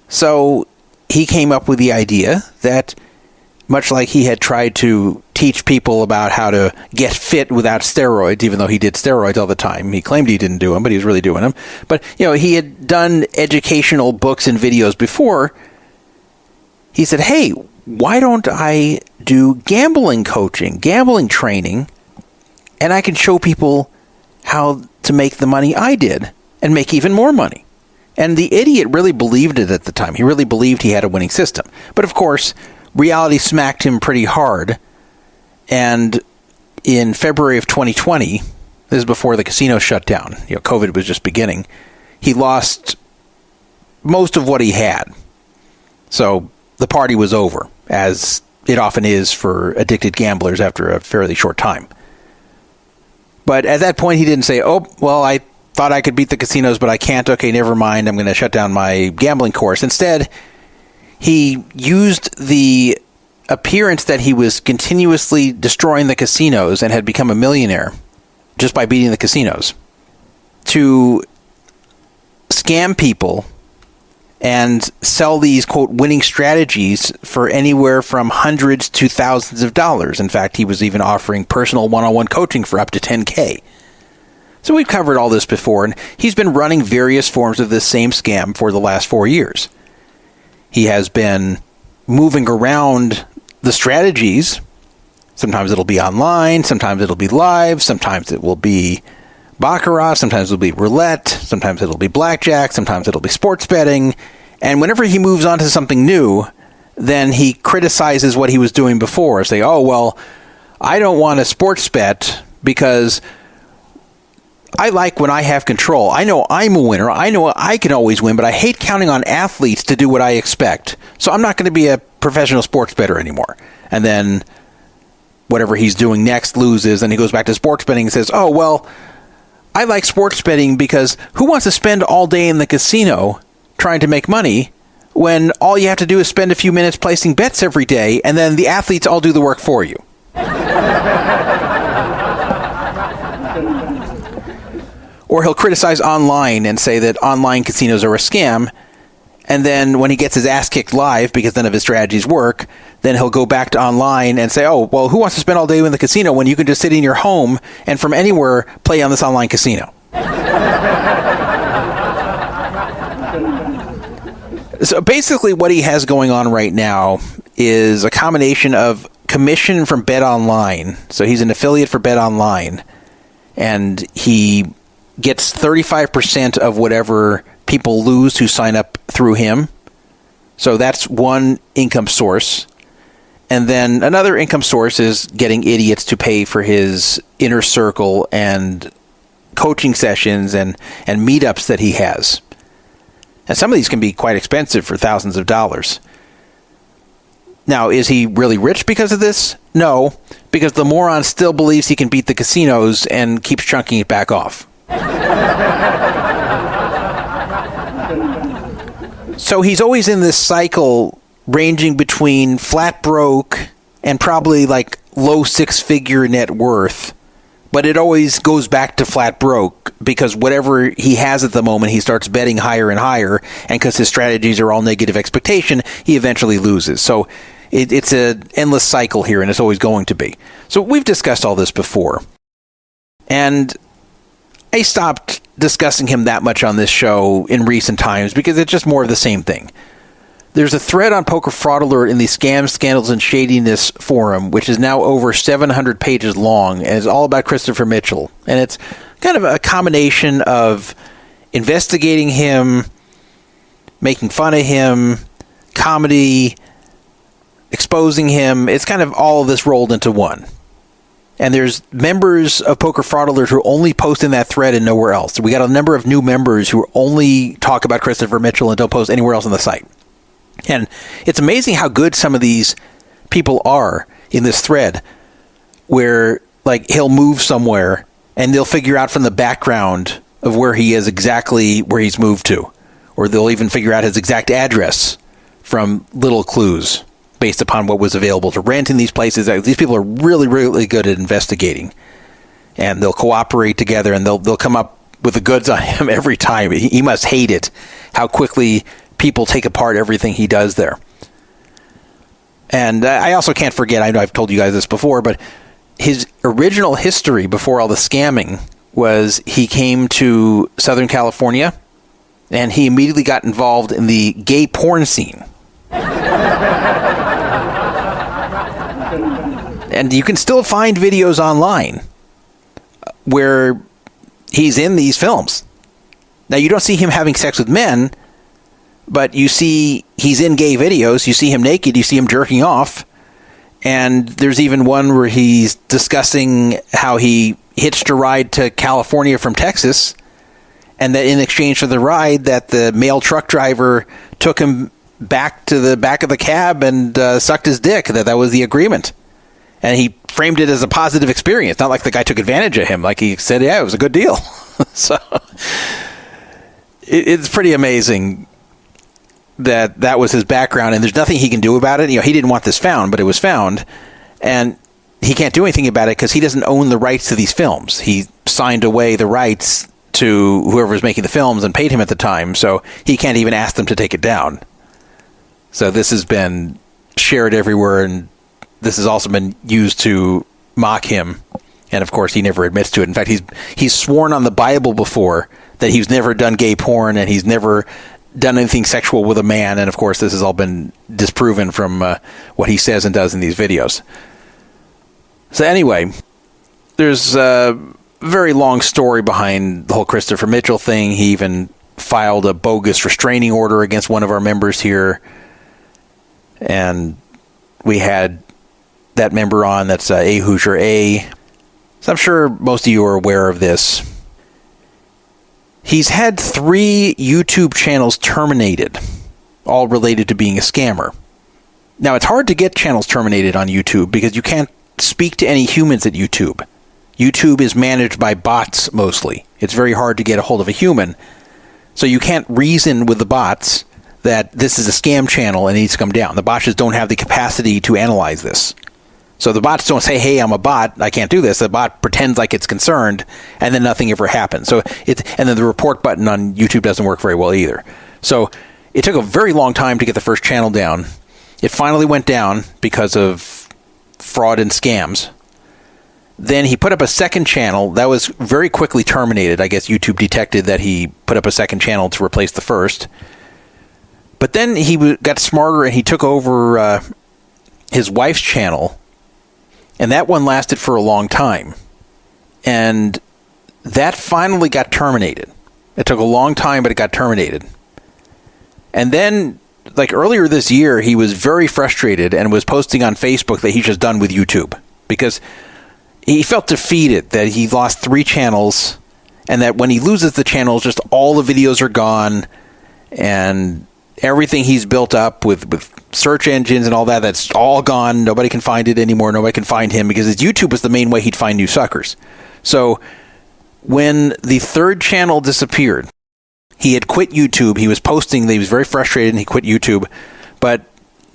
So he came up with the idea that, much like he had tried to teach people about how to get fit without steroids, even though he did steroids all the time. He claimed he didn't do them, but he was really doing them. But, he had done educational books and videos before. He said, hey, why don't I do gambling coaching, gambling training, and I can show people how to make the money I did and make even more money. And the idiot really believed it at the time. He really believed he had a winning system. But of course, reality smacked him pretty hard. And in February of 2020, this is before the casino shut down, COVID was just beginning, he lost most of what he had. So the party was over, as it often is for addicted gamblers after a fairly short time. But at that point, he didn't say, oh, well, I thought I could beat the casinos, but I can't. Okay, never mind. I'm going to shut down my gambling course. Instead, he used the appearance that he was continuously destroying the casinos and had become a millionaire just by beating the casinos to scam people and sell these, quote, winning strategies for anywhere from hundreds to thousands of dollars. In fact, he was even offering personal one-on-one coaching for up to $10K. So we've covered all this before, and he's been running various forms of this same scam for the last 4 years. He has been moving around the strategies. Sometimes it'll be online, sometimes it'll be live, sometimes it will be baccarat, sometimes it'll be roulette, sometimes it'll be blackjack, sometimes it'll be sports betting. And whenever he moves on to something new, then he criticizes what he was doing before. Say, oh, well, I don't want a sports bet because I like when I have control. I know I'm a winner. I know I can always win, but I hate counting on athletes to do what I expect. So I'm not going to be a professional sports bettor anymore. And then whatever he's doing next loses, and he goes back to sports betting and says, oh, well, I like sports betting because who wants to spend all day in the casino trying to make money when all you have to do is spend a few minutes placing bets every day, and then the athletes all do the work for you? Or he'll criticize online and say that online casinos are a scam, and then when he gets his ass kicked live because none of his strategies work, then he'll go back to online and say, oh, well, who wants to spend all day in the casino when you can just sit in your home and from anywhere play on this online casino? So basically what he has going on right now is a combination of commission from Bet Online. So he's an affiliate for Bet Online, and he gets 35% of whatever people lose who sign up through him. So that's one income source. And then another income source is getting idiots to pay for his inner circle and coaching sessions and meetups that he has. And some of these can be quite expensive for thousands of dollars. Now, is he really rich because of this? No, because the moron still believes he can beat the casinos and keeps chunking it back off. So he's always in this cycle ranging between flat broke and probably like low six-figure net worth. But it always goes back to flat broke because whatever he has at the moment, he starts betting higher and higher. And because his strategies are all negative expectation, he eventually loses. So it's an endless cycle here, and it's always going to be. So we've discussed all this before. And I stopped discussing him that much on this show in recent times because it's just more of the same thing. There's a thread on Poker Fraud Alert in the Scams, Scandals, and Shadiness forum, which is now over 700 pages long, and is all about Christopher Mitchell. And it's kind of a combination of investigating him, making fun of him, comedy, exposing him. It's kind of all of this rolled into one. And there's members of Poker Fraud Alert who only post in that thread and nowhere else. So we got a number of new members who only talk about Christopher Mitchell and don't post anywhere else on the site. And it's amazing how good some of these people are in this thread, where like he'll move somewhere and they'll figure out from the background of where he is exactly where he's moved to, or they'll even figure out his exact address from little clues based upon what was available to rent in these places. These people are really, really good at investigating, and they'll cooperate together, and they'll come up with the goods on him every time. He must hate it how quickly people take apart everything he does there. And I also can't forget, I know I've told you guys this before, but his original history before all the scamming was he came to Southern California and he immediately got involved in the gay porn scene. And you can still find videos online where he's in these films. Now, you don't see him having sex with men, but you see he's in gay videos. You see him naked. You see him jerking off. And there's even one where he's discussing how he hitched a ride to California from Texas, and that in exchange for the ride, that the male truck driver took him back to the back of the cab and sucked his dick. That was the agreement. And he framed it as a positive experience, not like the guy took advantage of him. Like he said, yeah, it was a good deal. So it's pretty amazing that was his background, and there's nothing he can do about it. You know, he didn't want this found, but it was found, and he can't do anything about it because he doesn't own the rights to these films. He signed away the rights to whoever was making the films and paid him at the time, so he can't even ask them to take it down. So this has been shared everywhere, and this has also been used to mock him. And of course, he never admits to it. In fact, he's sworn on the Bible before that he's never done gay porn and he's never done anything sexual with a man. And of course, this has all been disproven from what he says and does in these videos. So anyway, there's a very long story behind the whole Christopher Mitchell thing. He even filed a bogus restraining order against one of our members here. And we had that member on, that's A. Hoosier A. So I'm sure most of you are aware of this. He's had 3 YouTube channels terminated, all related to being a scammer. Now, it's hard to get channels terminated on YouTube because you can't speak to any humans at YouTube. YouTube is managed by bots mostly. It's very hard to get a hold of a human. So you can't reason with the bots that this is a scam channel and it needs to come down. The bots just don't have the capacity to analyze this. So the bots don't say, hey, I'm a bot, I can't do this. The bot pretends like it's concerned, and then nothing ever happens. And then the report button on YouTube doesn't work very well either. So it took a very long time to get the first channel down. It finally went down because of fraud and scams. Then he put up a second channel. That was very quickly terminated. I guess YouTube detected that he put up a second channel to replace the first. But then he got smarter and he took over his wife's channel. And that one lasted for a long time. And that finally got terminated. It took a long time, but it got terminated. And then, like earlier this year, he was very frustrated and was posting on Facebook that he's just done with YouTube. Because he felt defeated that he lost 3 channels. And that when he loses the channels, just all the videos are gone. And everything he's built up with search engines and all that, that's all gone. Nobody can find it anymore. Nobody can find him because his YouTube was the main way he'd find new suckers. So when the 3rd channel disappeared, he had quit YouTube. He was posting that he was very frustrated and he quit YouTube. But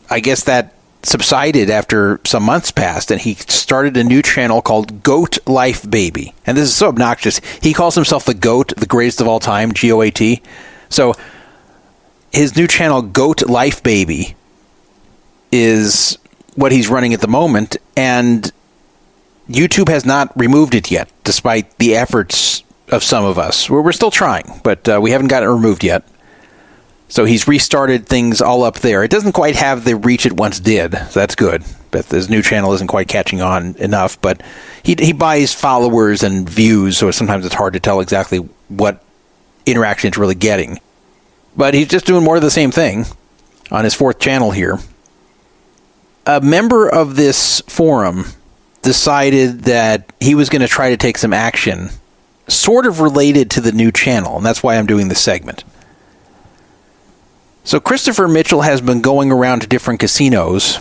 I guess that subsided after some months passed, and he started a new channel called Goat Life Baby. And this is so obnoxious. He calls himself the GOAT, the greatest of all time, GOAT. So his new channel, Goat Life Baby, is what he's running at the moment, and YouTube has not removed it yet, despite the efforts of some of us. We're still trying, but we haven't got it removed yet. So he's restarted things all up there. It doesn't quite have the reach it once did, so that's good. But his new channel isn't quite catching on enough, but he buys followers and views, so sometimes it's hard to tell exactly what interaction it's really getting. But he's just doing more of the same thing on his 4th channel here. A member of this forum decided that he was going to try to take some action sort of related to the new channel, and that's why I'm doing this segment. So Christopher Mitchell has been going around to different casinos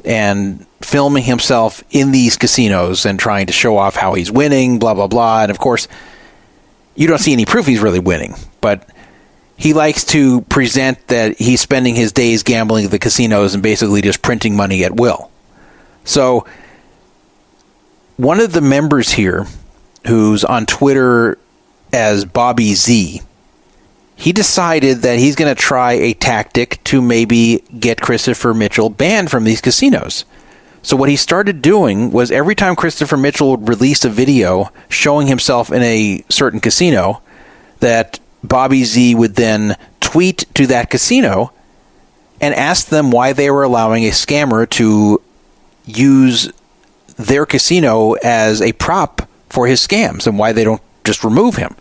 and filming himself in these casinos and trying to show off how he's winning, blah, blah, blah. And of course, you don't see any proof he's really winning, but he likes to present that he's spending his days gambling at the casinos and basically just printing money at will. So one of the members here, who's on Twitter as Bobby Z, he decided that he's going to try a tactic to maybe get Christopher Mitchell banned from these casinos. So what he started doing was every time Christopher Mitchell would release a video showing himself in a certain casino, that Bobby Z would then tweet to that casino and ask them why they were allowing a scammer to use their casino as a prop for his scams and why they don't just remove him.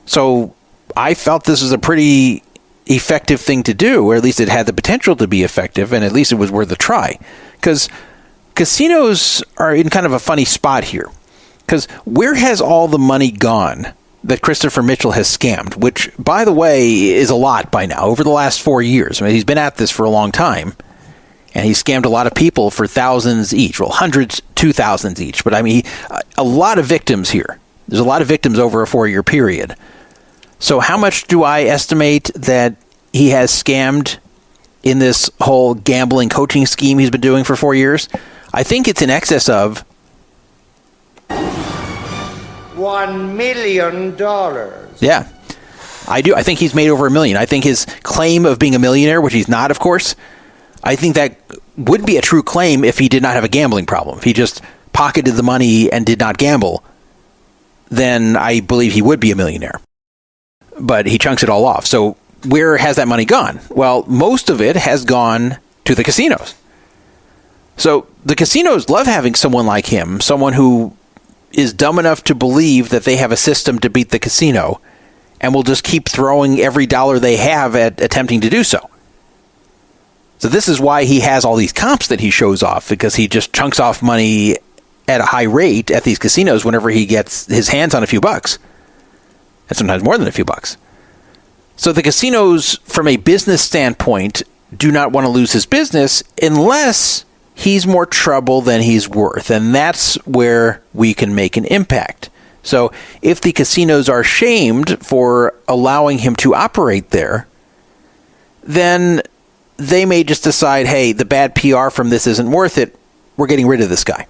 So I felt this was a pretty effective thing to do, or at least it had the potential to be effective, and at least it was worth a try. Because casinos are in kind of a funny spot here. Because where has all the money gone that Christopher Mitchell has scammed? Which, by the way, is a lot by now, over the last 4 years. I mean, he's been at this for a long time. And he scammed a lot of people for thousands each. Well, hundreds to thousands each. But I mean, a lot of victims here. There's a lot of victims over a 4-year period. So how much do I estimate that he has scammed in this whole gambling coaching scheme he's been doing for 4 years? I think it's in excess of $1 million. Yeah, I do. I think he's made over $1 million. I think his claim of being a millionaire, which he's not, of course, I think that would be a true claim if he did not have a gambling problem. If he just pocketed the money and did not gamble, then I believe he would be a millionaire. But he chunks it all off. So where has that money gone? Well, most of it has gone to the casinos. So the casinos love having someone like him, someone who is dumb enough to believe that they have a system to beat the casino and will just keep throwing every dollar they have at attempting to do so. So this is why he has all these comps that he shows off, because he just chunks off money at a high rate at these casinos whenever he gets his hands on a few bucks. And sometimes more than a few bucks. So the casinos, from a business standpoint, do not want to lose his business unless he's more trouble than he's worth. And that's where we can make an impact. So if the casinos are shamed for allowing him to operate there, then they may just decide, hey, the bad PR from this isn't worth it. We're getting rid of this guy.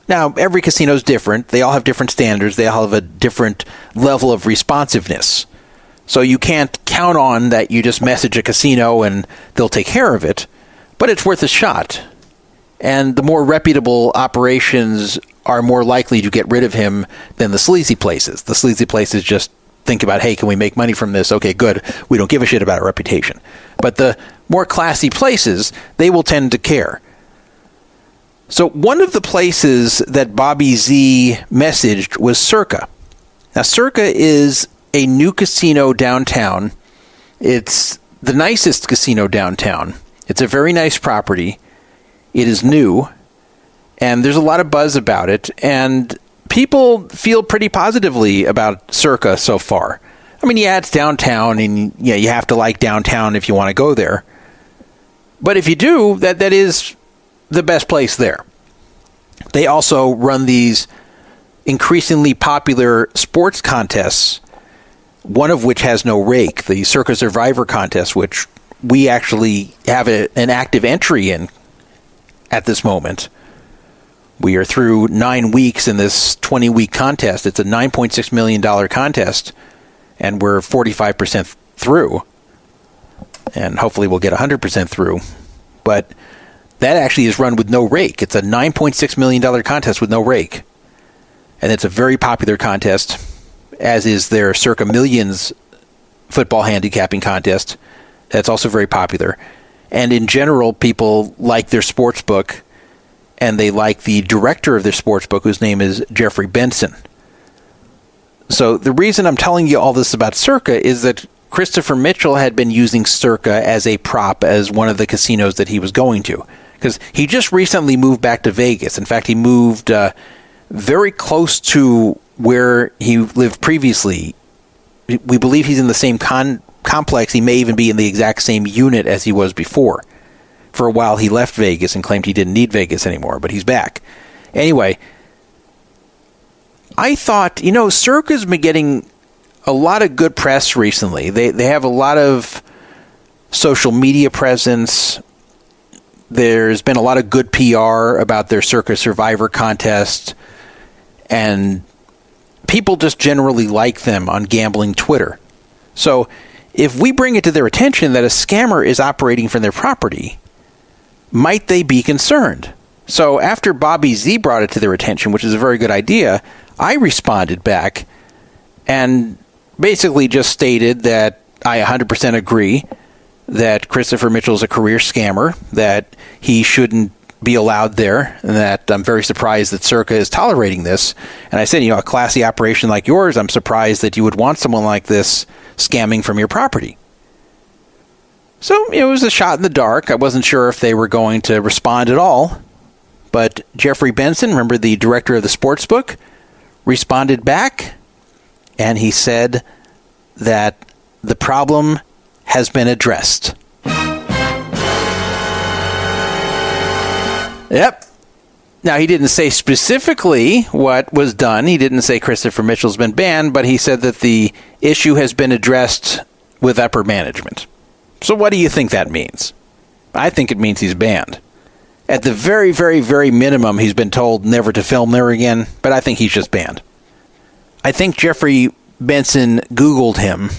Now, every casino is different. They all have different standards. They all have a different level of responsiveness. So you can't count on that you just message a casino and they'll take care of it. But it's worth a shot. And the more reputable operations are more likely to get rid of him than the sleazy places. The sleazy places just think about, hey, can we make money from this? Okay, good. We don't give a shit about our reputation. But the more classy places, they will tend to care. So one of the places that Bobby Z messaged was Circa. Now, Circa is a new casino downtown. It's the nicest casino downtown. It's a very nice property. It is new, and there's a lot of buzz about it, and people feel pretty positively about Circa so far. I mean, yeah, it's downtown, and yeah, you have to like downtown if you want to go there. But if you do, that is the best place there. They also run these increasingly popular sports contests, one of which has no rake, the Circa Survivor contest, which we actually have an active entry in at this moment. We are through 9 weeks in this 20-week contest. It's a $9.6 million contest, and we're 45% through. And hopefully we'll get 100% through. But that actually is run with no rake. It's a $9.6 million contest with no rake. And it's a very popular contest, as is their Circa Millions football handicapping contest. That's also very popular. And in general, people like their sports book, and they like the director of their sports book, whose name is Jeffrey Benson. So the reason I'm telling you all this about Circa is that Christopher Mitchell had been using Circa as a prop as one of the casinos that he was going to. Because he just recently moved back to Vegas. In fact, he moved very close to where he lived previously. We believe he's in the same complex. He may even be in the exact same unit as he was before. For a while, he left Vegas and claimed he didn't need Vegas anymore, but he's back. Anyway, I thought, Circa's been getting a lot of good press recently. They have a lot of social media presence. There's been a lot of good PR about their Circa Survivor contest, and people just generally like them on gambling Twitter. So if we bring it to their attention that a scammer is operating from their property, might they be concerned? So after Bobby Z brought it to their attention, which is a very good idea, I responded back and basically just stated that I 100% agree that Christopher Mitchell is a career scammer, that he shouldn't be allowed there, and that I'm very surprised that Circa is tolerating this. And I said, a classy operation like yours, I'm surprised that you would want someone like this scamming from your property. So it was a shot in the dark. I wasn't sure if they were going to respond at all. But Jeffrey Benson, remember the director of the sportsbook, responded back, and he said that the problem has been addressed. Yep. Now, he didn't say specifically what was done. He didn't say Christopher Mitchell's been banned, but he said that the issue has been addressed with upper management. So what do you think that means? I think it means he's banned. At the very, very, very minimum, he's been told never to film there again, but I think he's just banned. I think Jeffrey Benson Googled him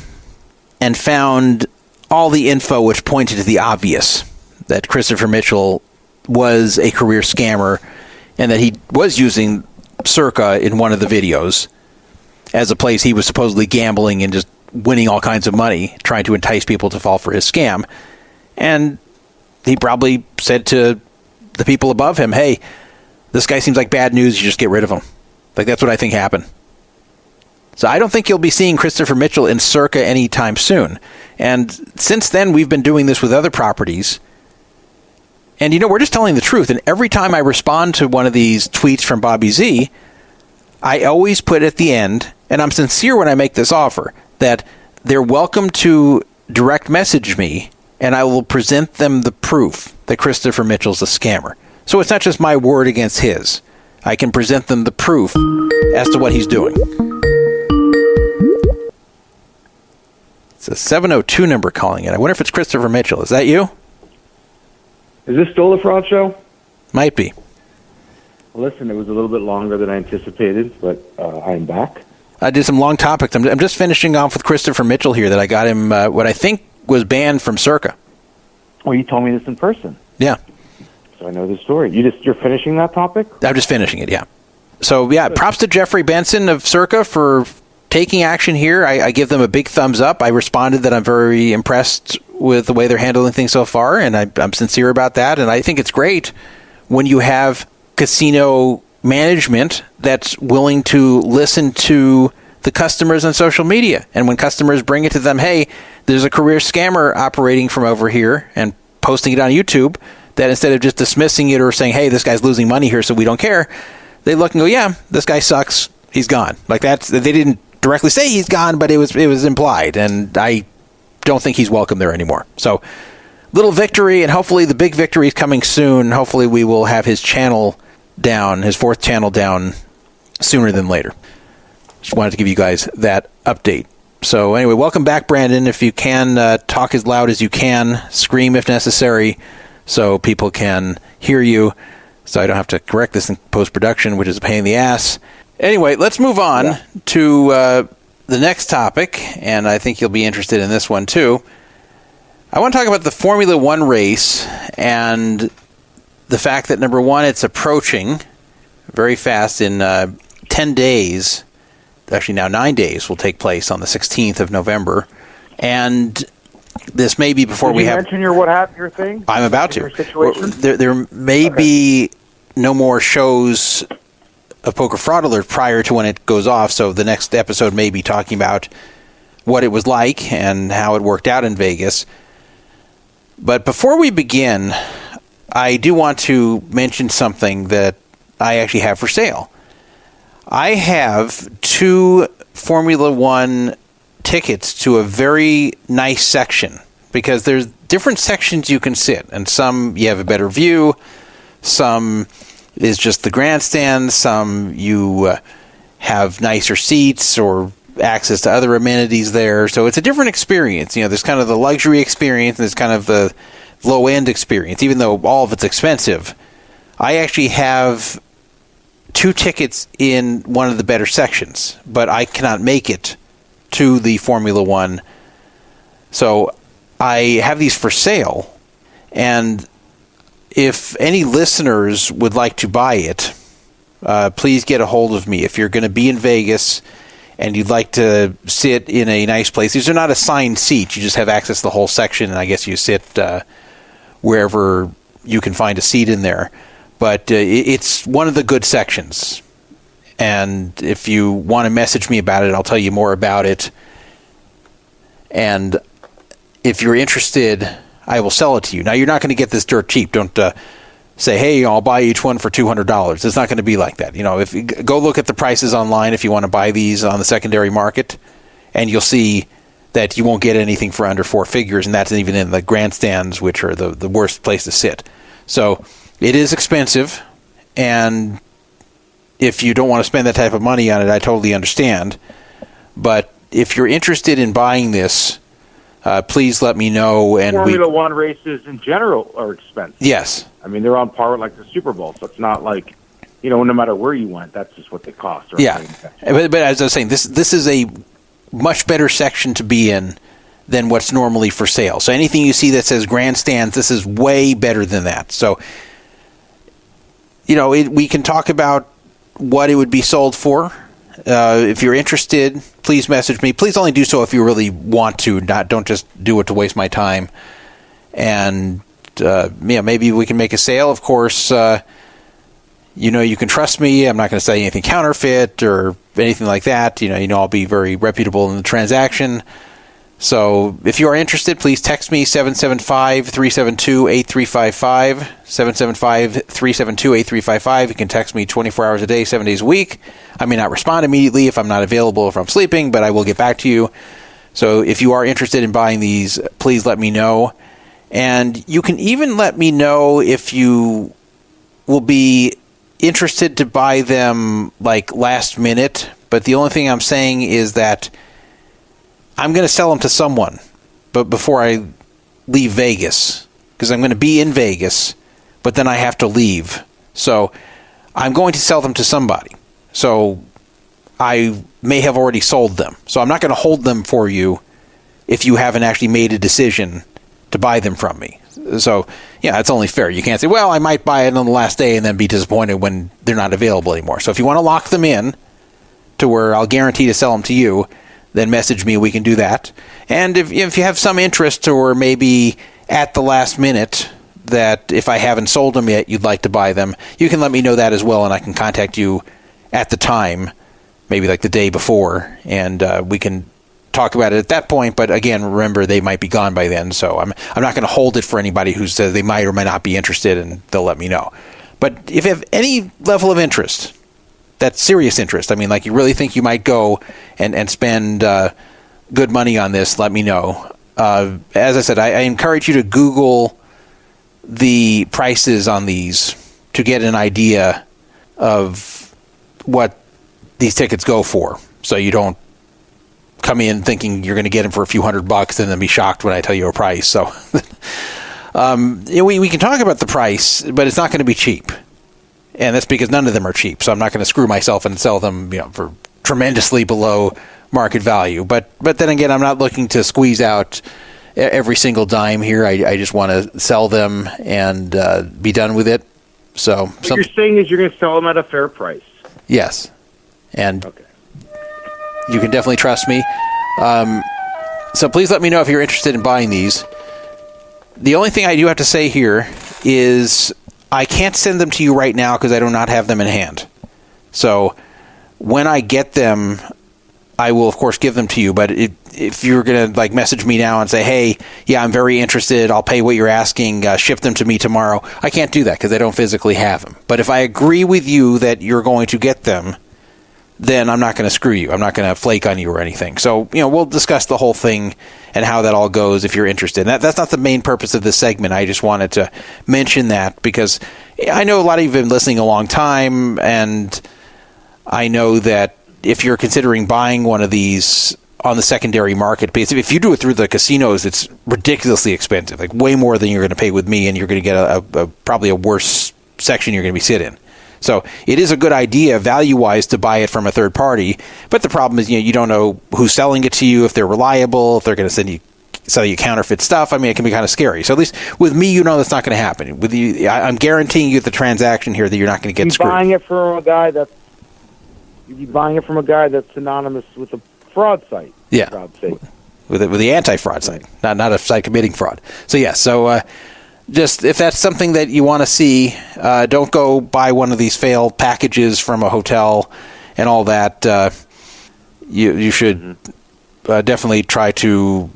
and found all the info which pointed to the obvious, that Christopher Mitchell was a career scammer and that he was using Circa in one of the videos as a place he was supposedly gambling and just winning all kinds of money, trying to entice people to fall for his scam. And he probably said to the people above him, hey, this guy seems like bad news, you just get rid of him. Like, that's what I think happened. So I don't think you'll be seeing Christopher Mitchell in Circa anytime soon. And since then, we've been doing this with other properties. And, we're just telling the truth. And every time I respond to one of these tweets from Bobby Z, I always put at the end, and I'm sincere when I make this offer, that they're welcome to direct message me, and I will present them the proof that Christopher Mitchell's a scammer. So it's not just my word against his. I can present them the proof as to what he's doing. It's a 702 number calling it. I wonder if it's Christopher Mitchell. Is that you? Is this still the fraud show? Might be. Well, listen, it was a little bit longer than I anticipated, but I'm back. I did some long topics. I'm just finishing off with Christopher Mitchell here that I got him what I think was banned from Circa. Well, you told me this in person. Yeah. So I know the story. You're finishing that topic? I'm just finishing it, yeah. So, yeah, props to Jeffrey Benson of Circa for taking action here. I give them a big thumbs up. I responded that I'm very impressed with the way they're handling things so far, and I'm sincere about that. And I think it's great when you have casino management that's willing to listen to the customers on social media. And when customers bring it to them, hey, there's a career scammer operating from over here and posting it on YouTube, that instead of just dismissing it or saying, hey, this guy's losing money here so we don't care, they look and go, yeah, this guy sucks, he's gone. Like, they didn't directly say he's gone, but it was implied, and I don't think he's welcome there anymore. So, little victory, and hopefully the big victory is coming soon. Hopefully we will have his channel down, his fourth channel down, sooner than later. Just wanted to give you guys that update. So anyway, welcome back, Brandon. If you can, talk as loud as you can, scream if necessary, so people can hear you, so I don't have to correct this in post-production, which is a pain in the ass. Anyway, let's move on to the next topic, and I think you'll be interested in this one too. I want to talk about the Formula One race and the fact that, number one, it's approaching very fast. In 10 days, actually now 9 days, will take place on the 16th of November. And this may be before we have... Did you mention your thing? I'm about to. There may be no more shows of Poker Fraud Alert prior to when it goes off, so the next episode may be talking about what it was like and how it worked out in Vegas. But before we begin, I do want to mention something that I actually have for sale. I have 2 Formula One tickets to a very nice section, because there's different sections you can sit, and some you have a better view, some is just the grandstand, some you have nicer seats or access to other amenities there. So it's a different experience. There's kind of the luxury experience and there's kind of the low-end experience, even though all of it's expensive. I actually have 2 tickets in one of the better sections, but I cannot make it to the Formula One So I have these for sale, and if any listeners would like to buy it, please get a hold of me. If you're going to be in Vegas and you'd like to sit in a nice place, these are not assigned seats. You just have access to the whole section, and I guess you sit wherever you can find a seat in there. But it's one of the good sections. And if you want to message me about it, I'll tell you more about it. And if you're interested, I will sell it to you. Now, you're not going to get this dirt cheap. Don't say, hey, I'll buy each one for $200. It's not going to be like that. If you go look at the prices online if you want to buy these on the secondary market, and you'll see that you won't get anything for under four figures, and that's even in the grandstands, which are the worst place to sit. So it is expensive, and if you don't want to spend that type of money on it, I totally understand. But if you're interested in buying this, please let me know. And Formula One races in general are expensive. Yes. I mean, they're on par with like the Super Bowl, so it's not like, no matter where you went, that's just what they cost. Right? Yeah. But as I was saying, this is a much better section to be in than what's normally for sale. So anything you see that says grandstands, this is way better than that. So, we can talk about what it would be sold for. If you're interested, please message me. Please only do so if you really want to. Don't just do it to waste my time. And maybe we can make a sale. Of course, you can trust me. I'm not going to say anything counterfeit or anything like that. I'll be very reputable in the transaction. So if you are interested, please text me 775-372-8355, 775-372-8355. You can text me 24 hours a day, 7 days a week. I may not respond immediately if I'm not available, if I'm sleeping, but I will get back to you. So if you are interested in buying these, please let me know. And you can even let me know if you will be interested to buy them like last minute. But the only thing I'm saying is that I'm going to sell them to someone, but before I leave Vegas, because I'm going to be in Vegas, but then I have to leave. So I'm going to sell them to somebody. So I may have already sold them. So I'm not going to hold them for you if you haven't actually made a decision to buy them from me. So, yeah, it's only fair. You can't say, well, I might buy it on the last day and then be disappointed when they're not available anymore. So if you want to lock them in to where I'll guarantee to sell them to you, then message me. We can do that. And if you have some interest, or maybe at the last minute that if I haven't sold them yet, you'd like to buy them, you can let me know that as well, and I can contact you at the time, maybe like the day before, and we can talk about it at that point. But again, remember, they might be gone by then, so I'm not going to hold it for anybody who says they might or might not be interested, and they'll let me know. But if you have any level of interest, that's serious interest, I mean, like you really think you might go and spend good money on this, let me know. As I said, I encourage you to Google the prices on these to get an idea of what these tickets go for, so you don't come in thinking you're going to get them for a few $100 and then be shocked when I tell you a price. So we can talk about the price, but it's not going to be cheap. And that's because none of them are cheap. So I'm not going to screw myself and sell them, for tremendously below market value. But then again, I'm not looking to squeeze out every single dime here. I just want to sell them and be done with it. So what you're saying is you're going to sell them at a fair price. Yes. And okay. You can definitely trust me. So please let me know if you're interested in buying these. The only thing I do have to say here is I can't send them to you right now because I do not have them in hand. So when I get them, I will, of course, give them to you. But if you're going to message me now and say, hey, yeah, I'm very interested, I'll pay what you're asking, ship them to me tomorrow, I can't do that because I don't physically have them. But if I agree with you that you're going to get them, then I'm not going to screw you. I'm not going to flake on you or anything. So, we'll discuss the whole thing and how that all goes if you're interested. And that's not the main purpose of this segment. I just wanted to mention that because I know a lot of you have been listening a long time, and I know that if you're considering buying one of these on the secondary market, because if you do it through the casinos, it's ridiculously expensive, way more than you're going to pay with me, and you're going to get probably a worse section you're going to be sit in. So it is a good idea value-wise to buy it from a third party, but the problem is you don't know who's selling it to you, if they're reliable, if they're going to send you sell you counterfeit stuff. I mean, it can be kind of scary. So at least with me, you know that's not going to happen. With you, I'm guaranteeing you the transaction here that you're not going to get screwed. Buying it from a guy that's synonymous with a fraud site. Yeah. For God's sake. With the anti-fraud site, not a site committing fraud. So yes, just if that's something that you want to see, don't go buy one of these failed packages from a hotel and all that. You should definitely try to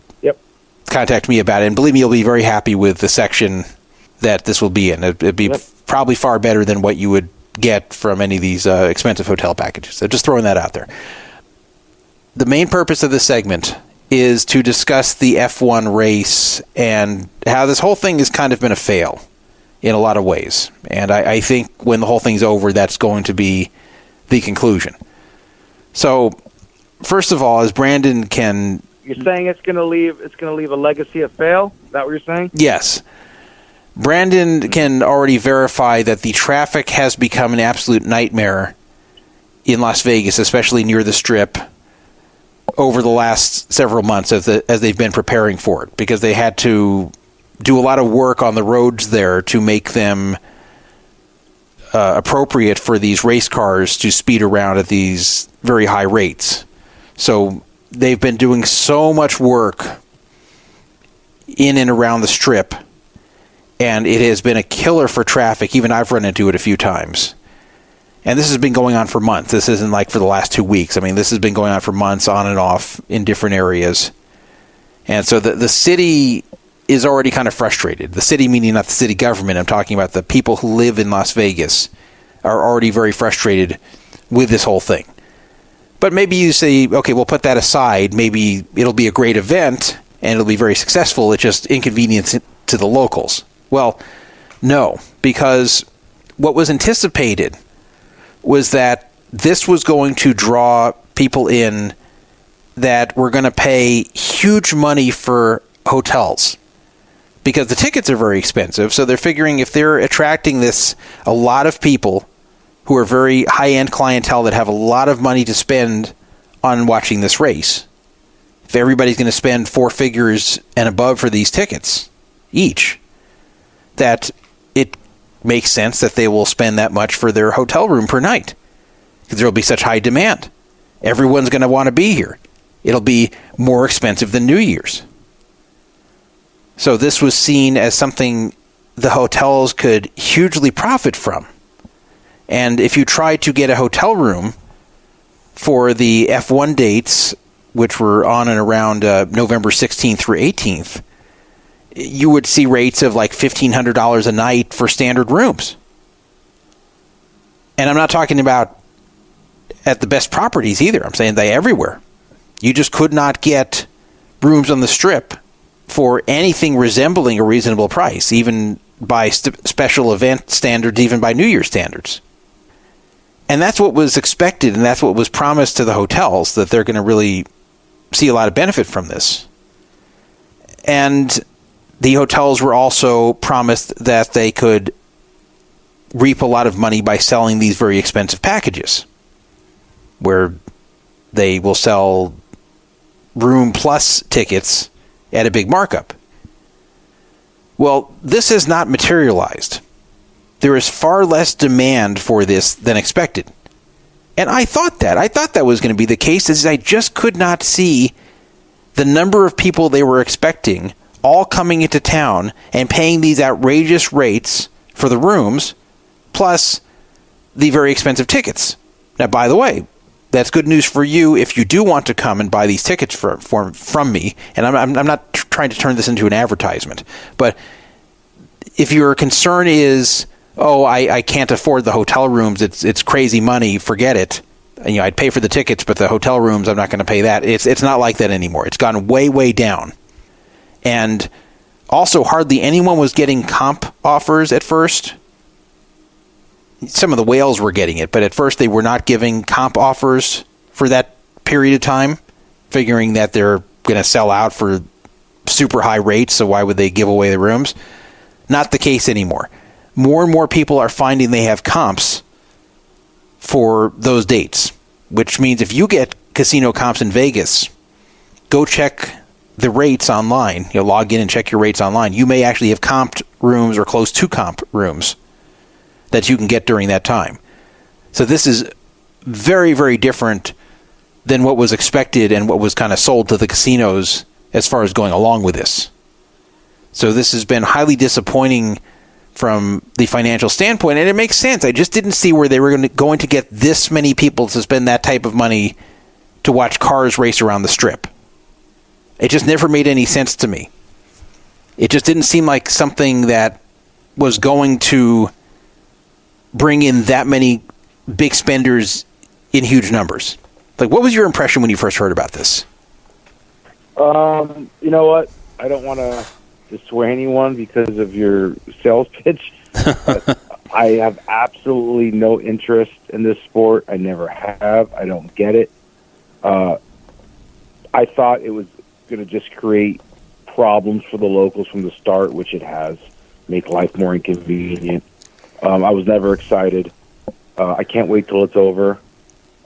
contact me about it. And believe me, you'll be very happy with the section that this will be in. It'd be probably far better than what you would get from any of these expensive hotel packages. So just throwing that out there. The main purpose of this segment is to discuss the F1 race and how this whole thing has kind of been a fail in a lot of ways. And I think when the whole thing's over, that's going to be the conclusion. So, first of all, as Brandon can... You're saying it's going to leave a legacy of fail? Is that what you're saying? Yes. Brandon can already verify that the traffic has become an absolute nightmare in Las Vegas, especially near the Strip, over the last several months as they've been preparing for it, because they had to do a lot of work on the roads there to make them appropriate for these race cars to speed around at these very high rates. So they've been doing so much work in and around the Strip, and it has been a killer for traffic. Even I've run into it a few times. And this has been going on for months. This isn't like for the last 2 weeks. I mean, this has been going on for months, on and off, in different areas. And so the city is already kind of frustrated. The city, meaning not the city government. I'm talking about the people who live in Las Vegas are already very frustrated with this whole thing. But maybe you say, okay, we'll put that aside. Maybe it'll be a great event, and it'll be very successful. It's just inconvenience to the locals. Well, no, because what was anticipated was that this was going to draw people in that were going to pay huge money for hotels, because the tickets are very expensive. So they're figuring if they're attracting a lot of people who are very high-end clientele that have a lot of money to spend on watching this race, if everybody's going to spend 4 figures and above for these tickets each, that it makes sense that they will spend that much for their hotel room per night, because there will be such high demand. Everyone's going to want to be here. It'll be more expensive than New Year's. So this was seen as something the hotels could hugely profit from. And if you try to get a hotel room for the F1 dates, which were on and around November 16th through 18th, you would see rates of like $1,500 a night for standard rooms. And I'm not talking about at the best properties either. I'm saying they everywhere. You just could not get rooms on the Strip for anything resembling a reasonable price, even by special event standards, even by New Year's standards. And that's what was expected, and that's what was promised to the hotels, that they're going to really see a lot of benefit from this. And the hotels were also promised that they could reap a lot of money by selling these very expensive packages, where they will sell room plus tickets at a big markup. Well, this has not materialized. There is far less demand for this than expected. And I thought that was going to be the case, is I just could not see the number of people they were expecting all coming into town and paying these outrageous rates for the rooms, plus the very expensive tickets. Now, by the way, that's good news for you if you do want to come and buy these tickets from me. And I'm not trying to turn this into an advertisement. But if your concern is, I can't afford the hotel rooms, it's crazy money, forget it. I'd pay for the tickets, but the hotel rooms, I'm not going to pay that. It's not like that anymore. It's gone way, way down. And also, hardly anyone was getting comp offers at first. Some of the whales were getting it, but at first they were not giving comp offers for that period of time, figuring that they're going to sell out for super high rates, so why would they give away the rooms? Not the case anymore. More and more people are finding they have comps for those dates, which means if you get casino comps in Vegas, go check the rates online, log in and check your rates online, you may actually have comped rooms or close to comp rooms that you can get during that time. So this is very, very different than what was expected and what was kind of sold to the casinos as far as going along with this. So this has been highly disappointing from the financial standpoint, and it makes sense. I just didn't see where they were going to get this many people to spend that type of money to watch cars race around the strip. It just never made any sense to me. It just didn't seem like something that was going to bring in that many big spenders in huge numbers. Like, what was your impression when you first heard about this? You know what? I don't want to dissuade anyone because of your sales pitch. But I have absolutely no interest in this sport. I never have. I don't get it. I thought it was going to just create problems for the locals from the start, which it has, make life more inconvenient. I was never excited. I can't wait till it's over.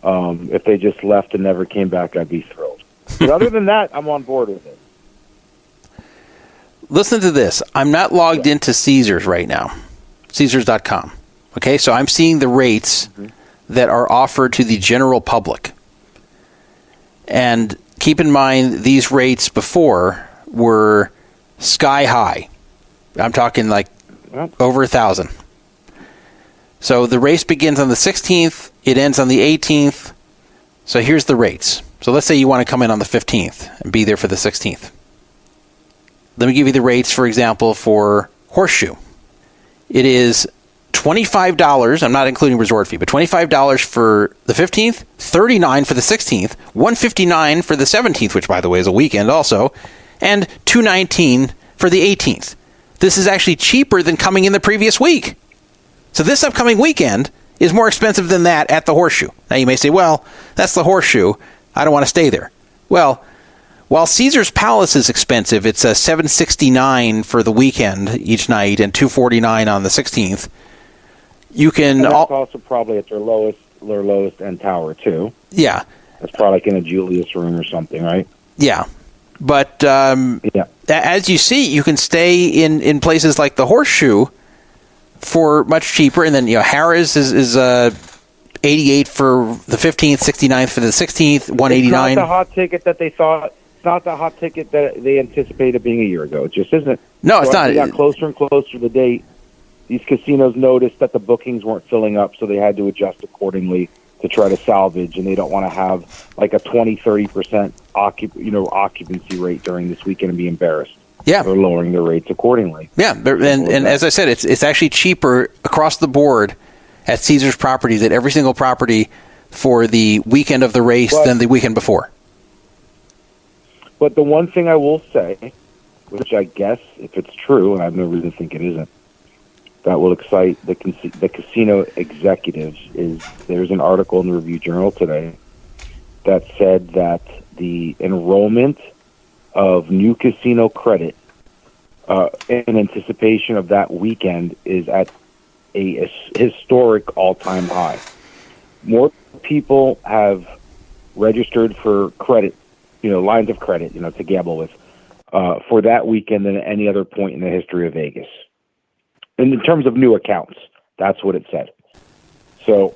If they just left and never came back, I'd be thrilled. But other than that, I'm on board with it. Listen to this. I'm not logged into Caesars right now, Caesars.com. Okay, so I'm seeing the rates that are offered to the general public. And keep in mind, these rates before were sky high. I'm talking like over 1,000. So the race begins on the 16th. It ends on the 18th. So here's the rates. So let's say you want to come in on the 15th and be there for the 16th. Let me give you the rates, for example, for Horseshoe. It is $25. I'm not including resort fee, but $25 for the 15th, $39 for the 16th, $159 for the 17th, which, by the way, is a weekend also, and $219 for the 18th. This is actually cheaper than coming in the previous week. So this upcoming weekend is more expensive than that at the Horseshoe. Now you may say, well, that's the Horseshoe. I don't want to stay there. Well, while Caesar's Palace is expensive, it's $769 for the weekend each night and $249 on the 16th. You can. And that's also probably at their lowest end tower too. Yeah, that's probably like in a Julius room or something, right? Yeah, but as you see, you can stay in places like the Horseshoe for much cheaper, and then Harrah's is 88 for the 15th, 69 for the 16th, 189. It's not the hot ticket that they thought. It's not the hot ticket that they anticipated being a year ago. It just isn't. No, it's not. It got closer and closer to the date. These casinos noticed that the bookings weren't filling up, so they had to adjust accordingly to try to salvage, and they don't want to have like a 20-30% occupancy rate during this weekend and be embarrassed. Yeah, they're lowering their rates accordingly. Yeah, and as I said, it's actually cheaper across the board at Caesars properties, at every single property, for the weekend of the race than the weekend before. But the one thing I will say, which I guess, if it's true, and I have no reason to think it isn't, that will excite the casino executives, is there's an article in the Review-Journal today that said that the enrollment of new casino credit in anticipation of that weekend is at a historic all-time high. More people have registered for credit, lines of credit, to gamble with, for that weekend than at any other point in the history of Vegas. And in terms of new accounts, that's what it said. So,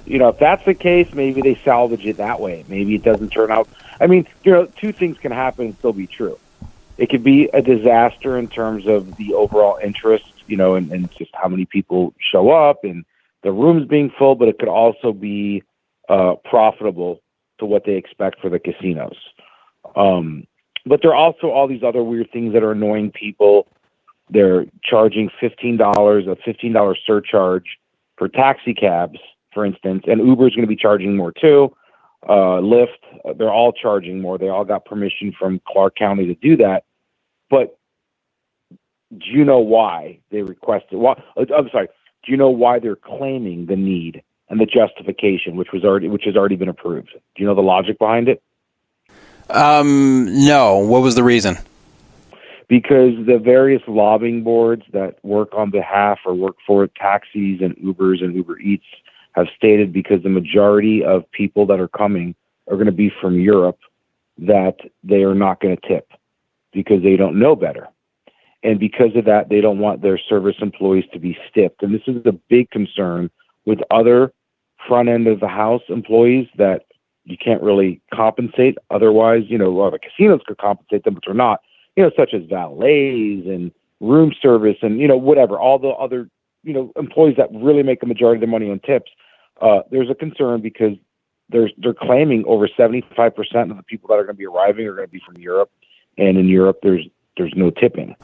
if that's the case, maybe they salvage it that way. Maybe it doesn't turn out. I mean, two things can happen and still be true. It could be a disaster in terms of the overall interest, and just how many people show up and the rooms being full, but it could also be profitable to what they expect for the casinos. But there are also all these other weird things that are annoying people. They're charging $15, a $15 surcharge for taxi cabs, for instance, and Uber is going to be charging more too. Lyft, they're all charging more. They all got permission from Clark County to do that. But do you know why they requested? Well, I'm sorry. Do you know why they're claiming the need and the justification, which has already been approved? Do you know the logic behind it? No. What was the reason? Because the various lobbying boards that work on behalf or work for taxis and Ubers and Uber Eats have stated, because the majority of people that are coming are going to be from Europe that they are not going to tip because they don't know better. And because of that, they don't want their service employees to be stiffed. And this is a big concern with other front end of the house employees that you can't really compensate. Otherwise, a lot of the casinos could compensate them, but they're not, such as valets and room service and, whatever, all the other, employees that really make the majority of their money on tips. There's a concern because they're claiming over 75% of the people that are going to be arriving are going to be from Europe. And in Europe, there's no tipping.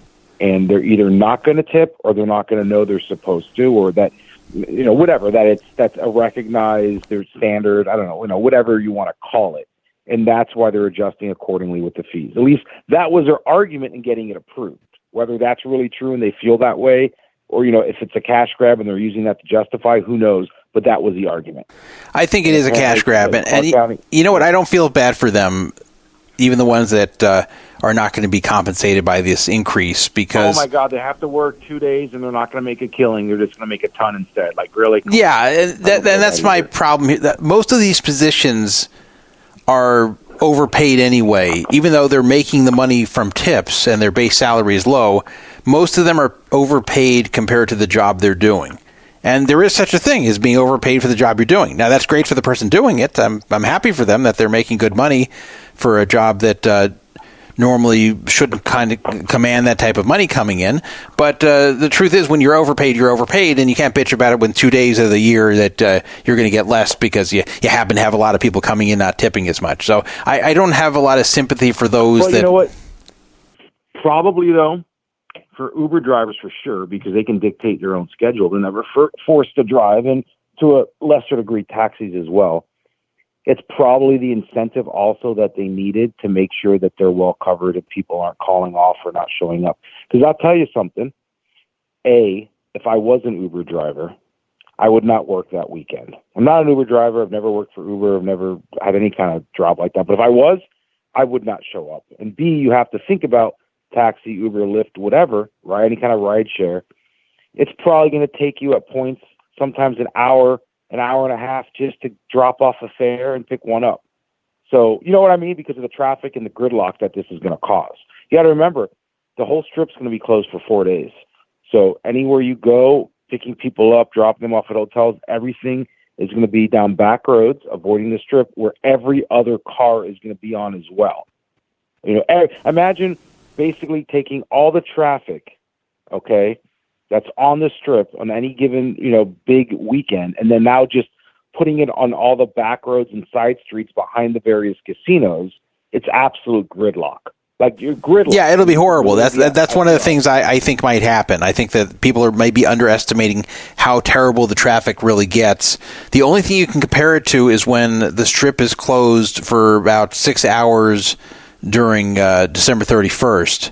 And they're either not going to tip or they're not going to know they're supposed to, or that, whatever, that's a recognized, their standard, I don't know, whatever you want to call it. And that's why they're adjusting accordingly with the fees. At least that was their argument in getting it approved. Whether that's really true and they feel that way, or, if it's a cash grab and they're using that to justify, who knows? But that was the argument. I think it is a cash grab. And you know what? I don't feel bad for them, even the ones that are not going to be compensated by this increase, because... Oh, my God, they have to work 2 days and they're not going to make a killing. They're just going to make a ton instead. Like, really? Yeah, and that's my problem here. Most of these positions are overpaid anyway. Even though they're making the money from tips and their base salary is low, most of them are overpaid compared to the job they're doing. And there is such a thing as being overpaid for the job you're doing. Now, that's great for the person doing it. I'm happy for them that they're making good money for a job that normally shouldn't kind of command that type of money coming in. But the truth is, when you're overpaid, and you can't bitch about it when 2 days of the year that you're going to get less because you happen to have a lot of people coming in not tipping as much. So I don't have a lot of sympathy for those that... You know what? Probably, though, for Uber drivers for sure, because they can dictate their own schedule. They're never forced to drive, and to a lesser degree taxis as well. It's probably the incentive also that they needed to make sure that they're well covered if people aren't calling off or not showing up. Because I'll tell you something. If I was an Uber driver, I would not work that weekend. I'm not an Uber driver. I've never worked for Uber. I've never had any kind of job like that. But if I was, I would not show up. And B, you have to think about taxi, Uber, Lyft, whatever, right? Any kind of ride share. It's probably going to take you at points, sometimes an hour and a half just to drop off a fare and pick one up. So, you know what I mean? Because of the traffic and the gridlock that this is going to cause. You got to remember, the whole strip's going to be closed for 4 days. So anywhere you go, picking people up, dropping them off at hotels, everything is going to be down back roads, avoiding the strip where every other car is going to be on as well. Imagine basically taking all the traffic, okay, that's on the strip on any given, big weekend, and then now just putting it on all the back roads and side streets behind the various casinos. It's absolute gridlock. Like, you're gridlock. Yeah, it'll be horrible. That's one of the things I think might happen. I think that people are maybe underestimating how terrible the traffic really gets. The only thing you can compare it to is when the strip is closed for about 6 hours during December 31st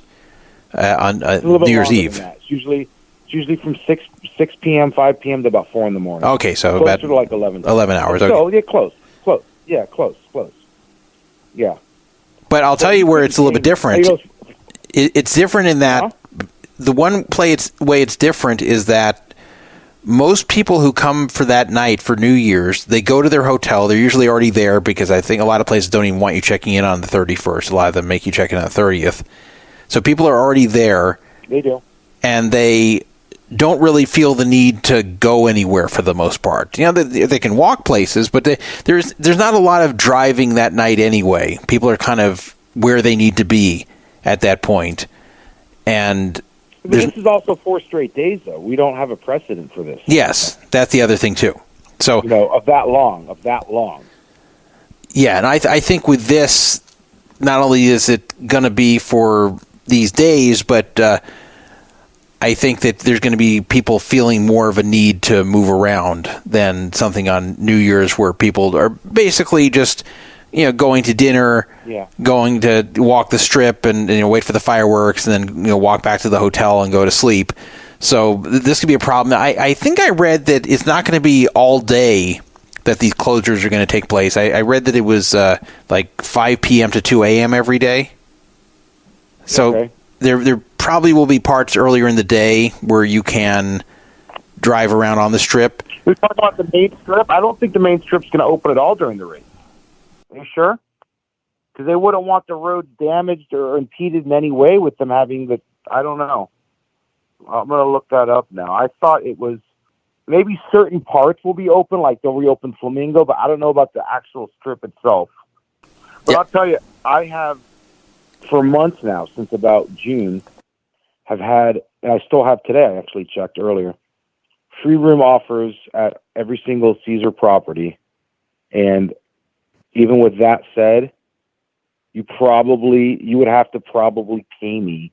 on New Year's Eve. It's usually from 6 p.m., 5 p.m. to about 4 in the morning. Okay, so closer about to like 11 hours. Okay. So, yeah, close. Yeah, close. Yeah. But I'll tell you where it's a little bit different. It's different in that the one way it's different is that most people who come for that night for New Year's, they go to their hotel. They're usually already there because I think a lot of places don't even want you checking in on the 31st. A lot of them make you check in on the 30th. So people are already there. They do. And they don't really feel the need to go anywhere for the most part. They can walk places, but there's not a lot of driving that night anyway. People are kind of where they need to be at that point. And this is also 4 straight days, though. We don't have a precedent for this. Yes, that's the other thing too. So of that long. Yeah, and I think with this, not only is it going to be for these days, but I think that there's going to be people feeling more of a need to move around than something on New Year's where people are basically just, going to dinner, going to walk the strip and wait for the fireworks and then, walk back to the hotel and go to sleep. So this could be a problem. I think I read that it's not going to be all day that these closures are going to take place. I read that it was like 5 p.m. to 2 a.m. every day. So okay. There probably will be parts earlier in the day where you can drive around on the strip. We're talking about the main strip. I don't think the main strip's going to open at all during the race. Are you sure? because they wouldn't want the roads damaged or impeded in any way with them having the, I don't know. I'm going to look that up now. I thought it was maybe certain parts will be open, like they'll reopen Flamingo, but I don't know about the actual strip itself. But I'll tell you, I have, for months now, since about June, have had, and I still have today, I actually checked earlier, free room offers at every single Caesar property. And even with that said, you would have to probably pay me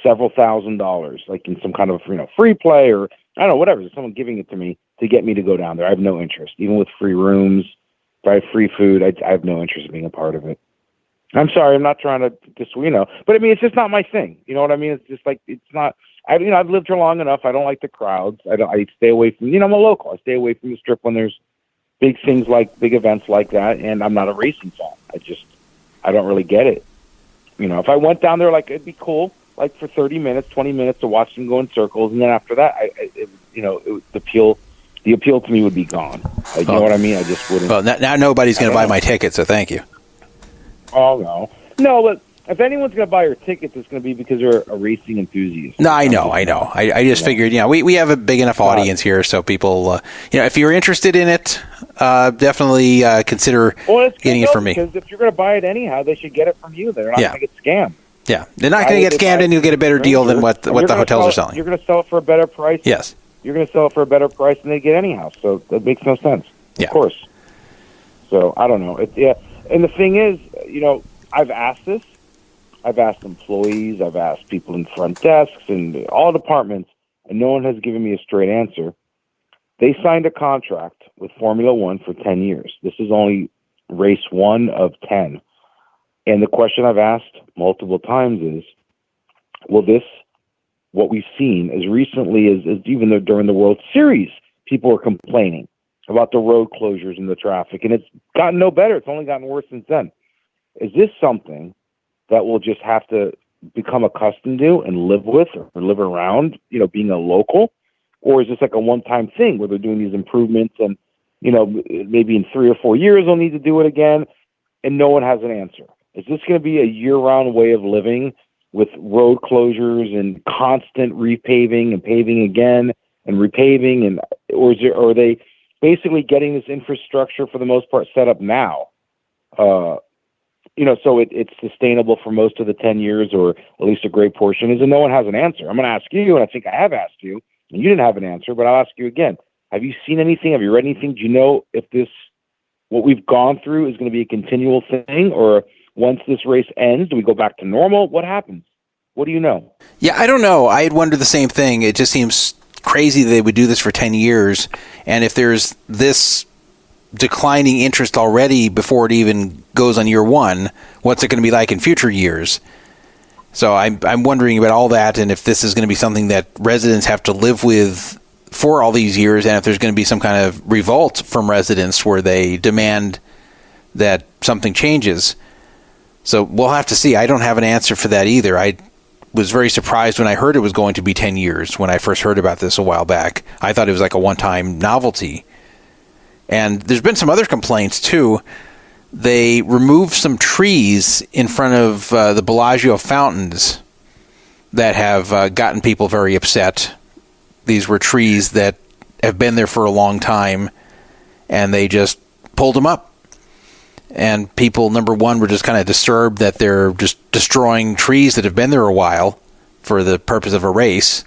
several $1,000s, like in some kind of, free play or, I don't know, whatever. Someone giving it to me to get me to go down there. I have no interest. Even with free rooms, if I have free food, I have no interest in being a part of it. I'm sorry, I'm not trying to but I mean, it's just not my thing. You know what I mean? It's just like, it's not, I've lived here long enough. I don't like the crowds. I stay away from, I'm a local. I stay away from the strip when there's big events like that. And I'm not a racing fan. I don't really get it. If I went down there, like, it'd be cool, like for 30 minutes, 20 minutes to watch them go in circles. And then after that, the appeal to me would be gone. You know what I mean? I just wouldn't. Well, now nobody's going to buy my ticket, so thank you. Oh, no. No, but if anyone's going to buy your tickets, it's going to be because they're a racing enthusiast. No, I know. I just figured, we have a big enough audience here, so people, if you're interested in it, definitely consider getting it from me. Because if you're going to buy it anyhow, they should get it from you. They're not going to get scammed. Yeah, they're not going to get scammed, and you'll get a better deal than what the hotels are selling. You're going to sell it for a better price. Yes. You're going to sell it for a better price than they get anyhow, so that makes no sense. Yeah. Of course. So, I don't know. And the thing is, I've asked this. I've asked employees. I've asked people in front desks and all departments, and no one has given me a straight answer. They signed a contract with Formula One for 10 years. This is only race 1 of 10. And the question I've asked multiple times is, will this, what we've seen as recently as even though during the World Series, people were complaining about the road closures and the traffic, and it's gotten no better. It's only gotten worse since then. Is this something that we'll just have to become accustomed to and live with or live around, being a local? Or is this like a one-time thing where they're doing these improvements and, maybe in 3 or 4 years they'll need to do it again and no one has an answer? Is this going to be a year-round way of living with road closures and constant repaving and paving again and repaving? Or are they basically getting this infrastructure for the most part set up now? So it's sustainable for most of the 10 years, or at least a great portion is, and no one has an answer. I'm going to ask you, and I think I have asked you, and you didn't have an answer, but I'll ask you again. Have you seen anything? Have you read anything? Do you know if what we've gone through is going to be a continual thing, or once this race ends, do we go back to normal? What happens? What do you know? Yeah, I don't know. I had wondered the same thing. It just seems crazy that they would do this for 10 years, and if there's this declining interest already before it even goes on year 1, what's it going to be like in future years? So I'm wondering about all that, and if this is going to be something that residents have to live with for all these years, and if there's going to be some kind of revolt from residents where they demand that something changes. So we'll have to see. I don't have an answer for that either. I was very surprised when I heard it was going to be 10 years when I first heard about this a while back. I thought it was like a one-time novelty. And there's been some other complaints, too. They removed some trees in front of the Bellagio fountains that have gotten people very upset. These were trees that have been there for a long time, and they just pulled them up. And people, number one, were just kind of disturbed that they're just destroying trees that have been there a while for the purpose of a race.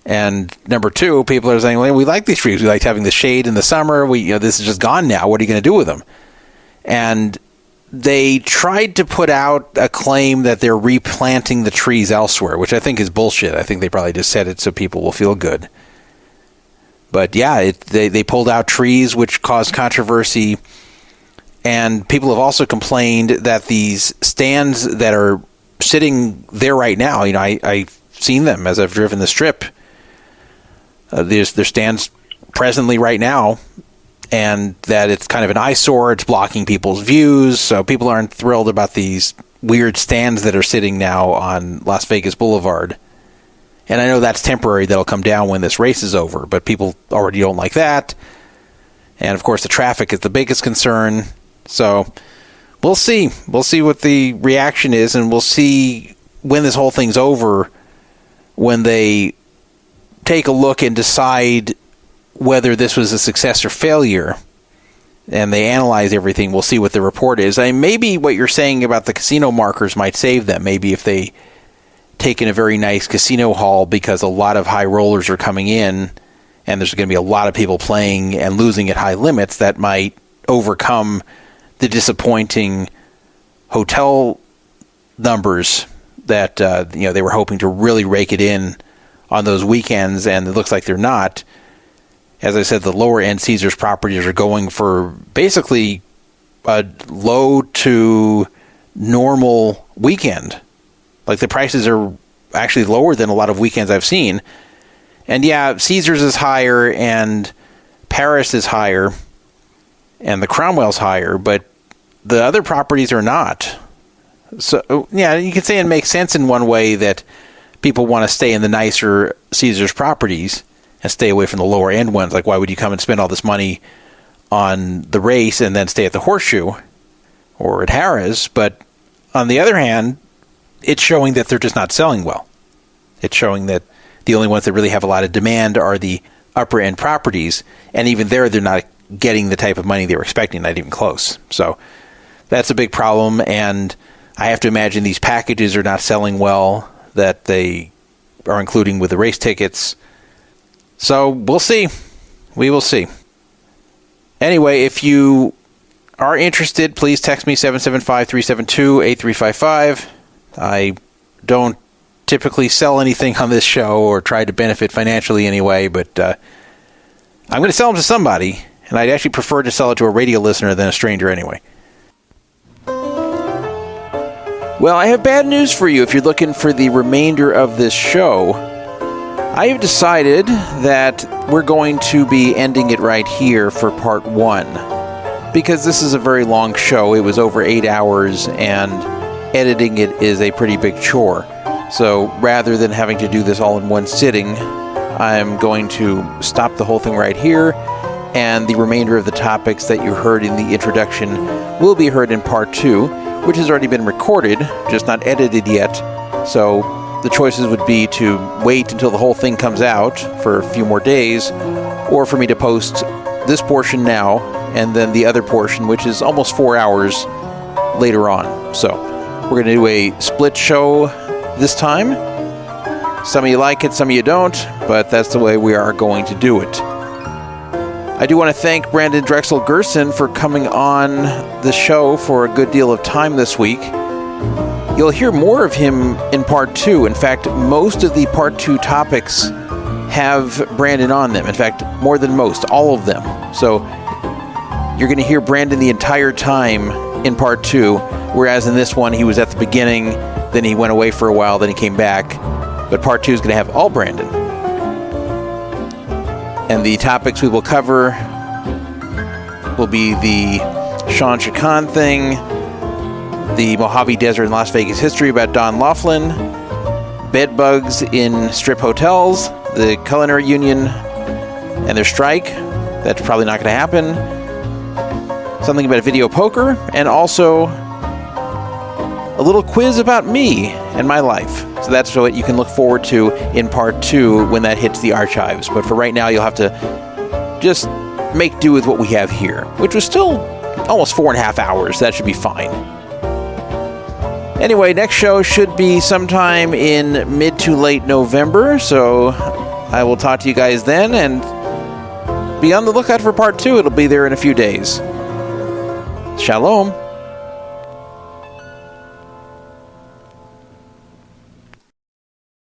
And number two, people are saying, well, we like these trees. We like having the shade in the summer. This is just gone now. What are you going to do with them? And they tried to put out a claim that they're replanting the trees elsewhere, which I think is bullshit. I think they probably just said it so people will feel good. But yeah, they pulled out trees, which caused controversy. And people have also complained that these stands that are sitting there right now, I've seen them as I've driven the strip. There's stands presently right now, and that it's kind of an eyesore. It's blocking people's views, so people aren't thrilled about these weird stands that are sitting now on Las Vegas Boulevard. And I know that's temporary. That'll come down when this race is over, but people already don't like that. And, of course, the traffic is the biggest concern. So we'll see. We'll see what the reaction is, and we'll see when this whole thing's over, when they take a look and decide whether this was a success or failure, and they analyze everything. We'll see what the report is. Maybe what you're saying about the casino markers might save them. Maybe if they take in a very nice casino hall because a lot of high rollers are coming in and there's going to be a lot of people playing and losing at high limits, that might overcome the disappointing hotel numbers that they were hoping to really rake it in on those weekends, and it looks like they're not. As I said, the lower end Caesars properties are going for basically a low to normal weekend. Like, the prices are actually lower than a lot of weekends I've seen. And yeah, Caesars is higher and Paris is higher and the Cromwell's higher, but the other properties are not. So yeah, you could say it makes sense in one way that people want to stay in the nicer Caesars properties and stay away from the lower end ones. Like, why would you come and spend all this money on the race and then stay at the Horseshoe or at Harrah's? But on the other hand, it's showing that they're just not selling well. It's showing that the only ones that really have a lot of demand are the upper end properties, and even there, they're not getting the type of money they were expecting, not even close. So that's a big problem, and I have to imagine these packages are not selling well that they are including with the race tickets. So we'll see. We will see. Anyway, if you are interested, please text me 775-372-8355. I don't typically sell anything on this show or try to benefit financially anyway, but I'm going to sell them to somebody, and I'd actually prefer to sell it to a radio listener than a stranger anyway. Well, I have bad news for you if you're looking for the remainder of this show. I have decided that we're going to be ending it right here for part 1, because this is a very long show. It was over 8 hours, and editing it is a pretty big chore. So rather than having to do this all in one sitting, I'm going to stop the whole thing right here, and the remainder of the topics that you heard in the introduction will be heard in part 2, which has already been recorded, just not edited yet. So the choices would be to wait until the whole thing comes out for a few more days, or for me to post this portion now, and then the other portion, which is almost 4 hours, later on. So we're going to do a split show this time. Some of you like it, some of you don't, but that's the way we are going to do it. I do want to thank Brandon Drexel Gerson for coming on the show for a good deal of time this week. You'll hear more of him in part 2. In fact, most of the part 2 topics have Brandon on them. In fact, more than most, all of them. So you're going to hear Brandon the entire time in part 2, whereas in this one he was at the beginning, then he went away for a while, then he came back. But part 2 is going to have all Brandon. And the topics we will cover will be the Sean Chacon thing, the Mojave Desert and Las Vegas history about Don Laughlin, bed bugs in strip hotels, the culinary union and their strike. That's probably not going to happen. Something about video poker, and also a little quiz about me and my life. So that's what you can look forward to in part 2 when that hits the archives. But for right now, you'll have to just make do with what we have here, which was still almost 4.5 hours. That should be fine. Anyway, next show should be sometime in mid to late November, so I will talk to you guys then, and be on the lookout for part 2. It'll be there in a few days. Shalom.